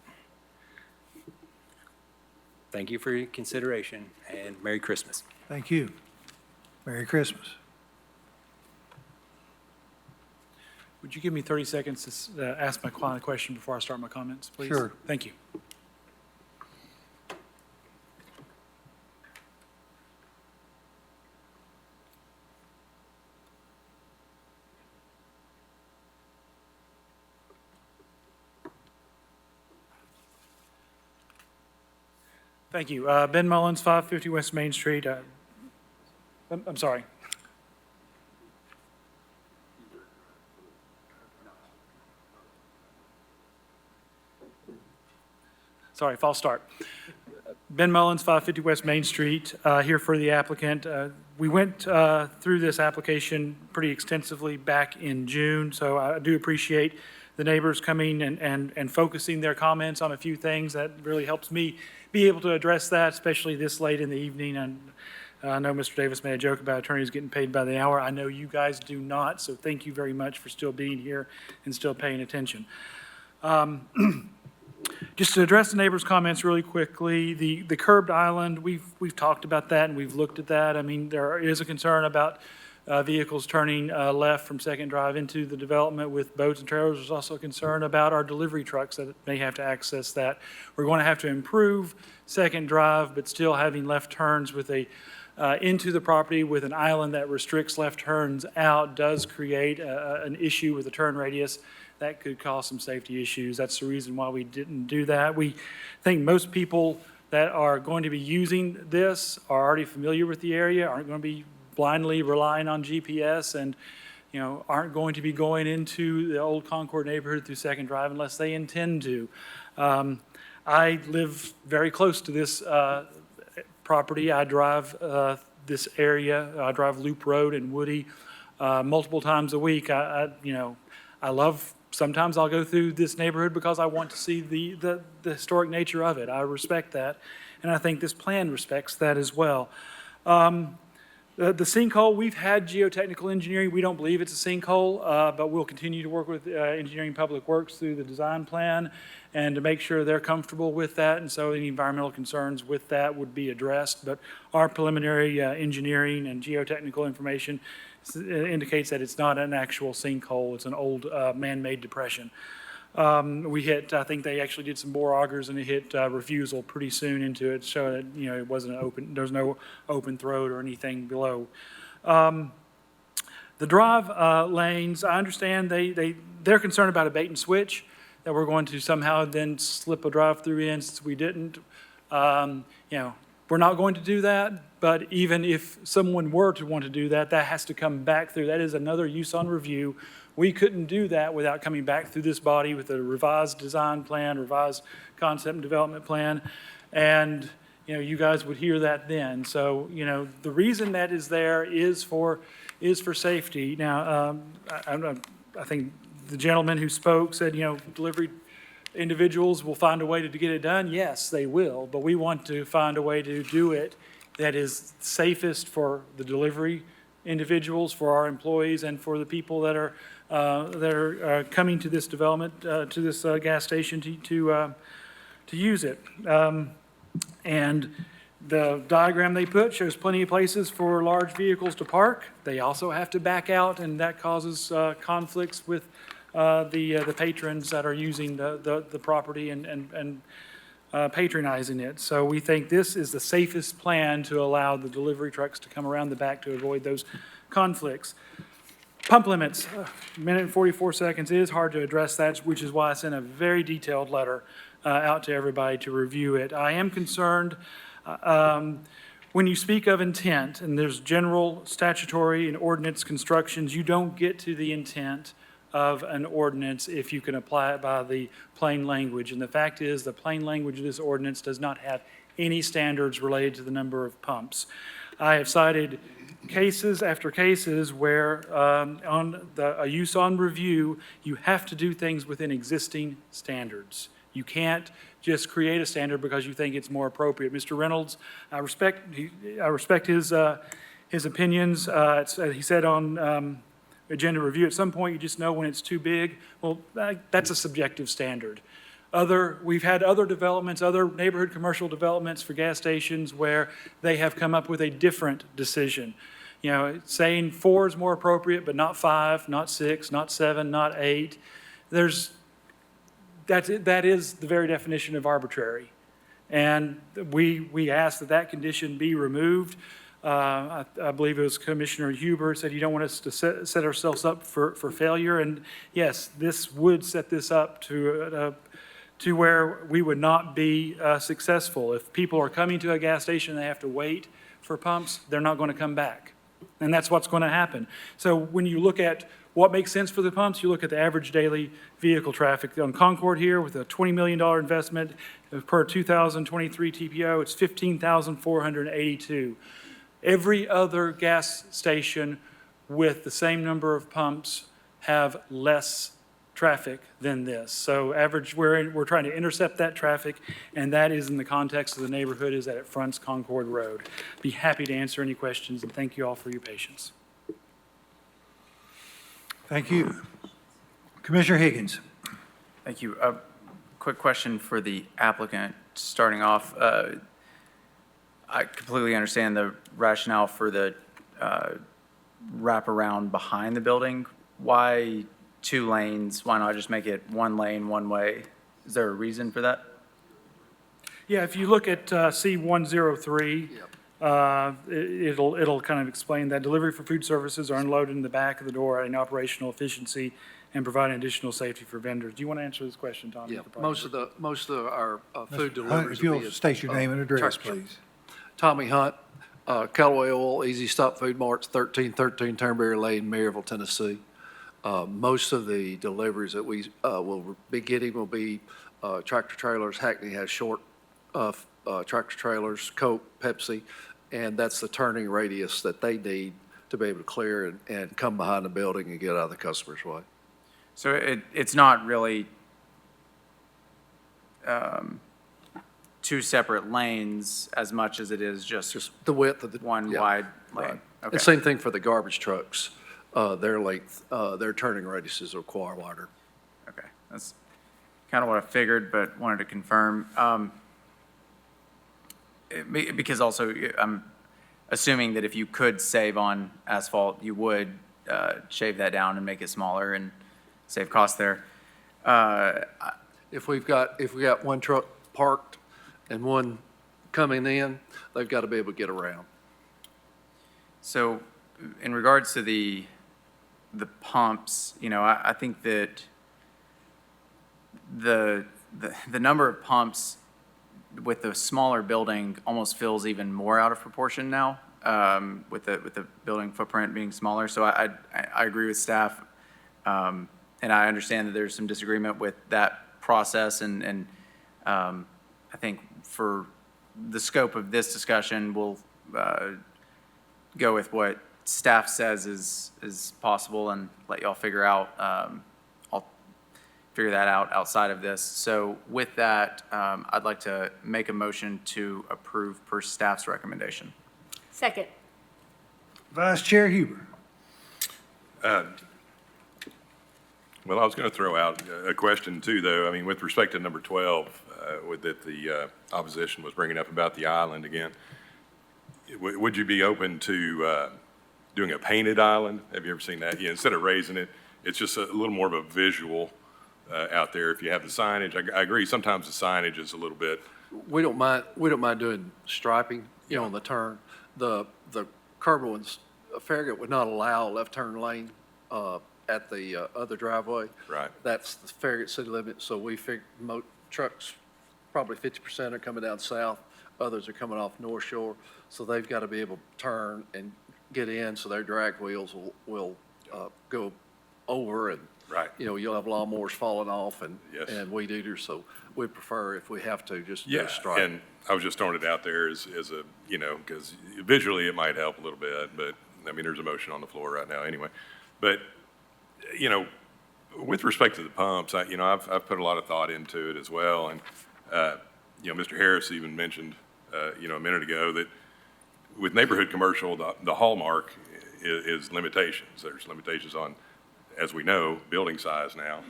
Thank you for your consideration, and Merry Christmas. Thank you. Merry Christmas. Would you give me 30 seconds to ask my client a question before I start my comments, please? Sure. Thank you. Thank you. Ben Mullins, 550 West Main Street. I'm sorry. Sorry, false start. Ben Mullins, 550 West Main Street, here for the applicant. We went through this application pretty extensively back in June, so I do appreciate the neighbors coming and focusing their comments on a few things. That really helps me be able to address that, especially this late in the evening. And I know Mr. Davis made a joke about attorneys getting paid by the hour. I know you guys do not, so thank you very much for still being here and still paying attention. Just to address the neighbors' comments really quickly, the curbed island, we've talked about that and we've looked at that. I mean, there is a concern about vehicles turning left from Second Drive into the development with boats and trailers. There's also a concern about our delivery trucks that may have to access that. We're going to have to improve Second Drive, but still having left turns with into the property with an island that restricts left turns out does create an issue with the turn radius that could cause some safety issues. That's the reason why we didn't do that. We think most people that are going to be using this are already familiar with the area, aren't going to be blindly relying on GPS, and aren't going to be going into the old Concord neighborhood through Second Drive unless they intend to. I live very close to this property. I drive this area. I drive Loop Road and Woody multiple times a week. I love, sometimes I'll go through this neighborhood because I want to see the historic nature of it. I respect that, and I think this plan respects that as well. The sinkhole, we've had geotechnical engineering. We don't believe it's a sinkhole, but we'll continue to work with Engineering Public Works through the design plan and to make sure they're comfortable with that. And so any environmental concerns with that would be addressed. But our preliminary engineering and geotechnical information indicates that it's not an actual sinkhole. It's an old man-made depression. We hit, I think they actually did some bore augers and it hit refusal pretty soon into it, so that, it wasn't open, there's no open throat or anything below. The drive lanes, I understand they're concerned about a bait and switch, that we're going to somehow then slip a drive-through in since we didn't. We're not going to do that, but even if someone were to want to do that, that has to come back through. That is another use on review. We couldn't do that without coming back through this body with a revised design plan, revised concept and development plan, and you guys would hear that then. So the reason that is there is for safety. Now I think the gentleman who spoke said delivery individuals will find a way to get it done. Yes, they will, but we want to find a way to do it that is safest for the delivery individuals, for our employees, and for the people that are coming to this development, to this gas station to use it. And the diagram they put shows plenty of places for large vehicles to park. They also have to back out, and that causes conflicts with the patrons that are using the property and patronizing it. So we think this is the safest plan to allow the delivery trucks to come around the back to avoid those conflicts. Pump limits, minute and 44 seconds. It is hard to address that, which is why I sent a very detailed letter out to everybody to review it. I am concerned when you speak of intent, and there's general statutory and ordinance constructions, you don't get to the intent of an ordinance if you can apply it by the plain language. And the fact is, the plain language of this ordinance does not have any standards related to the number of pumps. I have cited cases after cases where on a use on review, you have to do things within existing standards. You can't just create a standard because you think it's more appropriate. Mr. Reynolds, I respect his opinions. He said on agenda review, at some point you just know when it's too big. Well, that's a subjective standard. We've had other developments, other neighborhood commercial developments for gas stations where they have come up with a different decision. Saying 4 is more appropriate, but not 5, not 6, not 7, not 8. That is the very definition of arbitrary. And we ask that condition be removed. I believe it was Commissioner Huber said you don't want us to set ourselves up for failure. And yes, this would set this up to where we would not be successful. If people are coming to a gas station and they have to wait for pumps, they're not going to come back. And that's what's going to happen. So when you look at what makes sense for the pumps, you look at the average daily vehicle traffic. On Concord here, with a $20 million investment per 2023 TPO, it's 15,482. Every other gas station with the same number of pumps have less traffic than this. So average, we're trying to intercept that traffic, and that is in the context of the neighborhood, is that it fronts Concord Road. Be happy to answer any questions, and thank you all for your patience. Thank you. Commissioner Higgins. Thank you. Quick question for the applicant, starting off. I completely understand the rationale for the wraparound behind the building. Why 2 lanes? Why not just make it 1 lane, 1 way? Is there a reason for that? Yeah, if you look at C103, it'll kind of explain that delivery for food services are unloaded in the back of the door, adding operational efficiency and providing additional safety for vendors. Do you want to answer this question, Tom? Yeah, You could probably- most of our food Hunt, deliveries if will be you'll at, state your name and address, Sure. please. Tommy Hunt, Callaway Oil, Easy Stop Food Marts, 1313 Turnberry Lane, Maryville, Tennessee. Most of the deliveries that we will be getting will be tractor trailers. Hackney has short tractor trailers, Coke, Pepsi, and that's the turning radius that they need to be able to clear and come behind the building and get out of the customer's way. So it's not really two separate lanes as much as it is just the width of the one yeah, wide right. lane. Okay. And same thing for the garbage trucks. Their length, their turning radiuses require wider. Okay, that's kind of what I figured, but wanted to confirm. Because also, I'm assuming that if you could save on asphalt, you would shave that down and make it smaller and save costs there. If we got one truck parked and one coming in, they've got to be able to get around. So in regards to the pumps, I think that the number of pumps with the smaller building almost feels even more out of proportion now, with the building footprint being smaller. So I agree with staff, and I understand that there's some disagreement with that process, and I think for the scope of this discussion, we'll go with what staff says is possible and let y'all figure out. I'll figure that out outside of this. So with that, I'd like to make a motion to approve per staff's recommendation. Second. Vice Chair Huber. Well, I was going to throw out a question too, though. I mean, with respect to number 12, that the opposition was bringing up about the island again, would you be open to doing a painted island? Have you ever seen that? Yeah, instead of raising it, it's just a little more of a visual out there. If you have the signage, I agree. Sometimes the signage is a little bit. We don't mind doing striping, on the turn. The Kerbal ones, Farragut would not allow a left turn lane at the other driveway. Right. That's the Farragut city limit, so we figure trucks, probably 50% are coming down south, others are coming off North Shore, so they've got to be able to turn and get in, so their drag wheels will go over, and right. You'll have lawnmowers falling off and Yes. and weed eaters, so we prefer, if we have to, just Yeah, go strike. and I was just throwing it out there as a, because visually it might help a little bit, but, I mean, there's a motion on the floor right now anyway. But, with respect to the pumps, I've put a lot of thought into it as well, and, Mr. Harris even mentioned, a minute ago that with neighborhood commercial, the hallmark is limitations. There's limitations on, as we know, building size now,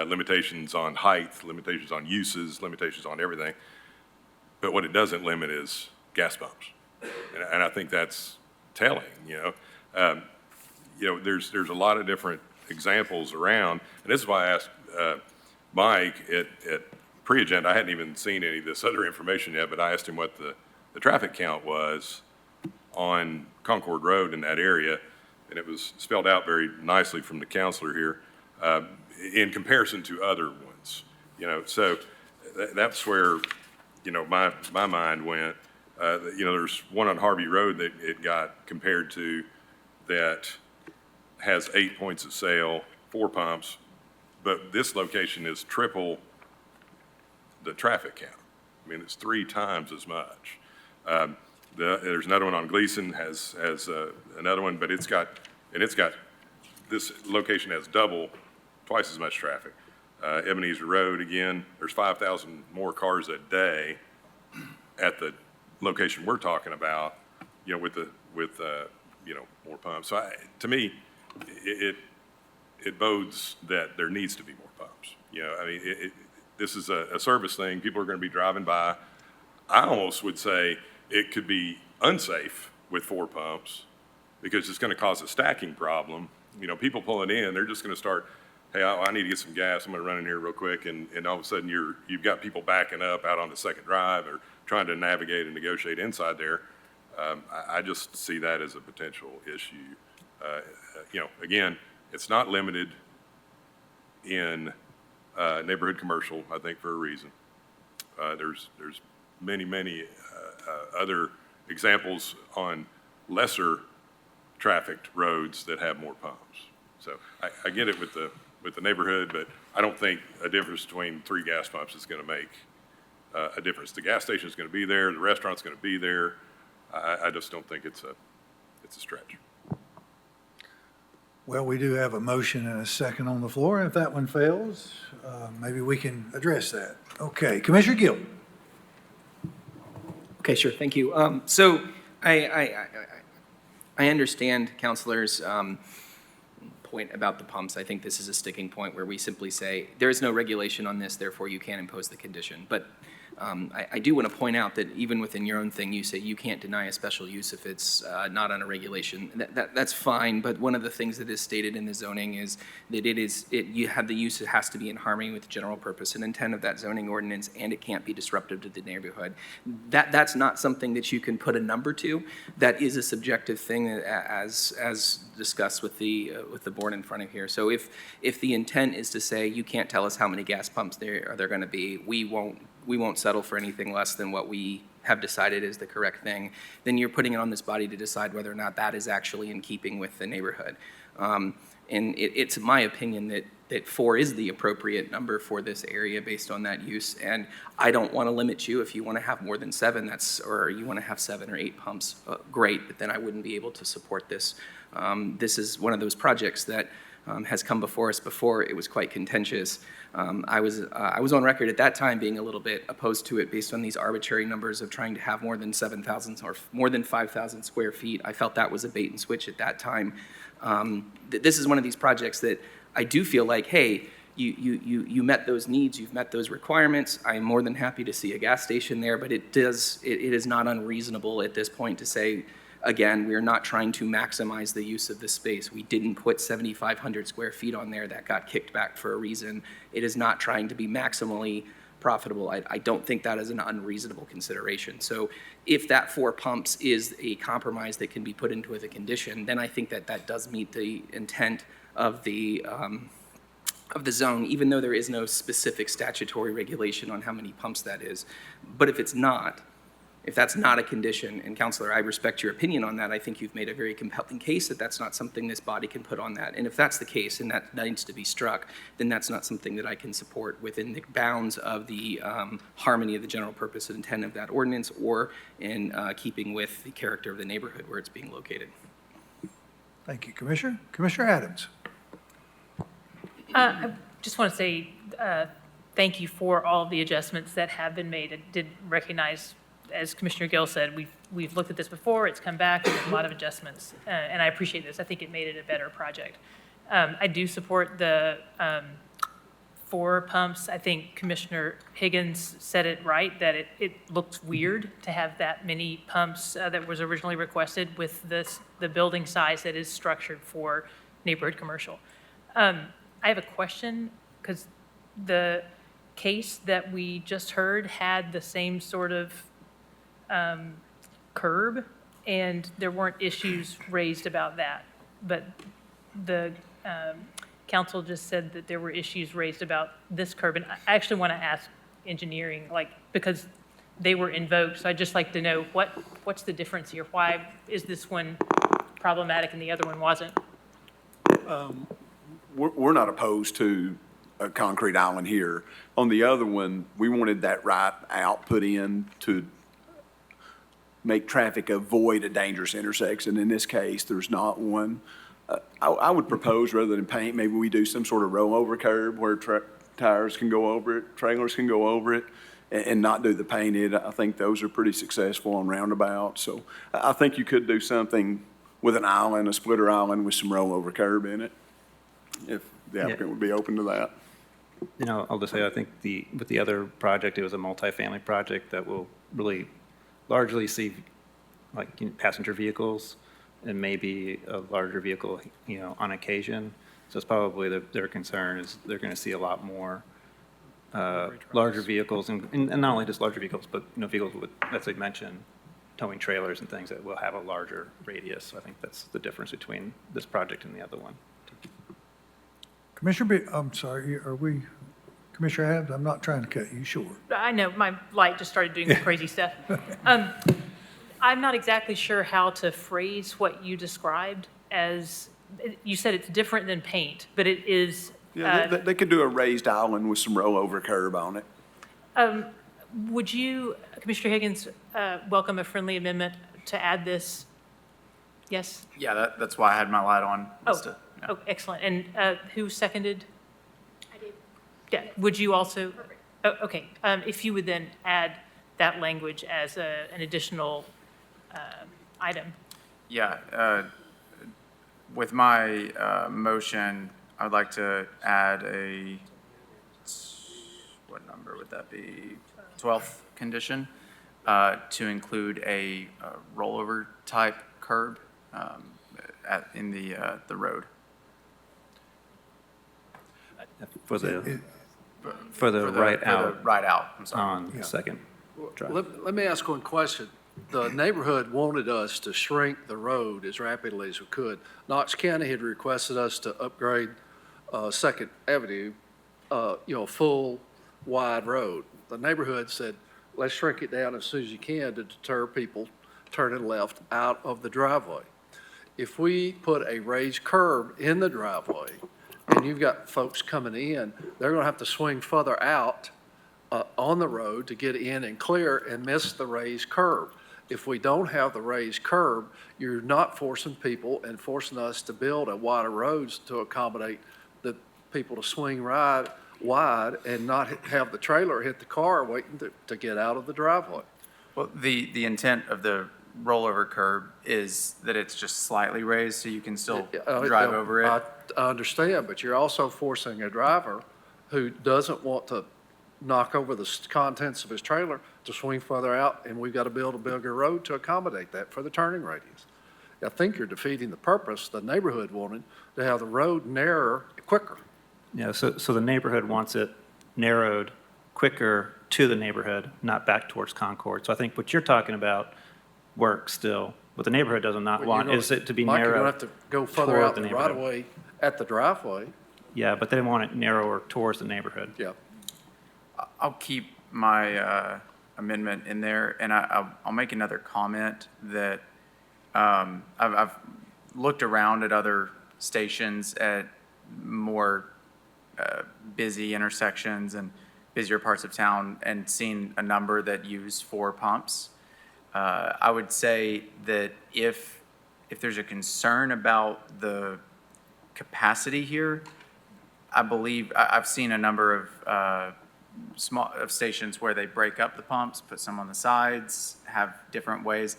limitations on height, limitations on uses, limitations on everything. But what it doesn't limit is gas pumps. And I think that's telling, there's a lot of different examples around. And this is why I asked Mike at pre-agenda, I hadn't even seen any of this other information yet, but I asked him what the traffic count was on Concord Road in that area. And it was spelled out very nicely from the counselor here, in comparison to other ones. So that's where, my mind went. There's one on Harvey Road that it got compared to that has 8 points of sale, 4 pumps, but this location is triple the traffic count. I mean, it's 3 times as much. There's another one on Gleason has another one, but this location has twice as much traffic. Ebenezer Road, again, there's 5,000 more cars a day at the location we're talking about, with more pumps. So to me, it bodes that there needs to be more pumps. This is a service thing. People are going to be driving by. I almost would say it could be unsafe with 4 pumps because it's going to cause a stacking problem. People pulling in, they're just going to start, hey, I need to get some gas. I'm going to run in here real quick. And all of a sudden you've got people backing up out on the second drive or trying to navigate and negotiate inside there. I just see that as a potential issue. Again, it's not limited in neighborhood commercial, I think, for a reason. There's many other examples on lesser trafficked roads that have more pumps. So I get it with the neighborhood, but I don't think a difference between 3 gas pumps is going to make a difference. The gas station is going to be there, the restaurant's going to be there. I just don't think it's a stretch. Well, we do have a motion and a second on the floor. If that one fails, maybe we can address that. Okay, Commissioner Gill. Okay, sure, thank you. So I understand Counselor's point about the pumps. I think this is a sticking point where we simply say, there is no regulation on this, therefore you can't impose the condition. But I do want to point out that even within your own thing, you say you can't deny a special use if it's not on a regulation. That's fine, but one of the things that is stated in the zoning is that you have the use, it has to be in harmony with the general purpose and intent of that zoning ordinance, and it can't be disruptive to the neighborhood. That's not something that you can put a number to. That is a subjective thing as discussed with the board in front of here. So if the intent is to say you can't tell us how many gas pumps there are going to be, we won't settle for anything less than what we have decided is the correct thing, then you're putting it on this body to decide whether or not that is actually in keeping with the neighborhood. And it's my opinion that 4 is the appropriate number for this area based on that use. And I don't want to limit you. If you want to have more than 7, or you want to have 7 or 8 pumps, great, but then I wouldn't be able to support this. This is one of those projects that has come before us before. It was quite contentious. I was on record at that time being a little bit opposed to it based on these arbitrary numbers of trying to have more than 7,000 or more than 5,000 square feet. I felt that was a bait and switch at that time. This is one of these projects that I do feel like, hey, you met those needs, you've met those requirements. I'm more than happy to see a gas station there, but it is not unreasonable at this point to say, again, we're not trying to maximize the use of this space. We didn't put 7,500 square feet on there. That got kicked back for a reason. It is not trying to be maximally profitable. I don't think that is an unreasonable consideration. So if that 4 pumps is a compromise that can be put into as a condition, then I think that does meet the intent of the zone, even though there is no specific statutory regulation on how many pumps that is. But if it's not, if that's not a condition, and Counselor, I respect your opinion on that, I think you've made a very compelling case that that's not something this body can put on that. And if that's the case and that needs to be struck, then that's not something that I can support within the bounds of the harmony of the general purpose and intent of that ordinance, or in keeping with the character of the neighborhood where it's being located. Thank you, Commissioner. Commissioner Adams. I just want to say thank you for all of the adjustments that have been made. I did recognize, as Commissioner Gill said, we've looked at this before, it's come back, there's a lot of adjustments, and I appreciate this. I think it made it a better project. I do support the 4 pumps. I think Commissioner Higgins said it right, that it looks weird to have that many pumps that was originally requested with the building size that is structured for neighborhood commercial. I have a question, because the case that we just heard had the same sort of curb, and there weren't issues raised about that. But the council just said that there were issues raised about this curb. And I actually want to ask engineering, because they were invoked, so I'd just like to know what's the difference here? Why is this one problematic and the other one wasn't? We're not opposed to a concrete island here. On the other one, we wanted that right out put in to make traffic avoid a dangerous intersection. In this case, there's not one. I would propose, rather than paint, maybe we do some sort of roll-over curb where tires can go over it, trailers can go over it, and not do the painted. I think those are pretty successful on roundabouts. So I think you could do something with an island, a splitter island with some rollover curb in it, if the applicant would be open to that. You know, I'll just say, I think with the other project, it was a multifamily project that will really largely see passenger vehicles and maybe a larger vehicle, on occasion. So it's probably their concern is they're going to see a lot more larger vehicles, and not only just larger vehicles, but vehicles with, as they mentioned, towing trailers and things that will have a larger radius. So I think that's the difference between this project and the other one. Commissioner I'm sorry, are we, Commissioner Adams, I'm not trying to cut you short. I know, my light just started doing some crazy stuff. I'm not exactly sure how to phrase what you described as, you said it's different than paint, but it is. Yeah, they could do a raised island with some rollover curb on it. Would you, Commissioner Higgins, welcome a friendly amendment to add this? Yes? Yeah, that's why I had my light on. Oh, excellent. And who seconded? I did. Yeah, would you also? Oh, okay. If you would then add that language as an additional item. Yeah, with my motion, I would like to add what number would that be? 12th condition, to include a rollover type curb in the road. For the right out. Right out, I'm sorry. On the second drive. Let me ask one question. The neighborhood wanted us to shrink the road as rapidly as we could. Knox County had requested us to upgrade Second Avenue, full wide road. The neighborhood said, let's shrink it down as soon as you can to deter people turning left out of the driveway. If we put a raised curb in the driveway and you've got folks coming in, they're gonna have to swing further out on the road to get in and clear and miss the raised curb. If we don't have the raised curb, you're not forcing people and forcing us to build a wider roads to accommodate the people to swing wide and not have the trailer hit the car waiting to get out of the driveway. Well, the intent of the rollover curb is that it's just slightly raised so you can still drive over it. I understand, but you're also forcing a driver who doesn't want to knock over the contents of his trailer to swing further out, and we've got to build a bigger road to accommodate that for the turning radius. I think you're defeating the purpose the neighborhood wanted to have the road narrower, quicker. Yeah, so the neighborhood wants it narrowed quicker to the neighborhood, not back towards Concord. So I think what you're talking about works still. What the neighborhood does not want is it to be Mike, narrowed. you're going to have to go further toward out the the neighborhood. right of way at the driveway. Yeah, but they want it narrower towards the neighborhood. Yeah. I'll keep my amendment in there, and I'll make another comment that I've looked around at other stations at more busy intersections and busier parts of town and seen a number that use 4 pumps. I would say that if there's a concern about the capacity here, I believe I've seen a number of stations where they break up the pumps, put some on the sides, have different ways.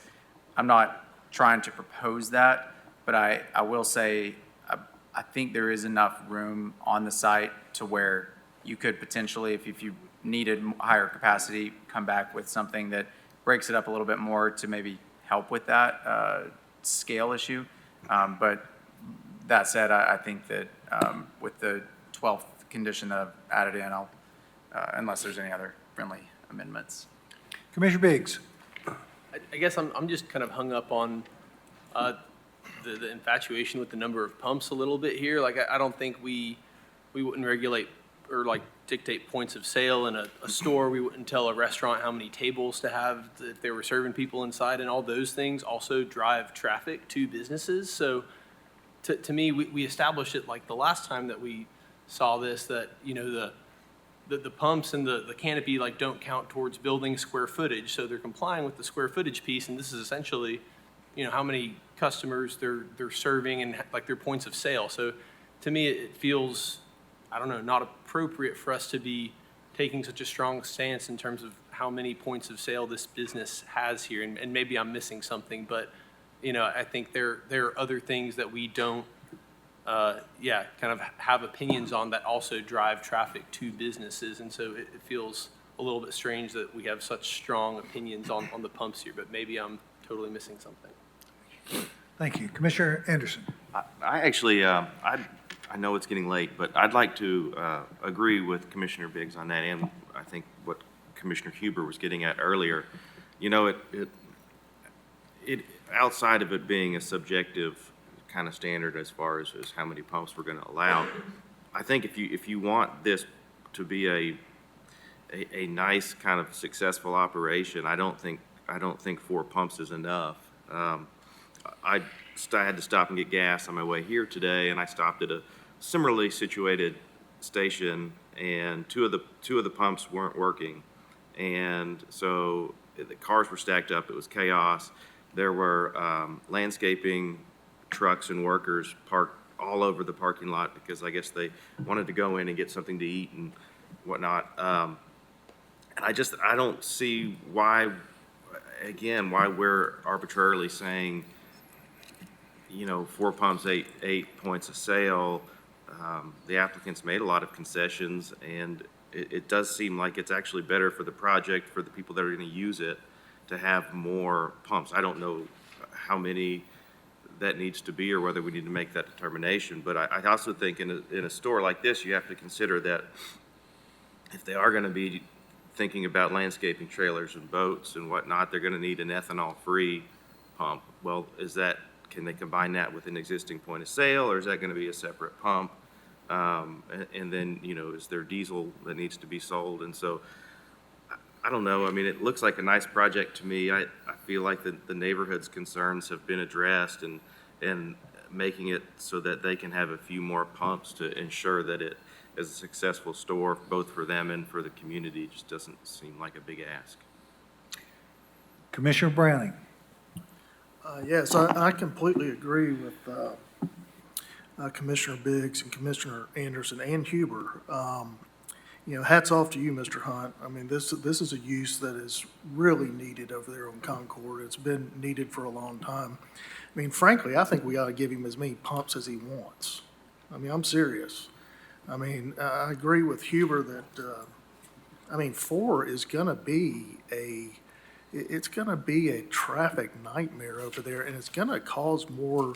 I'm not trying to propose that, but I will say I think there is enough room on the site to where you could potentially, if you needed higher capacity, come back with something that breaks it up a little bit more to maybe help with that scale issue. But that said, I think that with the 12th condition that I've added in, I'll unless there's any other friendly amendments. Commissioner Biggs. I guess I'm just kind of hung up on the infatuation with the number of pumps a little bit here. Like, I don't think we wouldn't regulate or like dictate points of sale in a store. We wouldn't tell a restaurant how many tables to have if they were serving people inside, and all those things also drive traffic to businesses. So to me, we established it like the last time that we saw this, that, you know, the pumps and the canopy like don't count towards building square footage, so they're complying with the square footage piece, and this is essentially, you know, how many customers they're serving and like their points of sale. So to me, it feels, I don't know, not appropriate for us to be taking such a strong stance in terms of how many points of sale this business has here, and maybe I'm missing something, but you know, I think there are other things that we don't kind of have opinions on that also drive traffic to businesses. And so it feels a little bit strange that we have such strong opinions on the pumps here, but maybe I'm totally missing something. Thank you. Commissioner Anderson. I actually, I know it's getting late, but I'd like to agree with Commissioner Biggs on that, and I think what Commissioner Huber was getting at earlier. You know, it outside of it being a subjective kind of standard as far as how many pumps we're going to allow, I think if you want this to be a nice kind of successful operation, I don't think 4 pumps is enough. I had to stop and get gas on my way here today, and I stopped at a similarly situated station, and two of the pumps weren't working, and so the cars were stacked up. It was chaos. There were landscaping trucks and workers parked all over the parking lot because I guess they wanted to go in and get something to eat and whatnot. And I don't see why we're arbitrarily saying, 4 pumps, eight points of sale. The applicants made a lot of concessions, and it does seem like it's actually better for the project, for the people that are going to use it, to have more pumps. I don't know how many that needs to be or whether we need to make that determination, but I also think in a store like this, you have to consider that if they are going to be thinking about landscaping trailers and boats and whatnot, they're going to need an ethanol-free pump. Well, can they combine that with an existing point of sale, or is that going to be a separate pump? And then, is there diesel that needs to be sold? And so, I don't know. I mean, it looks like a nice project to me. I feel like the neighborhood's concerns have been addressed, and making it so that they can have a few more pumps to ensure that it is a successful store, both for them and for the community, just doesn't seem like a big ask. Commissioner Browning. Yes, I completely agree with Commissioner Biggs and Commissioner Anderson and Huber. Hats off to you, Mr. Hunt. I mean, this is a use that is really needed over there on Concord. It's been needed for a long time. I mean, frankly, I think we ought to give him as many pumps as he wants. I mean, I'm serious. I mean, I agree with Huber that, 4 is gonna be it's gonna be a traffic nightmare over there, and it's gonna cause more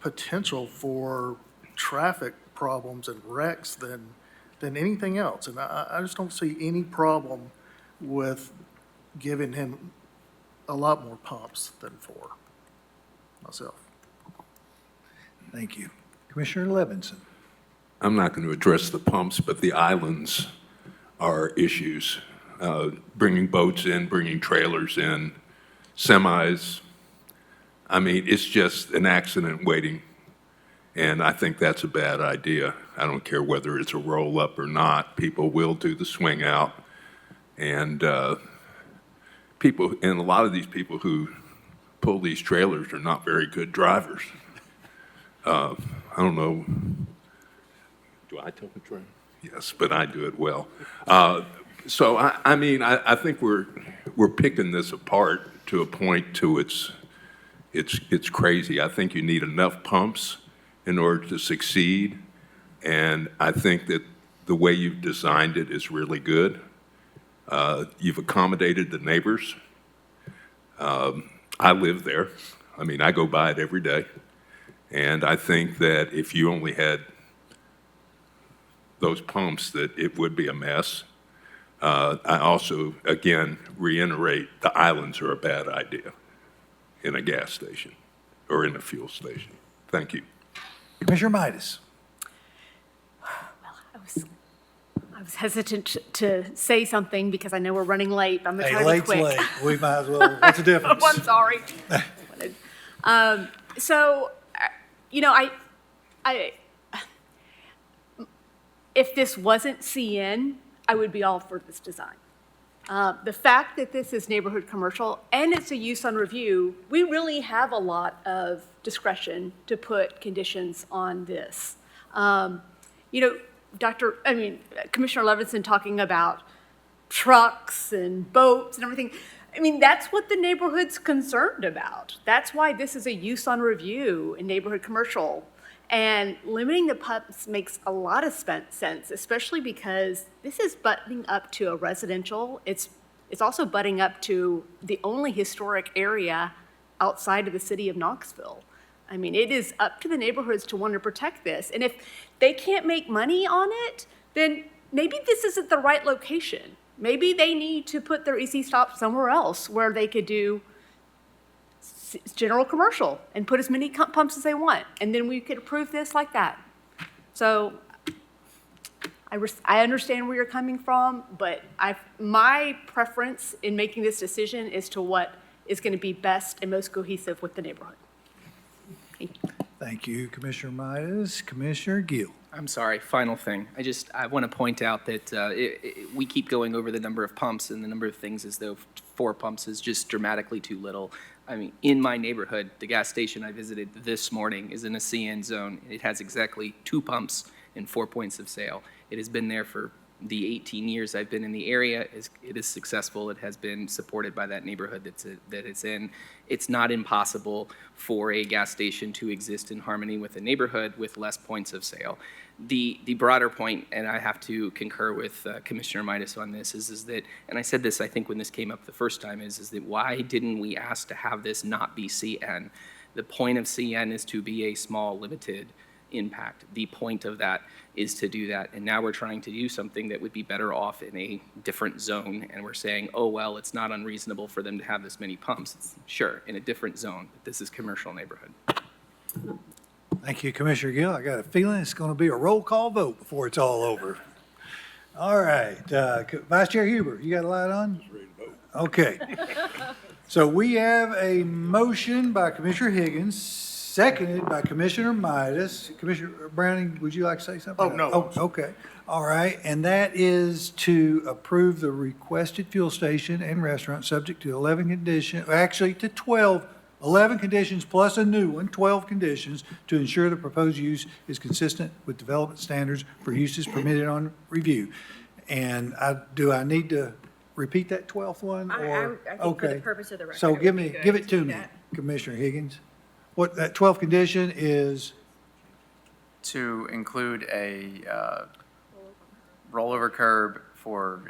potential for traffic problems and wrecks than anything else. And I just don't see any problem with giving him a lot more pumps than 4 myself. Thank you. Commissioner Levinson. I'm not going to address the pumps, but the islands are issues. Bringing boats in, bringing trailers in, semis. I mean, it's just an accident waiting, and I think that's a bad idea. I don't care whether it's a roll-up or not. People will do the swing out, and a lot of these people who pull these trailers are not very good drivers. I don't know. Do I tow a trailer? Yes, but I do it well. So I think we're picking this apart to a point to it's crazy. I think you need enough pumps in order to succeed, and I think that the way you've designed it is really good. You've accommodated the neighbors. I live there. I mean, I go by it every day, and I think that if you only had those pumps, that it would be a mess. I also, again, reiterate, the islands are a bad idea in a gas station or in a fuel station. Thank you. Commissioner Midas. Well, I was hesitant to say something because I know we're running late. I'm going to try to be Late's quick. late. We might as well. What's the difference? Oh, I'm sorry. If this wasn't CN, I would be all for this design. The fact that this is neighborhood commercial and it's a use on review, we really have a lot of discretion to put conditions on this. Commissioner Levinson talking about trucks and boats and everything. I mean, that's what the neighborhood's concerned about. That's why this is a use on review in neighborhood commercial. And limiting the pumps makes a lot of sense, especially because this is butting up to a residential. It's also butting up to the only historic area outside of the city of Knoxville. I mean, it is up to the neighborhoods to want to protect this. And if they can't make money on it, then maybe this isn't the right location. Maybe they need to put their easy stop somewhere else where they could do general commercial and put as many pumps as they want, and then we could approve this like that. So I understand where you're coming from, but my preference in making this decision is to what is going to be best and most cohesive with the neighborhood. Thank you. Thank you, Commissioner Midas. Commissioner Gill. I'm sorry, final thing. I want to point out that we keep going over the number of pumps and the number of things as though 4 pumps is just dramatically too little. I mean, in my neighborhood, the gas station I visited this morning is in a CN zone. It has exactly 2 pumps and 4 points of sale. It has been there for the 18 years I've been in the area. It is successful. It has been supported by that neighborhood that it's in. It's not impossible for a gas station to exist in harmony with a neighborhood with less points of sale. The broader point, and I have to concur with Commissioner Midas on this, is that, and I said this I think when this came up the first time, is that why didn't we ask to have this not be CN? The point of CN is to be a small, limited impact. The point of that is to do that. And now we're trying to do something that would be better off in a different zone. And we're saying, oh, well, it's not unreasonable for them to have this many pumps. It's, sure, in a different zone, but this is commercial neighborhood. Thank you, Commissioner Gill. I got a feeling it's going to be a roll call vote before it's all over. All right, Vice Chair Huber, you got a light on? Ready to vote. Okay. So we have a motion by Commissioner Higgins, seconded by Commissioner Midas. Commissioner Browning, would you like to say something? Oh, no. Oh, okay. All right, and that is to approve the requested fuel station and restaurant subject to 11 conditions, actually to 11 conditions plus a new one, 12 conditions to ensure the proposed use is consistent with development standards for uses permitted on review. And do I need to repeat that 12th one? Or I think for the okay. purpose of the record, So it give would be me, good give it to do me, that. Commissioner Higgins. What that 12th condition is? To include a rollover curb for,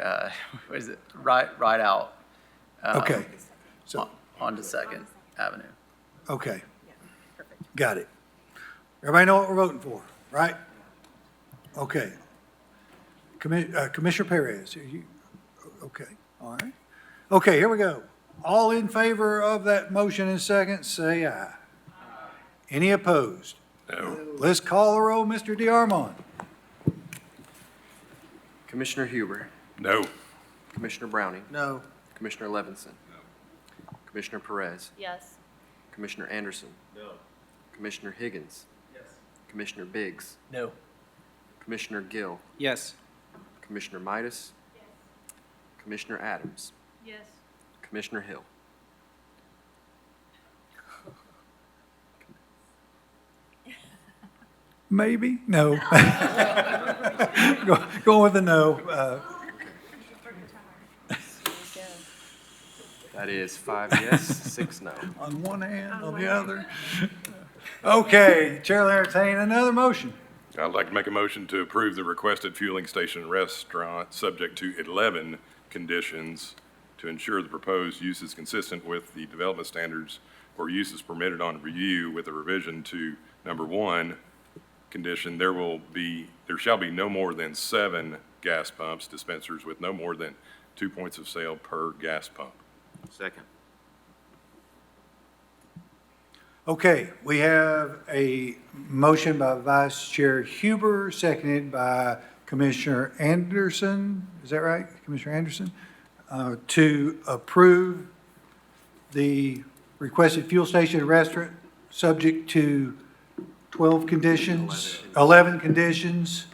what is it, right out. Okay. So, Onto Second Avenue. okay. Got it. Everybody know what we're voting for, right? Okay. Commissioner Perez, are you, okay, all right. Okay, here we go. All in favor of that motion and second, say aye. Any opposed? No. Let's call the roll, Mr. DeArmond. Commissioner Huber. No. Commissioner Browning. No. Commissioner Levinson. No. Commissioner Perez. Yes. Commissioner Anderson. No. Commissioner Higgins. Yes. Commissioner Biggs. No. Commissioner Gill. Yes. Commissioner Midas. Yes. Commissioner Adams. Yes. Commissioner Hill. Maybe? No. Going with a no. That is 5 yes, 6 no. On one hand, on the other. Okay, Chair will entertain another motion. I'd like to make a motion to approve the requested fueling station restaurant, subject to 11 conditions to ensure the proposed use is consistent with the development standards for uses permitted on review, with a revision to number 1 condition, there shall be no more than 7 gas pumps dispensers with no more than 2 points of sale per gas pump. Second. Okay, we have a motion by Vice Chair Huber, seconded by Commissioner Anderson. Is that right, Commissioner Anderson? To approve the requested fuel station and restaurant, subject to 12 conditions, 11 conditions,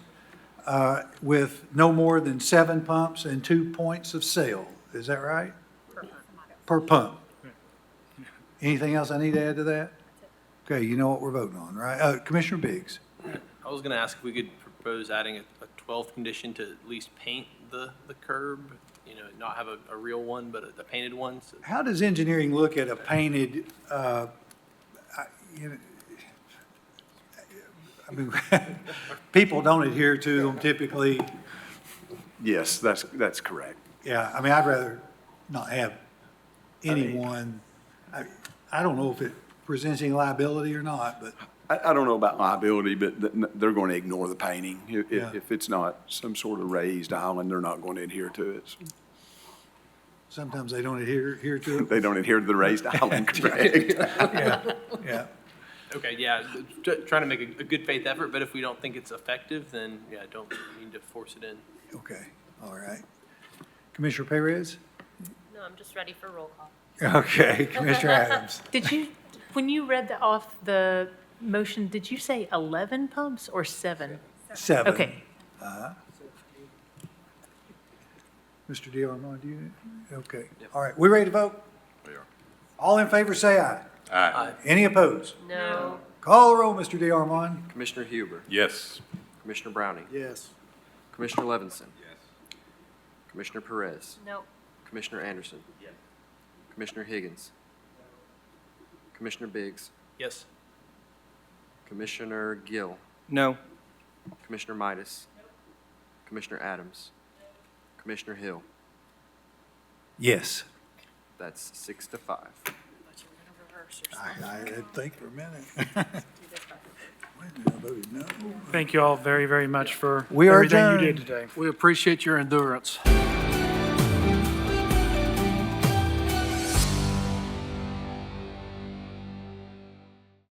with no more than 7 pumps and 2 points of sale. Is that right? Per pump. Anything else I need to add to that? Okay, you know what we're voting on, right? Commissioner Biggs. I was going to ask if we could propose adding a 12th condition to at least paint the curb, you know, not have a real one, but a painted one. So How does engineering look at a painted, I mean, people don't adhere to them typically. Yes, that's correct. Yeah, I mean, I'd rather not have anyone, I don't know if it presents any liability or not, but. I don't know about liability, but they're going to ignore the painting. Yeah. If it's not some sort of raised island, they're not going to adhere to it. Sometimes they don't adhere to it. They don't adhere to the raised island, correct? Yeah. okay, yeah, trying to make a good faith effort, but if we don't think it's effective, then yeah, don't, you need to force it in. Okay, all right. Commissioner Perez? No, I'm just ready for roll call. Okay, Commissioner Adams? Did you, when you read off the motion, did you say 11 pumps or 7? 7. Okay. Mr. DeArmond, do you? Okay, all right, we ready to vote? We are. All in favor, say aye. Aye. Any opposed? No. Call the roll, Mr. DeArmond. Commissioner Huber, Yes. Commissioner Browning, Yes. Commissioner Levinson. Commissioner Perez, No. Commissioner Anderson. Commissioner Higgins. Commissioner Biggs, Yes. Commissioner Gill, No. Commissioner Midas, Commissioner Adams, Commissioner Hill. Yes. That's 6-5. I had to think for a minute. Wait a minute, I voted no. Thank you all very, very much for We are everything you did adjourned. today. We appreciate your endurance.